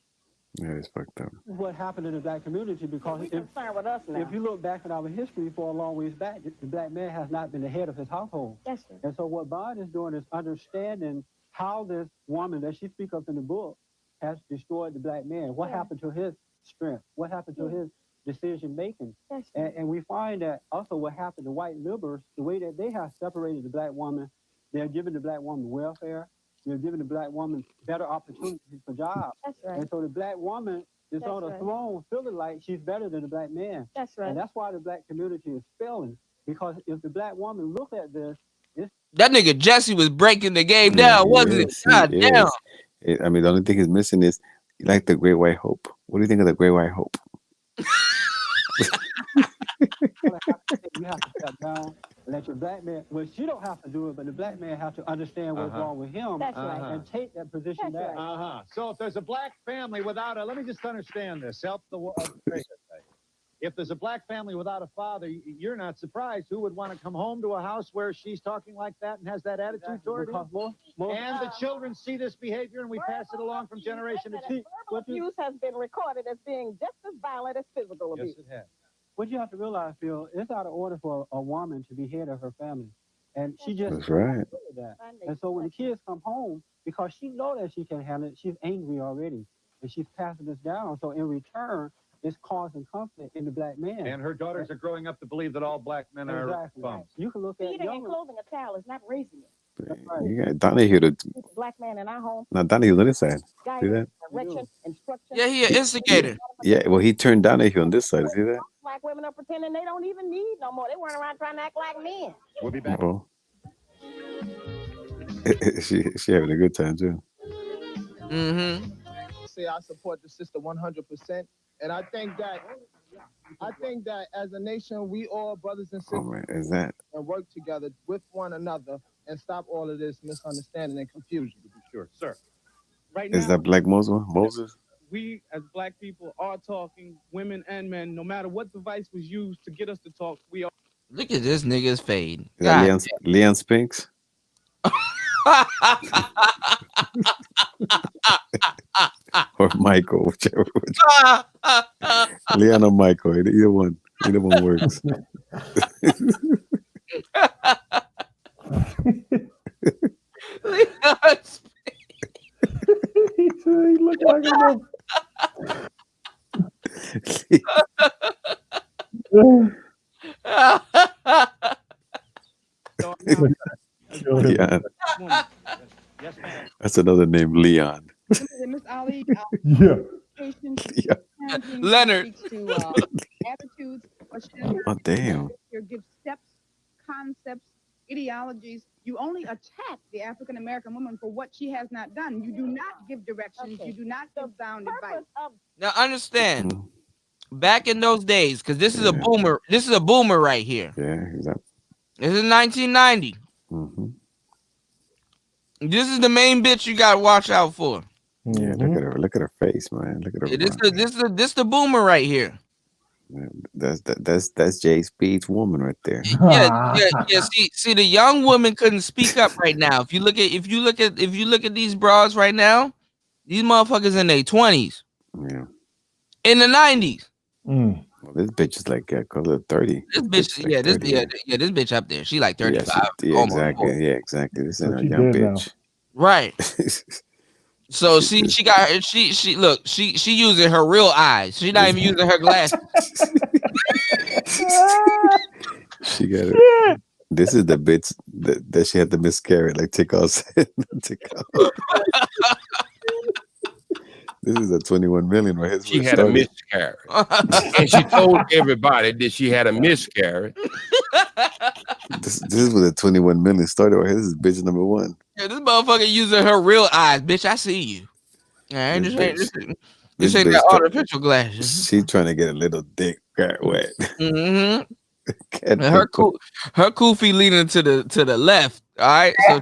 Yeah, it's fucked up. What happened in the black community, because if you look back at our history for a long ways back, the black man has not been the head of his household. Yes, sir. And so what Bond is doing is understanding how this woman that she speaks of in the book has destroyed the black man. What happened to his strength? What happened to his decision making? Yes, and we find that also what happened to white liberals, the way that they have separated the black woman, they're giving the black woman welfare. They're giving the black woman better opportunities for jobs. That's right. And so the black woman is on a throne feeling like she's better than the black man. That's right. And that's why the black community is failing. Because if the black woman look at this, that nigga Jesse was breaking the game down, wasn't it? God damn. I mean, the only thing he's missing is like the Great White Hope. What do you think of the Great White Hope? you have to step down and let your black man, well, she don't have to do it, but the black man has to understand what's wrong with him and take that position back. So if there's a black family without let me just understand this. Help the if there's a black family without a father, you're not surprised. Who would want to come home to a house where she's talking like that and has that attitude toward him? And the children see this behavior and we pass it along from generation to generation. Abuse has been recorded as being just as violent as physical abuse. Yes, it has. What you have to realize, Phil, it's out of order for a woman to be head of her family. And she just That's right. That. And so when the kids come home, because she knows that she can handle it, she's angry already. And she's passing this down. So in return, it's causing conflict in the black man. And her daughters are growing up to believe that all black men are bums. You can look at feeding and clothing a child is not raising it. Right. You got Donahue to black man in our home. Now Donahue on this side. See that? Yeah, he an instigator. Yeah, well, he turned Donahue on this side. See that? black women are pretending they don't even need no more. They weren't around trying to act like men. We'll be back. Oh. she having a good time too. Mm-hmm. Say I support the sister 100%, and I think that as a nation, we all brothers and sisters Is that and work together with one another and stop all of this misunderstanding and confusion. To be sure, sir. Right is now, that Black Moses? We as black people are talking, women and men, no matter what device was used to get us to talk, we are. Look at this nigga's fade. Is that Leon Spinks? Or Michael, whichever. Leon or Michael, either one works. Leon He looked like him. Leon. That's another name, Leon. Miss Ali, Yeah. Leonard. To attitudes, Oh, damn. give steps, concepts, ideologies. You only attack the African American woman for what she has not done. You do not give directions. You do not give sound advice. Now understand, back in those days, because this is a boomer. This is a boomer right here. Yeah, exactly. This is 1990. Mm-hmm. This is the main bitch you gotta watch out for. Yeah, look at her face, man. Look at her. This the boomer right here. That's Jay Speed's woman right there. Yeah. See, the young woman couldn't speak up right now. If you look at these bras right now, these motherfuckers in their 20s. Yeah. In the 90s. Well, this bitch is like close to 30. This bitch, like this 30, this bitch up there. She like 35. Yeah, exactly. Yeah, exactly. This is a young bitch. Right. So she look, she using her real eyes. She not even using her glasses. She got it. This is the bitch that she had to miscarry, like Tickle said. This is a 21 million right here. She had a miscarriage. And she told everybody that she had a miscarriage. This is where the 21 million started right here. This is bitch number one. Yeah, this motherfucker using her real eyes. Bitch, I see you. This ain't that artificial glasses. She trying to get a little dick got wet. Mm-hmm. Her kufi leaning to the left. All right. So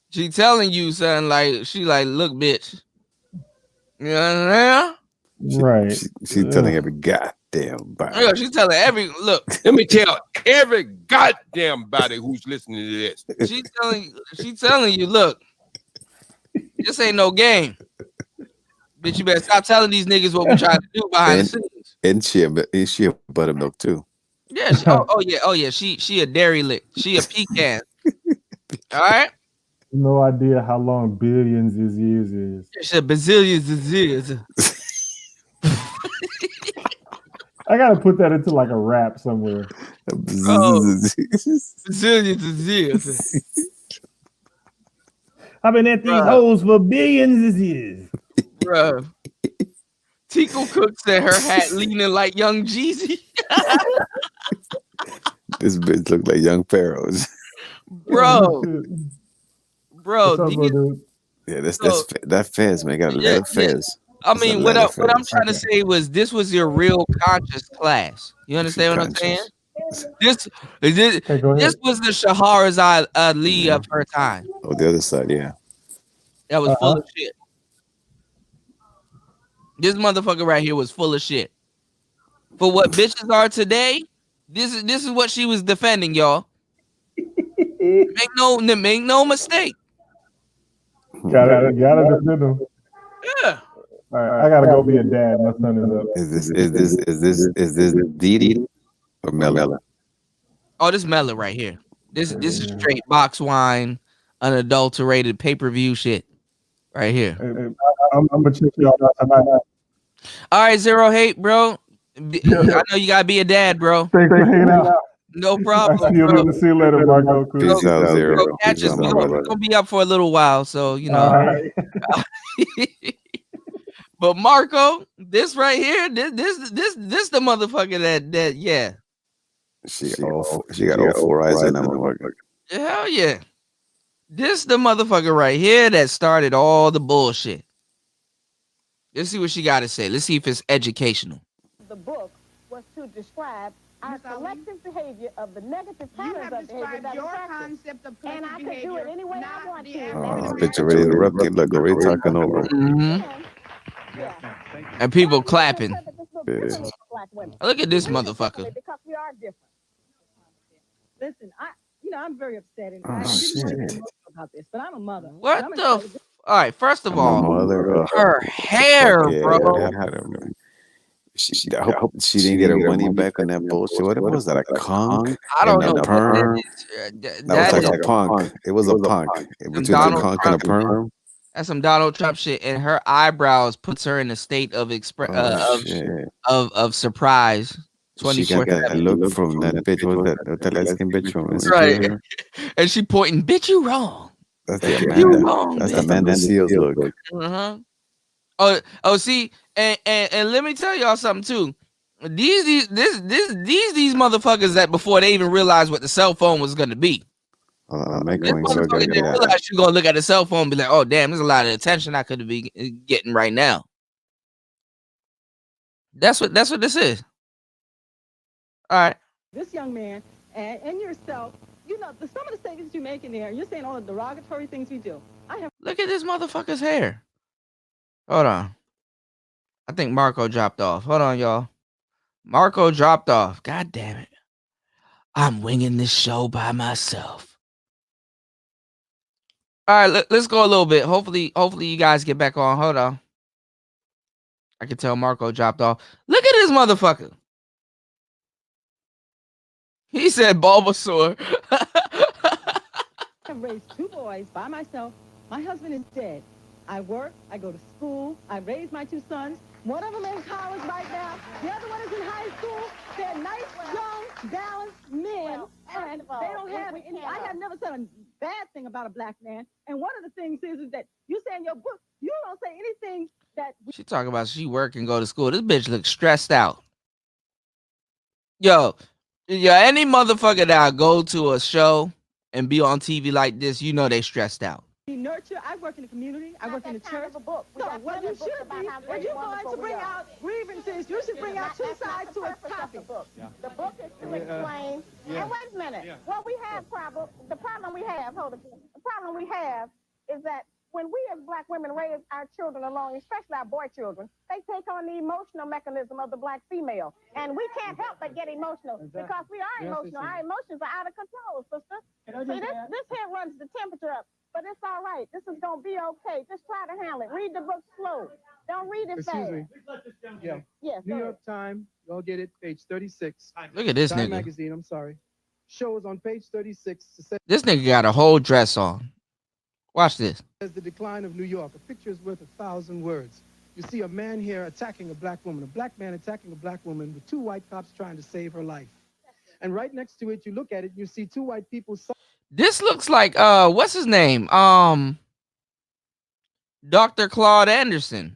she telling you something like she like, look, bitch. You know what I'm saying? Right. She telling every goddamn body. Yeah, she's telling every look. Let me tell every goddamn body who's listening to this. She's telling you, look, this ain't no game. Bitch, you better stop telling these niggas what we trying to do behind the scenes. And she a buttermilk too. Yeah. Oh yeah. She a dairy lick. She a pecan. All right. No idea how long billions is years is. She a bazillions is years. I gotta put that into like a rap somewhere. Bazillions is years. I've been at these hoes for billions of years. Bro. Tico Cook said her hat leaning like Young Jeezy. This bitch look like Young Pharaohs. Bro. Yeah, that Fez, man. Got a lot of Fez. I mean, what I'm trying to say was this was your real conscious class. You understand what I'm saying? This was the Shahrazad Ali of her time. Oh, the other side, yeah. That was full of shit. This motherfucker right here was full of shit. For what bitches are today, this is what she was defending, y'all. Make no mistake. Gotta defend them. Yeah. All right, I gotta go be a dad. My son is up. Is this Didi or Mella? Oh, this Mella right here. This is straight box wine, unadulterated pay-per-view shit. Right here. I'm gonna check y'all out tonight. All right, Zero Hate, bro. I know you gotta be a dad, bro. Thanks for hanging out. No problem. See you later, Marco. Peace out, Zero. We're gonna be up for a little while, so you know. But Marco, This right here, this the motherfucker that yeah. She got all four eyes in that motherfucker. Hell yeah. This the motherfucker right here that started all the bullshit. Let's see what she got to say. Let's see if it's educational. The book was to describe our collective behavior of the negative patterns of behavior that your affect us. concept of And I could do it any way I want to. Bitch already interrupting. Look, already talking over. And people clapping. Yeah. Look at this motherfucker. Because we are different. Listen, I'm very upset and I didn't want to get emotional about this, but I'm a mother. What the? All right, first of all, mother, her hair, bro. I hope she didn't get her money back on that bullshit. What was that? A conch? I don't know. A perm? That was like a punk. It was a punk. Between a conch and a perm. That's some Donald Trump shit, and her eyebrows puts her in a state of of surprise. 24/7. She got that look from that bitch. What that light skin bitch from? That's right. And she pointing, bitch, you wrong. That's the Amanda. That's the Amanda Seals look. Oh, see, and let me tell y'all something too. These motherfuckers that before they even realized what the cell phone was gonna be. This motherfucker didn't realize you're gonna look at the cell phone and be like, oh damn, there's a lot of attention I could be getting right now. That's what this is. All right. This young man and yourself, some of the statements you make in there, you're saying all the derogatory things we do. Look at this motherfucker's hair. Hold on. I think Marco dropped off. Hold on, y'all. Marco dropped off. God damn it. I'm winging this show by myself. All right, let's go a little bit. Hopefully you guys get back on. Hold on. I can tell Marco dropped off. Look at this motherfucker. He said Bulbasaur. I've raised 2 boys by myself. My husband is dead. I work, I go to school, I raise my 2 sons. One of them in college right now. The other one is in high school. They're nice, young, balanced men. And they don't have any. I have never said a bad thing about a black man. And one of the things is that you say in your book, you don't say anything that. She talking about she work and go to school. This bitch looks stressed out. Yo, any motherfucker that go to a show and be on TV like this, you know they stressed out. Nurture. I work in the community. I work in the church. So what you should be, if you're going to bring out grievances, you should bring out 2 sides to a topic. The book is to explain. And wait a minute. What we have the problem we have is that when we as black women raise our children along, especially our boy children, they take on the emotional mechanism of the black female. And we can't help but get emotional because we are emotional. Our emotions are out of control, sister. See, this here runs the temperature up. But it's all right. This is going to be okay. Just try to handle it. Read the book slow. Don't read it fast. Excuse me. Yeah. Yes, New York Times, y'all get it, page 36. Look at this Time nigga. Magazine, I'm sorry. Shows on page 36. This nigga got a whole dress on. Watch this. Says the decline of New York. A picture is worth 1,000 words. You see a man here attacking a black woman, a black man attacking a black woman with 2 white cops trying to save her life. And right next to it, you look at it, you see 2 white people. This looks like what's his name? Dr. Claude Anderson.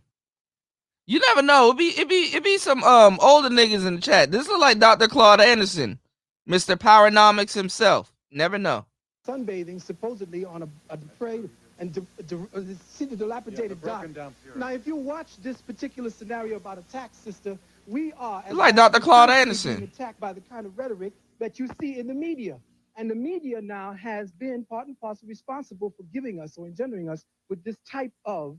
You never know. It be some older niggas in the chat. This look like Dr. Claude Anderson, Mr. Powernomics himself. Never know. Sunbathing supposedly on a depraved and see the dilapidated dock. Now, if you watch this particular scenario about attack, sister, we are like Dr. Claude Anderson attacked by the kind of rhetoric that you see in the media. And the media now has been part and parcel responsible for giving us or engendering us with this type of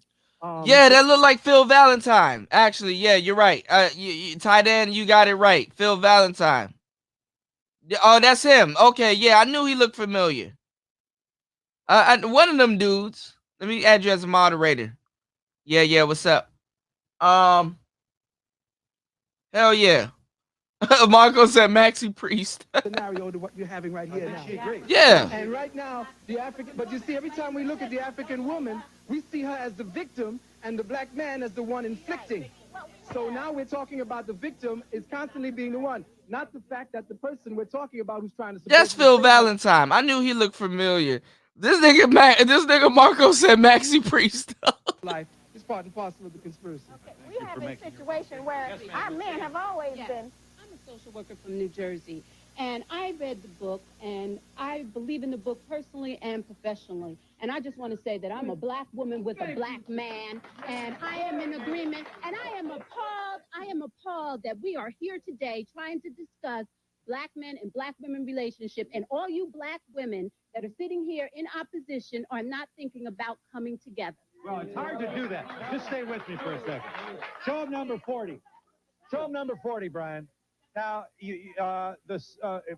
yeah, that look like Phil Valentine. Actually, yeah, you're right. Tight end, you got it right. Phil Valentine. Oh, that's him. Okay, yeah, I knew he looked familiar. One of them dudes. Let me add you as a moderator. Yeah, what's up? Hell yeah. Marco said Maxi Priest. Scenario to what you're having right here now. Yeah. And right now, the African, but you see, every time we look at the African woman, we see her as the victim and the black man as the one inflicting. So now we're talking about the victim is constantly being the one, not the fact that the person we're talking about who's trying to. That's Phil Valentine. I knew he looked familiar. This nigga Marco said Maxi Priest. Life is part and parcel of the conspiracy. Okay, we have a situation where our men have always been. I'm a social worker from New Jersey, and I read the book, and I believe in the book personally and professionally. And I just want to say that I'm a black woman with a black man, and I am in agreement, and I am appalled that we are here today trying to discuss black men and black women relationship, and all you black women that are sitting here in opposition are not thinking about coming together. Well, it's hard to do that. Just stay with me for a second. Show him number 40. Show him number 40, Brian. Now,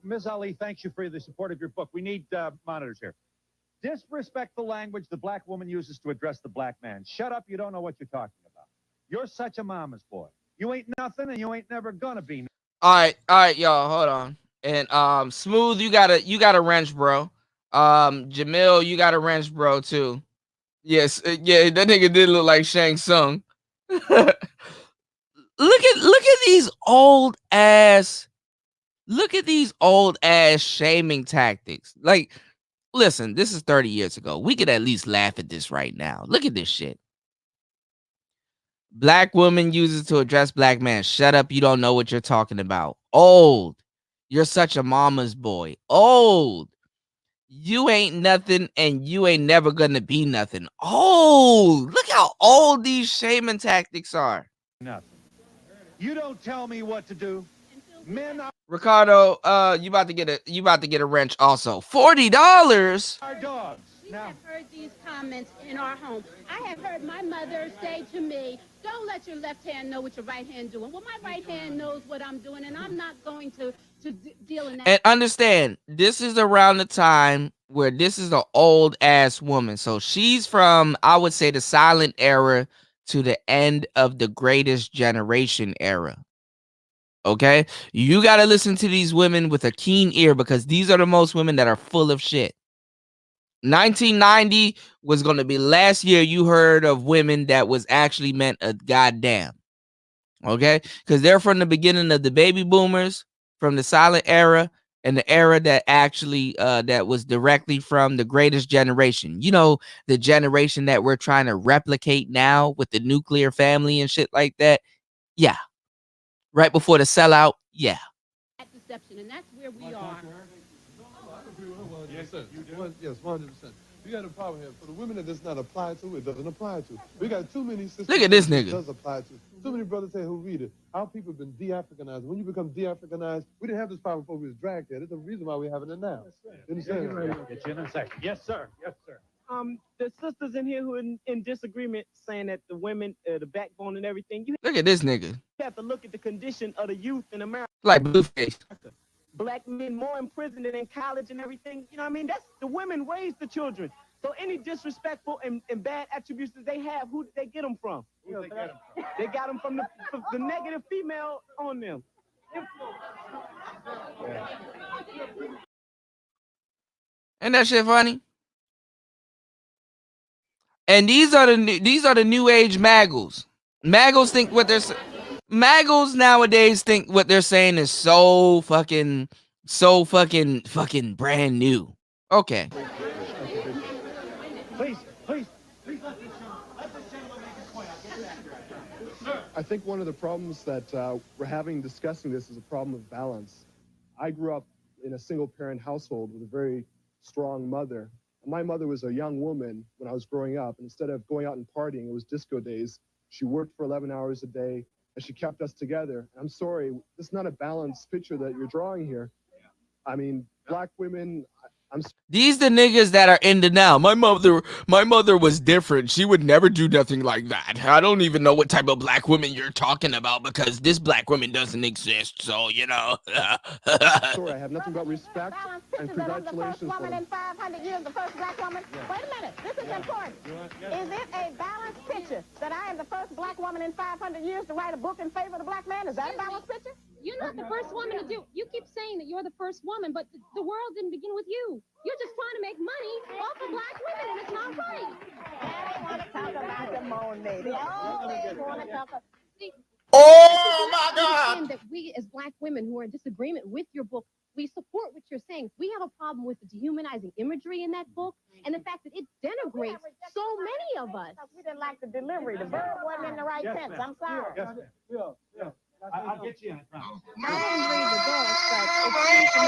Ms. Ali thanks you for the support of your book. We need monitors here. Disrespectful language the black woman uses to address the black man. Shut up, you don't know what you're talking about. You're such a mama's boy. You ain't nothing, and you ain't never gonna be. All right, y'all, hold on. And Smooth, you got a wrench, bro. Jamil, you got a wrench, bro, too. Yes, yeah, that nigga did look like Shang Tsung. look at these old ass shaming tactics. Like, listen, this is 30 years ago. We could at least laugh at this right now. Look at this shit. Black woman uses to address black man. Shut up, you don't know what you're talking about. Old. You're such a mama's boy. Old. You ain't nothing and you ain't never gonna be nothing. Oh, look how old these shaming tactics are. Nothing. You don't tell me what to do. Men are Ricardo, you about to get a wrench also. $40. our dogs. We have heard these comments in our home. I have heard my mother say to me, don't let your left hand know what your right hand doing. Well, my right hand knows what I'm doing, and I'm not going to deal in that. And understand, this is around the time where this is an old ass woman. So she's from, I would say, the silent era to the end of the greatest generation era. Okay? You got to listen to these women with a keen ear because these are the most women that are full of shit. 1990 was going to be last year you heard of women that was actually meant a goddamn. Okay? Because they're from the beginning of the baby boomers, from the silent era, and the era that actually that was directly from the greatest generation. You know, the generation that we're trying to replicate now with the nuclear family and shit like that. Yeah. Right before the sellout. Yeah. That deception, and that's where we are. Yes, sir. Yes, 100%. We got a problem here. For the women that does not apply to, it doesn't apply to. We got too many sisters. Look at this It nigga. does apply to. Too many brothers say who read it. Our people have been de-Africanized. When you become de-Africanized, we didn't have this problem before we was dragged here. There's a reason why we're having it now. You understand? Get you in a second. Yes, sir. Yes, sir. The sisters in here who are in disagreement saying that the women, the backbone and everything, you Look at this nigga. have to look at the condition of the youth in America. Like Blueface. Black men more in prison than in college and everything. You know what I mean? That's the women raised the children. So any disrespectful and bad attributes that they have, who did they get them from? They got them from the negative female on them. Ain't that shit funny? And these are the new age maggles. Maggles think what they're Maggles nowadays think what they're saying is so fucking brand new. Okay. Please. I think one of the problems that we're having discussing this is a problem of balance. I grew up in a single-parent household with a very strong mother. My mother was a young woman when I was growing up, and instead of going out and partying, it was disco days. She worked for 11 hours a day, and she kept us together. I'm sorry, this is not a balanced picture that you're drawing here. I mean, black women, These the niggas that are in the now. My mother was different. She would never do nothing like that. I don't even know what type of black woman you're talking about because this black woman doesn't exist. So, you know. sorry, I have nothing but respect and congratulations. Woman in 500 years, the first black woman. Wait a minute, this is important. Is it a balanced picture that I am the first black woman in 500 years to write a book in favor of the black man? Is that a balanced picture? You're not the first woman to do. You keep saying that you're the first woman, but the world didn't begin with you. You're just trying to make money off of black women, and it's not right. They want to talk about the Monet. They always want to talk about. Oh my God! That we as black women who are in disagreement with your book, we support what you're saying. We have a problem with the dehumanizing imagery in that book and the fact that it denigrates so many of us. We didn't like the delivery. The verb wasn't in the right tense. I'm sorry. Yes, ma'am. I'll get you in, I promise. I didn't read the book, but it seems to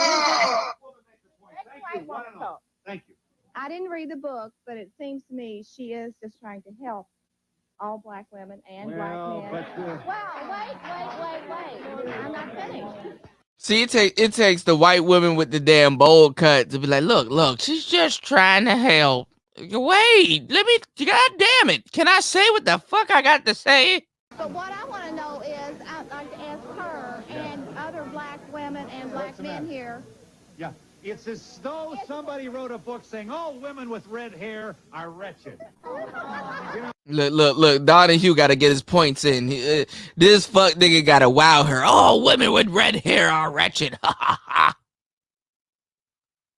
me. Thank you. I didn't read the book, but it seems to me she is just trying to help all black women and black men. Wait. I'm not finished. See, it takes the white woman with the damn bold cut to be like, look, she's just trying to help. Wait, God damn it. Can I say what the fuck I got to say? But what I want to know is, I'd like to ask her and other black women and black men here. Yeah, it's as though somebody wrote a book saying all women with red hair are wretched. Look, Donahue got to get his points in. This fuck nigga got to wow her. All women with red hair are wretched.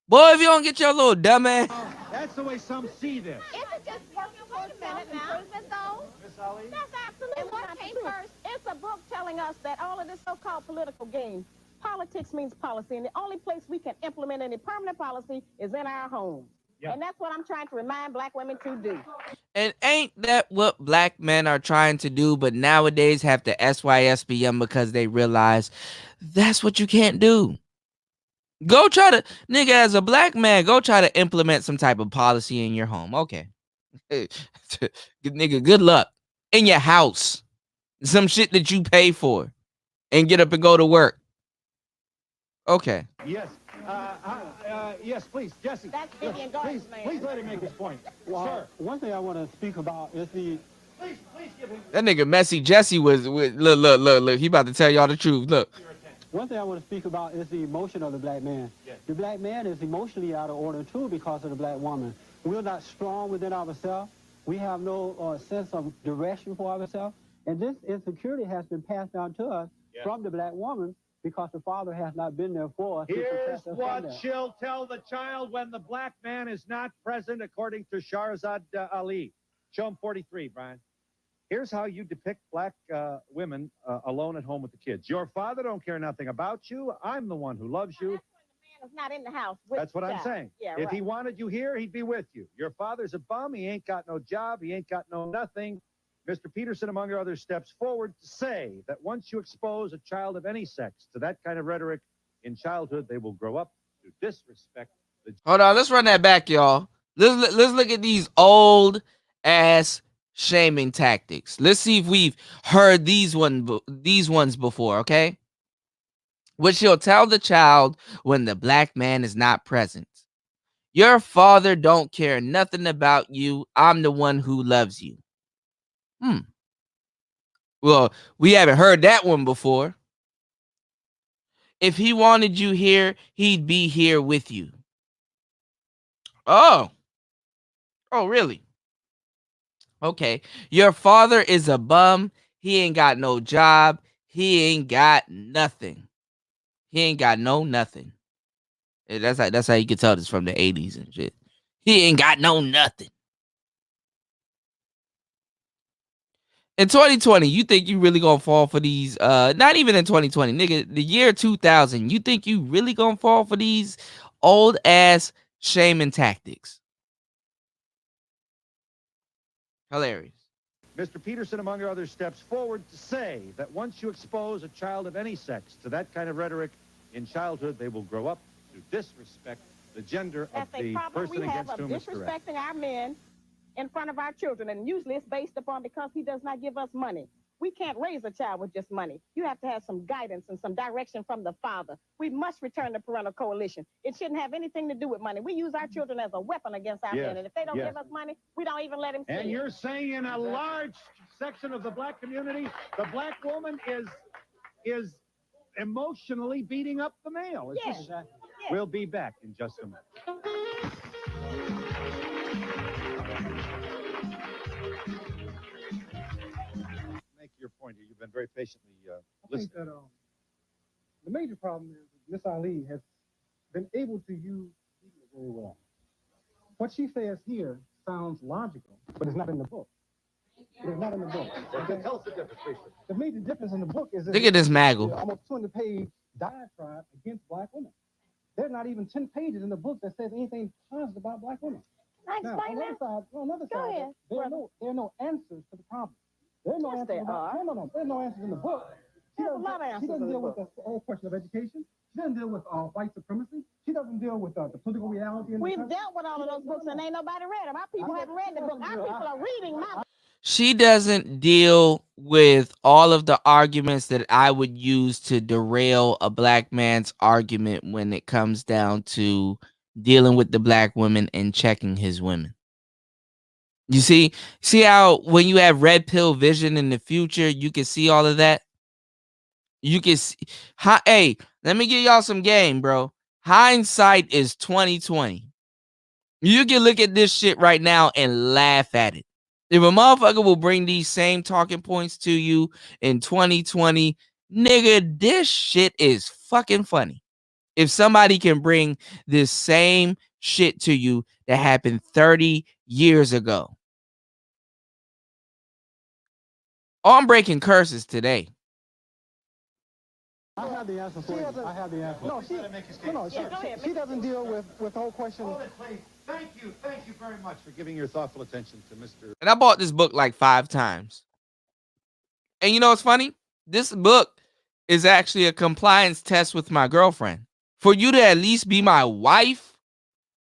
Boy, if you don't get your little dumb ass. That's the way some see this. Is it just working towards self-improvement, though? Miss Ali? That's absolutely not true. It's a book telling us that all of this so-called political game, politics means policy, and the only place we can implement any permanent policy is in our homes. Yep. And that's what I'm trying to remind black women to do. And ain't that what black men are trying to do, but nowadays have to SYSBM because they realize that's what you can't do. Go try to, nigga, as a black man, go try to implement some type of policy in your home. Okay. Nigga, good luck. In your house. Some shit that you pay for. And get up and go to work. Okay. Yes. Yes, please, Jesse. That's Vivian Gardner's man. Please let him make his point. Well, Sir. One thing I want to speak about is the... Please give him... That nigga Messy Jesse was look. He about to tell y'all the truth. Look. One thing I want to speak about is the emotion of the black man. Yes. The black man is emotionally out of order, too, because of the black woman. We're not strong within ourselves. We have no sense of direction for ourselves. And this insecurity has been passed down to us from the black woman because the father has not been there for us. Here's what she'll tell the child when the black man is not present, according to Shahrazad Ali. Show him 43, Brian. Here's how you depict black women alone at home with the kids. Your father don't care nothing about you. I'm the one who loves you. That's when the man is not in the house with That's what the I'm child. saying. Yeah, if right. he wanted you here, he'd be with you. Your father's a bum. He ain't got no job. He ain't got no nothing. Mr. Peterson, among others, steps forward to say that once you expose a child of any sex to that kind of rhetoric in childhood, they will grow up to disrespect the... Hold on, let's run that back, y'all. Let's look at these old ass shaming tactics. Let's see if we've heard these ones before, okay? Which she'll tell the child when the black man is not present. Your father don't care nothing about you. I'm the one who loves you. Well, we haven't heard that one before. If he wanted you here, he'd be here with you. Oh, really? Okay. Your father is a bum. He ain't got no job. He ain't got nothing. He ain't got no nothing. That's how you can tell this from the 80s and shit. He ain't got no nothing. In 2020, you think you really gonna fall for these? Not even in 2020, nigga. The year 2000, you think you really gonna fall for these old ass shaming tactics? Hilarious. Mr. Peterson, among others, steps forward to say that once you expose a child of any sex to that kind of rhetoric in childhood, they will grow up to disrespect the gender of the person against whom it's directed. Disrespecting our men in front of our children, and usually it's based upon because he does not give us money. We can't raise a child with just money. You have to have some guidance and some direction from the father. We must return to parental coalition. It shouldn't have anything to do with money. We use our children as a weapon against our men, and if they don't give us money, we don't even let them see And it. you're saying in a large section of the black community, the black woman is emotionally beating up the male. Yes. We'll be back in just a minute. Make your point here. You've been very patiently listening. I think that the major problem is that Miss Ali has been able to use media very well. What she says here sounds logical, but it's not in the book. It is not in the book. Okay? Tell us the difference, please. The major difference in the book is that Look at this Maggle. almost 200-page diatribe against black women. There's not even 10 pages in the book that says anything positive about black women. Now, on the other side, there are no answers to the problem. There are no answers. No. There are no answers in the book. She doesn't deal with the whole question of education. She doesn't deal with white supremacy. She doesn't deal with the political reality. We've dealt with all of those books and ain't nobody read them. Our people haven't read the book. Our people are reading my. She doesn't deal with all of the arguments that I would use to derail a black man's argument when it comes down to dealing with the black women and checking his women. You see how when you have red pill vision in the future, you can see all of that. You can see, hey, let me give y'all some game, bro. Hindsight is 2020. You can look at this shit right now and laugh at it. If a motherfucker will bring these same talking points to you in 2020, nigga, this shit is fucking funny. If somebody can bring this same shit to you that happened 30 years ago. Oh, I'm breaking curses today. I have the answer for you. I have the answer. No, she doesn't deal with the whole question. Hold it, please. Thank you very much for giving your thoughtful attention to Mr. And I bought this book like 5 times. And you know what's funny? This book is actually a compliance test with my girlfriend. For you to at least be my wife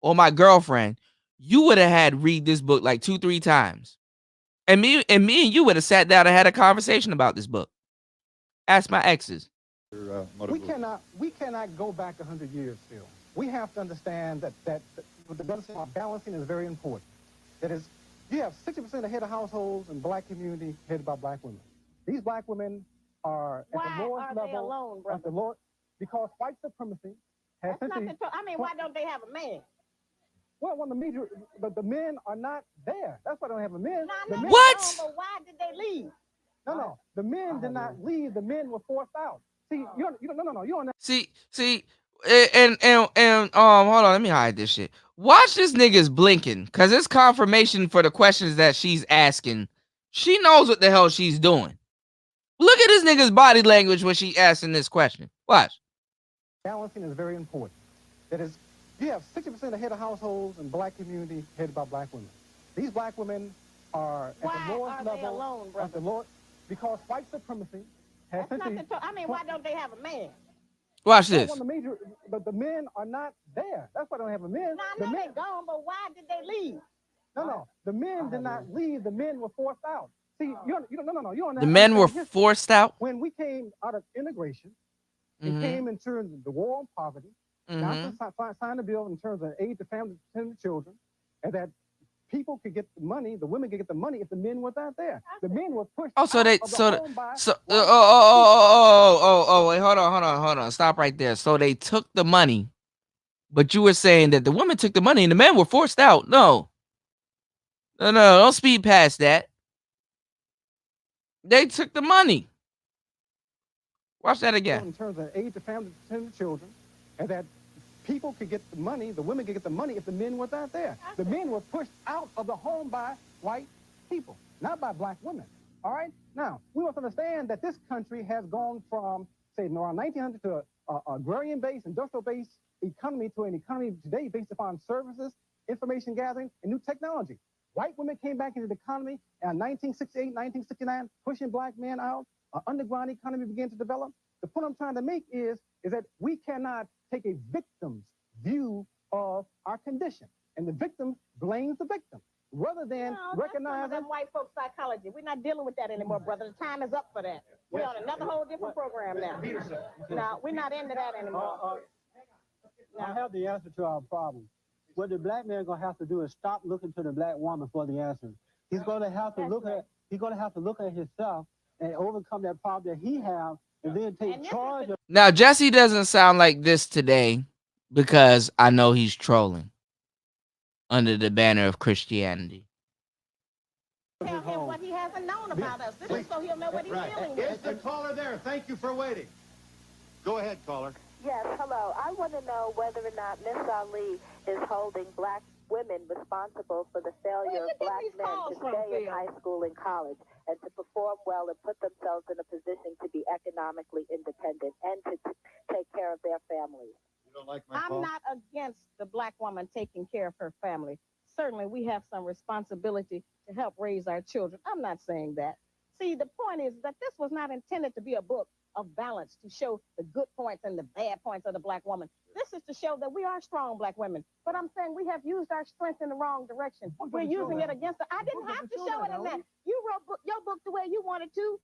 or my girlfriend, you would have had read this book like 2-3 times. And me and you would have sat down and had a conversation about this book. Ask my exes. We cannot go back 100 years still. We have to understand that what the brother said, balancing is very important. That is, you have 60% of head of households in black community headed by black women. These black women are at the lowest level. Why are they alone, brother? Because white supremacy has essentially... why don't they have a man? Well, the men are not there. That's why they don't have a man. What? But why did they leave? No. The men did not leave. The men were forced out. See, you don't. See, and hold on, let me hide this shit. Watch this nigga's blinking, cause it's confirmation for the questions that she's asking. She knows what the hell she's doing. Look at this nigga's body language when she asking this question. Watch. Balancing is very important. That is, you have 60% of head of households in black community headed by black women. These black women are at the lowest level. Why are they alone, brother? Because white supremacy has essentially... why don't they have a man? Watch this. The men are not there. That's why they don't have a man. They're gone, but why did they leave? No. The men did not leave. The men were forced out. See, you don't. The men were forced out? When we came out of integration, it came in terms of the war on poverty. Johnson signed a bill in terms of aid to families and children, and that people could get the money, the women could get the money if the men were not there. The men were pushed. Wait, hold on. Stop right there. So they took the money, but you were saying that the women took the money and the men were forced out. No, don't speed past that. They took the money. Watch that again. In terms of aid to families and children, and that people could get the money, the women could get the money if the men were not there. The men were pushed out of the home by white people, not by black women. All right? Now, we must understand that this country has gone from, say, around 1900 to an agrarian-based, industrial-based economy to an economy today based upon services, information gathering, and new technology. White women came back into the economy in 1968, 1969, pushing black men out. An underground economy began to develop. The point I'm trying to make is that we cannot take a victim's view of our condition. And the victim blames the victim rather than recognizing... That's white folk psychology. We're not dealing with that anymore, brother. The time is up for that. We're on another whole different program now. No, we're not into that anymore. I have the answer to our problem. What the black man gonna have to do is stop looking to the black woman for the answer. He's gonna have to look at himself and overcome that problem that he has, and then take charge of... Now, Jesse doesn't sound like this today because I know he's trolling under the banner of Christianity. Tell him what he hasn't known about us. This is so he'll know what he's dealing with. Is the caller there? Thank you for waiting. Go ahead, caller. Yes, hello. I want to know whether or not Miss Ali is holding black women responsible for the failure of black men to stay in high school and college and to perform well and put themselves in a position to be economically independent and to take care of their families. I'm not against the black woman taking care of her family. Certainly, we have some responsibility to help raise our children. I'm not saying that. See, the point is that this was not intended to be a book of balance to show the good points and the bad points of the black woman. This is to show that we are strong black women. But I'm saying we have used our strength in the wrong direction. We're using it against I didn't have to show it in that. You wrote your book the way you wanted to.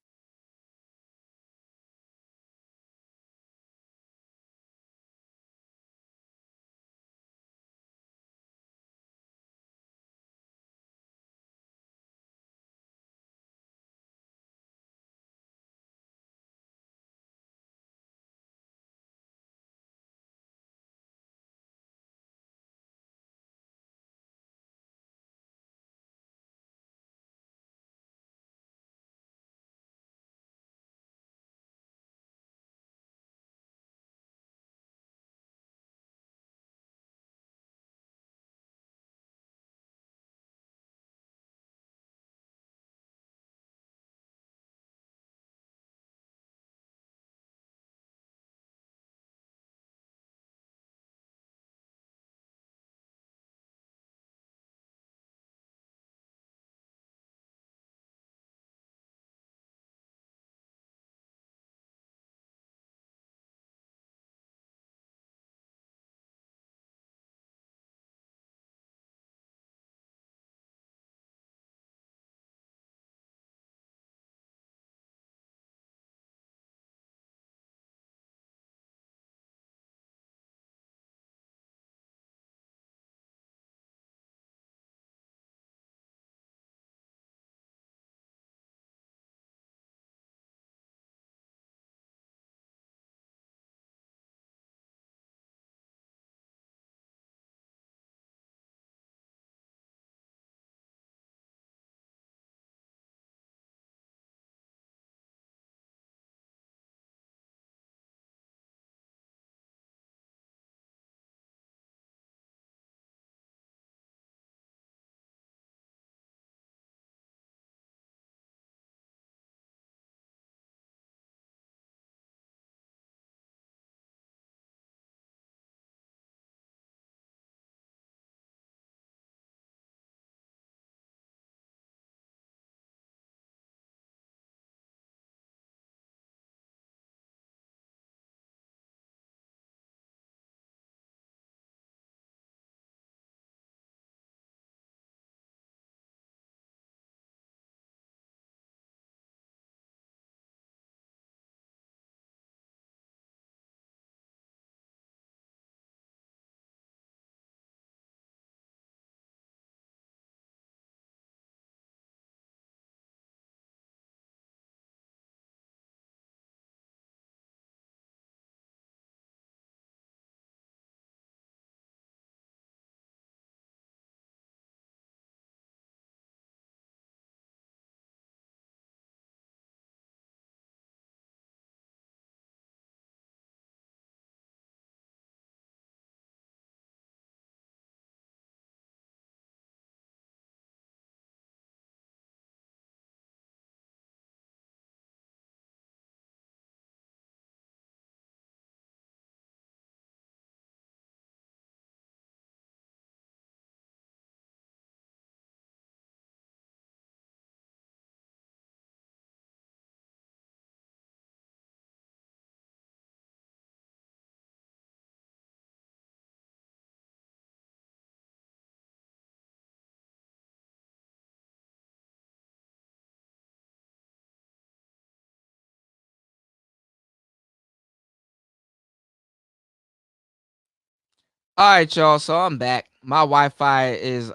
All right, y'all. So I'm back. My Wi-Fi is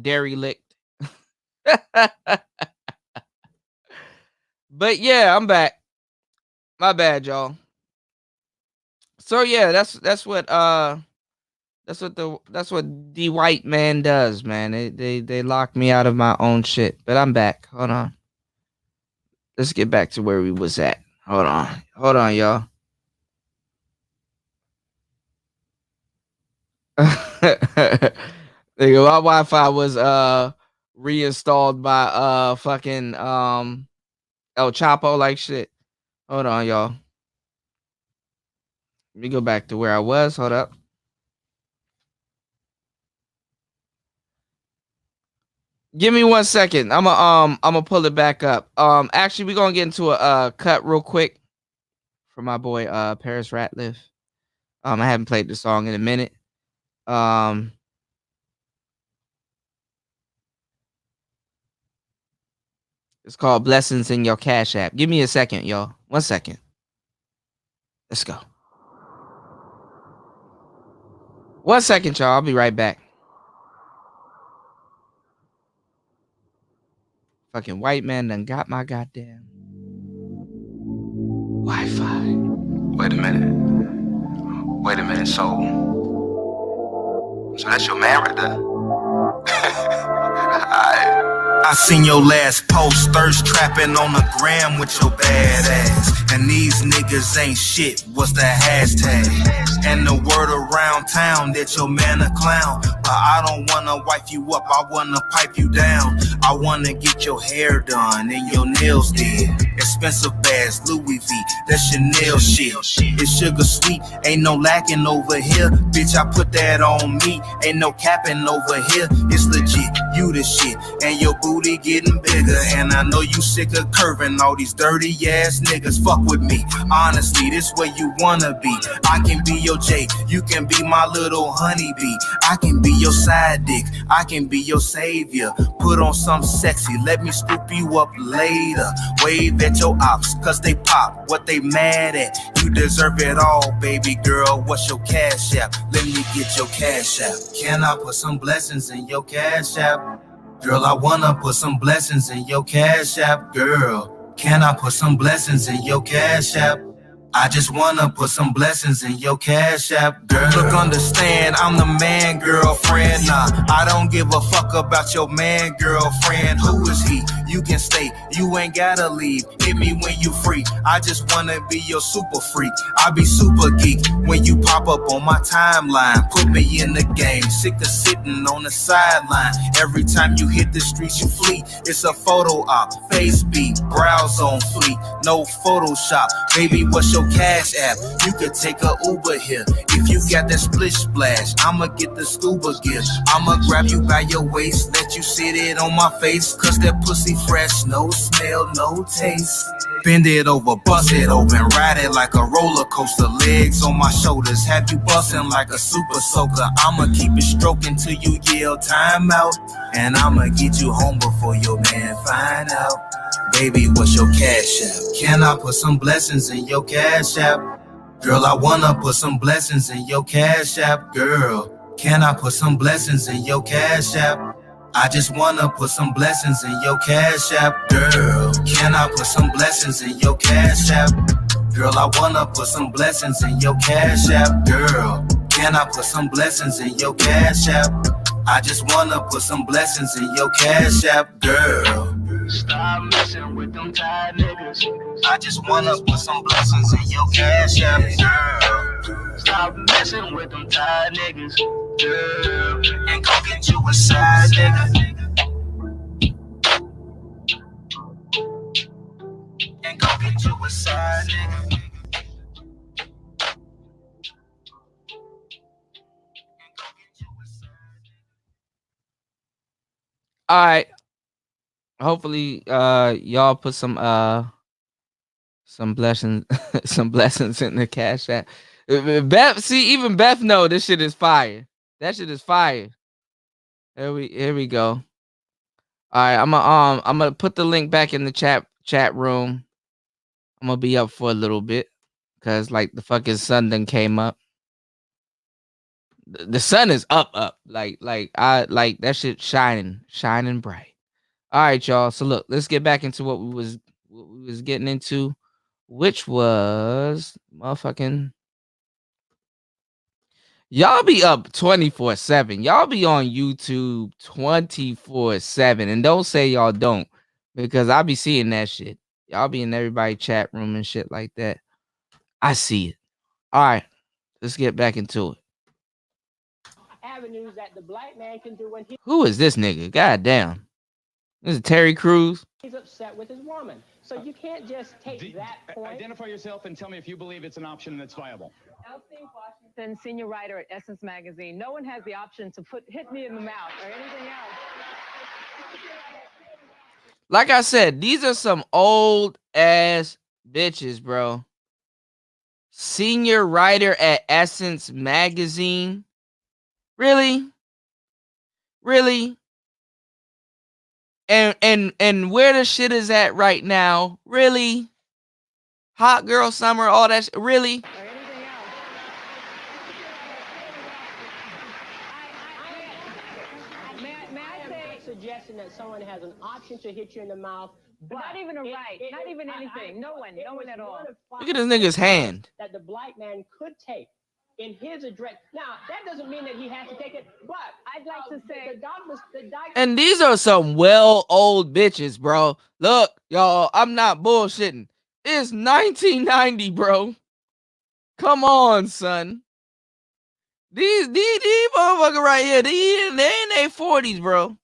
derelict. But yeah, I'm back. My bad, y'all. So yeah, that's what the white man does, man. They lock me out of my own shit. But I'm back. Hold on. Let's get back to where we was at. Hold on. Hold on, y'all. Nigga, my Wi-Fi was reinstalled by fucking El Chapo like shit. Hold on, y'all. Let me go back to where I was. Hold up. Give me 1 second. I'm gonna pull it back up. Actually, we're gonna get into a cut real quick for my boy Paris Ratliff. I haven't played the song in a minute. It's called Blessings in Your Cash App. Give me a second, y'all. 1 second. Let's go. 1 second, y'all. I'll be right back. Fucking white man done got my goddamn Wi-Fi. Wait a minute. So that's your man right there. I seen your last post, thirst trapping on the gram with your bad ass. And these niggas ain't shit, what's the hashtag? And the word around town that your man a clown. But I don't wanna wipe you up, I wanna pipe you down. I wanna get your hair done and your nails did. Expensive bags, Louis V, that's Chanel shit. It's sugar sweet, ain't no lacking over here. Bitch, I put that on me, ain't no capping over here. It's legit, you the shit, and your booty getting bigger. And I know you sick of curving all these dirty ass niggas. Fuck with me, honestly, this where you wanna be. I can be your J, you can be my little honeybee. I can be your side dick, I can be your savior. Put on some sexy, let me scoop you up later. Wave at your ops, cause they pop what they mad at. You deserve it all, baby girl, what's your cash app? Let me get your cash app. Can I put some blessings in your cash app? Girl, I wanna put some blessings in your cash app, girl. Can I put some blessings in your cash app? I just wanna put some blessings in your cash app, girl. Look, understand, I'm the man, girlfriend. Nah, I don't give a fuck about your man, girlfriend. Who is he? You can stay, you ain't gotta leave. Hit me when you free. I just wanna be your super freak. I be super geek when you pop up on my timeline. Put me in the game, sick of sitting on the sideline. Every time you hit the streets, you flee. It's a photo op, face beat, browse on fleek, no Photoshop. Baby, what's your cash app? You could take a Uber here. If you got that splish splash, I'ma get the scuba gear. I'ma grab you by your waist, let you sit it on my face. Cause that pussy fresh, no smell, no taste. Bend it over, bust it open, ride it like a roller coaster. Legs on my shoulders, have you bustin' like a super soaker. I'ma keep it stroking till you yell time out. And I'ma get you home before your man find out. Baby, what's your cash app? Can I put some blessings in your cash app? Girl, I wanna put some blessings in your cash app, girl. Can I put some blessings in your cash app? I just wanna put some blessings in your cash app, girl. Can I put some blessings in your cash app? Girl, I wanna put some blessings in your cash app, girl. Can I put some blessings in your cash app? I just wanna put some blessings in your cash app, girl. Stop messing with them tired niggas. I just wanna put some blessings in your cash app, girl. Stop messing with them tired niggas, girl. And go get you a side nigga. And go get you a side nigga. All right. Hopefully, y'all put some blessings some blessings in the cash app. Beth, see, even Beth know this shit is fire. That shit is fire. Here we go. All right, I'm gonna put the link back in the chat room. I'm gonna be up for a little bit because like the fucking sun done came up. The sun is up. Like I like that shit shining bright. All right, y'all. So look, let's get back into what we was getting into, which was motherfucking. Y'all be up 24/7. Y'all be on YouTube 24/7, and don't say y'all don't, because I be seeing that shit. Y'all be in everybody's chat room and shit like that. I see it. All right, let's get back into it. Avenues that the black man can do when Who is this nigga? God damn. This is Terry Crews. he's upset with his woman. So you can't just take that point. Identify yourself and tell me if you believe it's an option that's viable. Washington, senior writer at Essence Magazine. No one has the option to hit me in the mouth or anything else. Like I said, these are some old ass bitches, bro. Senior writer at Essence Magazine. Really? Really? And where the shit is at right now? Really? Hot girl summer, all that shit. Really? May I say, suggesting that someone has an option to hit you in the mouth, but not even a right, not even anything. No one at all. Look at this nigga's hand. That the black man could take in his address. Now, that doesn't mean that he has to take it, but I'd like to say And these are some well old bitches, bro. Look, y'all, I'm not bullshitting. It's 1990, bro. Come on, son. These motherfuckers right here, they in their 40s, bro.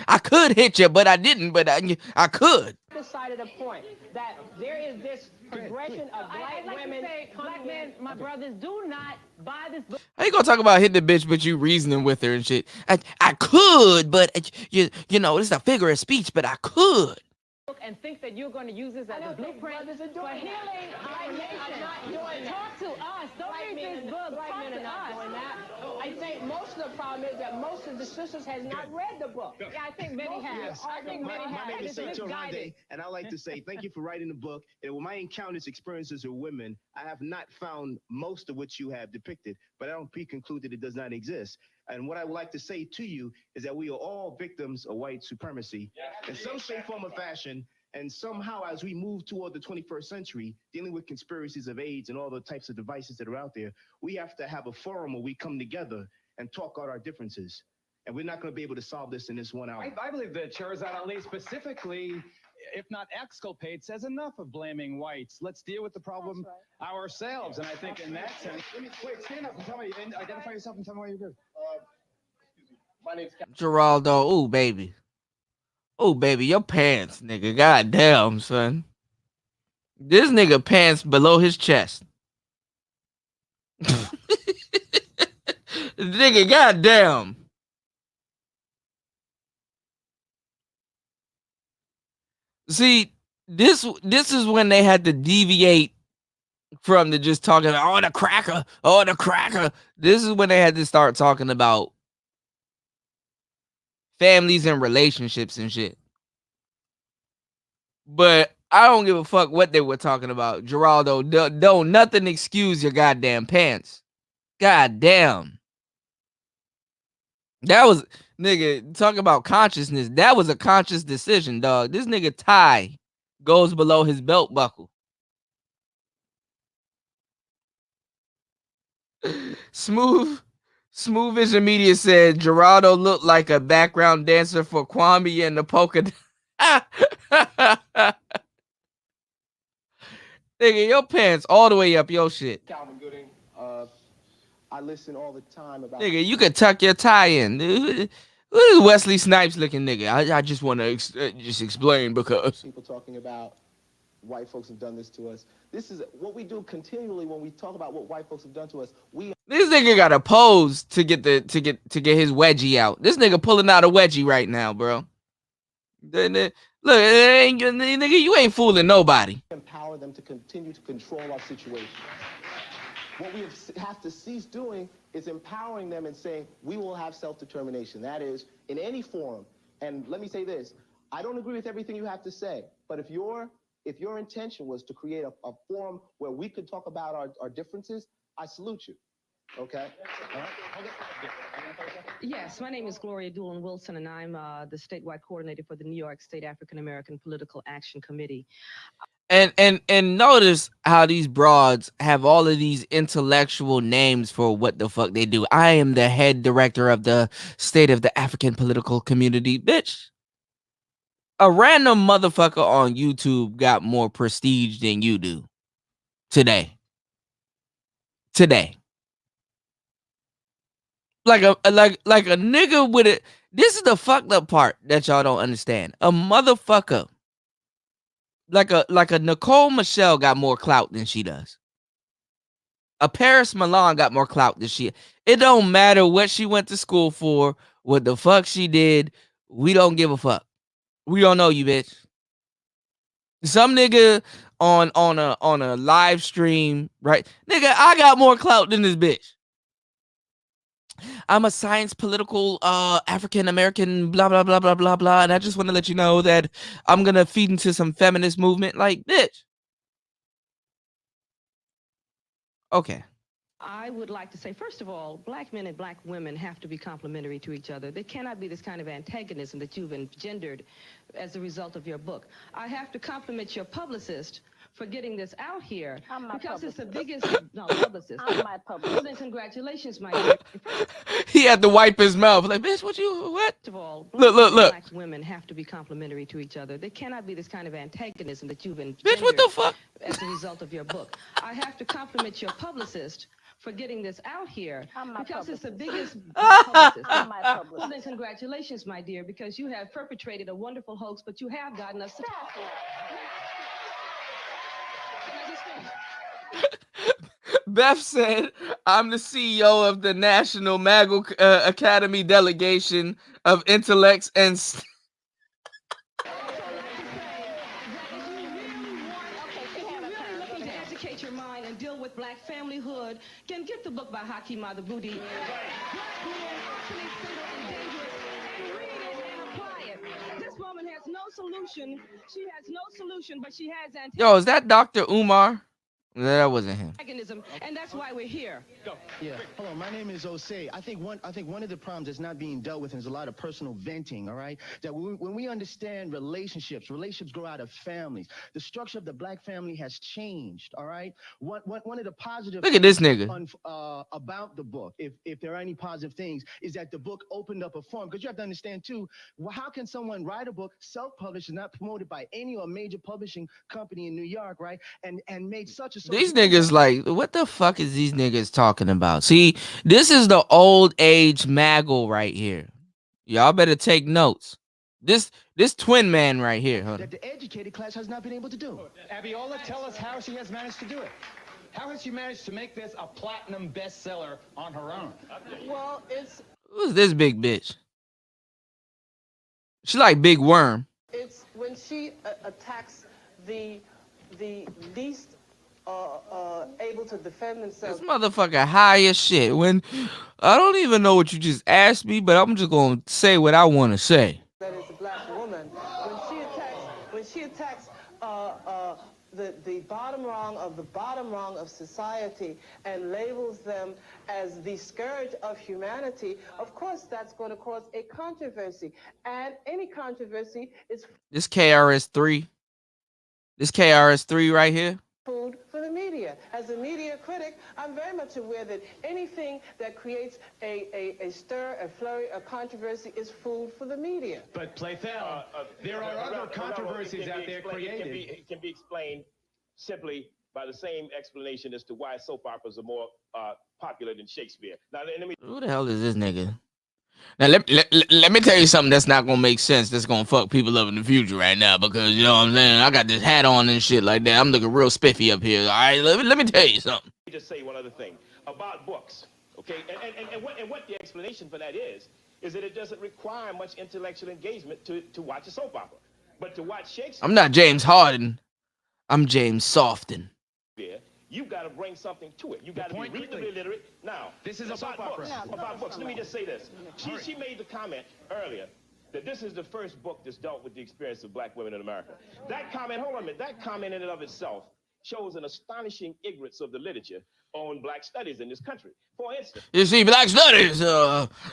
I could hit you, but I didn't. But I could. Decided a point that there is this progression of black women. Black men, my brothers, do not buy this book. How you gonna talk about hitting the bitch, but you reasoning with her and shit? I could, but you know, this is a figure of speech, but I could. And think that you're going to use this as a blueprint for healing our nation. Talk to us. Don't read this book. Talk to us. I think most of the problem is that most of the sisters has not read the book. Yeah, I think many have. Yes. I think many have. My name is It's Saint misguided. and I like to say thank you for writing the book. And with my encounters, experiences with women, I have not found most of what you have depicted, but I don't pre-conclude that it does not exist. And what I would like to say to you is that we are all victims of white supremacy in some shape, form, or fashion. And somehow, as we move toward the 21st century, dealing with conspiracies of AIDS and all the types of devices that are out there, we have to have a forum where we come together and talk out our differences. And we're not going to be able to solve this in this 1 hour. I believe that Sherazade Ali specifically, if not exculpate, says enough of blaming whites. Let's deal with the problem ourselves. And I think in that sense, wait, stand up and tell me, and identify yourself and tell me why you're good. My name's Geraldo, ooh, baby. Oh, baby, your pants, nigga. Goddamn, son. This nigga pants below his chest. Nigga, goddamn. See, this is when they had to deviate from the just talking about, oh, the cracker. This is when they had to start talking about families and relationships and shit. But I don't give a fuck what they were talking about. Geraldo, don't nothing excuse your goddamn pants. Goddamn. That was, nigga, talking about consciousness. That was a conscious decision, dog. This nigga tie goes below his belt buckle. Smooth Vision Media said Geraldo looked like a background dancer for Kwame and the polka. Nigga, your pants all the way up your shit. Calvin Gooding, I listen all the time about. Nigga, you could tuck your tie in. Who is Wesley Snipes looking nigga? I just want to just explain because people talking about white folks have done this to us. This is what we do continually when we talk about what white folks have done to us. This nigga got a pose to get his wedgie out. This nigga pulling out a wedgie right now, bro. Look, nigga, you ain't fooling nobody. Empower them to continue to control our situation. What we have to cease doing is empowering them and saying we will have self-determination. That is, in any forum. And let me say this: I don't agree with everything you have to say, but if your intention was to create a forum where we could talk about our differences, I salute you. Okay? All right. Yes, my name is Gloria Doolin Wilson, and I'm the statewide coordinator for the New York State African American Political Action Committee. And notice how these broads have all of these intellectual names for what the fuck they do. I am the head director of the State of the African Political Community. Bitch, a random motherfucker on YouTube got more prestige than you do today. Like a nigga with it. This is the fucked up part that y'all don't understand. A motherfucker like a Nicole Michelle got more clout than she does. A Paris Milan got more clout than she. It don't matter what she went to school for, what the fuck she did. We don't give a fuck. We don't know you, bitch. Some nigga on a live stream, right? Nigga, I got more clout than this bitch. I'm a science political African American, blah blah blah blah blah blah, and I just want to let you know that I'm gonna feed into some feminist movement, like bitch. Okay. I would like to say, first of all, black men and black women have to be complementary to each other. There cannot be this kind of antagonism that you've engendered as a result of your book. I have to compliment your publicist for getting this out here because it's the biggest publicist. I'm my publicist. Well, then congratulations, my dear. He had to wipe his mouth. Like, bitch, what? First of all, look. Black women have to be complementary to each other. There cannot be this kind of antagonism that you've engendered bitch, what the fuck? As a result of your book. I have to compliment your publicist for getting this out here because it's the biggest publicist. I'm my publicist. Well, then congratulations, my dear, because you have perpetrated a wonderful hoax, but you have gotten us to talk. Beth said, I'm the CEO of the National Magal Academy Delegation of Intellects and... To educate your mind and deal with black familyhood, can get the book by Hakeem Madhubuti. This woman has no solution. She has no solution, but she has Yo, is that Dr. Umar? That wasn't him. antagonism, and that's why we're here. Yeah. Hello, my name is Osei. I think one of the problems that's not being dealt with is a lot of personal venting, all right? That when we understand relationships grow out of families. The structure of the black family has changed, all right? One of the positive Look at this nigga. About the book, if there are any positive things, is that the book opened up a forum. Because you have to understand, too, how can someone write a book, self-published, and not promoted by any or major publishing company in New York, right? And made such a... These niggas like, what the fuck is these niggas talking about? See, this is the old age Maggle right here. Y'all better take notes. This twin man right here. Hold on. That the educated class has not been able to do. Abiola, tell us how she has managed to do it. How has she managed to make this a platinum bestseller on her own? Well, it's Who's this big bitch? She like Big Worm. it's when she attacks the least able to defend themselves. This motherfucker high as shit. When I don't even know what you just asked me, but I'm just gonna say what I want to say. That is a black woman. When she attacks the bottom rung of the bottom rung of society and labels them as the scourge of humanity, of course that's going to cause a controversy. And any controversy is This KRS-3. This KRS-3 right here. food for the media. As a media critic, I'm very much aware that anything that creates a stir, a flurry, a controversy is food for the media. But Playfell, there are other controversies out there created. It can be explained simply by the same explanation as to why soap operas are more popular than Shakespeare. Now, let me... Who the hell is this nigga? Now let me tell you something that's not gonna make sense. That's gonna fuck people up in the future right now, because you know what I'm saying. I got this hat on and shit like that. I'm looking real spiffy up here. All right, let me tell you something. Let me just say one other thing about books, okay? And what the explanation for that is that it doesn't require much intellectual engagement to watch a soap opera, but to watch Shakespeare. I'm not James Harden. I'm James Softon. You've got to bring something to it. You've got to be reasonably literate. Now, this is a soap opera. About books, let me just say this. She made the comment earlier that this is the first book that's dealt with the experience of black women in America. That comment, hold on a minute, that comment in and of itself shows an astonishing ignorance of the literature on black studies in this country. For instance, You see, black studies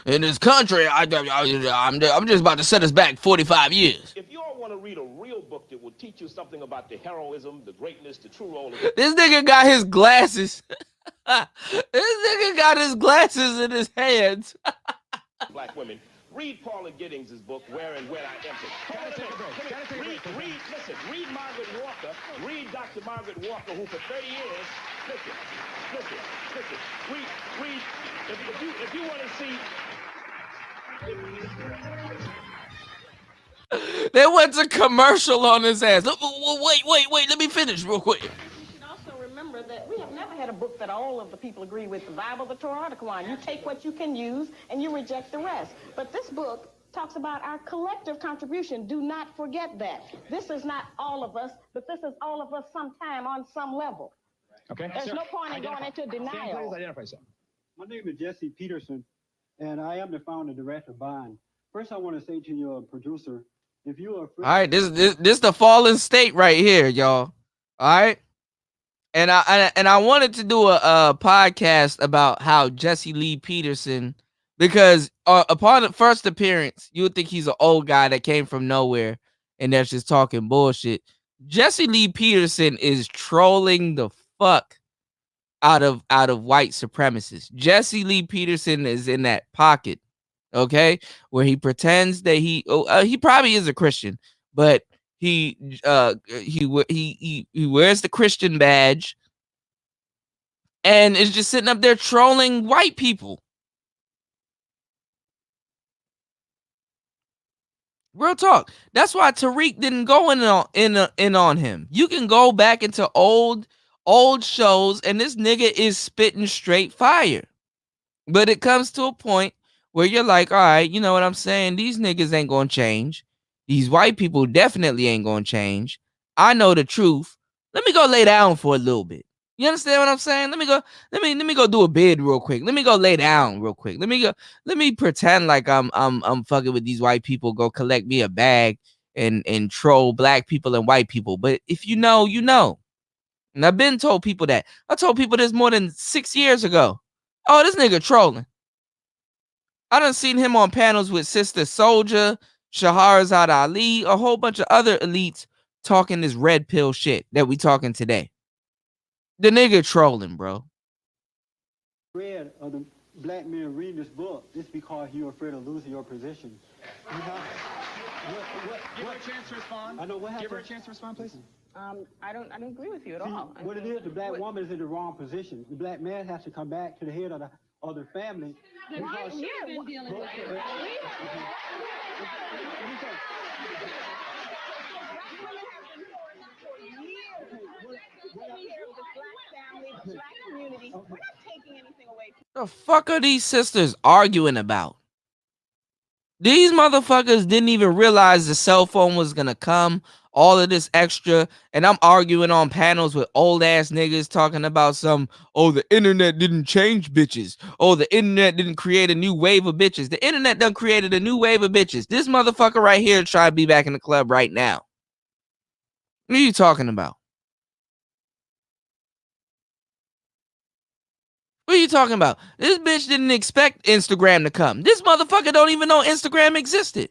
in this country, I'm just about to set us back 45 years. if you all want to read a real book that will teach you something about the heroism, the greatness, the true role of This nigga got his glasses. This nigga got his glasses in his hands. black women, read Paula Giddings' book, Where and When I Entered. Read Margaret Walker. Read Dr. Margaret Walker, who for 30 years, listen. Read, if you want to see... They went to commercial on his ass. Wait. Let me finish real quick. You should also remember that we have never had a book that all of the people agree with, the Bible, the Torah, the Quran. You take what you can use and you reject the rest. But this book talks about our collective contribution. Do not forget that. This is not all of us, but this is all of us sometime on some level. Okay. There's Sir, no point in going into denial. Sam, please identify yourself. My name is Jesse Peterson, and I am the founder director of Bond. First, I want to say to your producer, if you are all right, this the fallen state right here, y'all. All right. And I wanted to do a podcast about how Jesse Lee Peterson, because upon the first appearance, you would think he's an old guy that came from nowhere and that's just talking bullshit. Jesse Lee Peterson is trolling the fuck out of white supremacists. Jesse Lee Peterson is in that pocket, okay, where he pretends that he probably is a Christian, but he wears the Christian badge and is just sitting up there trolling white people. Real talk. That's why Tariq didn't go in on him. You can go back into old shows, and this nigga is spitting straight fire. But it comes to a point where you're like, all right, you know what I'm saying? These niggas ain't gonna change. These white people definitely ain't gonna change. I know the truth. Let me go lay down for a little bit. You understand what I'm saying? Let me go do a bid real quick. Let me go lay down real quick. Let me pretend like I'm fucking with these white people, go collect me a bag and troll black people and white people. But if you know, you know. And I've been told people that. I told people this more than 6 years ago. Oh, this nigga trolling. I done seen him on panels with Sister Soldier, Shahrazad Ali, a whole bunch of other elites talking this red pill shit that we talking today. The nigga trolling, bro. Read of the black men reading this book, it's because you're afraid of losing your position. Give her a chance to respond. I know what happened. Give her a chance to respond, please. I don't agree with you at all. What it is, the black woman is in the wrong position. The black man has to come back to the head of the family. Then why have you been dealing with it? The fuck are these sisters arguing about? These motherfuckers didn't even realize the cell phone was gonna come, all of this extra, and I'm arguing on panels with old ass niggas talking about the internet didn't change bitches. Oh, the internet didn't create a new wave of bitches. The internet done created a new wave of bitches. This motherfucker right here try to be back in the club right now. What are you talking about? What are you talking about? This bitch didn't expect Instagram to come. This motherfucker don't even know Instagram existed.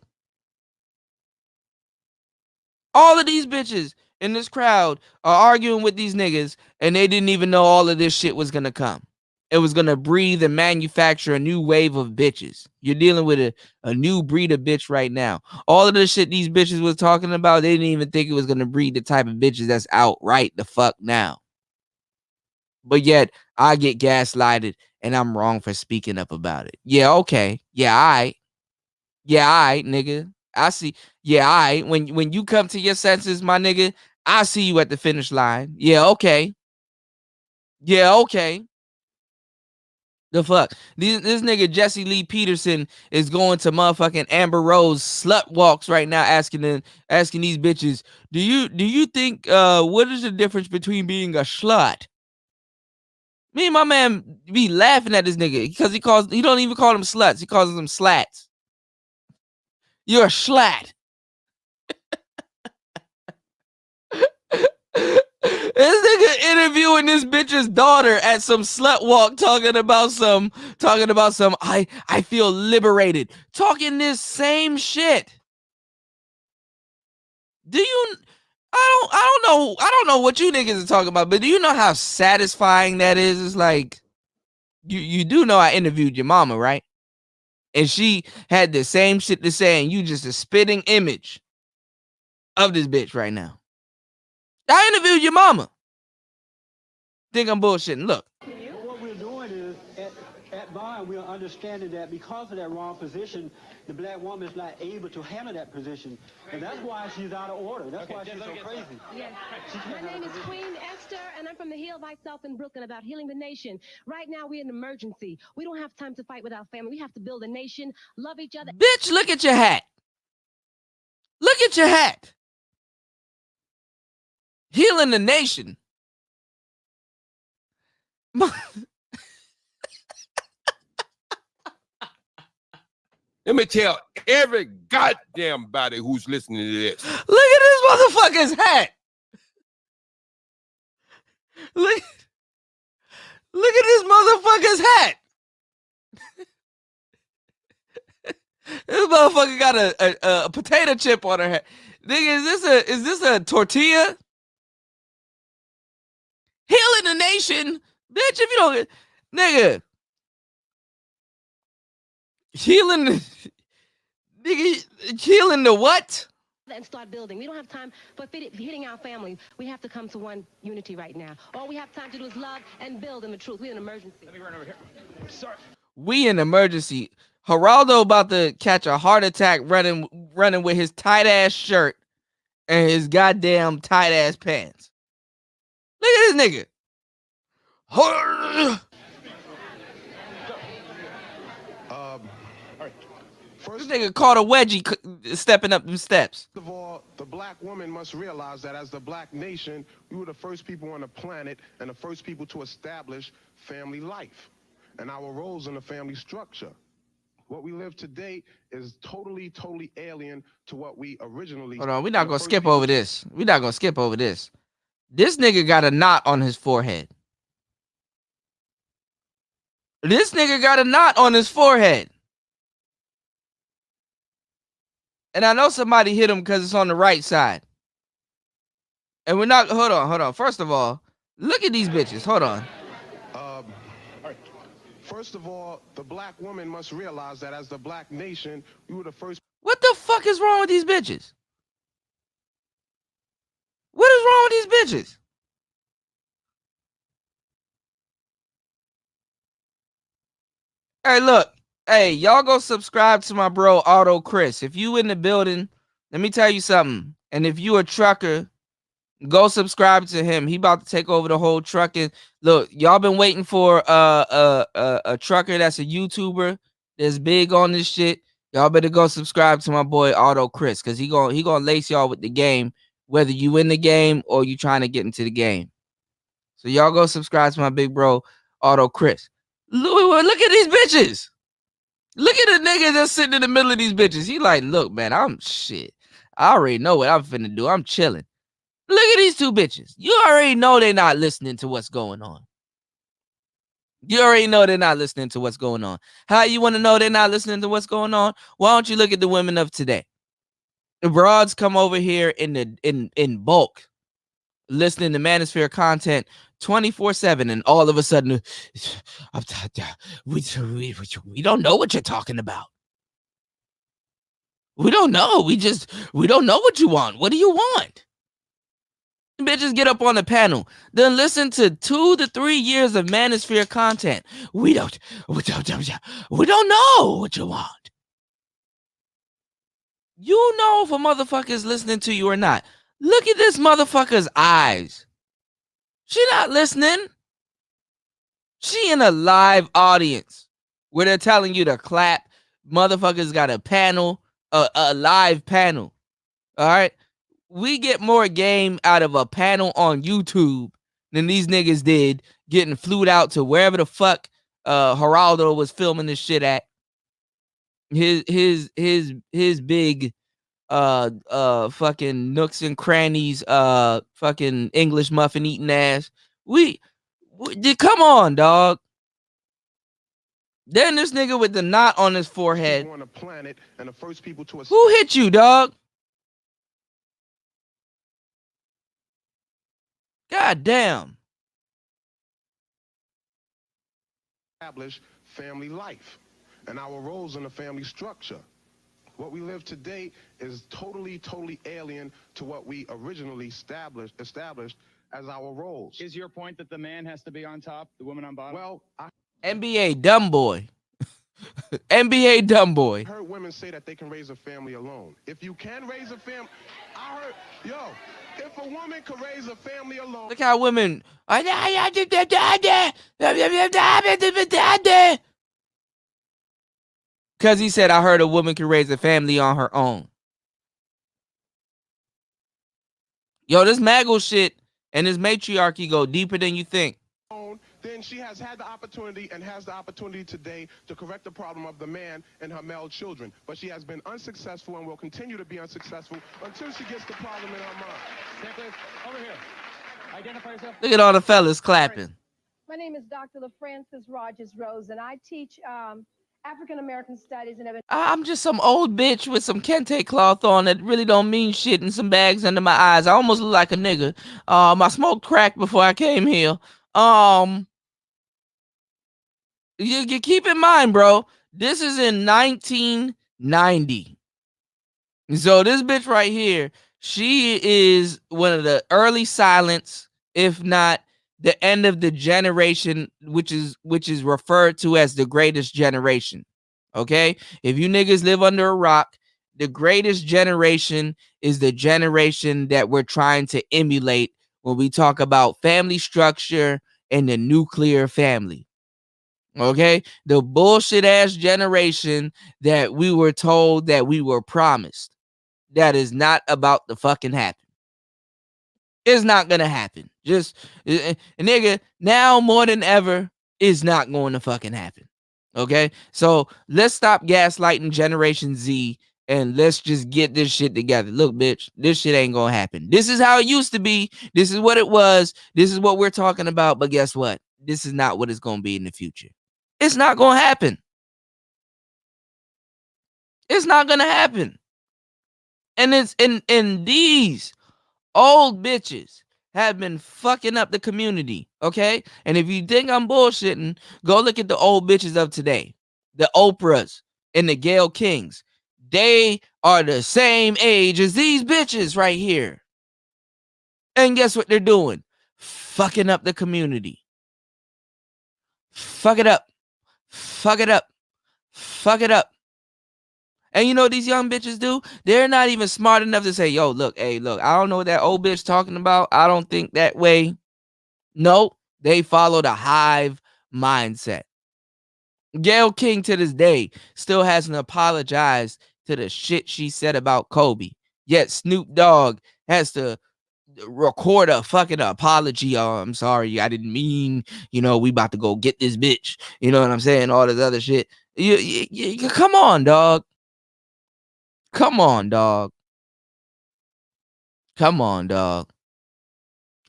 All of these bitches in this crowd are arguing with these niggas, and they didn't even know all of this shit was gonna come. It was gonna breathe and manufacture a new wave of bitches. You're dealing with a new breed of bitch right now. All of the shit these bitches was talking about, they didn't even think it was gonna breed the type of bitches that's out right the fuck now. But yet, I get gaslighted, and I'm wrong for speaking up about it. Yeah, okay. Yeah, all right. Yeah, all right, nigga. I see. Yeah, all right. When you come to your senses, my nigga, I see you at the finish line. Yeah, okay. Yeah, okay. The fuck? This nigga Jesse Lee Peterson is going to motherfucking Amber Rose slut walks right now, asking these bitches, do you think what is the difference between being a slut? Me and my man be laughing at this nigga because he don't even call them sluts. He calls them slats. You're a slat. This nigga interviewing this bitch's daughter at some slut walk talking about some I feel liberated. Talking this same shit. Do you I don't know what you niggas are talking about, but do you know how satisfying that is? It's like you do know I interviewed your mama, right? And she had the same shit to say, and you just a spitting image of this bitch right now. I interviewed your mama. Think I'm bullshitting. Look. What we're doing is, at by and we are understanding that because of that wrong position, the black woman is not able to handle that position. And that's why she's out of order. That's why she's so crazy. Yes. My name is Queen Esther, and I'm from the Hill by South in Brooklyn about healing the nation. Right now, we're in an emergency. We don't have time to fight with our family. We have to build a nation, love each other. Bitch, look at your hat. Look at your hat. Healing the nation. Let me tell every goddamn body who's listening to this. Look at this motherfucker's hat. Look at this motherfucker's hat. This motherfucker got a potato chip on her head. Nigga, is this a tortilla? Healing the nation, bitch. If you don't, nigga, healing the what? And start building. We don't have time for hitting our family. We have to come to one unity right now. All we have time to do is love and build in the truth. We're in an emergency. Let me run over here. Sorry. We in emergency. Geraldo about to catch a heart attack running with his tight ass shirt and his goddamn tight ass pants. Look at this nigga. This nigga caught a wedgie stepping up them steps. First of all, the black woman must realize that as the black nation, we were the first people on the planet and the first people to establish family life and our roles in the family structure. What we live today is totally alien to what we originally... Hold on, we're not going to skip over this. We're not going to skip over this. This nigga got a knot on his forehead. This nigga got a knot on his forehead. And I know somebody hit him because it's on the right side. And we're not... Hold on. First of all, look at these bitches. Hold on. First of all, the black woman must realize that as the black nation, we were the first... What the fuck is wrong with these bitches? What is wrong with these bitches? Hey, look. Hey, y'all go subscribe to my bro, Auto Chris. If you in the building, let me tell you something. And if you a trucker, go subscribe to him. He about to take over the whole trucking. Look, y'all been waiting for a trucker that's a YouTuber that's big on this shit. Y'all better go subscribe to my boy Auto Chris, because he gonna lace y'all with the game, whether you in the game or you trying to get into the game. So y'all go subscribe to my big bro Auto Chris. Look at these bitches. Look at the nigga that's sitting in the middle of these bitches. He like, look, man, I'm shit. I already know what I'm finna do. I'm chilling. Look at these two bitches. You already know they're not listening to what's going on. You already know they're not listening to what's going on. How you want to know they're not listening to what's going on? Why don't you look at the women of today? The broads come over here in bulk, listening to manosphere content 24/7, and all of a sudden, we don't know what you're talking about. We don't know. We don't know what you want. What do you want? Bitches get up on the panel, then listen to 2 to 3 years of manosphere content. We don't know what you want. You know if a motherfucker is listening to you or not. Look at this motherfucker's eyes. She not listening. She in a live audience where they're telling you to clap. Motherfuckers got a panel, a live panel. All right. We get more game out of a panel on YouTube than these niggas did getting flued out to wherever the fuck Geraldo was filming this shit at. His big fucking nooks and crannies fucking English muffin eating ass. We come on, dog. Then this nigga with the knot on his forehead. On the planet and the first people to Who hit you, dog? God damn. establish family life and our roles in the family structure. What we live today is totally alien to what we originally established as our roles. Is your point that the man has to be on top, the woman on bottom? Well, NBA dumb boy. NBA dumb boy. I heard women say that they can raise a family alone. If you can raise a family, I heard, if a woman can raise a family alone. Look how women. Because he said, I heard a woman can raise a family on her own. Yo, this Maggle shit and this matriarchy go deeper than you think. Then she has had the opportunity and has the opportunity today to correct the problem of the man and her male children. But she has been unsuccessful and will continue to be unsuccessful until she gets the problem in her mind. Stand please. Over here. Identify yourself. Look at all the fellas clapping. My name is Dr. LaFrancis Rogers Rose, and I teach African American studies and I'm just some old bitch with some kente cloth on that really don't mean shit and some bags under my eyes. I almost look like a nigga. I smoked crack before I came here. You keep in mind, bro, this is in 1990. So this bitch right here, she is one of the early silents, if not the end of the generation, which is referred to as the greatest generation. Okay? If you niggas live under a rock, the greatest generation is the generation that we're trying to emulate when we talk about family structure and the nuclear family. Okay? The bullshit ass generation that we were told that we were promised. That is not about to fucking happen. It's not gonna happen. Just nigga, now more than ever, it's not going to fucking happen. Okay, so let's stop gaslighting Generation Z and let's just get this shit together. Look, bitch, this shit ain't gonna happen. This is how it used to be. This is what it was. This is what we're talking about. But guess what? This is not what it's gonna be in the future. It's not gonna happen. It's not gonna happen. And it's in these old bitches have been fucking up the community, okay? And if you think I'm bullshitting, go look at the old bitches of today. The Oprahs and the Gayle Kings. They are the same age as these bitches right here. And guess what they're doing? Fucking up the community. Fuck it up. Fuck it up. Fuck it up. And you know what these young bitches do? They're not even smart enough to say, yo, look, hey, look, I don't know what that old bitch talking about. I don't think that way. No, they follow the hive mindset. Gayle King to this day still hasn't apologized to the shit she said about Kobe. Yet Snoop Dogg has to record a fucking apology. Oh, I'm sorry. I didn't mean, we about to go get this bitch. You know what I'm saying? All this other shit. You come on, dog. Come on, dog. Come on, dog.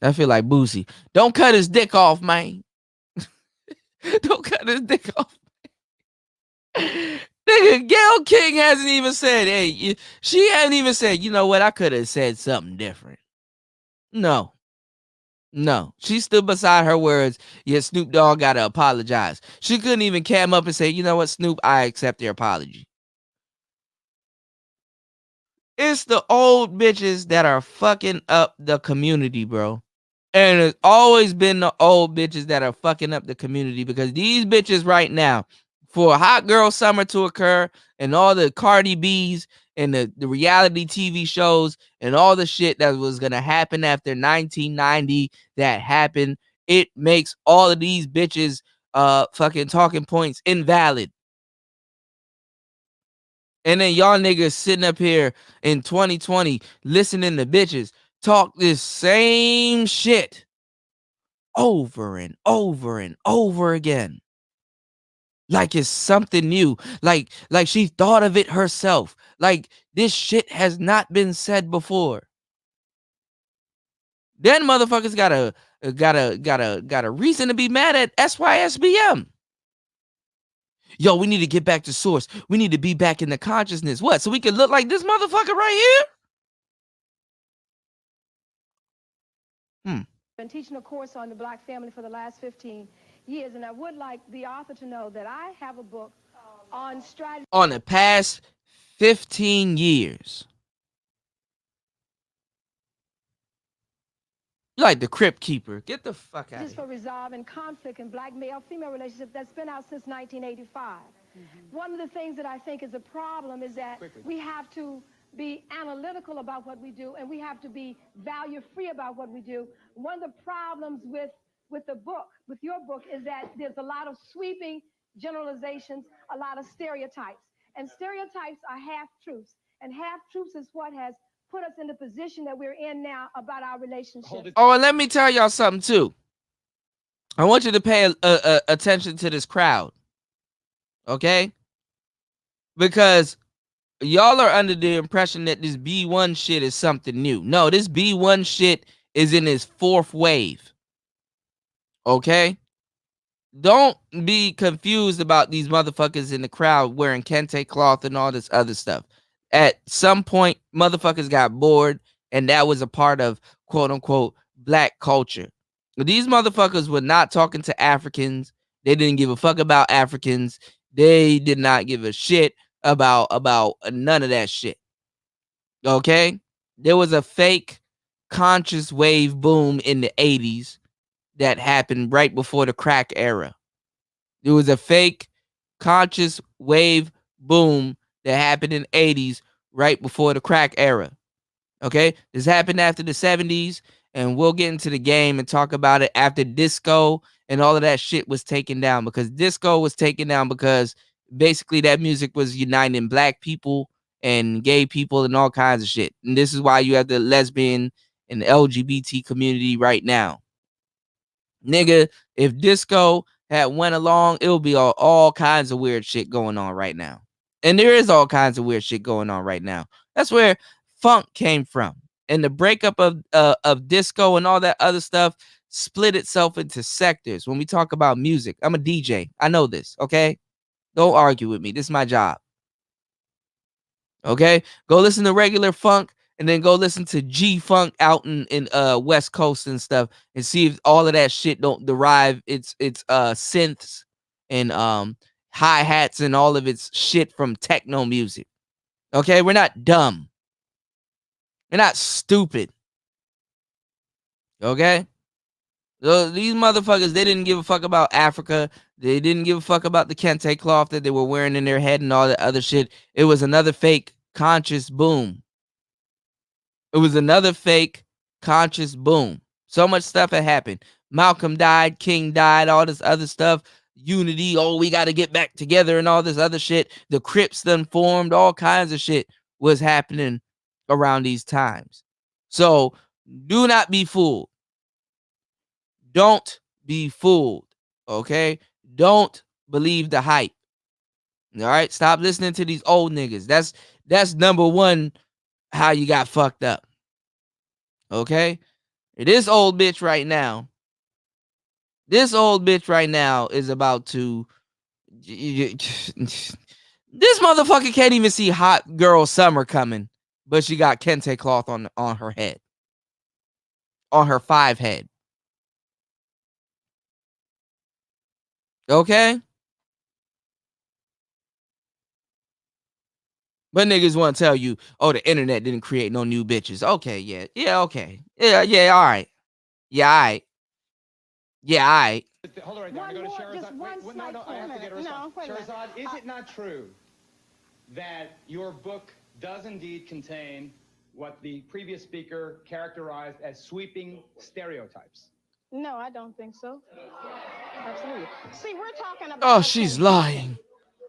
I feel like Boosie. Don't cut his dick off, man. Don't cut his dick off. Nigga, Gayle King hasn't even said, hey, she hasn't even said, you know what, I could have said something different. No. She stood beside her words, yeah, Snoop Dogg got to apologize. She couldn't even cam up and say, you know what, Snoop, I accept your apology. It's the old bitches that are fucking up the community, bro. And it's always been the old bitches that are fucking up the community because these bitches right now, for a hot girl summer to occur and all the Cardi B's and the reality TV shows and all the shit that was going to happen after 1990 that happened, it makes all of these bitches fucking talking points invalid. And then y'all niggas sitting up here in 2020 listening to bitches talk this same shit over and over and over again. Like it's something new. Like she thought of it herself. Like this shit has not been said before. Then motherfuckers got a reason to be mad at SYSBM. Yo, we need to get back to source. We need to be back in the consciousness. What? So we can look like this motherfucker right here? Been teaching a course on the Black family for the last 15 years, and I would like the author to know that I have a book on strategy. On the past 15 years. You like the Crypt Keeper. Get the fuck out of Just here. for resolving conflict in black male-female relationships that's been out since 1985. One of the things that I think is a problem is that we have to be analytical about what we do, and we have to be value-free about what we do. One of the problems with the book, with your book, is that there's a lot of sweeping generalizations, a lot of stereotypes. And stereotypes are half-truths. And half-truths is what has put us in the position that we're in now about our relationship. Oh, and let me tell y'all something too. I want you to pay attention to this crowd, okay? Because y'all are under the impression that this B1 shit is something new. No, this B1 shit is in its fourth wave, okay? Don't be confused about these motherfuckers in the crowd wearing kente cloth and all this other stuff. At some point, motherfuckers got bored, and that was a part of quote unquote black culture. These motherfuckers were not talking to Africans. They didn't give a fuck about Africans. They did not give a shit about none of that shit. Okay? There was a fake conscious wave boom in the 80s that happened right before the crack era. There was a fake conscious wave boom that happened in the 80s right before the crack era. Okay? This happened after the 70s, and we'll get into the game and talk about it after disco and all of that shit was taken down, because disco was taken down because basically that music was uniting black people and gay people and all kinds of shit. And this is why you have the lesbian and LGBT community right now. Nigga, if disco had went along, it would be all kinds of weird shit going on right now. And there is all kinds of weird shit going on right now. That's where funk came from. And the breakup of disco and all that other stuff split itself into sectors. When we talk about music, I'm a DJ. I know this, okay? Don't argue with me. This is my job. Okay? Go listen to regular funk and then go listen to G Funk out in West Coast and stuff, and see if all of that shit don't derive its synths and hi-hats and all of its shit from techno music. Okay? We're not dumb. We're not stupid. Okay? So these motherfuckers, they didn't give a fuck about Africa. They didn't give a fuck about the kente cloth that they were wearing in their head and all that other shit. It was another fake conscious boom. It was another fake conscious boom. So much stuff had happened. Malcolm died, King died, all this other stuff. Unity, oh, we got to get back together and all this other shit. The Crips done formed, all kinds of shit was happening around these times. So do not be fooled. Don't be fooled. Okay? Don't believe the hype. All right? Stop listening to these old niggas. That's number one, how you got fucked up. Okay? This old bitch right now is about to. This motherfucker can't even see hot girl summer coming, but she got kente cloth on her head, on her 5 head. Okay? But niggas want to tell you, oh, the internet didn't create no new bitches. Okay, yeah. Yeah, okay. Yeah, all right. Yeah, all right. Yeah, all right. Hold on right there. I'm going to go to Sherazad. Wait, no, I have to get a response. Sherazad, is it not true that your book does indeed contain what the previous speaker characterized as sweeping stereotypes? No, I don't think so. Absolutely. See, we're talking about. Oh, she's lying.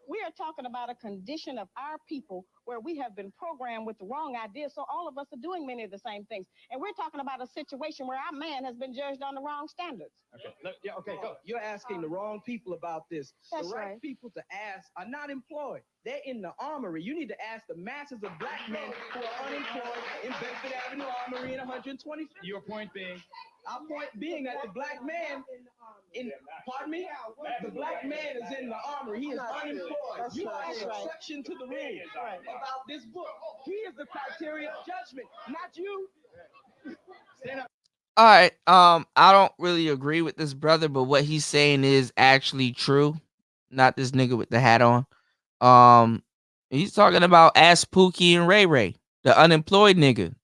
We are talking about a condition of our people where we have been programmed with the wrong ideas. So all of us are doing many of the same things. And we're talking about a situation where our man has been judged on the wrong standards. Okay. Yeah, okay, go. You're asking the wrong people about this. That's the right. People to ask are not employed. They're in the armory. You need to ask the masses of black men who are unemployed in Bedford Avenue Armory in 120th. Your point being? Our point being that the black man pardon me? The black man is in the armory. He is unemployed. You are an exception to the rule about this book. He is the criteria of judgment, not you. Stand up. All right. I don't really agree with this brother, but what he's saying is actually true. Not this nigga with the hat on. He's talking about Ask Pookie and Ray Ray, the unemployed nigga.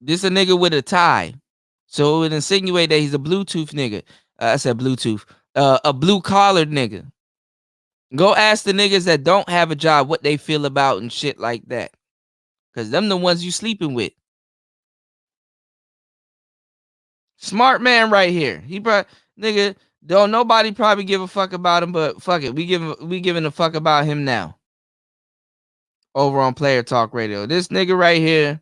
This a nigga with a tie. So it would insinuate that he's a Bluetooth nigga. I said Bluetooth. A blue collared nigga. Go ask the niggas that don't have a job what they feel about and shit like that. Cause them the ones you sleeping with. Smart man right here. He probably nigga don't nobody probably give a fuck about him, but fuck it. We giving a fuck about him now. Over on Player Talk Radio. This nigga right here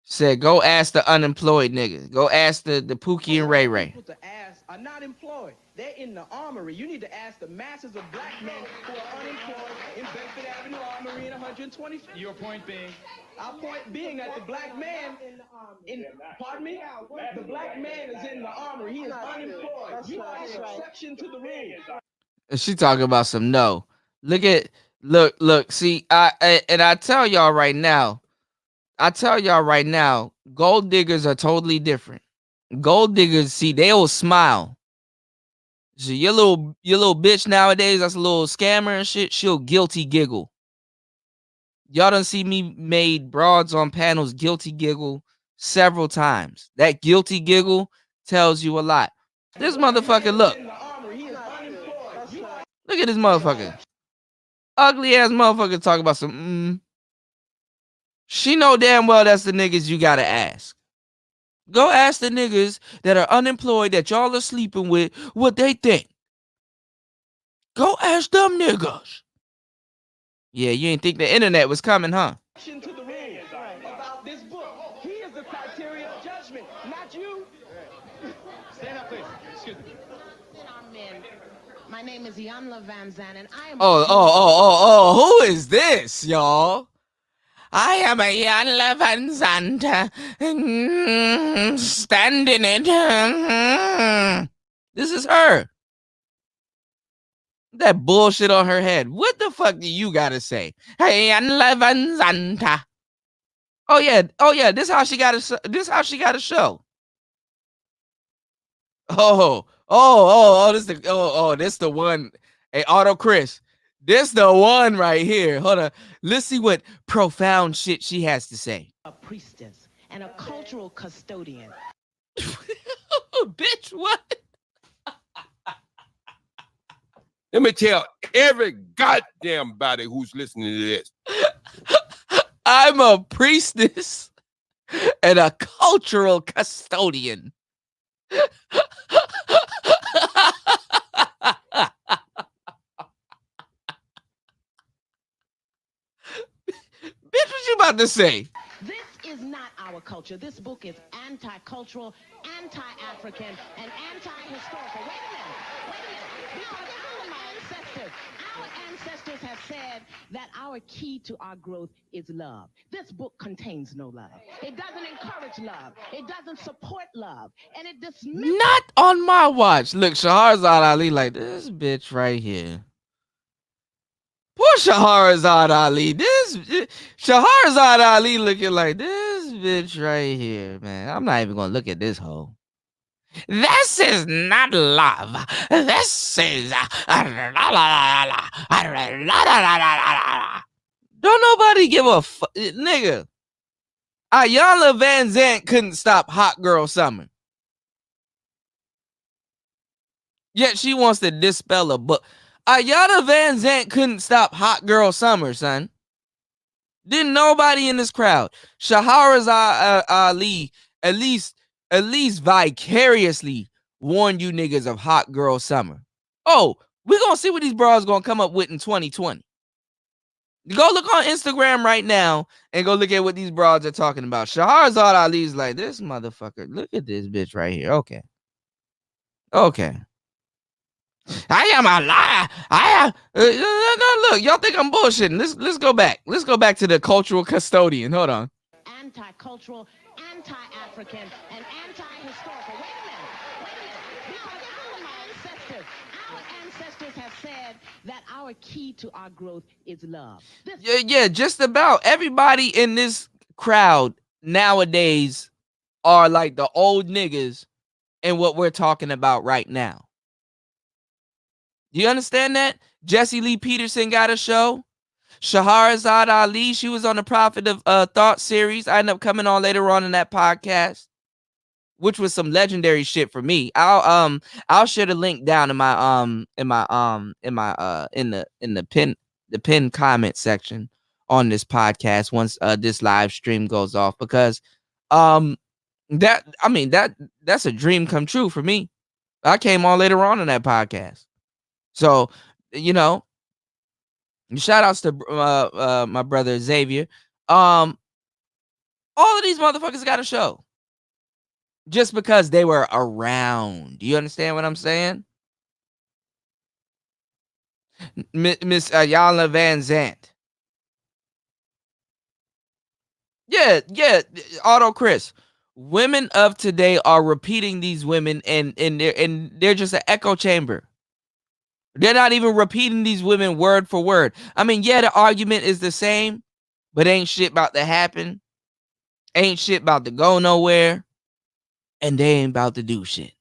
said, go ask the unemployed niggas. Go ask the Pookie and Ray Ray. People to ask are not employed. They're in the armory. You need to ask the masses of black men who are unemployed in Bedford Avenue Armory in 125th. Your point being? Our point being that the black man pardon me? The black man is in the armory. He is unemployed. You are an exception to the rule. And she talking about some no. Look, see, I tell y'all right now, gold diggers are totally different. Gold diggers, see, they'll smile. So your little bitch nowadays, that's a little scammer and shit, she'll guilty giggle. Y'all done see me made broads on panels guilty giggle several times. That guilty giggle tells you a lot. This motherfucker, look. Look at this motherfucker. Ugly ass motherfucker talk about some She know damn well that's the niggas you gotta ask. Go ask the niggas that are unemployed that y'all are sleeping with what they think. Go ask them niggas. Yeah, you ain't think the internet was coming, huh? To the rule about this book. He is the criteria of judgment, not you. Stand up, please. Excuse me. My name is Yanla Van Zandt, and I am. Oh, who is this, y'all? I am a Yanla Van Zandt, standing it. This is her. That bullshit on her head. What the fuck do you gotta say? Hey, Yanla Van Zandt. Oh yeah. This how she got a show. This the one. Hey, Auto Chris. This the one right here. Hold on. Let's see what profound shit she has to say. A priestess and a cultural custodian. Bitch, what? Let me tell every goddamn body who's listening to this. I'm a priestess and a cultural custodian. Bitch, what you about to say? This is not our culture. This book is anti-cultural, anti-African, and anti-historical. Wait a minute. Because our ancestors have said that our key to our growth is love. This book contains no love. It doesn't encourage love. It doesn't support love. And it dismisses... Not on my watch. Look, Shahrazad Ali like this bitch right here. Poor Shahrazad Ali. This Shahrazad Ali looking like this bitch right here, man. I'm not even gonna look at this hoe. This is not love. This is don't nobody give a fuck, nigga. Ayanna Van Zandt couldn't stop Hot Girl Summer. Yet she wants to dispel a book. Ayanna Van Zandt couldn't stop Hot Girl Summer, son. Didn't nobody in this crowd. Shahrazad Ali at least vicariously warn you niggas of Hot Girl Summer. Oh, we're gonna see what these bras gonna come up with in 2020. Go look on Instagram right now and go look at what these broads are talking about. Shahrazad Ali's like, this motherfucker. Look at this bitch right here. Okay. I am a liar. I am. No, look, y'all think I'm bullshitting. Let's go back. Let's go back to the cultural custodian. Hold on. Anti-cultural, anti-African, and anti-historical. Wait a minute. Because our ancestors have said that our key to our growth is love. Yeah, just about everybody in this crowd nowadays are like the old niggas in what we're talking about right now. You understand that? Jesse Lee Peterson got a show. Shahrazad Ali, she was on the Prophet of Thought series. I ended up coming on later on in that podcast, which was some legendary shit for me. I'll share the link down in the pin comment section on this podcast once this live stream goes off, because that's a dream come true for me. I came on later on in that podcast. So, shout outs to my brother Xavier. All of these motherfuckers got a show just because they were around. Do you understand what I'm saying? Miss Ayala Van Zant. Yeah, Auto Chris. Women of today are repeating these women, and they're just an echo chamber. They're not even repeating these women word for word. I mean, yeah, the argument is the same, but ain't shit about to happen. Ain't shit about to go nowhere. And they ain't about to do shit.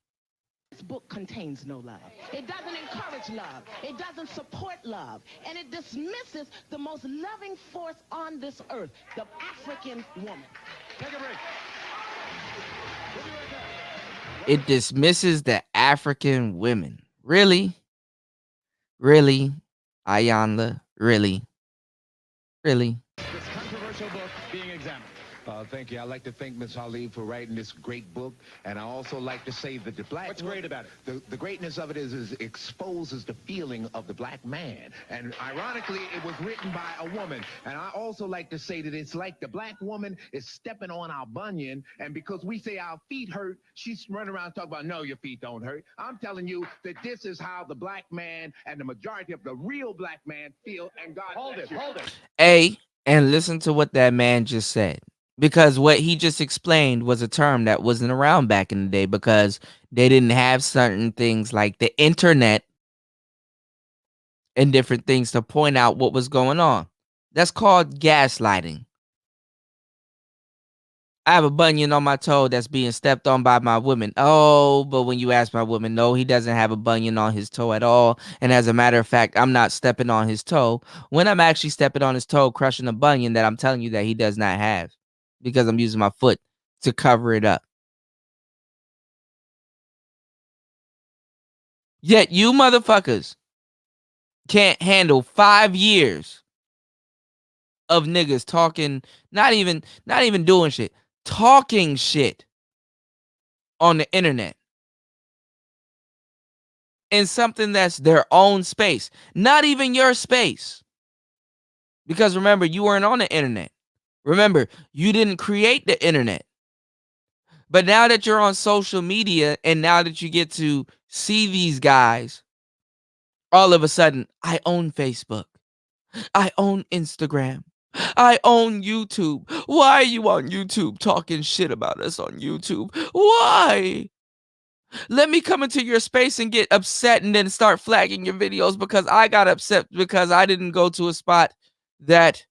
This book contains no love. It doesn't encourage love. It doesn't support love. And it dismisses the most loving force on this earth, the African woman. Take a break. It dismisses the African women. Really? Really? Ayanla? Really? Really? This controversial book being examined. Thank you. I'd like to thank Ms. Ali for writing this great book. And I also like to say that the black... What's great about it? The greatness of it is it exposes the feeling of the black man. And ironically, it was written by a woman. And I also like to say that it's like the black woman is stepping on our bunion. And because we say our feet hurt, she's running around talking about, no, your feet don't hurt. I'm telling you that this is how the black man and the majority of the real black man feel. And God hold it. And listen to what that man just said. Because what he just explained was a term that wasn't around back in the day, because they didn't have certain things like the internet and different things to point out what was going on. That's called gaslighting. I have a bunion on my toe that's being stepped on by my woman. Oh, but when you ask my woman, no, he doesn't have a bunion on his toe at all. And as a matter of fact, I'm not stepping on his toe when I'm actually stepping on his toe, crushing a bunion that I'm telling you that he does not have, because I'm using my foot to cover it up. Yet you motherfuckers can't handle 5 years of niggas talking, not even doing shit, talking shit on the internet in something that's their own space, not even your space. Because remember, you weren't on the internet. Remember, you didn't create the internet. But now that you're on social media and now that you get to see these guys, all of a sudden, I own Facebook. I own Instagram. I own YouTube. Why are you on YouTube talking shit about us on YouTube? Why? Let me come into your space and get upset and then start flagging your videos because I got upset because I didn't go to a spot that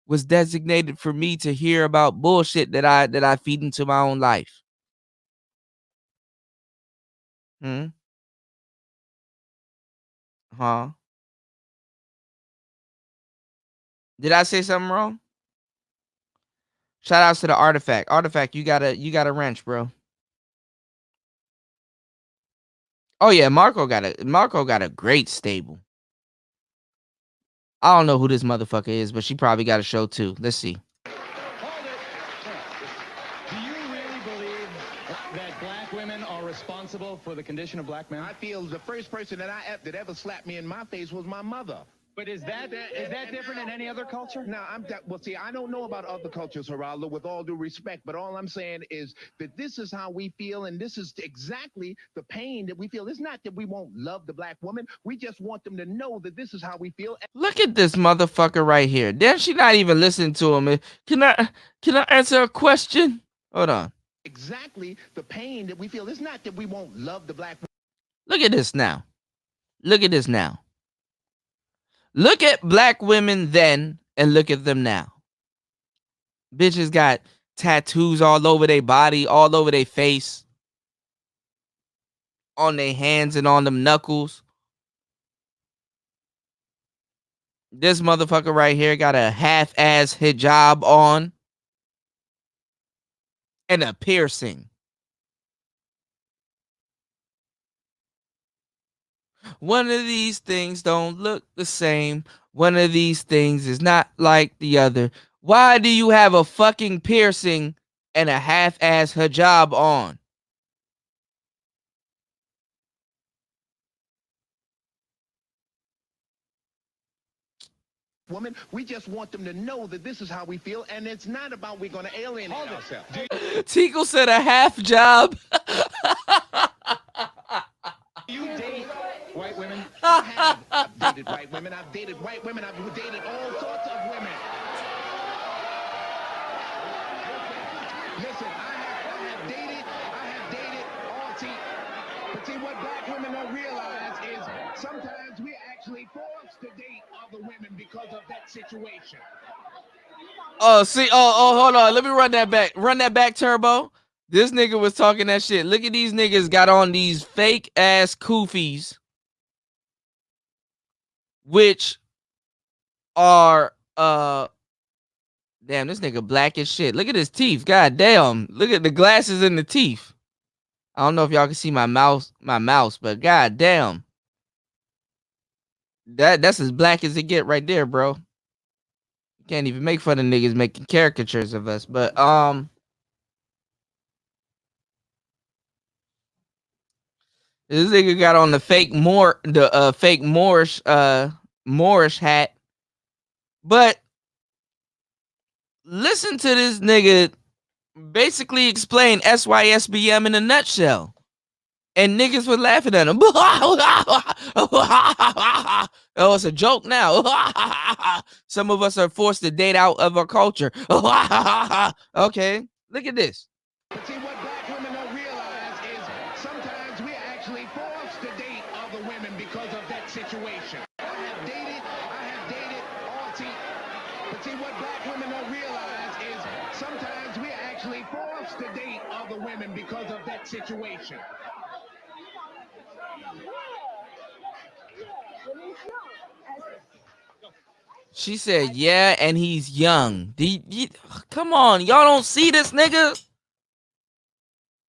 was designated for me to hear about bullshit that I feed into my own life. Huh? Did I say something wrong? Shout outs to the Artifact. Artifact, you got a wrench, bro. Oh yeah, Marco got a great stable. I don't know who this motherfucker is, but she probably got a show too. Let's see. Hold it. Do you really believe that black women are responsible for the condition of black men? I feel the first person that ever slapped me in my face was my mother. But is that different in any other culture? Now, see, I don't know about other cultures, Geraldo, with all due respect, but all I'm saying is that this is how we feel, and this is exactly the pain that we feel. It's not that we won't love the black woman. We just want them to know that this is how we feel. Look at this motherfucker right here. Then she not even listening to him. Can I answer a question? Hold on. Exactly the pain that we feel. It's not that we won't love the black woman. Look at this now. Look at this now. Look at black women then and look at them now. Bitches got tattoos all over their body, all over their face, on their hands and on them knuckles. This motherfucker right here got a half-ass hijab on and a piercing. One of these things don't look the same. One of these things is not like the other. Why do you have a fucking piercing and a half-ass hijab on? Woman, we just want them to know that this is how we feel, and it's not about we're going to alienate ourselves. Tinkle said a half job. You date white women? I have. I've dated white women. I've dated white women. I've dated all sorts of women. Listen, I have dated all but see what black women don't realize is sometimes we're actually forced to date other women because of that situation. Oh, see, hold on. Let me run that back. Run that back, Turbo. This nigga was talking that shit. Look at these niggas got on these fake ass kufis, which are damn, this nigga black as shit. Look at his teeth. God damn. Look at the glasses and the teeth. I don't know if y'all can see my mouse, but god damn. That's as black as it get right there, bro. Can't even make fun of niggas making caricatures of us. But this nigga got on the fake Moorish hat. But listen to this nigga basically explain SYSBM in a nutshell. And niggas were laughing at him. Oh, it's a joke now. Some of us are forced to date out of our culture. Okay, look at this. But see, what black women don't realize is sometimes we're actually forced to date other women because of that situation. I have dated all but see, what black women don't realize is sometimes we're actually forced to date other women because of that situation. She said, yeah, and he's young. Come on, y'all don't see this nigga?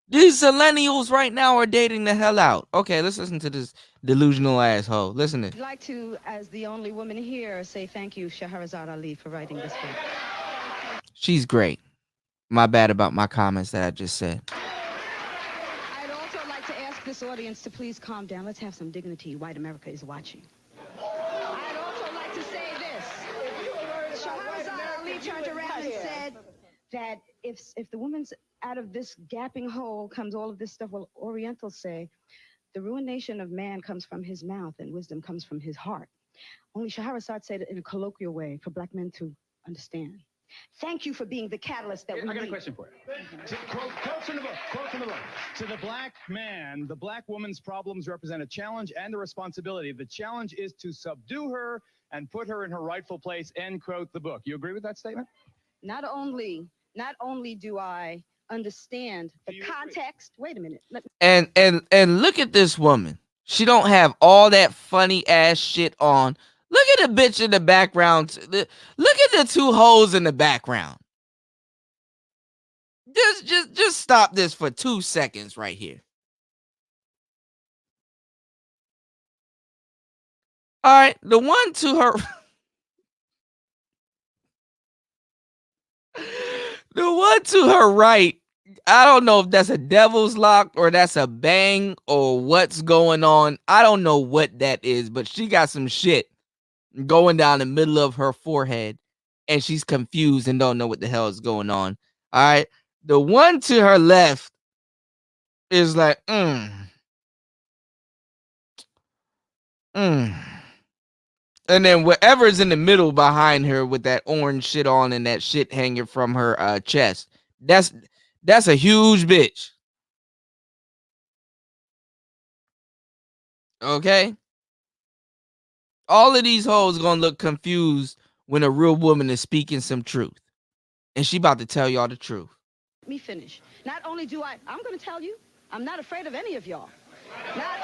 These millennials right now are dating the hell out. Okay, let's listen to this delusional asshole. Listen to I'd like to, as the only woman here, say thank you, Shahrazad Ali, for writing this book. She's great. My bad about my comments that I just said. I'd also like to ask this audience to please calm down. Let's have some dignity. White America is watching. I'd also like to say this. Shahrazad Ali turned around and said that if the woman's out of this gapping hole comes all of this stuff, well, Orientals say the ruination of man comes from his mouth and wisdom comes from his heart. Only Shahrazad said it in a colloquial way for black men to understand. Thank you for being the catalyst that we need. I got a question for you. Quote from the book. To the black man, the black woman's problems represent a challenge and a responsibility. The challenge is to subdue her and put her in her rightful place, end quote the book. You agree with that statement? Not only do I understand the context. Wait a minute. And look at this woman. She don't have all that funny ass shit on. Look at the bitch in the background. Look at the two hoes in the background. Just stop this for 2 seconds right here. All right, the one to her the one to her right, I don't know if that's a devil's lock or that's a bang or what's going on. I don't know what that is, but she got some shit going down the middle of her forehead and she's confused and don't know what the hell is going on. All right. The one to her left is like, And then whatever's in the middle behind her with that orange shit on and that shit hanging from her chest, that's a huge bitch. Okay? All of these hoes gonna look confused when a real woman is speaking some truth. And she about to tell y'all the truth. Let me finish. Not only I'm going to tell you, I'm not afraid of any of y'all. Not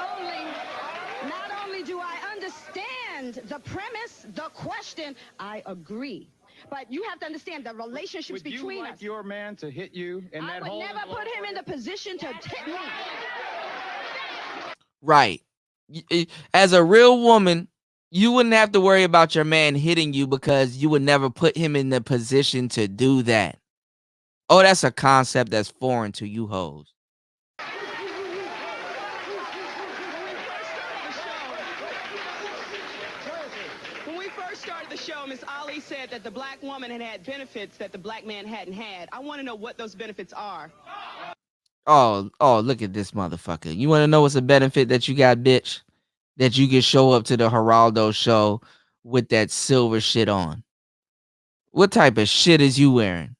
only only do I understand the premise, the question, I agree. But you have to understand the relationships between us. Would you like your man to hit you in that hole? I would never put him in the position to hit me. Right. As a real woman, you wouldn't have to worry about your man hitting you because you would never put him in the position to do that. Oh, that's a concept that's foreign to you hoes. When we first started the show, Miss Ali said that the black woman had benefits that the black man hadn't had. I want to know what those benefits are. Oh, look at this motherfucker. You want to know what's a benefit that you got, bitch? That you can show up to the Geraldo show with that silver shit on. What type of shit is you wearing?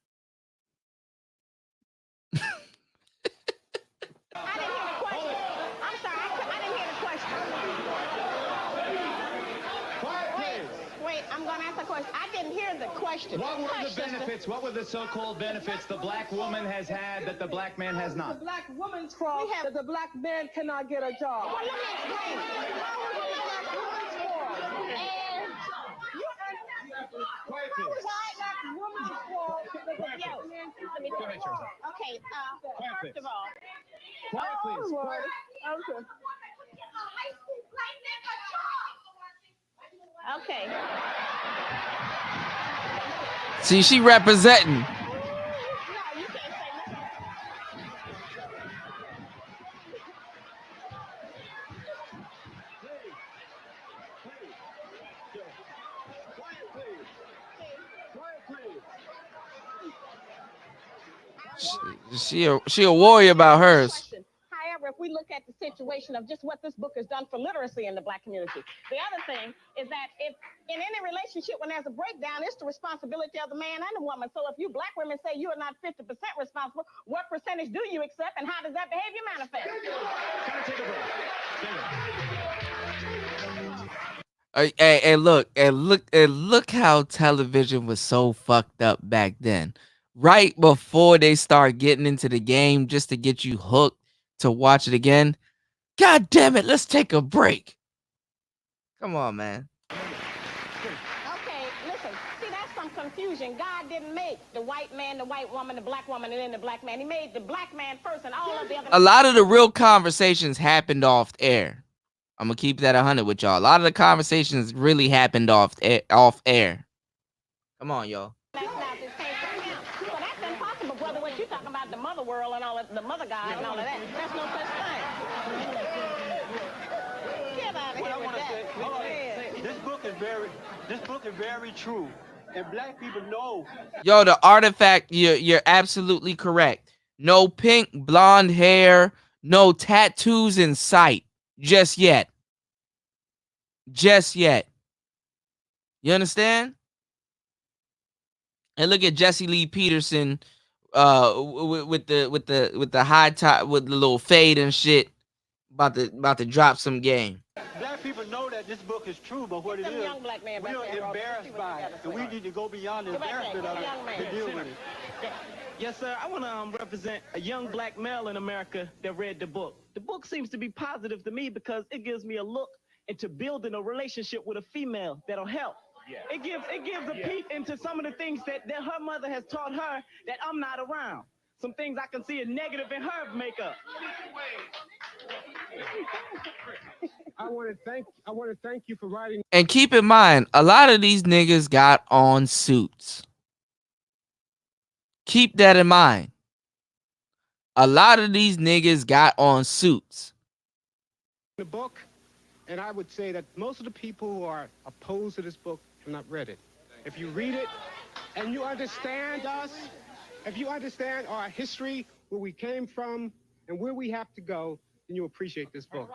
Wait, I'm going to ask a question. I didn't hear the question. What were the benefits? What were the so-called benefits the black woman has had that the black man has not? The black woman's fault that the black man cannot get a job. Well, let me explain. Okay, first of all. Quiet, please. Lord. Okay. See, she representing. She a warrior about hers. However, if we look at the situation of just what this book has done for literacy in the black community, the other thing is that if in any relationship when there's a breakdown, it's the responsibility of the man and the woman. So if you black women say you are not 50% responsible, what percentage do you accept and how does that behavior manifest? Look how television was so fucked up back then. Right before they start getting into the game just to get you hooked to watch it again. God damn it, let's take a break. Come on, man. Okay, listen, see, that's some confusion. God didn't make the white man, the white woman, the black woman, and then the black man. He made the black man first and all of the other. A lot of the real conversations happened off air. I'm gonna keep that 100 with y'all. A lot of the conversations really happened off air. Come on, y'all. That's impossible, brother. What you talking about, the mother world and all of the mother God and all of that. That's no such thing. Get out of here with that. This book is very true. And black people know. Yo, the artifact, you're absolutely correct. No pink blonde hair, no tattoos in sight. Just yet. Just yet. You understand? And look at Jesse Lee Peterson with the high top with the little fade and shit. About to drop some game. Black people know that this book is true, but what it is, young black man we are embarrassed by it. And we need to go beyond the embarrassment of it to deal with it. Yes, sir. I want to represent a young black male in America that read the book. The book seems to be positive to me because it gives me a look into building a relationship with a female that'll help. Yeah. It gives a peek into some of the things that her mother has taught her that I'm not around. Some things I can see as negative in her makeup. I want to thank you for writing. And keep in mind, a lot of these niggas got on suits. Keep that in mind. A lot of these niggas got on suits. The book, and I would say that most of the people who are opposed to this book have not read it. If you read it and you understand us, if you understand our history, where we came from, and where we have to go, then you appreciate this book.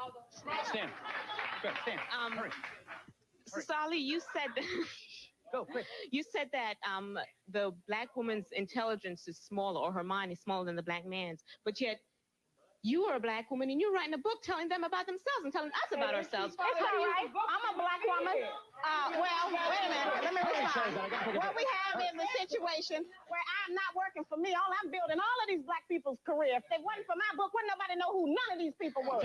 Stand. Good. Stand. Hurry. Sally, you said that. Go quick. You said that the black woman's intelligence is smaller, or her mind is smaller than the black man's, but yet you are a black woman and you're writing a book telling them about themselves and telling us about ourselves. It's all right. I'm a black woman. Well, wait a minute. Let me respond. What we have is a situation where I'm not working for me. All I'm building all of these black people's career. If they wasn't for my book, wouldn't nobody know who none of these people were.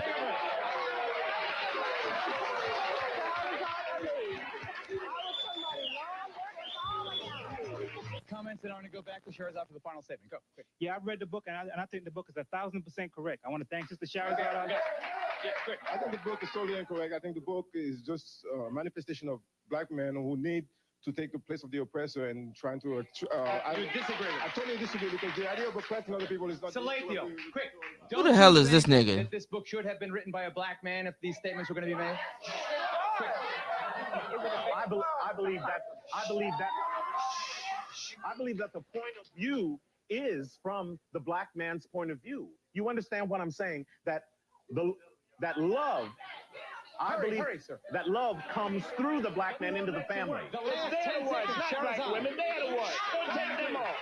comments, and I want to go back to Sherazad for the final statement. Go. Quick. Yeah, I've read the book, and I think the book is 1,000% correct. I want to thank Sister Sherazad. I think the book is totally incorrect. I think the book is just a manifestation of black men who need to take the place of the oppressor and trying to. You disagree. I totally disagree because the idea of oppressing other people is not. Salatio, quick. Who the hell is this nigga? That this book should have been written by a black man if these statements were going to be made? Quick. I believe that the point of view is from the black man's point of view. You understand what I'm saying? That love. I believe that love comes through the black man into the family. They're the ones, not black women. They're the ones. Don't take them off.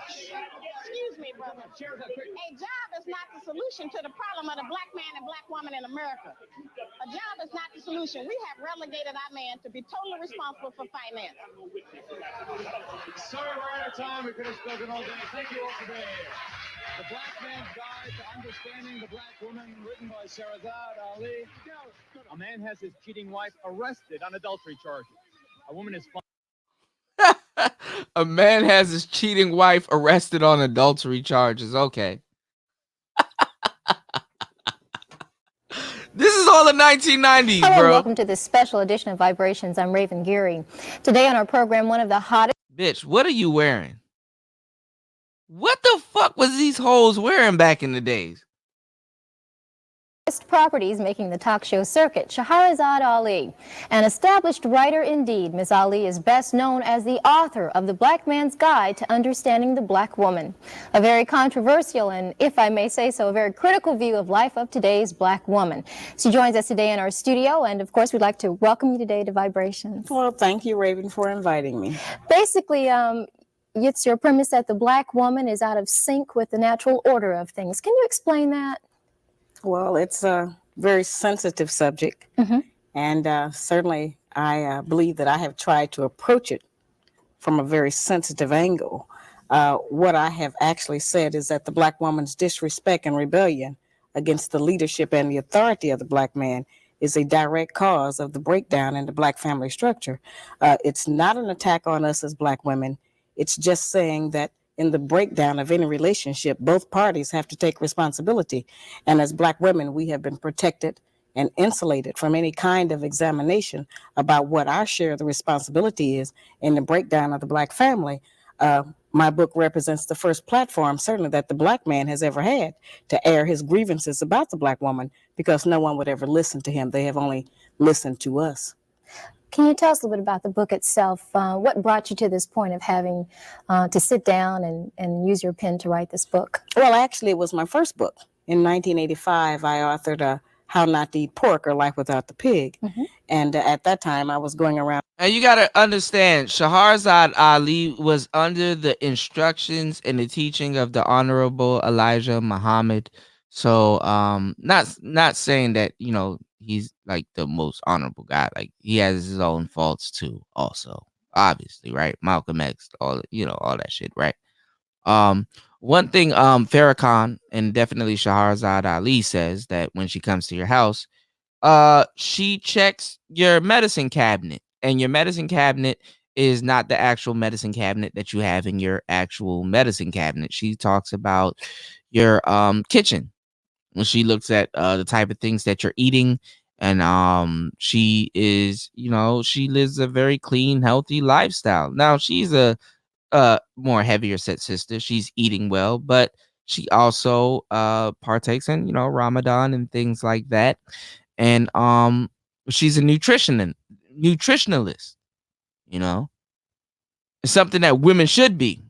Excuse me, brother. A job is not the solution to the problem of the black man and black woman in America. A job is not the solution. We have relegated our man to be totally responsible for finance. Sorry, we're out of time. We could have spoken all day. Thank you all for being here. The Black Man's Guide to Understanding the Black Woman, written by Sherazad Ali. A man has his cheating wife arrested on adultery charges. A woman is A man has his cheating wife arrested on adultery charges. Okay. This is all the 1990s, Hello, bro. welcome to this special edition of Vibrations. I'm Raven Geary. Today on our program, one of the hottest... Bitch, what are you wearing? What the fuck was these hoes wearing back in the days? properties making the talk show circuit, Shahrazad Ali. An established writer indeed, Ms. Ali is best known as the author of The Black Man's Guide to Understanding the Black Woman. A very controversial and, if I may say so, a very critical view of life of today's black woman. She joins us today in our studio, and of course we'd like to welcome you today to Vibrations. Well, thank you, Raven, for inviting me. Basically, it's your premise that the black woman is out of sync with the natural order of things. Can you explain that? Well, it's a very sensitive subject, and certainly I believe that I have tried to approach it from a very sensitive angle. What I have actually said is that the black woman's disrespect and rebellion against the leadership and the authority of the black man is a direct cause of the breakdown in the black family structure. It's not an attack on us as black women. It's just saying that in the breakdown of any relationship, both parties have to take responsibility. And as black women, we have been protected and insulated from any kind of examination about what our share of the responsibility is in the breakdown of the black family. My book represents the first platform, certainly, that the black man has ever had to air his grievances about the black woman, because no one would ever listen to him. They have only listened to us. Can you tell us a little bit about the book itself? What brought you to this point of having to sit down and use your pen to write this book? Well, actually, it was my first book. In 1985, I authored How Not to Eat Pork or Life Without the Pig. And at that time, I was going around. And you got to understand, Shahrazad Ali was under the instructions and the teaching of the Honorable Elijah Muhammad. So not saying that, you know, he's like the most honorable guy. Like, he has his own faults too, also, obviously, right? Malcolm X, all, you know, all that shit, right? One thing Farrakhan and definitely Shahrazad Ali says that when she comes to your house, she checks your medicine cabinet, and your medicine cabinet is not the actual medicine cabinet that you have in your actual medicine cabinet. She talks about your kitchen when she looks at the type of things that you're eating. And she is, you know, she lives a very clean, healthy lifestyle. Now, she's a more heavier set sister. She's eating well, but she also partakes in, you know, Ramadan and things like that. And she's a nutritionalist, you know. It's something that women should be.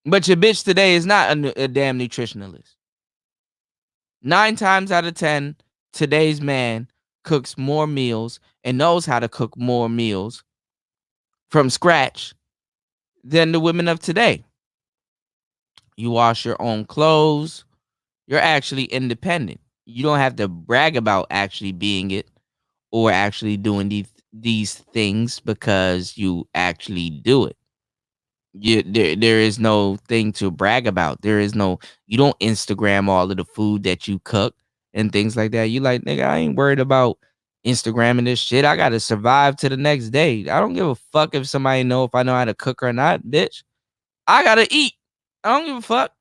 But your bitch today is not a damn nutritionalist. 9 times out of 10, today's man cooks more meals and knows how to cook more meals from scratch than the women of today. You wash your own clothes. You're actually independent. You don't have to brag about actually being it or actually doing these things because you actually do it. There is no thing to brag about. There is no, you don't Instagram all of the food that you cook and things like that. You like, nigga, I ain't worried about Instagramming this shit. I gotta survive to the next day. I don't give a fuck if somebody know if I know how to cook or not, bitch. I gotta eat. I don't give a fuck.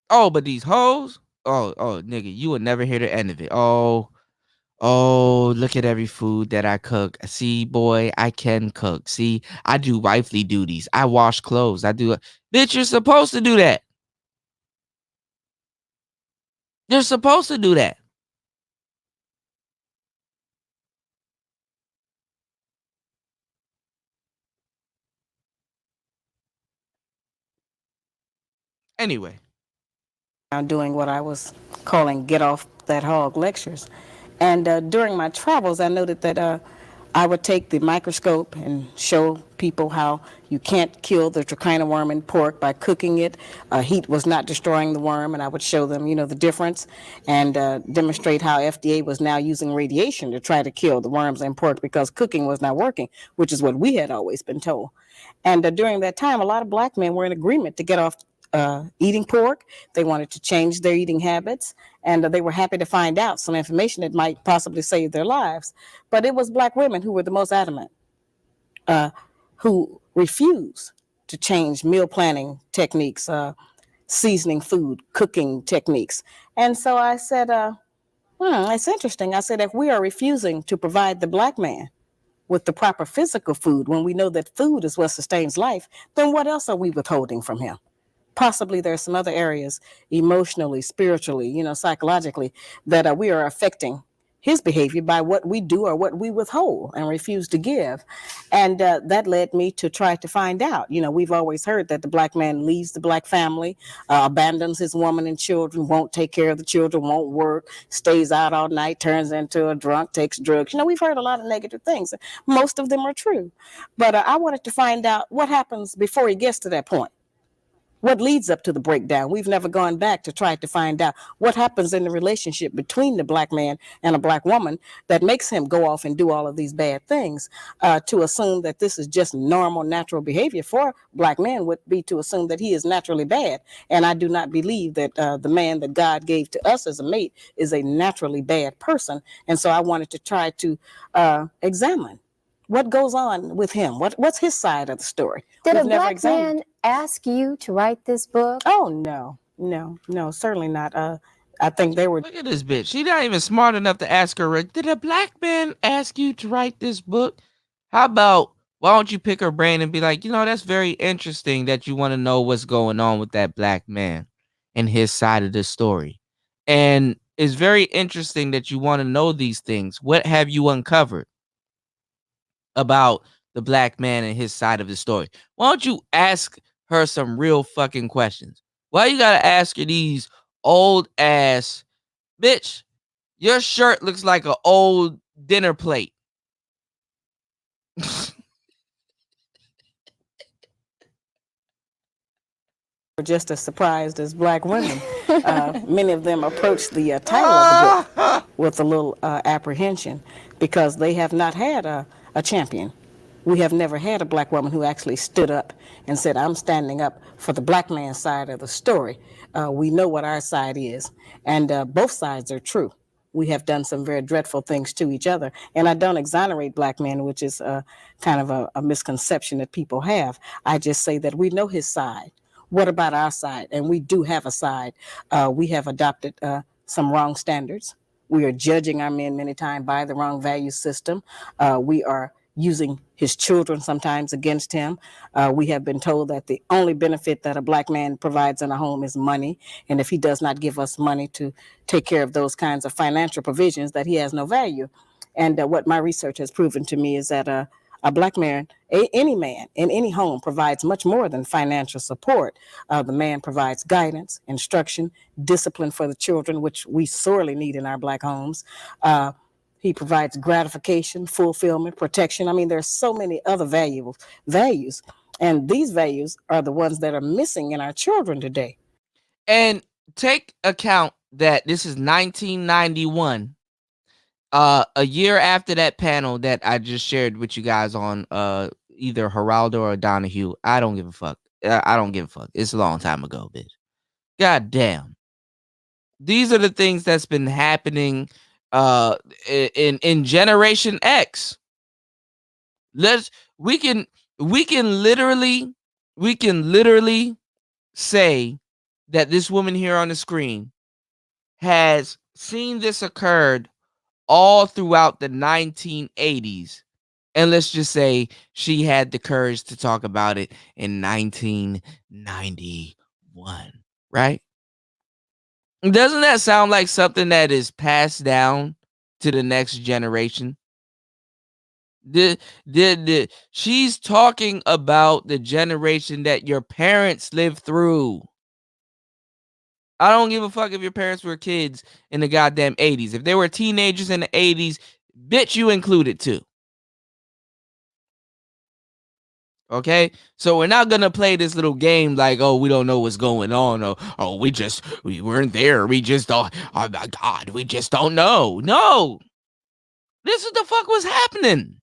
Oh, but these hoes. Oh, nigga, you would never hear the end of it. Oh, look at every food that I cook. See, boy, I can cook. See, I do wifely duties. I wash clothes. I do. Bitch, you're supposed to do that. You're supposed to do that. Anyway. I'm doing what I was calling get off that hog lectures. And during my travels, I noted that I would take the microscope and show people how you can't kill the trichina worm in pork by cooking it. Heat was not destroying the worm, and I would show them, the difference, and demonstrate how FDA was now using radiation to try to kill the worms in pork because cooking was not working, which is what we had always been told. And during that time, a lot of black men were in agreement to get off eating pork. They wanted to change their eating habits, and they were happy to find out some information that might possibly save their lives. But it was black women who were the most adamant, who refused to change meal planning techniques, seasoning food, cooking techniques. And so I said, it's interesting. I said, if we are refusing to provide the black man with the proper physical food when we know that food is what sustains life, then what else are we withholding from him? Possibly there's some other areas, emotionally, spiritually, psychologically, that we are affecting his behavior by what we do or what we withhold and refuse to give. And that led me to try to find out. We've always heard that the black man leaves the black family, abandons his woman and children, won't take care of the children, won't work, stays out all night, turns into a drunk, takes drugs. We've heard a lot of negative things. Most of them are true. But I wanted to find out what happens before he gets to that point. What leads up to the breakdown? We've never gone back to try to find out what happens in the relationship between the black man and a black woman that makes him go off and do all of these bad things. To assume that this is just normal, natural behavior for black men would be to assume that he is naturally bad. And I do not believe that the man that God gave to us as a mate is a naturally bad person. And so I wanted to try to examine what goes on with him. What's his side of the story? Did a black man ask you to write this book? Oh, no, certainly not. I think they were. Look at this bitch. She's not even smart enough to ask her, did a black man ask you to write this book? How about, why don't you pick her brain and be like, that's very interesting that you want to know what's going on with that black man and his side of the story. And it's very interesting that you want to know these things. What have you uncovered about the black man and his side of the story? Why don't you ask her some real fucking questions? Why you gotta ask her these old ass, bitch, your shirt looks like an old dinner plate. Were just as surprised as black women. Many of them approached the title of the book with a little apprehension because they have not had a champion. We have never had a black woman who actually stood up and said, I'm standing up for the black man's side of the story. We know what our side is, and both sides are true. We have done some very dreadful things to each other. And I don't exonerate black men, which is kind of a misconception that people have. I just say that we know his side. What about our side? And we do have a side. We have adopted some wrong standards. We are judging our men many times by the wrong value system. We are using his children sometimes against him. We have been told that the only benefit that a black man provides in a home is money. And if he does not give us money to take care of those kinds of financial provisions, that he has no value. And what my research has proven to me is that a black man, any man in any home provides much more than financial support. The man provides guidance, instruction, discipline for the children, which we sorely need in our black homes. He provides gratification, fulfillment, protection. I mean, there's so many other values. And these values are the ones that are missing in our children today. And take account that this is 1991. A year after that panel that I just shared with you guys on either Geraldo or Donahue. I don't give a fuck. I don't give a fuck. It's a long time ago, bitch. God damn. These are the things that's been happening in Generation X. We can literally say that this woman here on the screen has seen this occurred all throughout the 1980s. And let's just say she had the courage to talk about it in 1991, right? Doesn't that sound like something that is passed down to the next generation? She's talking about the generation that your parents lived through. I don't give a fuck if your parents were kids in the goddamn 80s. If they were teenagers in the 80s, bitch, you included too. Okay, so we're not gonna play this little game like, oh, we don't know what's going on, or oh, we weren't there, we just don't, oh my god, we just don't know. No, this is the fuck was happening.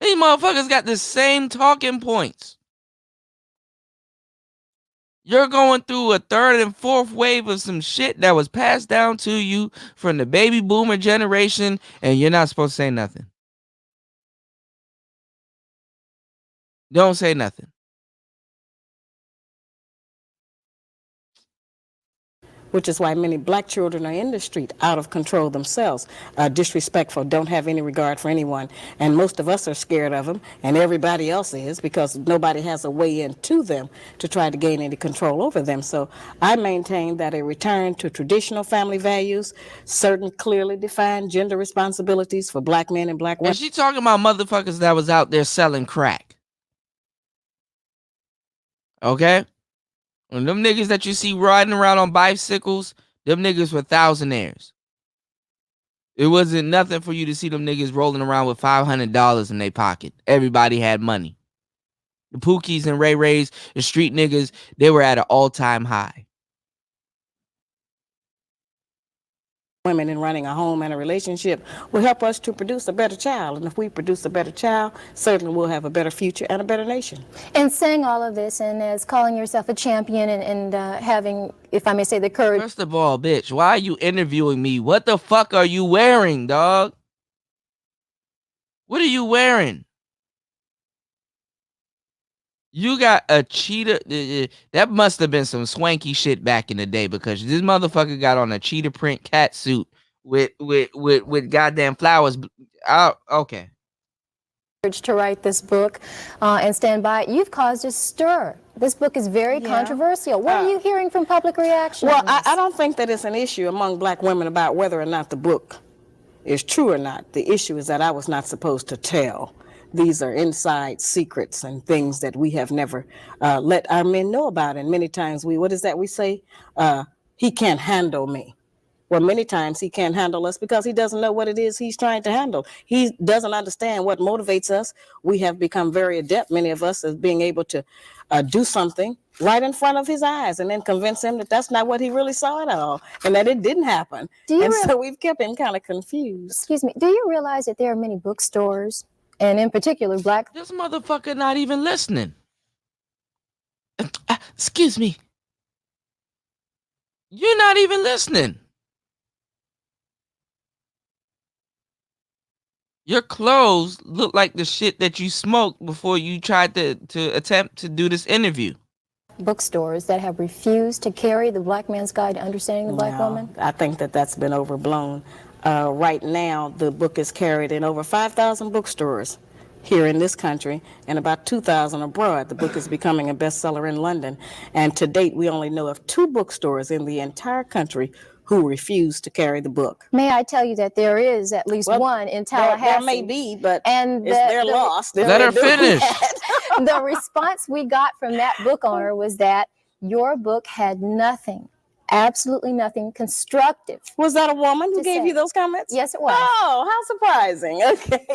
These motherfuckers got the same talking points. You're going through a third and fourth wave of some shit that was passed down to you from the baby boomer generation, and you're not supposed to say nothing. Don't say nothing. Which is why many black children are in the street, out of control themselves, disrespectful, don't have any regard for anyone. And most of us are scared of them, and everybody else is, because nobody has a way into them to try to gain any control over them. So I maintain that a return to traditional family values, certain clearly defined gender responsibilities for black men and black women. And she talking about motherfuckers that was out there selling crack. Okay? And them niggas that you see riding around on bicycles, them niggas were thousandaires. It wasn't nothing for you to see them niggas rolling around with $500 in their pocket. Everybody had money. The Pookies and Ray Rays, the street niggas, they were at an all-time high. Women in running a home and a relationship will help us to produce a better child. And if we produce a better child, certainly we'll have a better future and a better nation. And saying all of this and as calling yourself a champion and having, if I may say, the courage. First of all, bitch, why are you interviewing me? What the fuck are you wearing, dog? What are you wearing? You got a cheetah. That must have been some swanky shit back in the day, because this motherfucker got on a cheetah print cat suit with goddamn flowers. Okay. To write this book and stand by it. You've caused a stir. This book is very controversial. What are you hearing from public reaction? Well, I don't think that it's an issue among black women about whether or not the book is true or not. The issue is that I was not supposed to tell. These are inside secrets and things that we have never let our men know about. And many times what is that we say? He can't handle me. Well, many times he can't handle us because he doesn't know what it is he's trying to handle. He doesn't understand what motivates us. We have become very adept, many of us, as being able to do something right in front of his eyes and then convince him that that's not what he really saw at all and that it didn't happen. So we've kept him kind of confused. Excuse me. Do you realize that there are many bookstores, and in particular black... This motherfucker not even listening. Excuse me. You're not even listening. Your clothes look like the shit that you smoked before you tried to attempt to do this interview. Bookstores that have refused to carry the Black Man's Guide to Understanding the Black Woman? I think that that's been overblown. Right now, the book is carried in over 5,000 bookstores here in this country and about 2,000 abroad. The book is becoming a bestseller in London. And to date, we only know of 2 bookstores in the entire country who refuse to carry the book. May I tell you that there is at least one in Tallahassee. There may be, but they're lost. Let her finish. The response we got from that book owner was that your book had nothing, absolutely nothing constructive. Was that a woman who gave you those comments? Yes, it was. Oh, how surprising. Okay.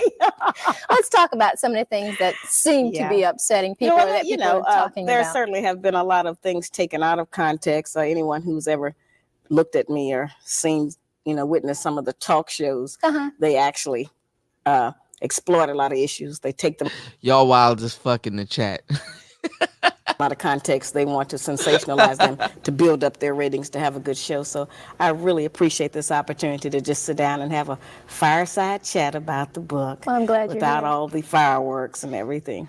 Let's talk about some of the things that seem to be upsetting people that people are talking there about. There certainly have been a lot of things taken out of context. Anyone who's ever looked at me or seen, witnessed some of the talk shows, they actually exploit a lot of issues. They take them. Y'all wild as fuck in the chat. lot of context. They want to sensationalize them to build up their ratings to have a good show. So I really appreciate this opportunity to just sit down and have a fireside chat about the book. Well, I'm glad without you're here. all the fireworks and everything.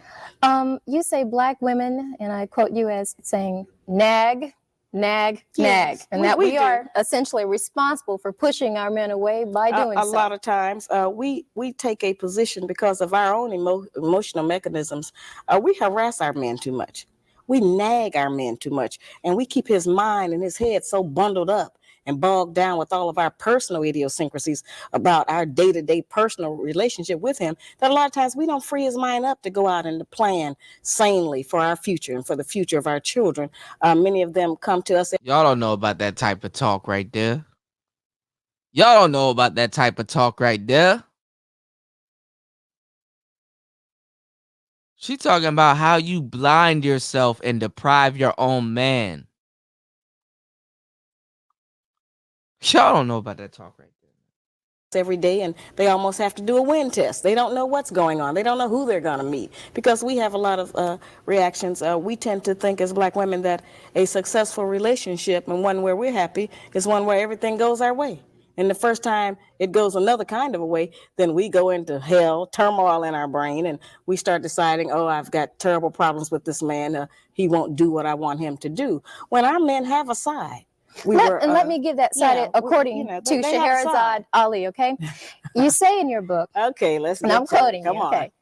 You say black women, and I quote you as saying, nag, nag, nag, and that we are essentially responsible for pushing our men away by doing so. A lot of times, we take a position because of our own emotional mechanisms. We harass our men too much. We nag our men too much, and we keep his mind and his head so bundled up and bogged down with all of our personal idiosyncrasies about our day-to-day personal relationship with him that a lot of times we don't free his mind up to go out and to plan sanely for our future and for the future of our children. Many of them come to us. Y'all don't know about that type of talk right there. Y'all don't know about that type of talk right there. She talking about how you blind yourself and deprive your own man. Y'all don't know about that talk right there. Every day, and they almost have to do a wind test. They don't know what's going on. They don't know who they're going to meet because we have a lot of reactions. We tend to think as black women that a successful relationship and one where we're happy is one where everything goes our way. And the first time it goes another kind of a way, then we go into hell, turmoil in our brain, and we start deciding, oh, I've got terrible problems with this man. He won't do what I want him to do. When our men have a side. Let me give that side according to Scheherazade Ali, okay? You say in your book. Okay, let's and I'm quoting you, on. Okay.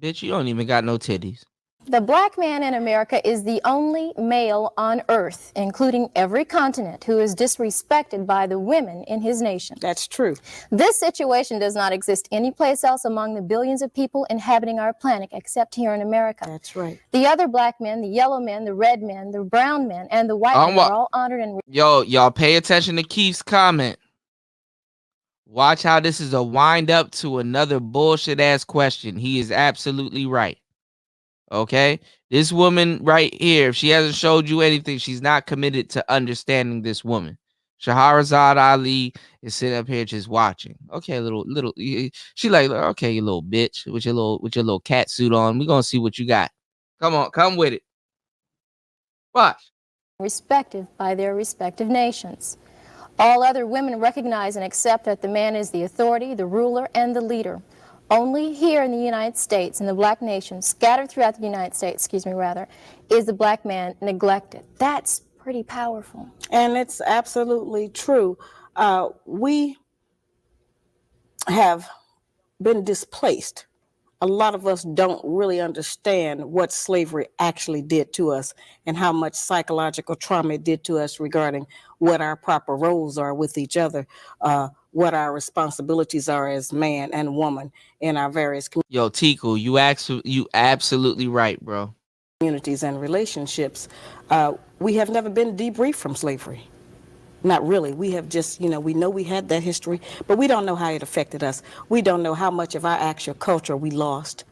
Bitch, you don't even got no titties. The black man in America is the only male on earth, including every continent, who is disrespected by the women in his nation. That's true. This situation does not exist anyplace else among the billions of people inhabiting our planet except here in America. That's right. The other black men, the yellow men, the red men, the brown men, and the white men are all honored and... Yo, y'all pay attention to Keith's comment. Watch how this is a wind up to another bullshit ass question. He is absolutely right. Okay, this woman right here, if she hasn't showed you anything, she's not committed to understanding this woman. Scheherazade Ali is sitting up here just watching. Okay, little, she like, okay, you little bitch with your little cat suit on. We're gonna see what you got. Come on, come with it. Watch. Respected by their respective nations. All other women recognize and accept that the man is the authority, the ruler, and the leader. Only here in the United States, in the black nation, scattered throughout the United States, is the black man neglected. That's pretty powerful. And it's absolutely true. We have been displaced. A lot of us don't really understand what slavery actually did to us and how much psychological trauma it did to us regarding what our proper roles are with each other, what our responsibilities are as man and woman in our various communities. Yo, Tiku, you absolutely right, bro. Communities and relationships. We have never been debriefed from slavery. Not really. We have just, we know we had that history, but we don't know how it affected us. We don't know how much of our actual culture we lost,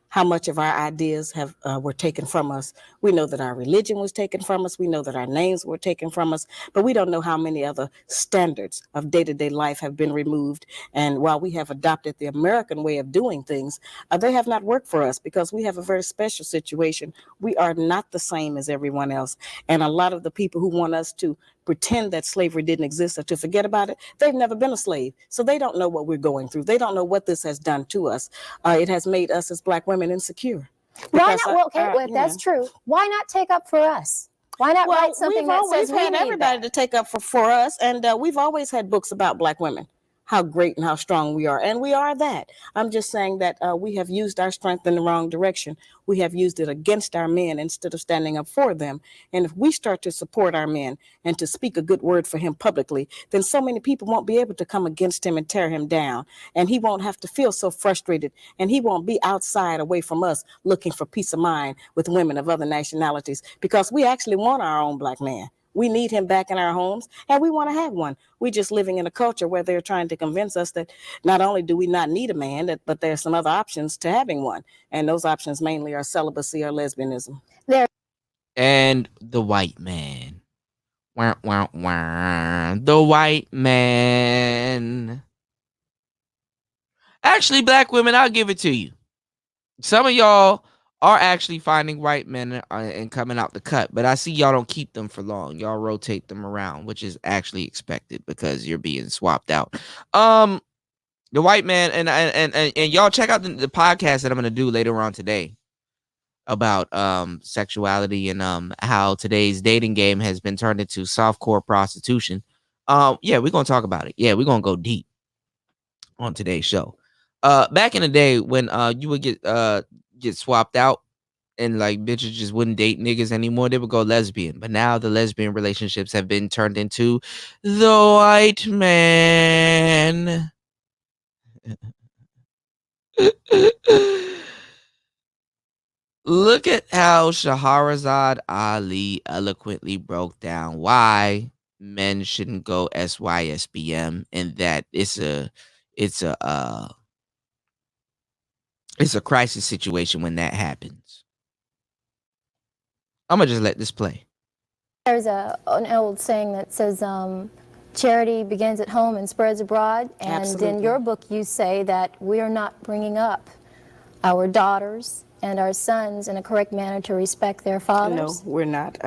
how much of our ideas were taken from us. We know that our religion was taken from us. We know that our names were taken from us, but we don't know how many other standards of day-to-day life have been removed. And while we have adopted the American way of doing things, they have not worked for us because we have a very special situation. We are not the same as everyone else. And a lot of the people who want us to pretend that slavery didn't exist or to forget about it, they've never been a slave. So they don't know what we're going through. They don't know what this has done to us. It has made us as black women insecure. Why not? If that's true, why not take up for us? Why not write something that says we've had everybody to take up for us, and we've always had books about black women, how great and how strong we are, and we are that. I'm just saying that we have used our strength in the wrong direction. We have used it against our men instead of standing up for them. And if we start to support our men and to speak a good word for him publicly, then so many people won't be able to come against him and tear him down. And he won't have to feel so frustrated. And he won't be outside away from us looking for peace of mind with women of other nationalities, because we actually want our own black man. We need him back in our homes, and we want to have one. We're just living in a culture where they're trying to convince us that not only do we not need a man, but there's some other options to having one. And those options mainly are celibacy or lesbianism. And the white man. Wah, wah, wah. The white man. Actually, black women, I'll give it to you. Some of y'all are actually finding white men and coming out the cut. But I see y'all don't keep them for long. Y'all rotate them around, which is actually expected because you're being swapped out. The white man and y'all check out the podcast that I'm gonna do later on today about sexuality and how today's dating game has been turned into softcore prostitution. Yeah, we're gonna talk about it. Yeah, we're gonna go deep on today's show. Back in the day when you would get swapped out and like bitches just wouldn't date niggas anymore, they would go lesbian. But now the lesbian relationships have been turned into the white man. Look at how Shahrazad Ali eloquently broke down why men shouldn't go SYSBM and that it's a crisis situation when that happens. I'm gonna just let this play. There's an old saying that says charity begins at home and spreads abroad. And Absolutely. in your book, you say that we are not bringing up our daughters and our sons in a correct manner to respect their fathers. No, we're not.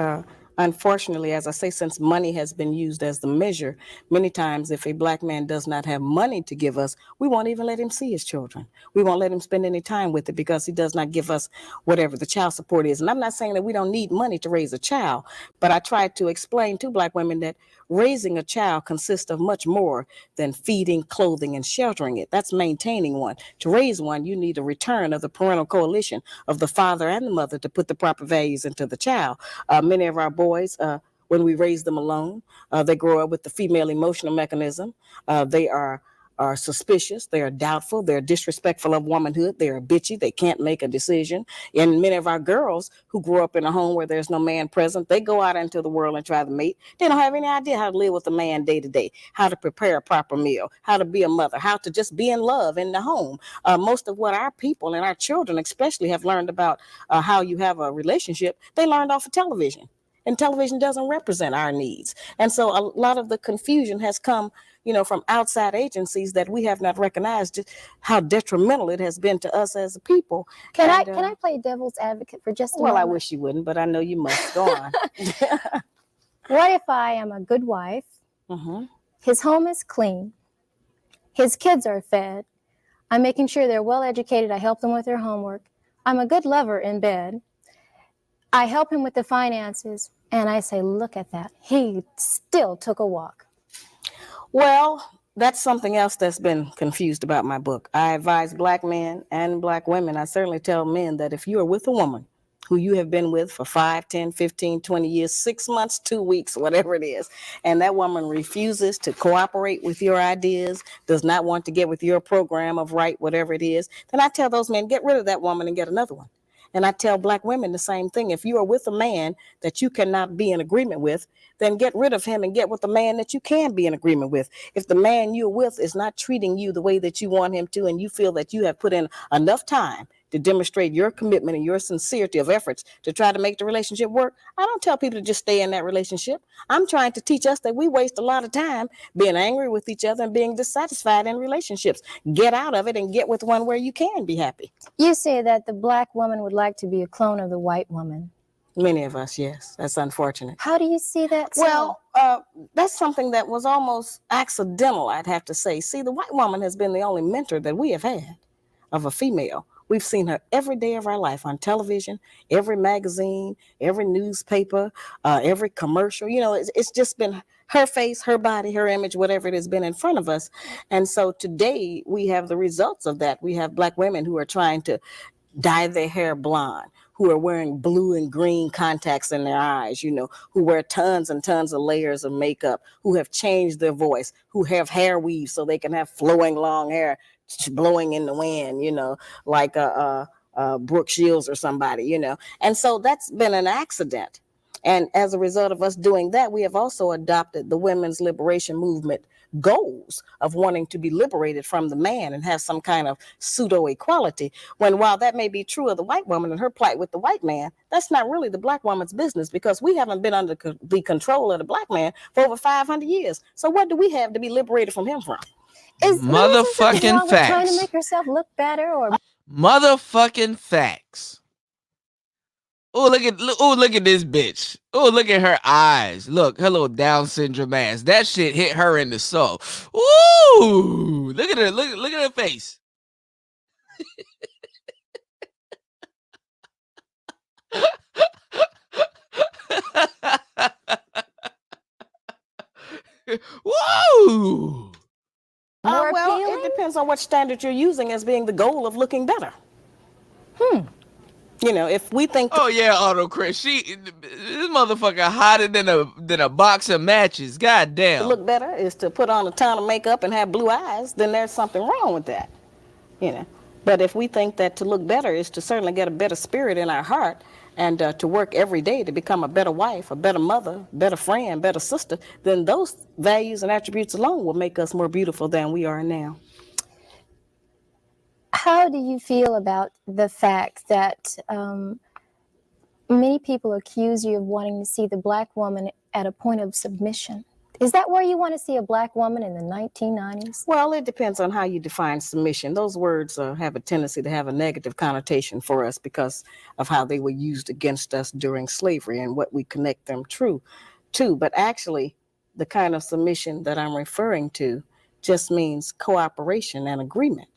Unfortunately, as I say, since money has been used as the measure, many times if a black man does not have money to give us, we won't even let him see his children. We won't let him spend any time with it because he does not give us whatever the child support is. And I'm not saying that we don't need money to raise a child, but I try to explain to black women that raising a child consists of much more than feeding, clothing, and sheltering it. That's maintaining one. To raise one, you need a return of the parental coalition of the father and the mother to put the proper values into the child. Many of our boys, when we raise them alone, they grow up with the female emotional mechanism. They are suspicious, they are doubtful, they're disrespectful of womanhood, they are bitchy, they can't make a decision. And many of our girls who grew up in a home where there's no man present, they go out into the world and try to mate. They don't have any idea how to live with a man day to day, how to prepare a proper meal, how to be a mother, how to just be in love in the home. Most of what our people and our children especially have learned about how you have a relationship, they learned off of television. And television doesn't represent our needs. And so a lot of the confusion has come, from outside agencies that we have not recognized just how detrimental it has been to us as a people. Can I play devil's advocate for just a moment? Well, I wish you wouldn't, but I know you must. Go on. What if I am a good wife? Mm-hmm. His home is clean. His kids are fed. I'm making sure they're well educated. I help them with their homework. I'm a good lover in bed. I help him with the finances. And I say, look at that. He still took a walk. Well, that's something else that's been confused about my book. I advise black men and black women. I certainly tell men that if you are with a woman who you have been with for 5, 10, 15, 20 years, 6 months, 2 weeks, whatever it is, and that woman refuses to cooperate with your ideas, does not want to get with your program of right, whatever it is, then I tell those men, get rid of that woman and get another one. And I tell black women the same thing. If you are with a man that you cannot be in agreement with, then get rid of him and get with the man that you can be in agreement with. If the man you're with is not treating you the way that you want him to, and you feel that you have put in enough time to demonstrate your commitment and your sincerity of efforts to try to make the relationship work, I don't tell people to just stay in that relationship. I'm trying to teach us that we waste a lot of time being angry with each other and being dissatisfied in relationships. Get out of it and get with one where you can be happy. You say that the black woman would like to be a clone of the white woman. Many of us, yes. That's unfortunate. How do you see that? Well, that's something that was almost accidental, I'd have to say. See, the white woman has been the only mentor that we have had of a female. We've seen her every day of our life on television, every magazine, every newspaper, every commercial. It's just been her face, her body, her image, whatever it has been in front of us. And so today we have the results of that. We have black women who are trying to dye their hair blonde, who are wearing blue and green contacts in their eyes, who wear tons and tons of layers of makeup, who have changed their voice, who have hair weaves so they can have flowing long hair blowing in the wind, like Brooke Shields or somebody, And so that's been an accident. And as a result of us doing that, we have also adopted the women's liberation movement goals of wanting to be liberated from the man and have some kind of pseudo equality, when while that may be true of the white woman and her plight with the white man, that's not really the black woman's business, because we haven't been under the control of the black man for over 500 years. So what do we have to be liberated from him from? Motherfucking facts. Trying to make yourself look better, or motherfucking facts. Oh, look at this bitch. Oh, look at her eyes. Look, her little Down syndrome ass. That shit hit her in the soul. Ooh, look at her. Look at her face. Woo! Well, it depends on what standard you're using as being the goal of looking better. You know, if we think. Oh yeah, Auto Chris. This motherfucker hotter than a box of matches. God damn. To look better is to put on a ton of makeup and have blue eyes, then there's something wrong with that. You know. But if we think that to look better is to certainly get a better spirit in our heart and to work every day to become a better wife, a better mother, better friend, better sister, then those values and attributes alone will make us more beautiful than we are now. How do you feel about the fact that many people accuse you of wanting to see the black woman at a point of submission? Is that where you want to see a black woman in the 1990s? Well, it depends on how you define submission. Those words have a tendency to have a negative connotation for us because of how they were used against us during slavery and what we connect them to. But actually, the kind of submission that I'm referring to just means cooperation and agreement.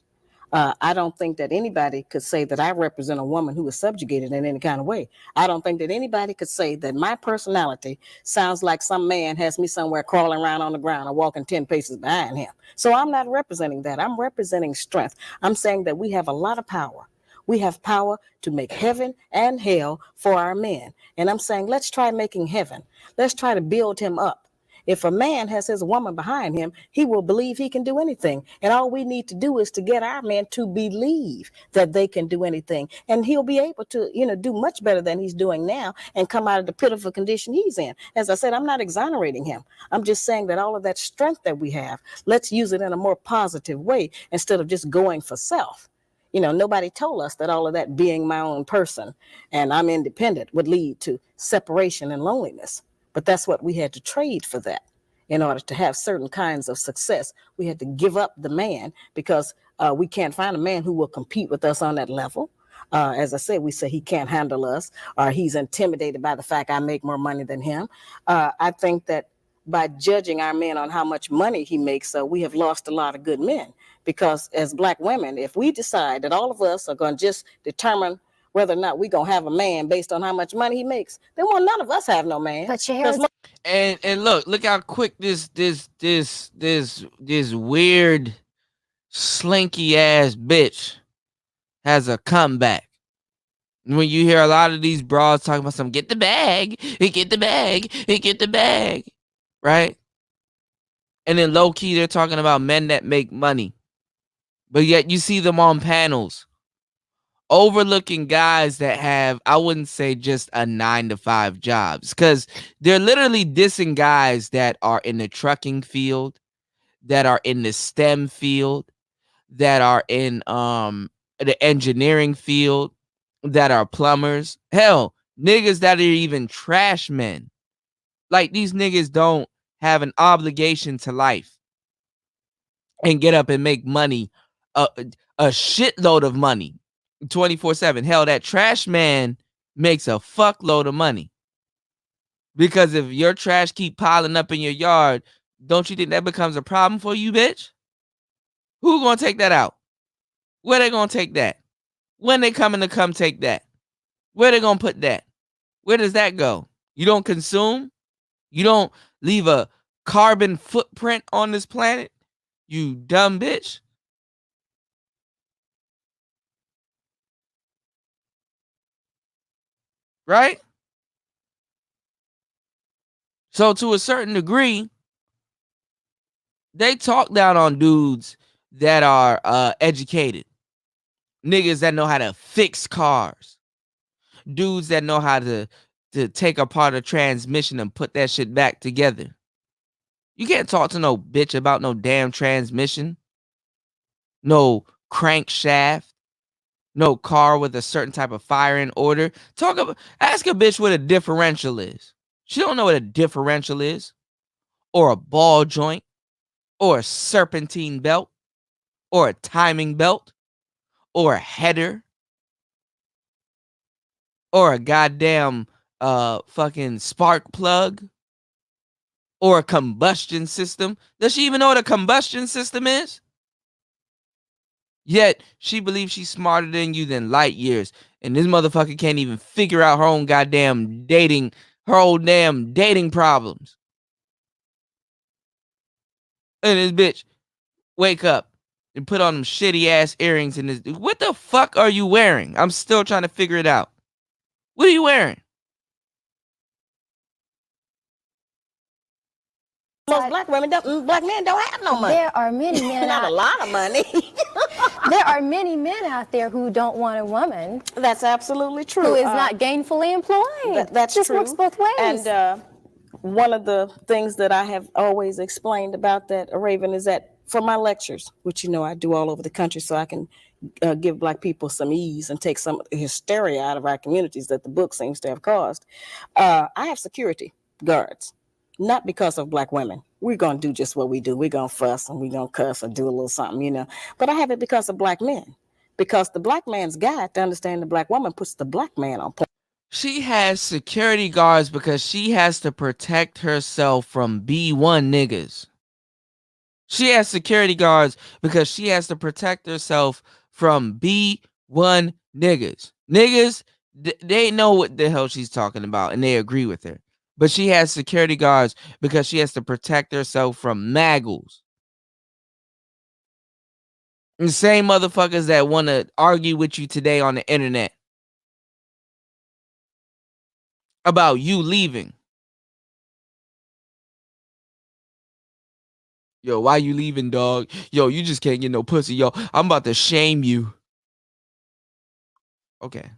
I don't think that anybody could say that I represent a woman who is subjugated in any kind of way. I don't think that anybody could say that my personality sounds like some man has me somewhere crawling around on the ground or walking 10 paces behind him. So I'm not representing that. I'm representing strength. I'm saying that we have a lot of power. We have power to make heaven and hell for our men. And I'm saying, let's try making heaven. Let's try to build him up. If a man has his woman behind him, he will believe he can do anything. And all we need to do is to get our men to believe that they can do anything. And he'll be able to, do much better than he's doing now and come out of the pitiful condition he's in. As I said, I'm not exonerating him. I'm just saying that all of that strength that we have, let's use it in a more positive way instead of just going for self. Nobody told us that all of that being my own person and I'm independent would lead to separation and loneliness. But that's what we had to trade for that. In order to have certain kinds of success, we had to give up the man because we can't find a man who will compete with us on that level. As I said, we say he can't handle us or he's intimidated by the fact I make more money than him. I think that by judging our men on how much money he makes, we have lost a lot of good men. Because as black women, if we decide that all of us are going to just determine whether or not we're going to have a man based on how much money he makes, then will none of us have no man. But and look how quick this weird slinky ass bitch has a comeback. When you hear a lot of these broads talking about some get the bag, get the bag, get the bag, right? And then low key they're talking about men that make money. But yet you see them on panels overlooking guys that have, I wouldn't say just a 9-to-5 jobs, because they're literally dissing guys that are in the trucking field, that are in the STEM field, that are in the engineering field, that are plumbers. Hell, niggas that are even trash men. Like, these niggas don't have an obligation to life and get up and make money, a shitload of money 24/7. Hell, that trash man makes a fuckload of money. Because if your trash keep piling up in your yard, don't you think that becomes a problem for you, bitch? Who gonna take that out? Where they gonna take that? When they coming to come take that? Where they gonna put that? Where does that go? You don't consume? You don't leave a carbon footprint on this planet? You dumb bitch. Right? So to a certain degree, they talk down on dudes that are educated. Niggas that know how to fix cars. Dudes that know how to take apart a transmission and put that shit back together. You can't talk to no bitch about no damn transmission. No crankshaft. No car with a certain type of firing order. Ask a bitch what a differential is. She don't know what a differential is. Or a ball joint. Or a serpentine belt. Or a timing belt. Or a header. or a goddamn fucking spark plug or a combustion system. Does she even know what a combustion system is? Yet she believes she's smarter than you than light years, and this motherfucker can't even figure out her own damn dating problems. And this bitch wake up and put on them shitty ass earrings and this. What the fuck are you wearing? I'm still trying to figure it out. What are you wearing? Most black men don't have no money. There are many men not a lot of money. There are many men out there who don't want a woman. That's absolutely true. Who is not gainfully employed. That's just true. Works both ways. And one of the things that I have always explained about that, Raven, is that for my lectures, which I do all over the country, so I can give black people some ease and take some hysteria out of our communities that the book seems to have caused. I have security guards. Not because of black women. We're going to do just what we do. We're going to fuss and we're going to cuss or do a little something, But I have it because of black men. Because the black man's guide to understand the black woman puts the black man on point. She has security guards because she has to protect herself from B1 niggas. She has security guards because she has to protect herself from B1 niggas. Niggas, they know what the hell she's talking about and they agree with her. But she has security guards because she has to protect herself from maggles. The same motherfuckers that want to argue with you today on the internet about you leaving. Yo, why you leaving, dog? Yo, you just can't get no pussy. Yo, I'm about to shame you. Okay.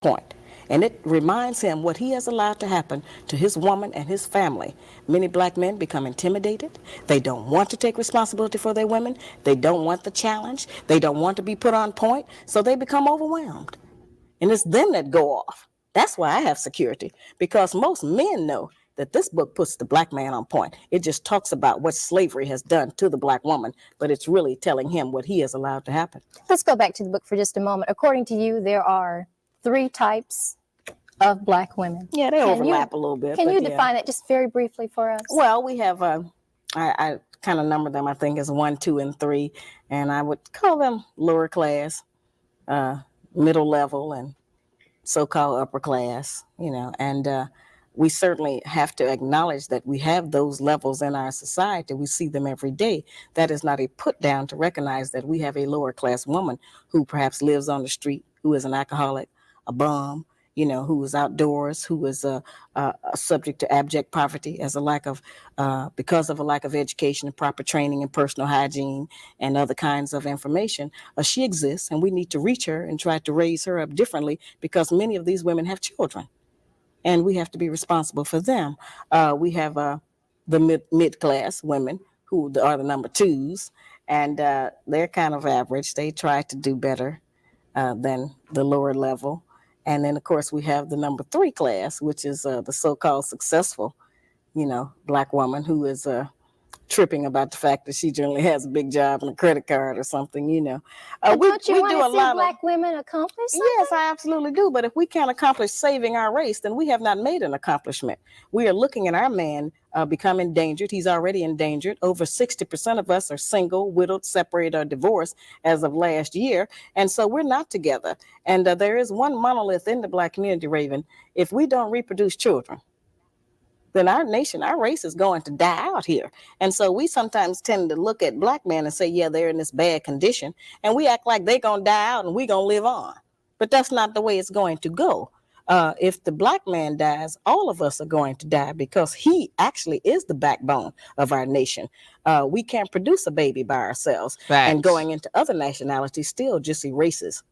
Point. And it reminds him what he has allowed to happen to his woman and his family. Many black men become intimidated. They don't want to take responsibility for their women. They don't want the challenge. They don't want to be put on point. So they become overwhelmed. And it's them that go off. That's why I have security. Because most men know that this book puts the black man on point. It just talks about what slavery has done to the black woman, but it's really telling him what he has allowed to happen. Let's go back to the book for just a moment. According to you, there are 3 types of black women. Yeah, they overlap a little bit. Can you define that just very briefly for us? Well, we have, I kind of number them, I think, as 1, 2, and 3. And I would call them lower class, middle level, and so-called upper class, and we certainly have to acknowledge that we have those levels in our society. We see them every day. That is not a put down to recognize that we have a lower class woman who perhaps lives on the street, who is an alcoholic, a bum, who is outdoors, who is subject to abject poverty as because of a lack of education and proper training and personal hygiene and other kinds of information. She exists, and we need to reach her and try to raise her up differently because many of these women have children, and we have to be responsible for them. We have the mid-class women who are the number 2s, and they're kind of average. They try to do better than the lower level. And then, of course, we have the number 3 class, which is the so-called successful, black woman who is tripping about the fact that she generally has a big job and a credit card or something, But don't you want to see black women accomplish something? Yes, I absolutely do. But if we can't accomplish saving our race, then we have not made an accomplishment. We are looking at our man become endangered. He's already endangered. Over 60% of us are single, widowed, separated, or divorced as of last year. And so we're not together. And there is one monolith in the black community, Raven. If we don't reproduce children, then our nation, our race is going to die out here. And so we sometimes tend to look at black men and say, yeah, they're in this bad condition. And we act like they're going to die out and we're going to live on. But that's not the way it's going to go. If the black man dies, all of us are going to die because he actually is the backbone of our nation. We can't produce a baby by ourselves. Facts. And going into other nationalities still just erases,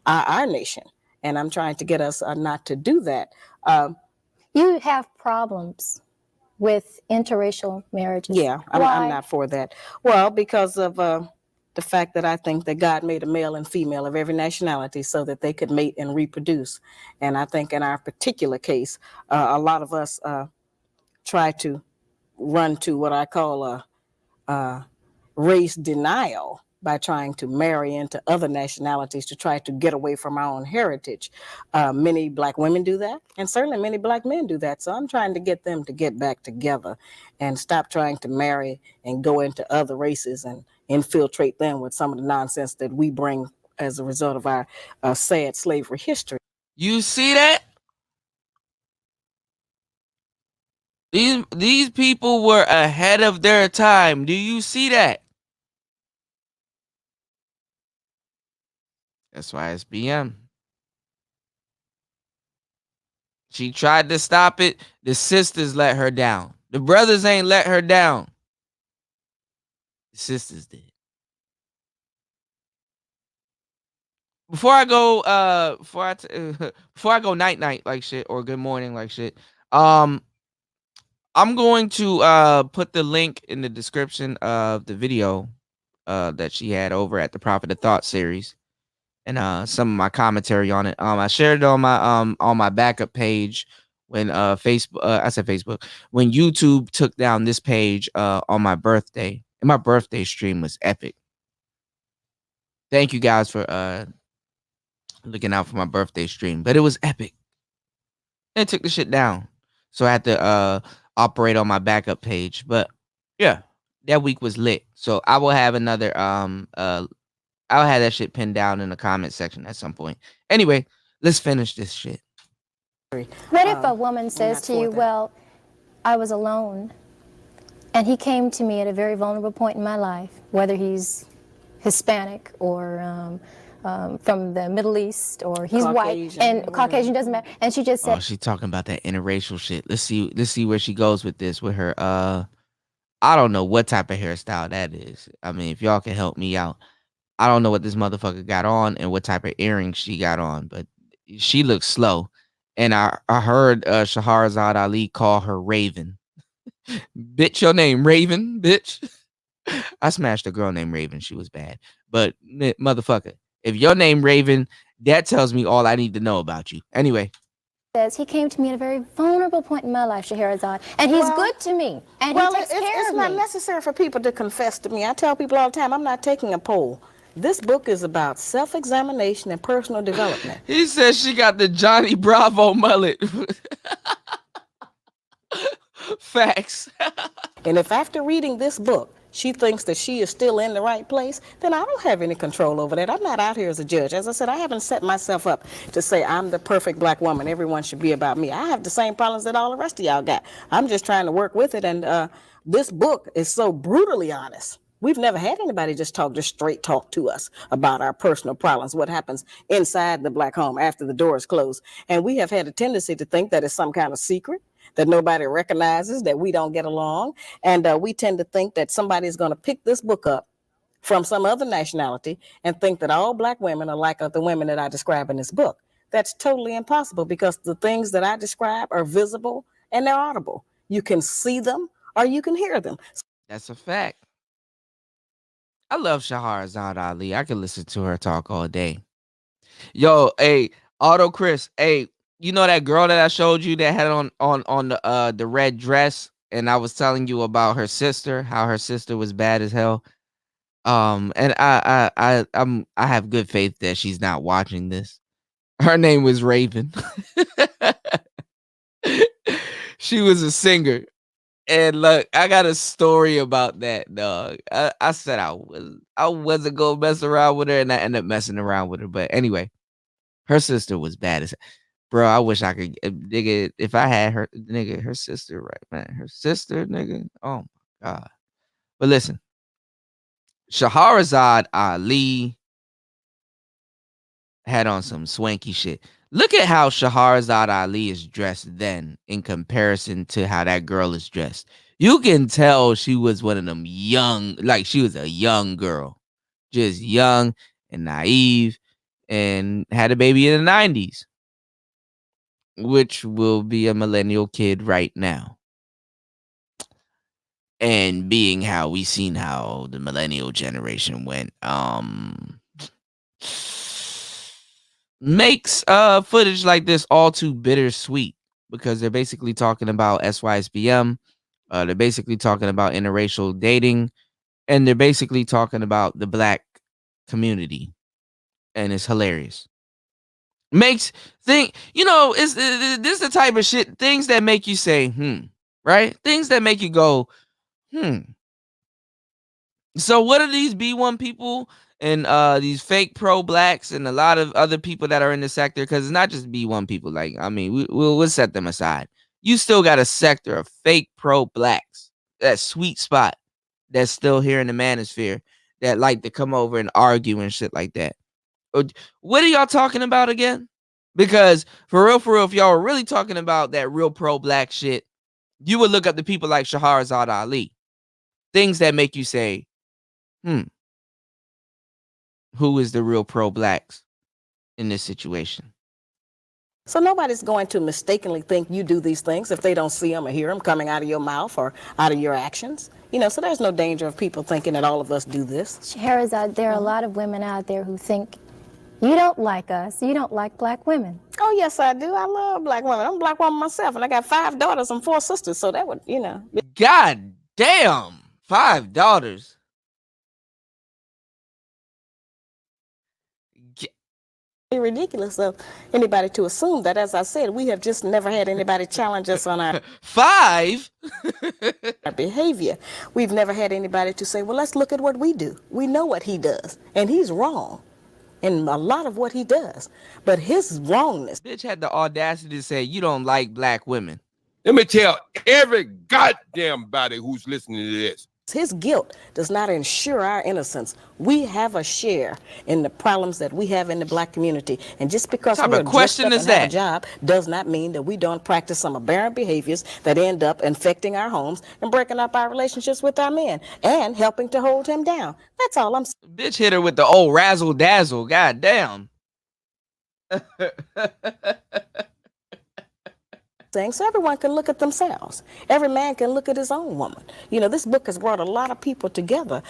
our nation. And I'm trying to get us not to do that. You have problems with interracial marriages. Yeah, I'm not for that. Well, because of the fact that I think that God made a male and female of every nationality so that they could mate and reproduce. And I think in our particular case, a lot of us try to run to what I call race denial by trying to marry into other nationalities to try to get away from our own heritage. Many Black women do that, and certainly many Black men do that. So I'm trying to get them to get back together and stop trying to marry and go into other races and infiltrate them with some of the nonsense that we bring as a result of our sad slavery history. You see that? These people were ahead of their time. Do you see that? That's why it's BM. She tried to stop it. The sisters let her down. The brothers ain't let her down. The sisters did. Before I go, before I go night night like shit or good morning like shit, I'm going to put the link in the description of the video that she had over at the Prophet of Thought series, and some of my commentary on it. I shared it on my backup page when Facebook when YouTube took down this page on my birthday, and my birthday stream was epic. Thank you guys for looking out for my birthday stream, but it was epic. They took the shit down, so I had to operate on my backup page. But yeah, that week was lit. So I will have another I'll have that shit pinned down in the comment section at some point. Anyway, let's finish this shit. What if a woman says to you, well, I was alone, and he came to me at a very vulnerable point in my life, whether he's Hispanic or from the Middle East, or he's Caucasian, white, and Caucasian, doesn't matter. And she just said, "Oh, she's talking about that interracial shit." Let's see where she goes with this. With her, I don't know what type of hairstyle that is. I mean, if y'all can help me out, I don't know what this motherfucker got on and what type of earrings she got on, but she looks slow. And I heard Shahrazad Ali call her Raven. Bitch, your name Raven, bitch. I smashed a girl named Raven. She was bad, but motherfucker. If your name Raven, that tells me all I need to know about you. Anyway. Says he came to me at a very vulnerable point in my life, Scheherazade, and he's good to me, and he takes care of me. It's not necessary for people to confess to me. I tell people all the time, I'm not taking a poll. This book is about self-examination and personal development. He says she got the Johnny Bravo mullet. Facts. And if after reading this book, she thinks that she is still in the right place, then I don't have any control over that. I'm not out here as a judge. As I said, I haven't set myself up to say I'm the perfect Black woman. Everyone should be about me. I have the same problems that all the rest of y'all got. I'm just trying to work with it. And this book is so brutally honest. We've never had anybody just straight talk to us about our personal problems, what happens inside the Black home after the door is closed. And we have had a tendency to think that it's some kind of secret, that nobody recognizes, that we don't get along. And we tend to think that somebody is going to pick this book up from some other nationality and think that all Black women are like the women that I describe in this book. That's totally impossible, because the things that I describe are visible and they're audible. You can see them or you can hear them. That's a fact. I love Shahrazad Ali. I can listen to her talk all day. Yo, hey, Auto Chris, hey, you know that girl that I showed you that had on the red dress, and I was telling you about her sister, how her sister was bad as hell. And I have good faith that she's not watching this. Her name was Raven. She was a singer. And look, I got a story about that, dog. I said I wasn't gonna mess around with her, and I ended up messing around with her. But anyway, her sister was bad as, bro. I wish I could, nigga. If I had her, nigga, her sister, right, man, her sister, nigga. Oh my god. But listen, Shahrazad Ali had on some swanky shit. Look at how Shahrazad Ali is dressed then in comparison to how that girl is dressed. You can tell she was one of them young, like she was a young girl, just young and naive, and had a baby in the 90s, which will be a millennial kid right now. And being how we seen how the millennial generation went, makes footage like this all too bittersweet, because they're basically talking about SYSBM, they're basically talking about interracial dating, and they're basically talking about the Black community, and it's hilarious. Makes think, it's this the type of shit, things that make you say, right? Things that make you go, So what are these B1 people and these fake pro-blacks and a lot of other people that are in the sector? Because it's not just B1 people. Like, I mean, we'll set them aside. You still got a sector of fake pro-blacks, that sweet spot that's still here in the manosphere, that like to come over and argue and shit like that. What are y'all talking about again? Because for real, if y'all were really talking about that real pro-black shit, you would look up the people like Shahrazad Ali. Things that make you say, who is the real pro-blacks in this situation? So nobody's going to mistakenly think you do these things if they don't see them or hear them coming out of your mouth or out of your actions. So there's no danger of people thinking that all of us do this. Shahrazad, there are a lot of women out there who think you don't like us, you don't like black women. Oh, yes, I do. I love black women. I'm a black woman myself, and I got 5 daughters and 4 sisters, so that would, God damn, 5 daughters. Be ridiculous of anybody to assume that. As I said, we have just never had anybody challenge us on our 5 our behavior. We've never had anybody to say, well, let's look at what we do. We know what he does, and he's wrong in a lot of what he does, but his wrongness. Bitch had the audacity to say you don't like black women. Let me tell every goddamn body who's listening to this. His guilt does not ensure our innocence. We have a share in the problems that we have in the black community. And just because we're dressed up and have a job does not mean that we don't practice some aberrant behaviors that end up infecting our homes and breaking up our relationships with our men and helping to hold him down. That's all I'm saying. Bitch hit her with the old razzle dazzle. God damn. So everyone can look at themselves. Every man can look at his own woman. This book has brought a lot of people together.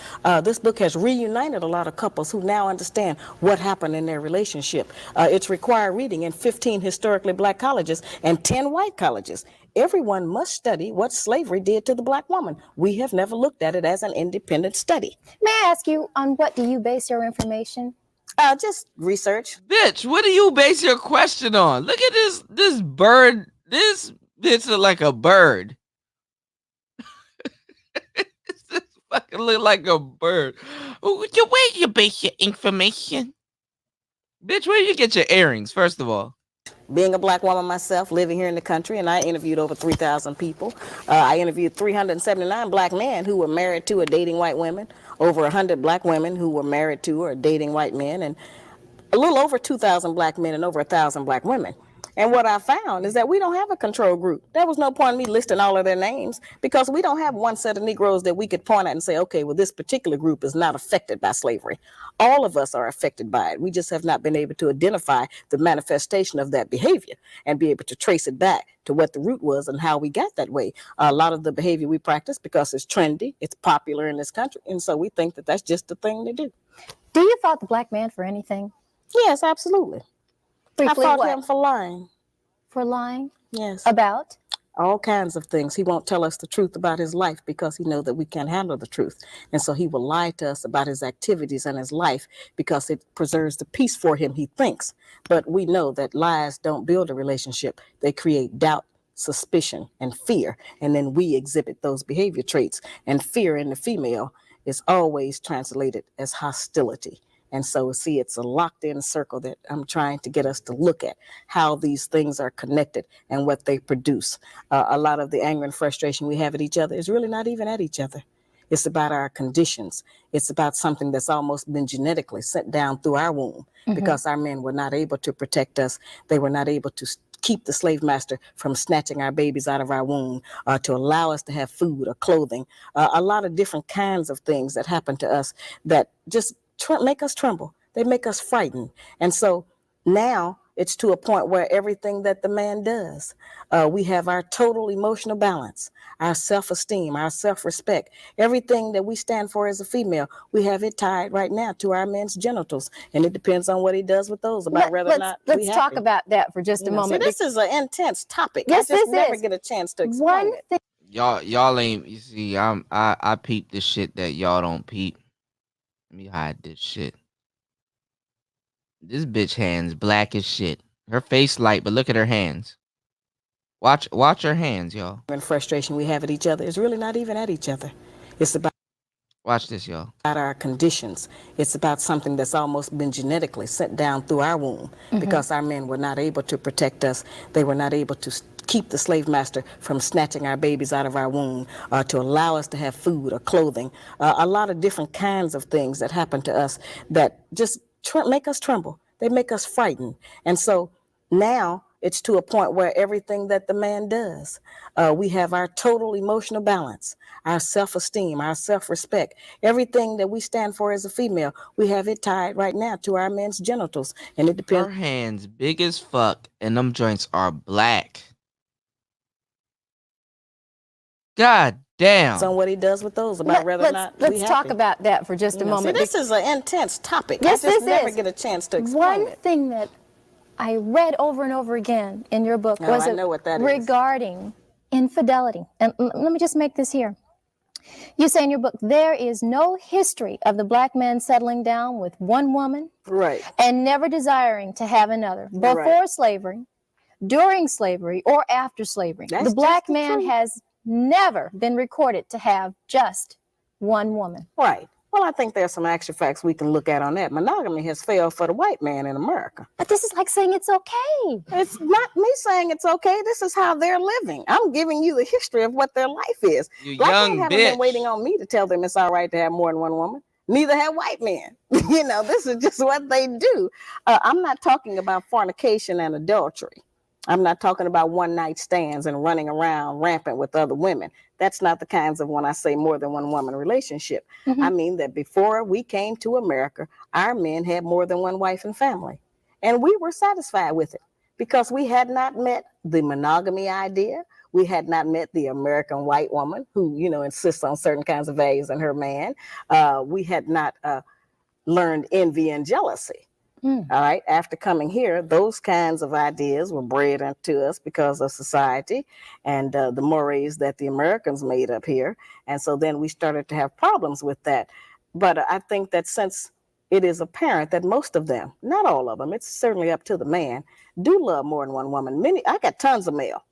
This book has reunited a lot of couples who now understand what happened in their relationship. It's required reading in 15 historically black colleges and 10 white colleges. Everyone must study what slavery did to the black woman. We have never looked at it as an independent study. May I ask you, on what do you base your information? Just research. Bitch, what do you base your question on? Look at this bird. This bitch look like a bird. This fucking look like a bird. Where you base your information? Bitch, where you get your earrings, first of all? Being a black woman myself, living here in the country, and I interviewed over 3,000 people. I interviewed 379 black men who were married to or dating white women, over 100 black women who were married to or dating white men, and a little over 2,000 black men and over 1,000 black women. And what I found is that we don't have a control group. There was no point in me listing all of their names because we don't have one set of Negroes that we could point at and say, okay, well, this particular group is not affected by slavery. All of us are affected by it. We just have not been able to identify the manifestation of that behavior and be able to trace it back to what the root was and how we got that way. A lot of the behavior we practice because it's trendy, it's popular in this country, and so we think that that's just the thing to do. Do you fault the black man for anything? Yes, absolutely. Briefly, I fought him for lying. For lying? Yes. About? All kinds of things. He won't tell us the truth about his life because he knows that we can't handle the truth. And so he will lie to us about his activities and his life because it preserves the peace for him, he thinks. But we know that lies don't build a relationship. They create doubt, suspicion, and fear. And then we exhibit those behavior traits. And fear in the female is always translated as hostility. And so, see, it's a locked-in circle that I'm trying to get us to look at how these things are connected and what they produce. A lot of the anger and frustration we have at each other is really not even at each other. It's about our conditions. It's about something that's almost been genetically sent down through our womb because our men were not able to protect us. They were not able to keep the slave master from snatching our babies out of our womb, to allow us to have food or clothing. A lot of different kinds of things that happen to us that just make us tremble. They make us frightened. And so now it's to a point where everything that the man does, we have our total emotional balance, our self-esteem, our self-respect, everything that we stand for as a female, we have it tied right now to our men's genitals. And it depends on what he does with those about whether or not let's talk about that for just a moment. See, this is an intense topic. Yes, I just never get a chance to explain it. Y'all ain't, you see, I peep the shit that y'all don't peep. Let me hide this shit. This bitch hands black as shit. Her face light, but look at her hands. Watch her hands, y'all. And frustration we have at each other is really not even at each other. It's about Watch this, y'all. Our conditions. It's about something that's almost been genetically sent down through our womb because our men were not able to protect us. They were not able to keep the slave master from snatching our babies out of our womb or to allow us to have food or clothing. A lot of different kinds of things that happen to us that just make us tremble. They make us frightened. And so now it's to a point where everything that the man does, we have our total emotional balance, our self-esteem, our self-respect, everything that we stand for as a female, we have it tied right now to our men's genitals. And it depends. Her hands big as fuck, and them joints are black. God damn. On what he does with those, about whether or not let's talk about that for just a moment. See, this is an intense topic. Yes, I just never is. get a chance to explain One thing that I read over and over again in your book Oh, was I know what that is. regarding infidelity. And let me just make this here. You say in your book, there is no history of the black man settling down with one woman right, and never desiring to have another. Before Right. slavery, during slavery, or after slavery, That's the black just the man truth. has never been recorded to have just one woman. Right. Well, I think there's some extra facts we can look at on that. Monogamy has failed for the white man in America. But this is like saying it's okay. It's not me saying it's okay. This is how they're living. I'm giving you the history of what their life is. You Black young men haven't been bitch. waiting on me to tell them it's all right to have more than one woman. Neither have white men. This is just what they do. I'm not talking about fornication and adultery. I'm not talking about one-night stands and running around rampant with other women. That's not the kinds of when I say more than one woman relationship. I mean that before we came to America, our men had more than one wife and family. And we were satisfied with it because we had not met the monogamy idea. We had not met the American white woman who, insists on certain kinds of values in her man. We had not learned envy and jealousy. All right. After coming here, those kinds of ideas were bred into us because of society and the mores that the Americans made up here. And so then we started to have problems with that. But I think that since it is apparent that most of them, not all of them, it's certainly up to the man, do love more than one woman. I got tons of mail.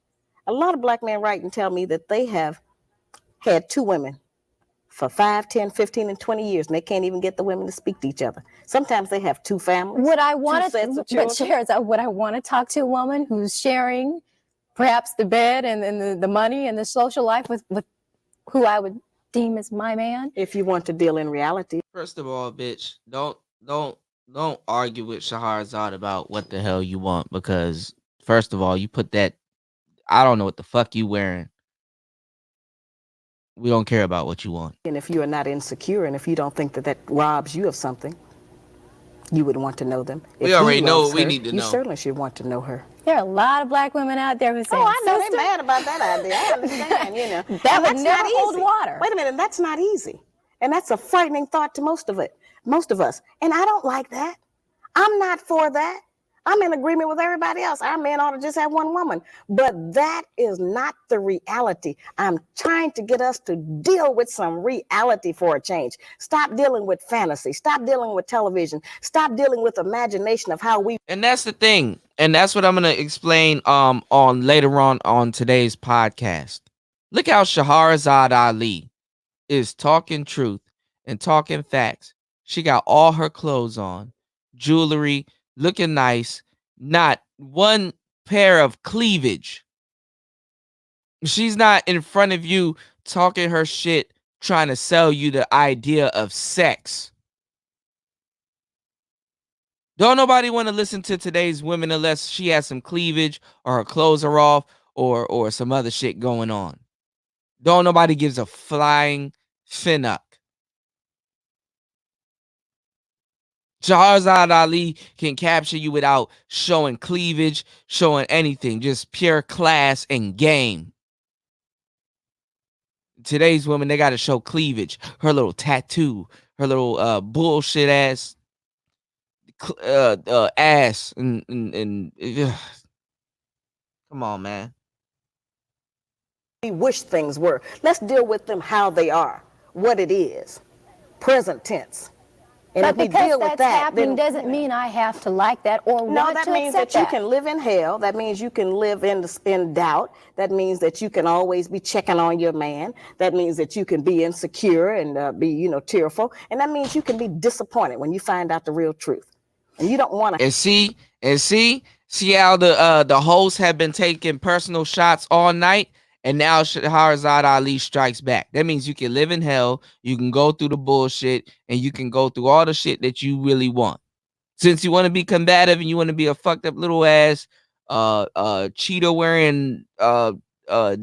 A lot of black men write and tell me that they have had two women for 5, 10, 15, and 20 years, and they can't even get the women to speak to each other. Sometimes they have two families, Would I two want sets of to, but children. Sharon, would I want to talk to a woman who's sharing perhaps the bed and the money and the social life with who I would deem as my man? If you want to deal in reality. First of all, bitch, don't argue with Shahrazad about what the hell you want, because first of all, you put that, I don't know what the fuck you wearing. We don't care about what you want. And if you are not insecure and if you don't think that robs you of something, you would want to know them. If We already he know loves what we her, need to you know. certainly should want to know her. There are a lot of black women out there who say, Oh, I know "Sister, they're mad about that idea. I understand, that would that's never not hold easy. water." Wait a minute, that's not easy. And that's a frightening thought to most of us. And I don't like that. I'm not for that. I'm in agreement with everybody else. Our men ought to just have one woman. But that is not the reality. I'm trying to get us to deal with some reality for a change. Stop dealing with fantasy. Stop dealing with television. Stop dealing with imagination of how we. And that's the thing. And that's what I'm gonna explain on later on today's podcast. Look how Shahrazad Ali is talking truth and talking facts. She got all her clothes on, jewelry, looking nice, not one pair of cleavage. She's not in front of you talking her shit, trying to sell you the idea of sex. Don't nobody want to listen to today's women unless she has some cleavage or her clothes are off or some other shit going on. Don't nobody gives a flying finnuck. Shahrazad Ali can capture you without showing cleavage, showing anything, just pure class and game. Today's women, they got to show cleavage, her little tattoo, her little bullshit ass ass and come on, man. We wish things were. Let's deal with them how they are, what it is, present tense. And but if we because deal with that's that, happening then doesn't mean I have to like that or no, want that to means accept that you can live in hell. That means you can live in doubt. That means that you can always be checking on your man. That means that you can be insecure and be, tearful. And that means you can be disappointed when you find out the real truth. And you don't want to. And see how the hosts have been taking personal shots all night, and now Shahrazad Ali strikes back. That means you can live in hell, you can go through the bullshit, and you can go through all the shit that you really want. Since you want to be combative and you want to be a fucked up little ass cheetah wearing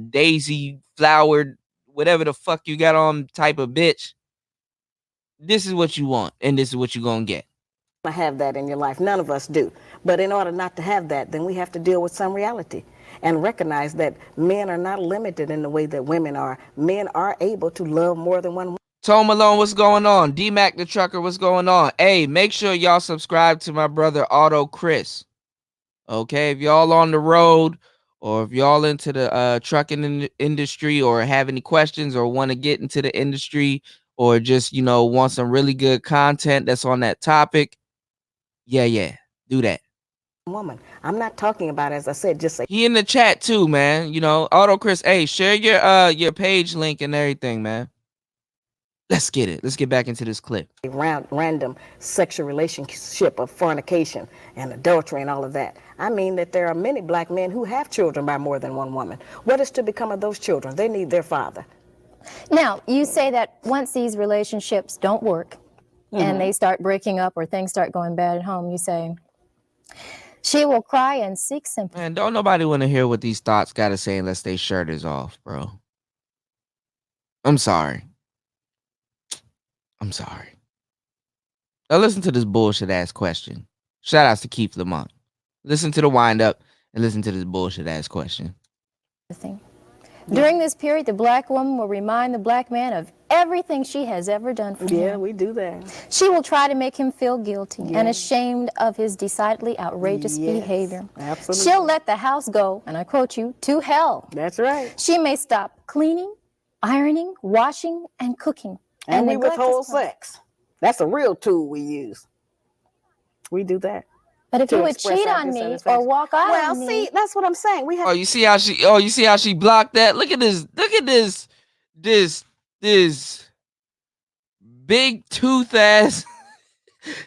daisy flowered whatever the fuck you got on type of bitch, this is what you want and this is what you're gonna get. Have that in your life. None of us do. But in order not to have that, then we have to deal with some reality and recognize that men are not limited in the way that women are. Men are able to love more than one woman. Tone Malone, what's going on? D-Mac the Trucker, what's going on? Hey, make sure y'all subscribe to my brother Auto Chris. Okay, if y'all on the road or if y'all into the trucking industry or have any questions or want to get into the industry or just, want some really good content that's on that topic, yeah, do that. Woman, I'm not talking about, as I said, just say he in the chat too, man. Auto Chris, hey, share your page link and everything, man. Let's get it. Let's get back into this clip. A random sexual relationship of fornication and adultery and all of that. I mean that there are many black men who have children by more than one woman. What is to become of those children? They need their father. Now, you say that once these relationships don't work and they start breaking up or things start going bad at home, you say, she will cry and seek sympathy. Man, don't nobody want to hear what these thoughts got to say unless their shirt is off, bro. I'm sorry. Now listen to this bullshit ass question. Shout outs to Keith Lamont. Listen to the wind up and listen to this bullshit ass question. During this period, the black woman will remind the black man of everything she has ever done for him. Yeah, we do that. She will try to make him feel guilty and ashamed of his decidedly outrageous behavior. Absolutely. She'll let the house go, and I quote you, to hell. That's right. She may stop cleaning, ironing, washing, and cooking. And we withhold sex. That's a real tool we use. We do that. But if you would cheat on me or walk out on me. Well, see, that's what I'm saying. We have. You see how she blocked that? Look at this big tooth ass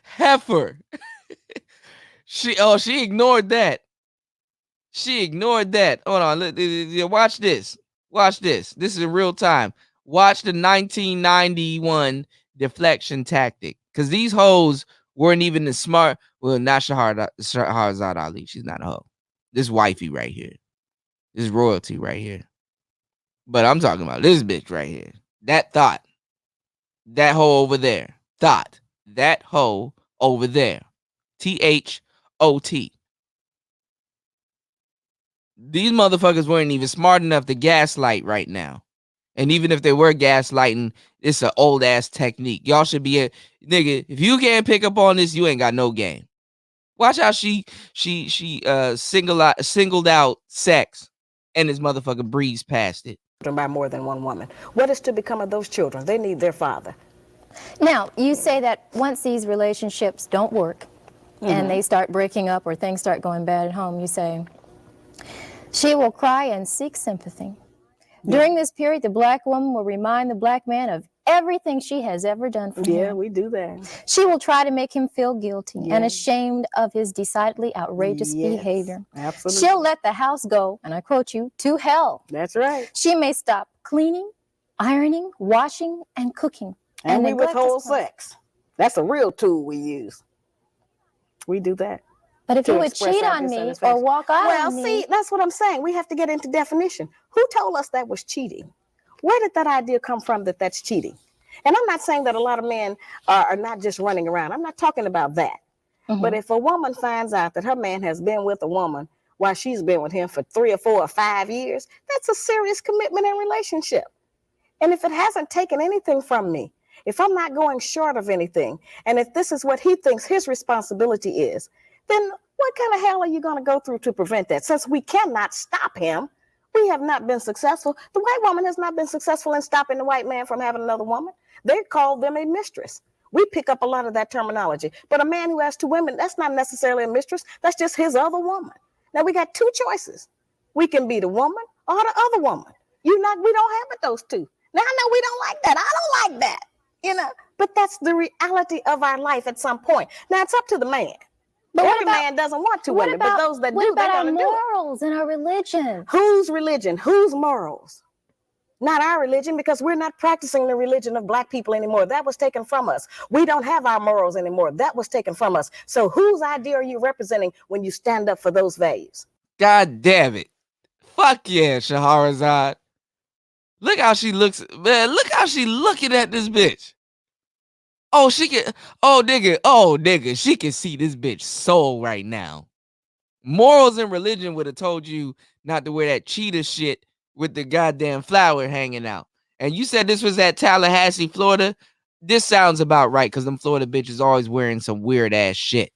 heifer. She ignored that. Hold on, watch this. This is in real time. Watch the 1991 deflection tactic, because these hoes weren't even as smart. Well, not Shahrazad Ali. She's not a hoe. This wifey right here. This royalty right here. But I'm talking about this bitch right here. That thought. That hoe over there. Thought. That hoe over there. THOT. These motherfuckers weren't even smart enough to gaslight right now. And even if they were gaslighting, it's an old ass technique. Y'all should be nigga. If you can't pick up on this, you ain't got no game. Watch how she singled out sex, and this motherfucker breezed past it. By more than one woman. What is to become of those children? They need their father. Now, you say that once these relationships don't work and they start breaking up or things start going bad at home, you say, she will cry and seek sympathy. During this period, the black woman will remind the black man of everything she has ever done for him. Yeah, we do that. She will try to make him feel guilty and ashamed of his decidedly outrageous behavior. Absolutely. She'll let the house go, and I quote you, to hell. That's right. She may stop cleaning, ironing, washing, and cooking. And we withhold sex. That's a real tool we use. We do that. But if you would cheat on me or walk out on me. Well, see, that's what I'm saying. We have to get into definition. Who told us that was cheating? Where did that idea come from that that's cheating? And I'm not saying that a lot of men are not just running around. I'm not talking about that. But if a woman finds out that her man has been with a woman while she's been with him for 3 or 4 or 5 years, that's a serious commitment and relationship. And if it hasn't taken anything from me, if I'm not going short of anything, and if this is what he thinks his responsibility is, then what kind of hell are you going to go through to prevent that? Since we cannot stop him, we have not been successful. The white woman has not been successful in stopping the white man from having another woman. They call them a mistress. We pick up a lot of that terminology. But a man who has two women, that's not necessarily a mistress. That's just his other woman. Now we got two choices. We can be the woman or the other woman. We don't have it, those two. Now I know we don't like that. I don't like that. But that's the reality of our life at some point. Now it's up to the man. But every man doesn't want two women, but those that do, they're going to do it. What about our morals and our religion? Whose religion? Whose morals? Not our religion, because we're not practicing the religion of Black people anymore. That was taken from us. We don't have our morals anymore. That was taken from us. So whose idea are you representing when you stand up for those values? God damn it. Fuck yeah, Shahrazad. Look how she looks, man. Look how she looking at this bitch. Oh, nigga, she can see this bitch soul right now. Morals and religion would have told you not to wear that cheetah shit with the goddamn flower hanging out. And you said this was at Tallahassee, Florida. This sounds about right, because them Florida bitches always wearing some weird ass shit.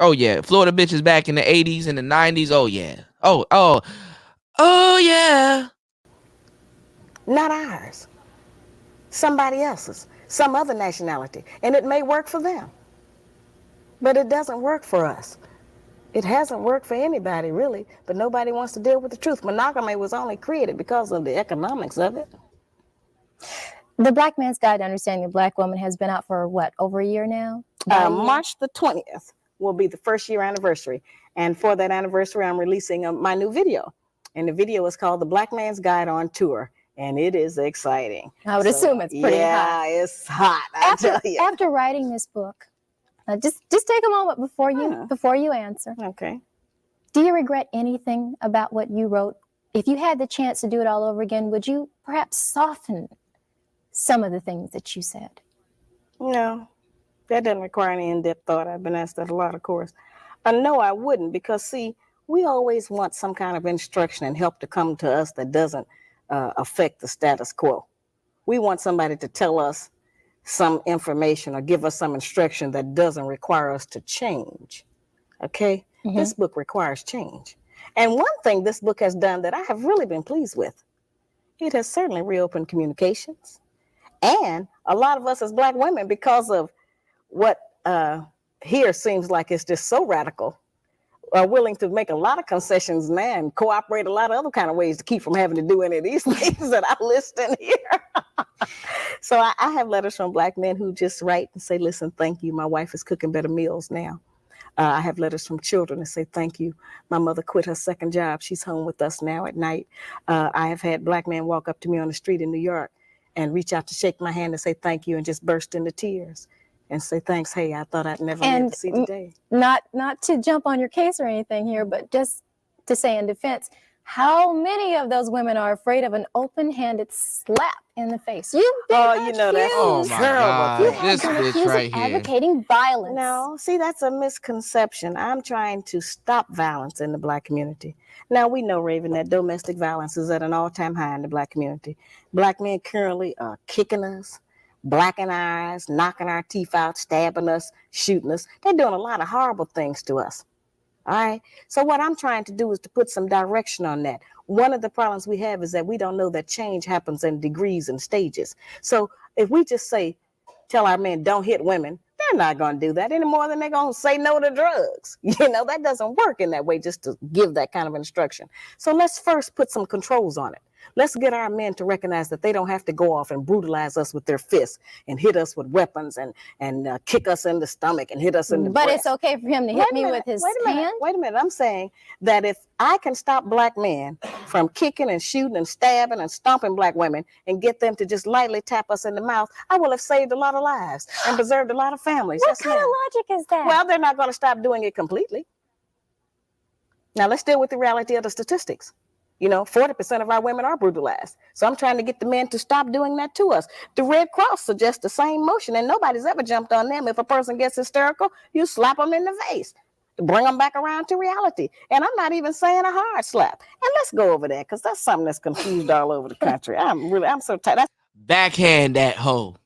Oh yeah, Florida bitches back in the 80s and the 90s. Oh yeah. Oh yeah. Not ours. Somebody else's, some other nationality. And it may work for them. But it doesn't work for us. It hasn't worked for anybody, really, but nobody wants to deal with the truth. Monogamy was only created because of the economics of it. The Black Man's Guide to Understanding the Black Woman has been out for, what, over a year now? March the 20th will be the first year anniversary. And for that anniversary, I'm releasing my new video. And the video is called The Black Man's Guide on Tour. And it is exciting. I would assume it's pretty hot. Yeah, it's hot, I tell you. After writing this book, just take a moment before you answer. Okay. Do you regret anything about what you wrote? If you had the chance to do it all over again, would you perhaps soften some of the things that you said? No, that doesn't require any in-depth thought. I've been asked that a lot, of course. No, I wouldn't, because see, we always want some kind of instruction and help to come to us that doesn't affect the status quo. We want somebody to tell us some information or give us some instruction that doesn't require us to change. Okay? Mm-hmm. This book requires change. And one thing this book has done that I have really been pleased with, it has certainly reopened communications. And a lot of us as Black women, because of what here seems like it's just so radical, are willing to make a lot of concessions now and cooperate a lot of other kind of ways to keep from having to do any of these things that I list in here. So I have letters from Black men who just write and say, listen, thank you. My wife is cooking better meals now. I have letters from children that say, thank you. My mother quit her second job. She's home with us now at night. I have had Black men walk up to me on the street in New York and reach out to shake my hand and say, thank you, and just burst into tears and say, thanks. Hey, I thought I'd never live to see the day. Not to jump on your case or anything here, but just to say in defense, how many of those women are afraid of an open-handed slap in the face? You've been accused. That's oh my God. You have This been bitch accused right of here. advocating violence. No, see, that's a misconception. I'm trying to stop violence in the Black community. Now, we know, Raven, that domestic violence is at an all-time high in the Black community. Black men currently are kicking us, blacking our eyes, knocking our teeth out, stabbing us, shooting us. They're doing a lot of horrible things to us. All right. So what I'm trying to do is to put some direction on that. One of the problems we have is that we don't know that change happens in degrees and stages. So if we just tell our men, don't hit women, they're not going to do that any more than they're going to say no to drugs. That doesn't work in that way, just to give that kind of instruction. So let's first put some controls on it. Let's get our men to recognize that they don't have to go off and brutalize us with their fists and hit us with weapons and kick us in the stomach and hit us in the breast. But it's okay for him to hit me with his hand? Wait a minute. I'm saying that if I can stop Black men from kicking and shooting and stabbing and stomping Black women and get them to just lightly tap us in the mouth, I will have saved a lot of lives and preserved a lot of families. What kind of logic is that? Well, they're not going to stop doing it completely. Now, let's deal with the reality of the statistics. 40% of our women are brutalized. So I'm trying to get the men to stop doing that to us. The Red Cross suggests the same motion, and nobody's ever jumped on them. If a person gets hysterical, you slap them in the face, bring them back around to reality. And I'm not even saying a hard slap. And let's go over that, because that's something that's confused all over the country. I'm so tired. Backhand that hoe.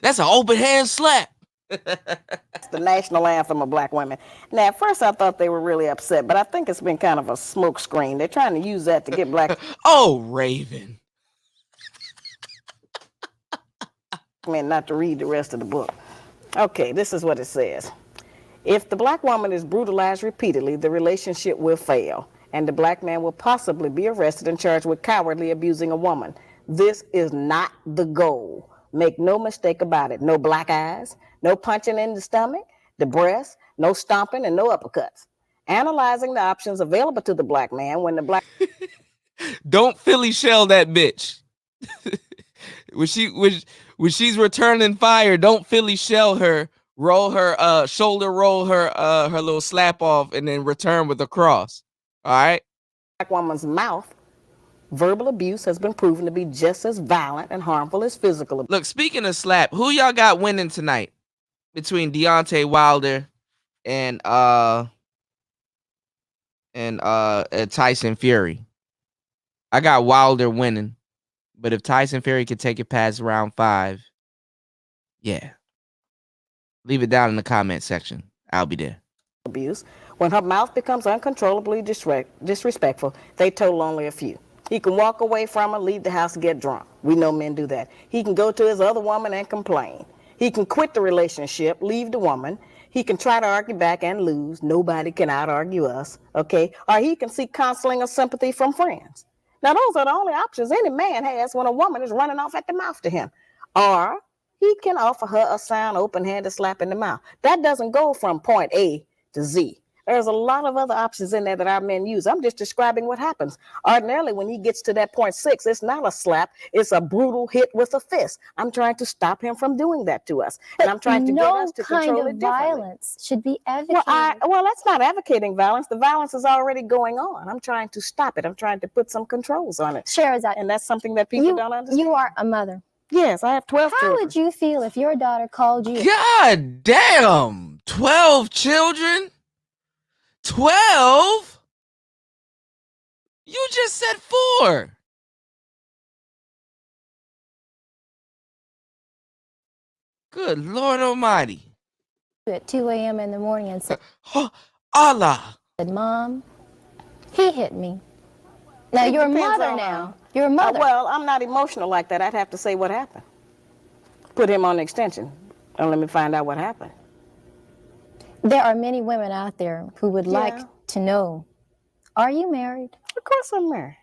That's an open hand slap. That's the national anthem of Black women. Now, at first I thought they were really upset, but I think it's been kind of a smoke screen. They're trying to use that to get Black. Oh, Raven. men not to read the rest of the book. Okay, this is what it says. If the black woman is brutalized repeatedly, the relationship will fail, and the black man will possibly be arrested and charged with cowardly abusing a woman. This is not the goal. Make no mistake about it. No black eyes, no punching in the stomach, the breast, no stomping, and no uppercuts. Analyzing the options available to the black man when the black... Don't Philly shell that bitch. when she's returning fire, don't Philly shell her, roll her shoulder roll her her little slap off, and then return with a cross. All right. Black woman's mouth, verbal abuse has been proven to be just as violent and harmful as physical abuse. Look, speaking of slap, who y'all got winning tonight between Deontay Wilder and Tyson Fury? I got Wilder winning, but if Tyson Fury could take it past round 5, yeah. Leave it down in the comment section. I'll be there. Abuse. When her mouth becomes uncontrollably disrespectful, they total only a few. He can walk away from her, leave the house, and get drunk. We know men do that. He can go to his other woman and complain. He can quit the relationship, leave the woman. He can try to argue back and lose. Nobody can out-argue us, okay? Or he can seek counseling or sympathy from friends. Now, those are the only options any man has when a woman is running off at the mouth to him. Or he can offer her a sound, open-handed slap in the mouth. That doesn't go from point A to Z. There's a lot of other options in there that our men use. I'm just describing what happens. Ordinarily, when he gets to that point 6, it's not a slap. It's a brutal hit with a fist. I'm trying to stop him from doing that to us. And I'm trying to get us to control it differently. No kind of violence should be advocated. Well, that's not advocating violence. The violence is already going on. I'm trying to stop it. I'm trying to put some controls on it. Sherazade, and that's something that people don't understand. You are a mother. Yes, I have 12 children. How would you feel if your daughter called you? God damn! 12 children? 12? You just said 4. Good Lord Almighty. At 2 a.m. in the morning and said, Allah. Mom, he hit me. Now, you're a mother now. You're a mother. Well, I'm not emotional like that. I'd have to say what happened. Put him on the extension and let me find out what happened. There are many women out there who would like to know, are you married? Of course I'm married.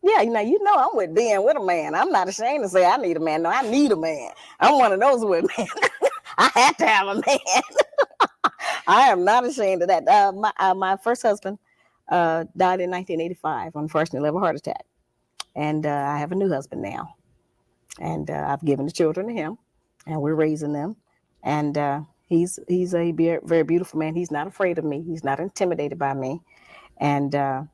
Yeah, you know I'm with being with a man. I'm not ashamed to say I need a man. No, I need a man. I'm one of those with men. I had to have a man. I am not ashamed of that. My first husband died in 1985, unfortunately, of a heart attack. And I have a new husband now. And I've given the children to him, and we're raising them. And he's a very beautiful man. He's not afraid of me. He's not intimidated by me. And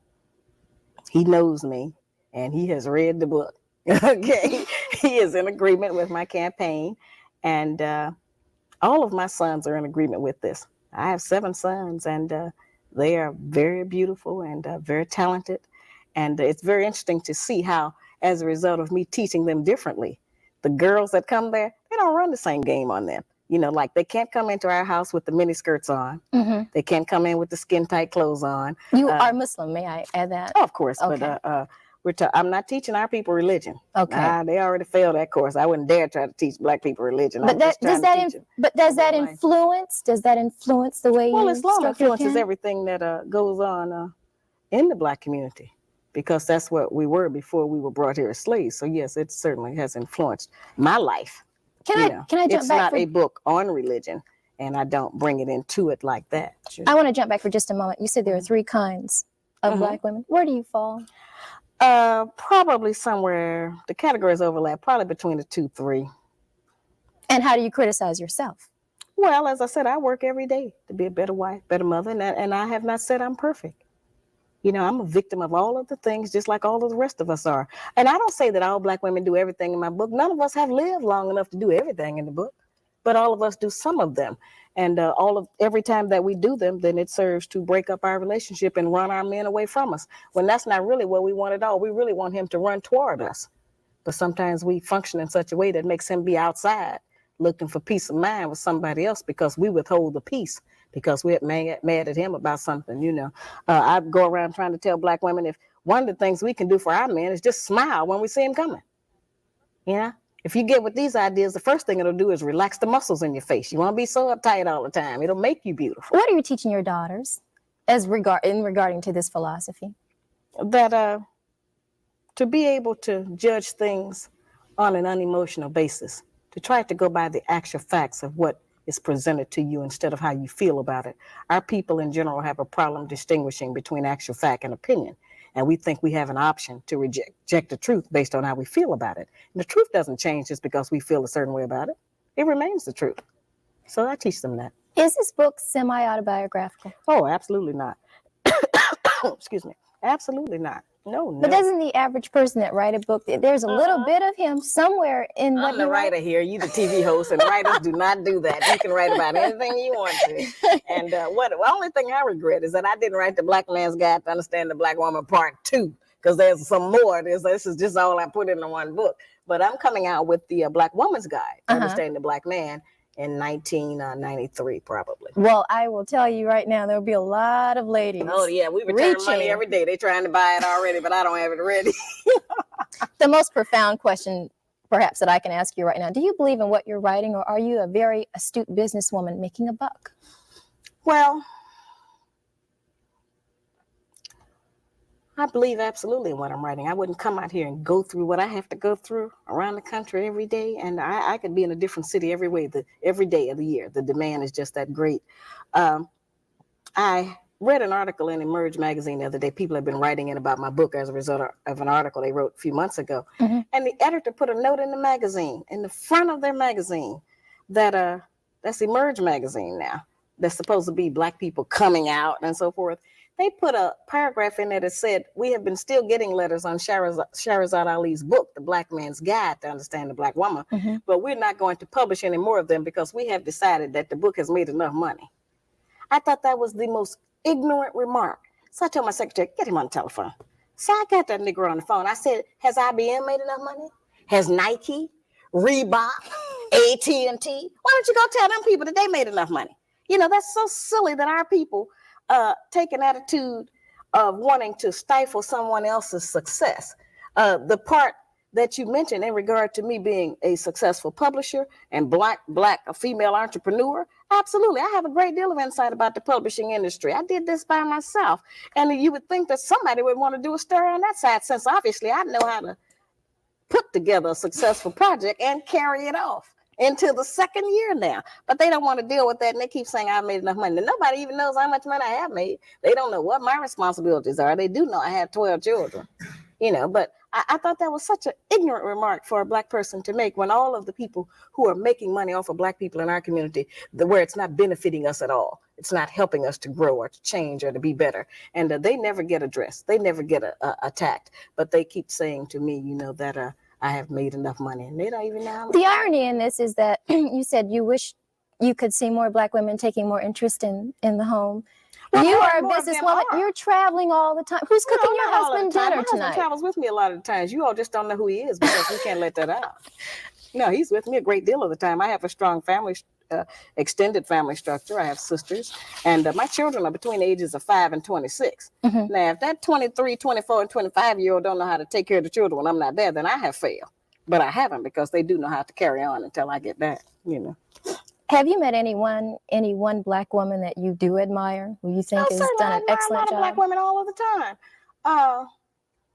he knows me, and he has read the book. Okay, he is in agreement with my campaign, and all of my sons are in agreement with this. I have 7 sons, and they are very beautiful and very talented. And it's very interesting to see how, as a result of me teaching them differently, the girls that come there, they don't run the same game on them. You know, like they can't come into our house with the mini skirts on. Mm-hmm. They can't come in with the skin tight clothes on. You are Muslim, may I add that? Oh, of course, okay. But I'm not teaching our people religion. Okay. They already failed that course. I wouldn't dare try to teach black people religion. But does that influence the way you Islam influences everything that goes on in the black community, because that's what we were before we were brought here as slaves. So yes, it certainly has influenced my life. Can I jump back? It's not a book on religion, and I don't bring it into it like that. Sure. I want to jump back for just a moment. You said there are 3 kinds of black women. Where do you fall? Probably somewhere, the categories overlap, probably between the 2, 3. And how do you criticize yourself? Well, as I said, I work every day to be a better wife, better mother, and I have not said I'm perfect. You know, I'm a victim of all of the things, just like all of the rest of us are. And I don't say that all black women do everything in my book. None of us have lived long enough to do everything in the book, but all of us do some of them. And every time that we do them, then it serves to break up our relationship and run our men away from us, when that's not really what we want at all. We really want him to run toward us. But sometimes we function in such a way that makes him be outside looking for peace of mind with somebody else, because we withhold the peace, because we're mad at him about something, you know. I go around trying to tell black women, if one of the things we can do for our men is just smile when we see him coming. You know, If you get with these ideas, the first thing it'll do is relax the muscles in your face. You won't be so uptight all the time. It'll make you beautiful. What are you teaching your daughters regarding to this philosophy? That to be able to judge things on an unemotional basis, to try to go by the actual facts of what is presented to you instead of how you feel about it. Our people in general have a problem distinguishing between actual fact and opinion. And we think we have an option to reject the truth based on how we feel about it. And the truth doesn't change just because we feel a certain way about it. It remains the truth. So I teach them that. Is this book semi-autobiographical? Oh, absolutely not. Excuse me. Absolutely not. No. But doesn't the average person that write a book, there's a little bit of him somewhere in what I'm the writer here. You the TV host, and writers do not do that. You can write about anything you want to. And the only thing I regret is that I didn't write the Black Man's Guide to Understand the Black Woman Part 2, because there's some more. This is just all I put into one book. But I'm coming out with the Black Woman's Guide to Understand the Black Man in 1993, probably. Well, I will tell you right now, there'll be a lot of ladies. Oh, yeah, we return money every day. They're trying to buy it already, but I don't have it ready. The most profound question, perhaps, that I can ask you right now, do you believe in what you're writing, or are you a very astute businesswoman making a buck? Well, I believe absolutely in what I'm writing. I wouldn't come out here and go through what I have to go through around the country every day. And I could be in a different city every day of the year. The demand is just that great. I read an article in Emerge magazine the other day. People have been writing in about my book as a result of an article they wrote a few months ago. And the editor put a note in the magazine, in the front of their magazine, that that's Emerge magazine now. That's supposed to be Black people coming out and so forth. They put a paragraph in there that said, we have been still getting letters on Shahrazad Ali's book, The Black Man's Guide to Understand the Black Woman, but we're not going to publish any more of them because we have decided that the book has made enough money. I thought that was the most ignorant remark. So I told my secretary, get him on the telephone. So I got that nigger on the phone. I said, has IBM made enough money? Has Nike, Reebok, AT&T? Why don't you go tell them people that they made enough money? You know, that's so silly that our people take an attitude of wanting to stifle someone else's success. The part that you mentioned in regard to me being a successful publisher and a female entrepreneur, absolutely. I have a great deal of insight about the publishing industry. I did this by myself. And you would think that somebody would want to do a story on that side, since obviously I know how to put together a successful project and carry it off into the second year now. But they don't want to deal with that, and they keep saying I've made enough money. And nobody even knows how much money I have made. They don't know what my responsibilities are. They do know I have 12 children, you know, but I thought that was such an ignorant remark for a Black person to make, when all of the people who are making money off of Black people in our community, where it's not benefiting us at all. It's not helping us to grow or to change or to be better. And they never get addressed. They never get attacked. But they keep saying to me, you know, that I have made enough money, and they don't even know how much. The irony in this is that you said you wish you could see more Black women taking more interest in the home. Well, you are a businesswoman. You're traveling all the time. Who's cooking your husband dinner tonight? My husband travels with me a lot of the times. You all just don't know who he is because we can't let that out. No, he's with me a great deal of the time. I have a strong family, extended family structure. I have sisters, and my children are between the ages of 5 and 26. Now, if that 23, 24, and 25-year-old don't know how to take care of the children when I'm not there, then I have failed. But I haven't, because they do know how to carry on until I get back, you know. Have you met any one Black woman that you do admire, who you think has done an excellent job? I admire a lot of Black women all of the time.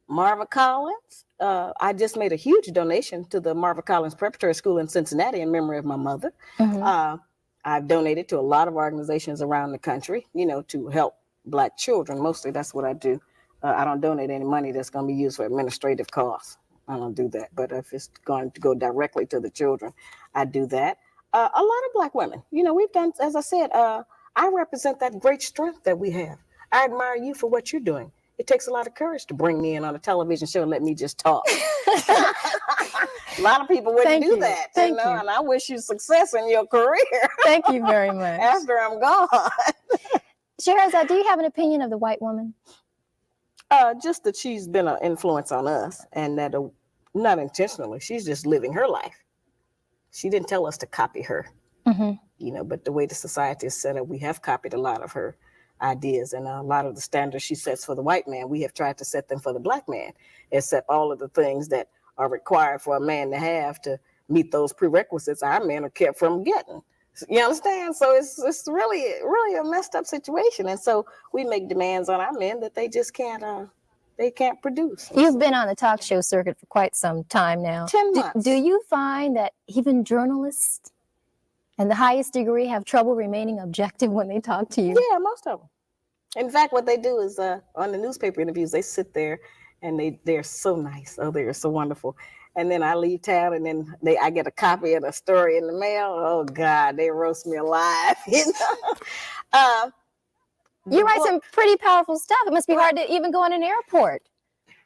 Marva Collins. I just made a huge donation to the Marva Collins Preparatory School in Cincinnati in memory of my mother. I've donated to a lot of organizations around the country, you know, to help Black children. Mostly that's what I do. I don't donate any money that's going to be used for administrative costs. I don't do that. But if it's going to go directly to the children, I do that. A lot of Black women, you know, we've done, as I said, I represent that great strength that we have. I admire you for what you're doing. It takes a lot of courage to bring me in on a television show and let me just talk. A lot of people wouldn't do that, you know, and I wish you success in your career. Thank you very much. After I'm gone. Shahrazad, do you have an opinion of the white woman? Just that she's been an influence on us, and that not intentionally, she's just living her life. She didn't tell us to copy her, you know, but the way the society is set up, we have copied a lot of her ideas, and a lot of the standards she sets for the white man, we have tried to set them for the Black man, except all of the things that are required for a man to have to meet those prerequisites, our men are kept from getting. You understand? So it's really a messed up situation. And so we make demands on our men that they just can't produce. You've been on the talk show circuit for quite some time now. 10 months. Do you find that even journalists in the highest degree have trouble remaining objective when they talk to you? Yeah, most of them. In fact, what they do is on the newspaper interviews, they sit there and they're so nice. Oh, they're so wonderful. And then I leave town and then I get a copy of the story in the mail. Oh God, they roast me alive. You know? You write some pretty powerful stuff. It must be hard to even go in an airport.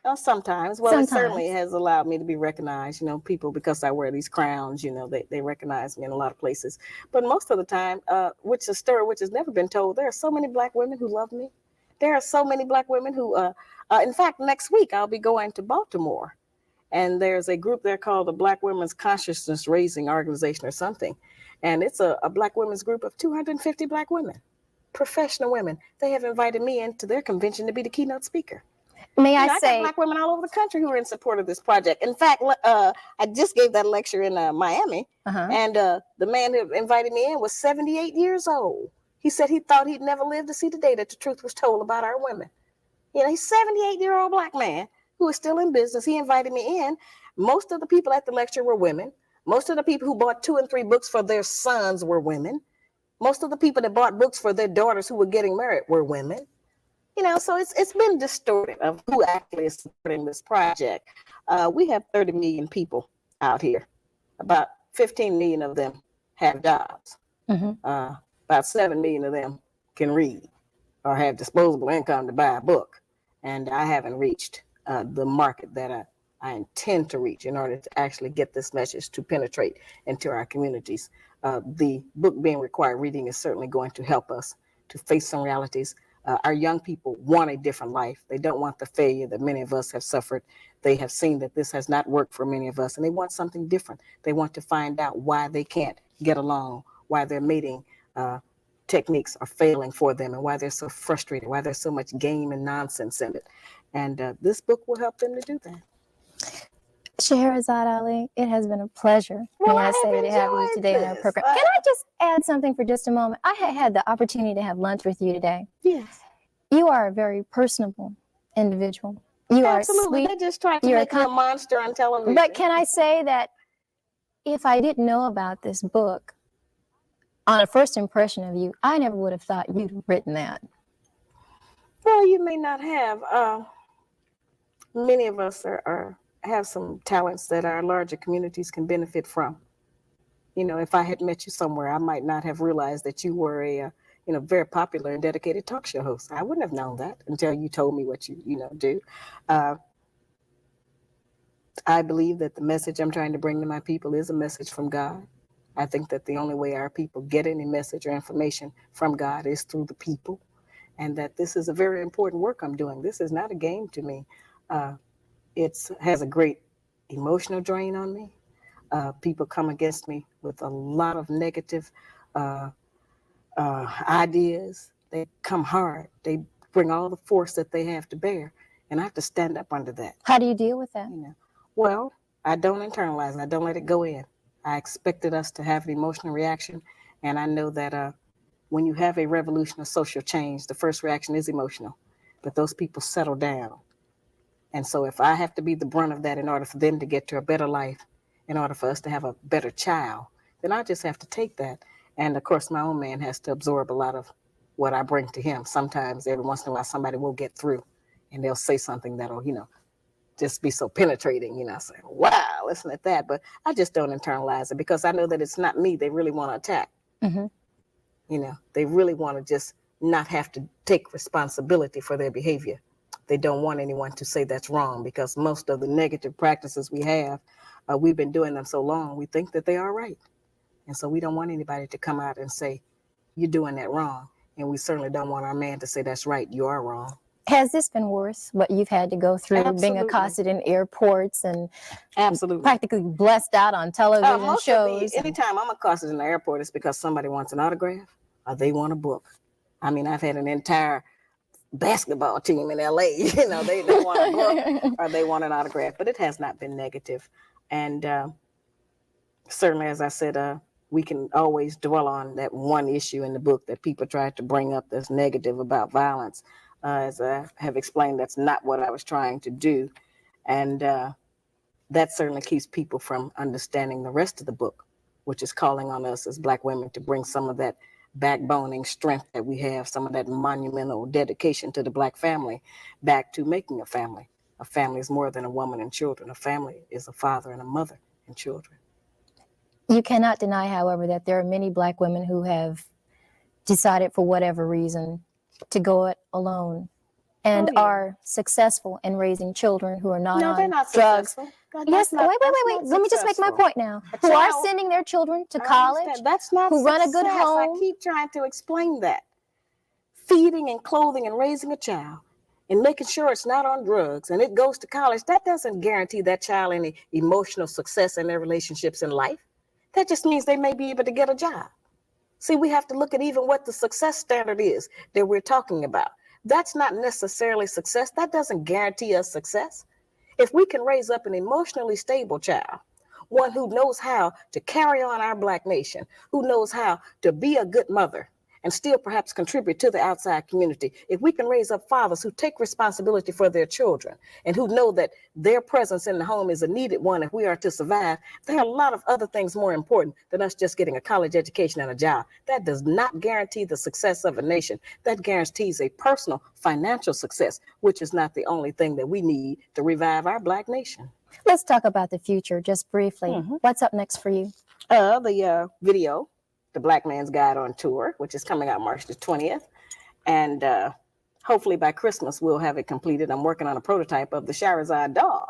Oh, sometimes. Well, it certainly has allowed me to be recognized. You know, people, because I wear these crowns, you know, they recognize me in a lot of places. But most of the time, which is a story which has never been told, there are so many Black women who love me. There are so many Black women who, in fact, next week I'll be going to Baltimore. And there's a group there called the Black Women's Consciousness Raising Organization or something. And it's a Black women's group of 250 Black women, professional women. They have invited me into their convention to be the keynote speaker. May I got say, Black women all over the country who are in support of this project. In fact, I just gave that lecture in Miami, and the man who invited me in was 78 years old. He said he thought he'd never live to see the day that the truth was told about our women. You know, he's a 78-year-old Black man who is still in business. He invited me in. Most of the people at the lecture were women. Most of the people who bought 2 and 3 books for their sons were women. Most of the people that bought books for their daughters who were getting married were women. You know, so it's been distorted of who actually is supporting this project. We have 30 million people out here. About 15 million of them have jobs. About 7 million of them can read or have disposable income to buy a book. And I haven't reached the market that I intend to reach in order to actually get this message to penetrate into our communities. The book being required reading is certainly going to help us to face some realities. Our young people want a different life. They don't want the failure that many of us have suffered. They have seen that this has not worked for many of us, and they want something different. They want to find out why they can't get along, why their mating techniques are failing for them, and why they're so frustrated, why there's so much game and nonsense in it. And this book will help them to do that. Scheherazade Ali, it has been a pleasure, may I say, to have you today on our program. Can I just add something for just a moment? I had the opportunity to have lunch with you today. Yes. You are a very personable individual. You Absolutely. are sweet. They just try to make you a monster on television. But can I say that if I didn't know about this book, on a first impression of you, I never would have thought you'd have written that. Well, you may not have. Many of us have some talents that our larger communities can benefit from. You know, if I had met you somewhere, I might not have realized that you were a very popular and dedicated talk show host. I wouldn't have known that until you told me what you do. I believe that the message I'm trying to bring to my people is a message from God. I think that the only way our people get any message or information from God is through the people, and that this is a very important work I'm doing. This is not a game to me. It has a great emotional drain on me. People come against me with a lot of negative ideas. They come hard. They bring all the force that they have to bear, and I have to stand up under that. How do you deal with that? Well, I don't internalize it. I don't let it go in. I expected us to have an emotional reaction, and I know that when you have a revolution of social change, the first reaction is emotional, but those people settle down. And so if I have to be the brunt of that in order for them to get to a better life, in order for us to have a better child, then I just have to take that. And of course, my own man has to absorb a lot of what I bring to him. Sometimes, every once in a while, somebody will get through and they'll say something that'll, just be so penetrating, say, wow, listen at that. But I just don't internalize it because I know that it's not me they really want to attack. They really want to just not have to take responsibility for their behavior. They don't want anyone to say that's wrong because most of the negative practices we have, we've been doing them so long, we think that they are right. And so we don't want anybody to come out and say, you're doing that wrong. And we certainly don't want our man to say that's right, you are wrong. Has this been worse, what you've had to go through, being accosted in airports and practically blessed out on television shows? Anytime I'm accosted in the airport, it's because somebody wants an autograph or they want a book. I mean, I've had an entire basketball team in LA, they want a book or they want an autograph, but it has not been negative. And certainly, as I said, we can always dwell on that one issue in the book that people try to bring up that's negative about violence. As I have explained, that's not what I was trying to do. And that certainly keeps people from understanding the rest of the book, which is calling on us as Black women to bring some of that backboning strength that we have, some of that monumental dedication to the Black family back to making a family. A family is more than a woman and children. A family is a father and a mother and children. You cannot deny, however, that there are many Black women who have decided for whatever reason to go it alone and are successful in raising children who are not No, on they're not drugs. successful. Yes, Not, wait. Let me just make my point now. Who are sending their children to college, that's not who success. run a good home. I keep trying to explain that. Feeding and clothing and raising a child and making sure it's not on drugs and it goes to college, that doesn't guarantee that child any emotional success in their relationships in life. That just means they may be able to get a job. See, we have to look at even what the success standard is that we're talking about. That's not necessarily success. That doesn't guarantee us success. If we can raise up an emotionally stable child, one who knows how to carry on our Black nation, who knows how to be a good mother and still perhaps contribute to the outside community, if we can raise up fathers who take responsibility for their children and who know that their presence in the home is a needed one if we are to survive, there are a lot of other things more important than us just getting a college education and a job. That does not guarantee the success of a nation. That guarantees a personal financial success, which is not the only thing that we need to revive our Black nation. Let's talk about the future just briefly. What's up next for you? The video, The Black Man's Guide on Tour, which is coming out March the 20th. And hopefully by Christmas, we'll have it completed. I'm working on a prototype of the Shahrazad doll.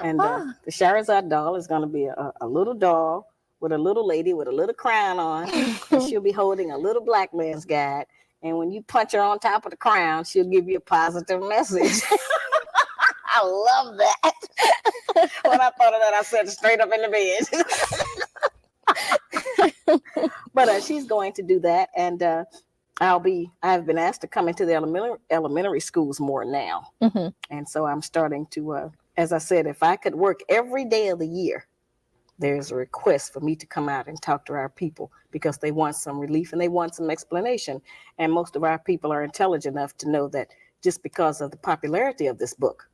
And the Shahrazad doll is going to be a little doll with a little lady with a little crown on. And she'll be holding a little Black man's guide. And when you punch her on top of the crown, she'll give you a positive message. I love that. When I thought of that, I sat straight up in the bed. But she's going to do that. And I've been asked to come into the elementary schools more now. And so I'm starting to, as I said, if I could work every day of the year, there's a request for me to come out and talk to our people because they want some relief and they want some explanation. And most of our people are intelligent enough to know that just because of the popularity of this book,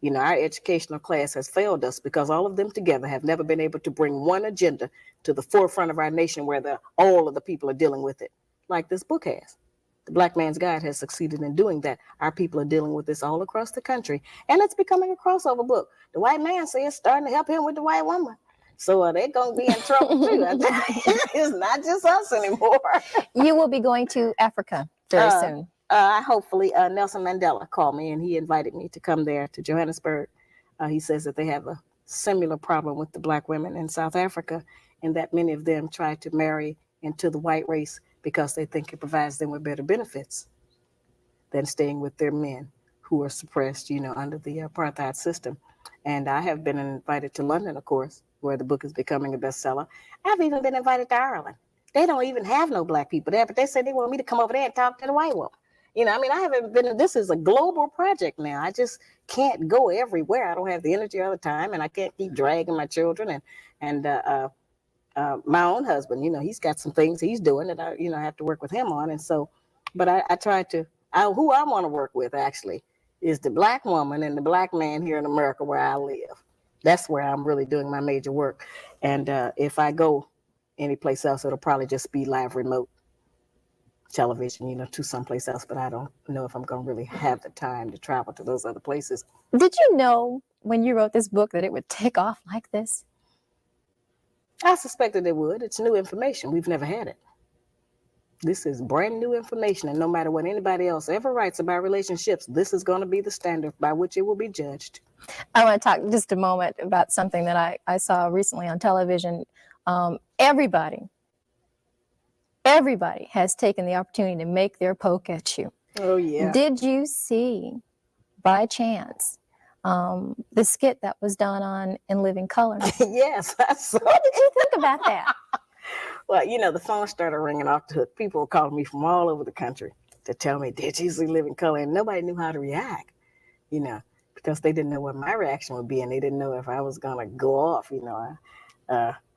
you know, our educational class has failed us because all of them together have never been able to bring one agenda to the forefront of our nation where all of the people are dealing with it, like this book has. The Black Man's Guide has succeeded in doing that. Our people are dealing with this all across the country, and it's becoming a crossover book. The white man says it's starting to help him with the white woman. So they're going to be in trouble too. It's not just us anymore. You will be going to Africa very soon. Hopefully, Nelson Mandela called me and he invited me to come there to Johannesburg. He says that they have a similar problem with the Black women in South Africa and that many of them try to marry into the white race because they think it provides them with better benefits than staying with their men who are suppressed, you know, under the apartheid system. And I have been invited to London, of course, where the book is becoming a bestseller. I've even been invited to Ireland. They don't even have no Black people there, but they said they want me to come over there and talk to the white woman. You know, I mean, I haven't been, this is a global project now. I just can't go everywhere. I don't have the energy all the time, and I can't keep dragging my children and my own husband, you know, he's got some things he's doing that I, you know, have to work with him on. And so, but I try to, who I want to work with actually is the Black woman and the Black man here in America where I live. That's where I'm really doing my major work. And if I go anyplace else, it'll probably just be live remote television, you know, to someplace else, but I don't know if I'm going to really have the time to travel to those other places. Did you know when you wrote this book that it would take off like this? I suspected it would. It's new information. We've never had it. This is brand new information, and no matter what anybody else ever writes about relationships, this is going to be the standard by which it will be judged. I want to talk just a moment about something that I saw recently on television. Everybody has taken the opportunity to make their poke at you. Oh, yeah. Did you see, by chance, the skit that was done on In Living Color? Yes, I saw. What did you think about that? Well, you know, the phone started ringing off the hook. People were calling me from all over the country to tell me, did you see Living Color? And nobody knew how to react, you know, because they didn't know what my reaction would be, and they didn't know if I was going to go off, you know.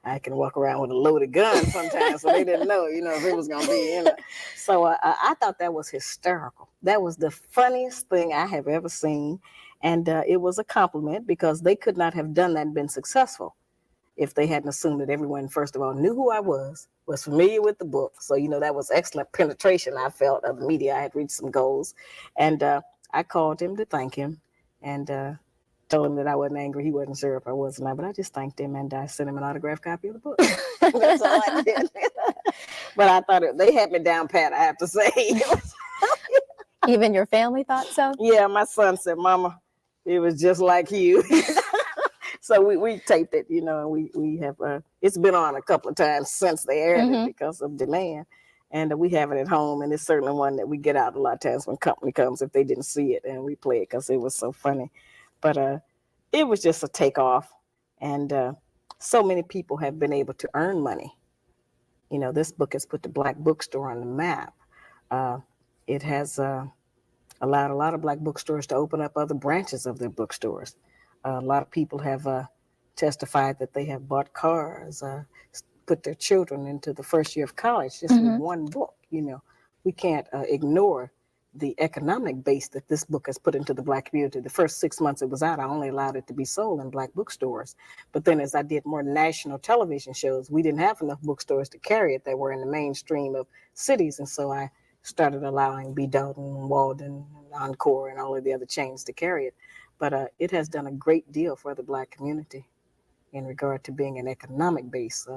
I can walk around with a loaded gun sometimes, so they didn't know, if it was going to be in it. So I thought that was hysterical. That was the funniest thing I have ever seen. And it was a compliment because they could not have done that and been successful if they hadn't assumed that everyone, first of all, knew who I was familiar with the book. So, that was excellent penetration, I felt, of the media. I had reached some goals. And I called him to thank him and told him that I wasn't angry. He wasn't sure if I was or not, but I just thanked him and I sent him an autographed copy of the book. That's all I did. But I thought they had me down pat, I have to say. Even your family thought so? Yeah, my son said, Mama, it was just like you. So we taped it, and we have, it's been on a couple of times since they aired it because of demand. And we have it at home, and it's certainly one that we get out a lot of times when company comes if they didn't see it, and we play it because it was so funny. But it was just a takeoff, and so many people have been able to earn money. This book has put the Black bookstore on the map. It has allowed a lot of Black bookstores to open up other branches of their bookstores. A lot of people have testified that they have bought cars, put their children into the first year of college just with one book. We can't ignore the economic base that this book has put into the Black community. The first 6 months it was out, I only allowed it to be sold in Black bookstores. But then as I did more national television shows, we didn't have enough bookstores to carry it that were in the mainstream of cities. And so I started allowing B. Dalton, Walden, Encore, and all of the other chains to carry it. But it has done a great deal for the Black community in regard to being an economic base.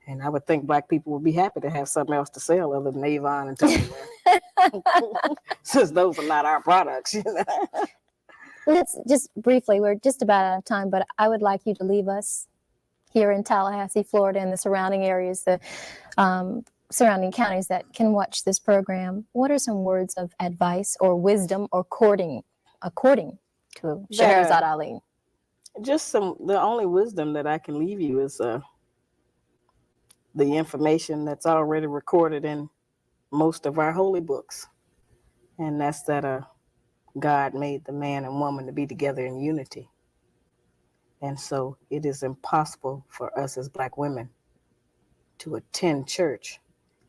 And I would think Black people would be happy to have something else to sell other than Avon and Tupperware, since those are not our products. Let's just briefly, we're just about out of time, but I would like you to leave us here in Tallahassee, Florida, and the surrounding areas, the surrounding counties that can watch this program. What are some words of advice or wisdom or courting, according to Scheherazade Ali? Just the only wisdom that I can leave you is the information that's already recorded in most of our holy books. And that's that God made the man and woman to be together in unity. And so it is impossible for us as Black women to attend church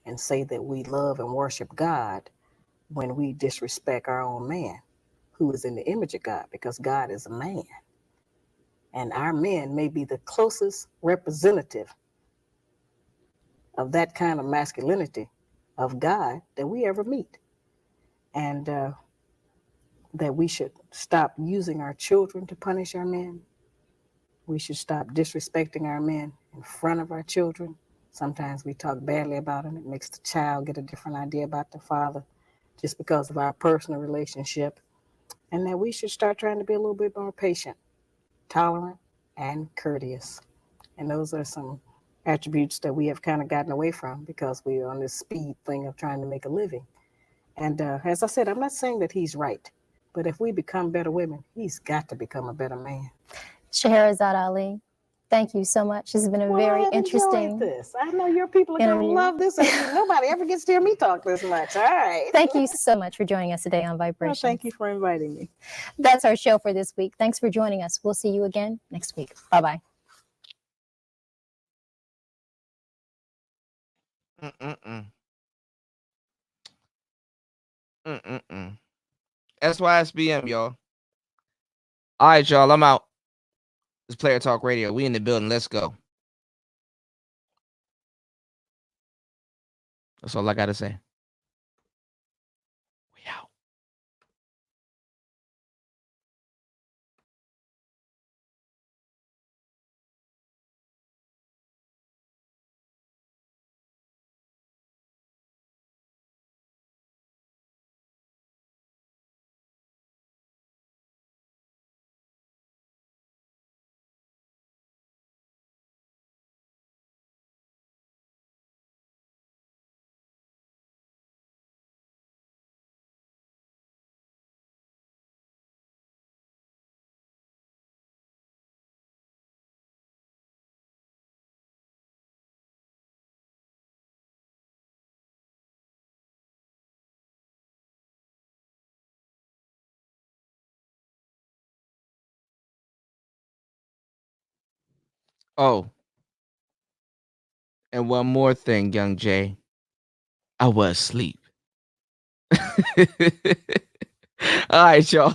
and say that we love and worship God when we disrespect our own man, who is in the image of God, because God is a man. And our men may be the closest representative of that kind of masculinity of God that we ever meet. And that we should stop using our children to punish our men. We should stop disrespecting our men in front of our children. Sometimes we talk badly about them. It makes the child get a different idea about the father just because of our personal relationship. And that we should start trying to be a little bit more patient, tolerant, and courteous. And those are some attributes that we have kind of gotten away from because we're on this speed thing of trying to make a living. And as I said, I'm not saying that he's right, but if we become better women, he's got to become a better man. Scheherazade Ali, thank you so much. This has been a very interesting. This. I know your people are going to love this. Nobody ever gets to hear me talk this much. All right. Thank you so much for joining us today on Vibrations. Well, thank you for inviting me. That's our show for this week. Thanks for joining us. We'll see you again next week. Bye-bye. SYSBM, y'all. All right, y'all. I'm out. It's Player Talk Radio. We in the building. Let's go. That's all I got to say. Oh. And one more thing, young Jay. I was asleep. All right, y'all.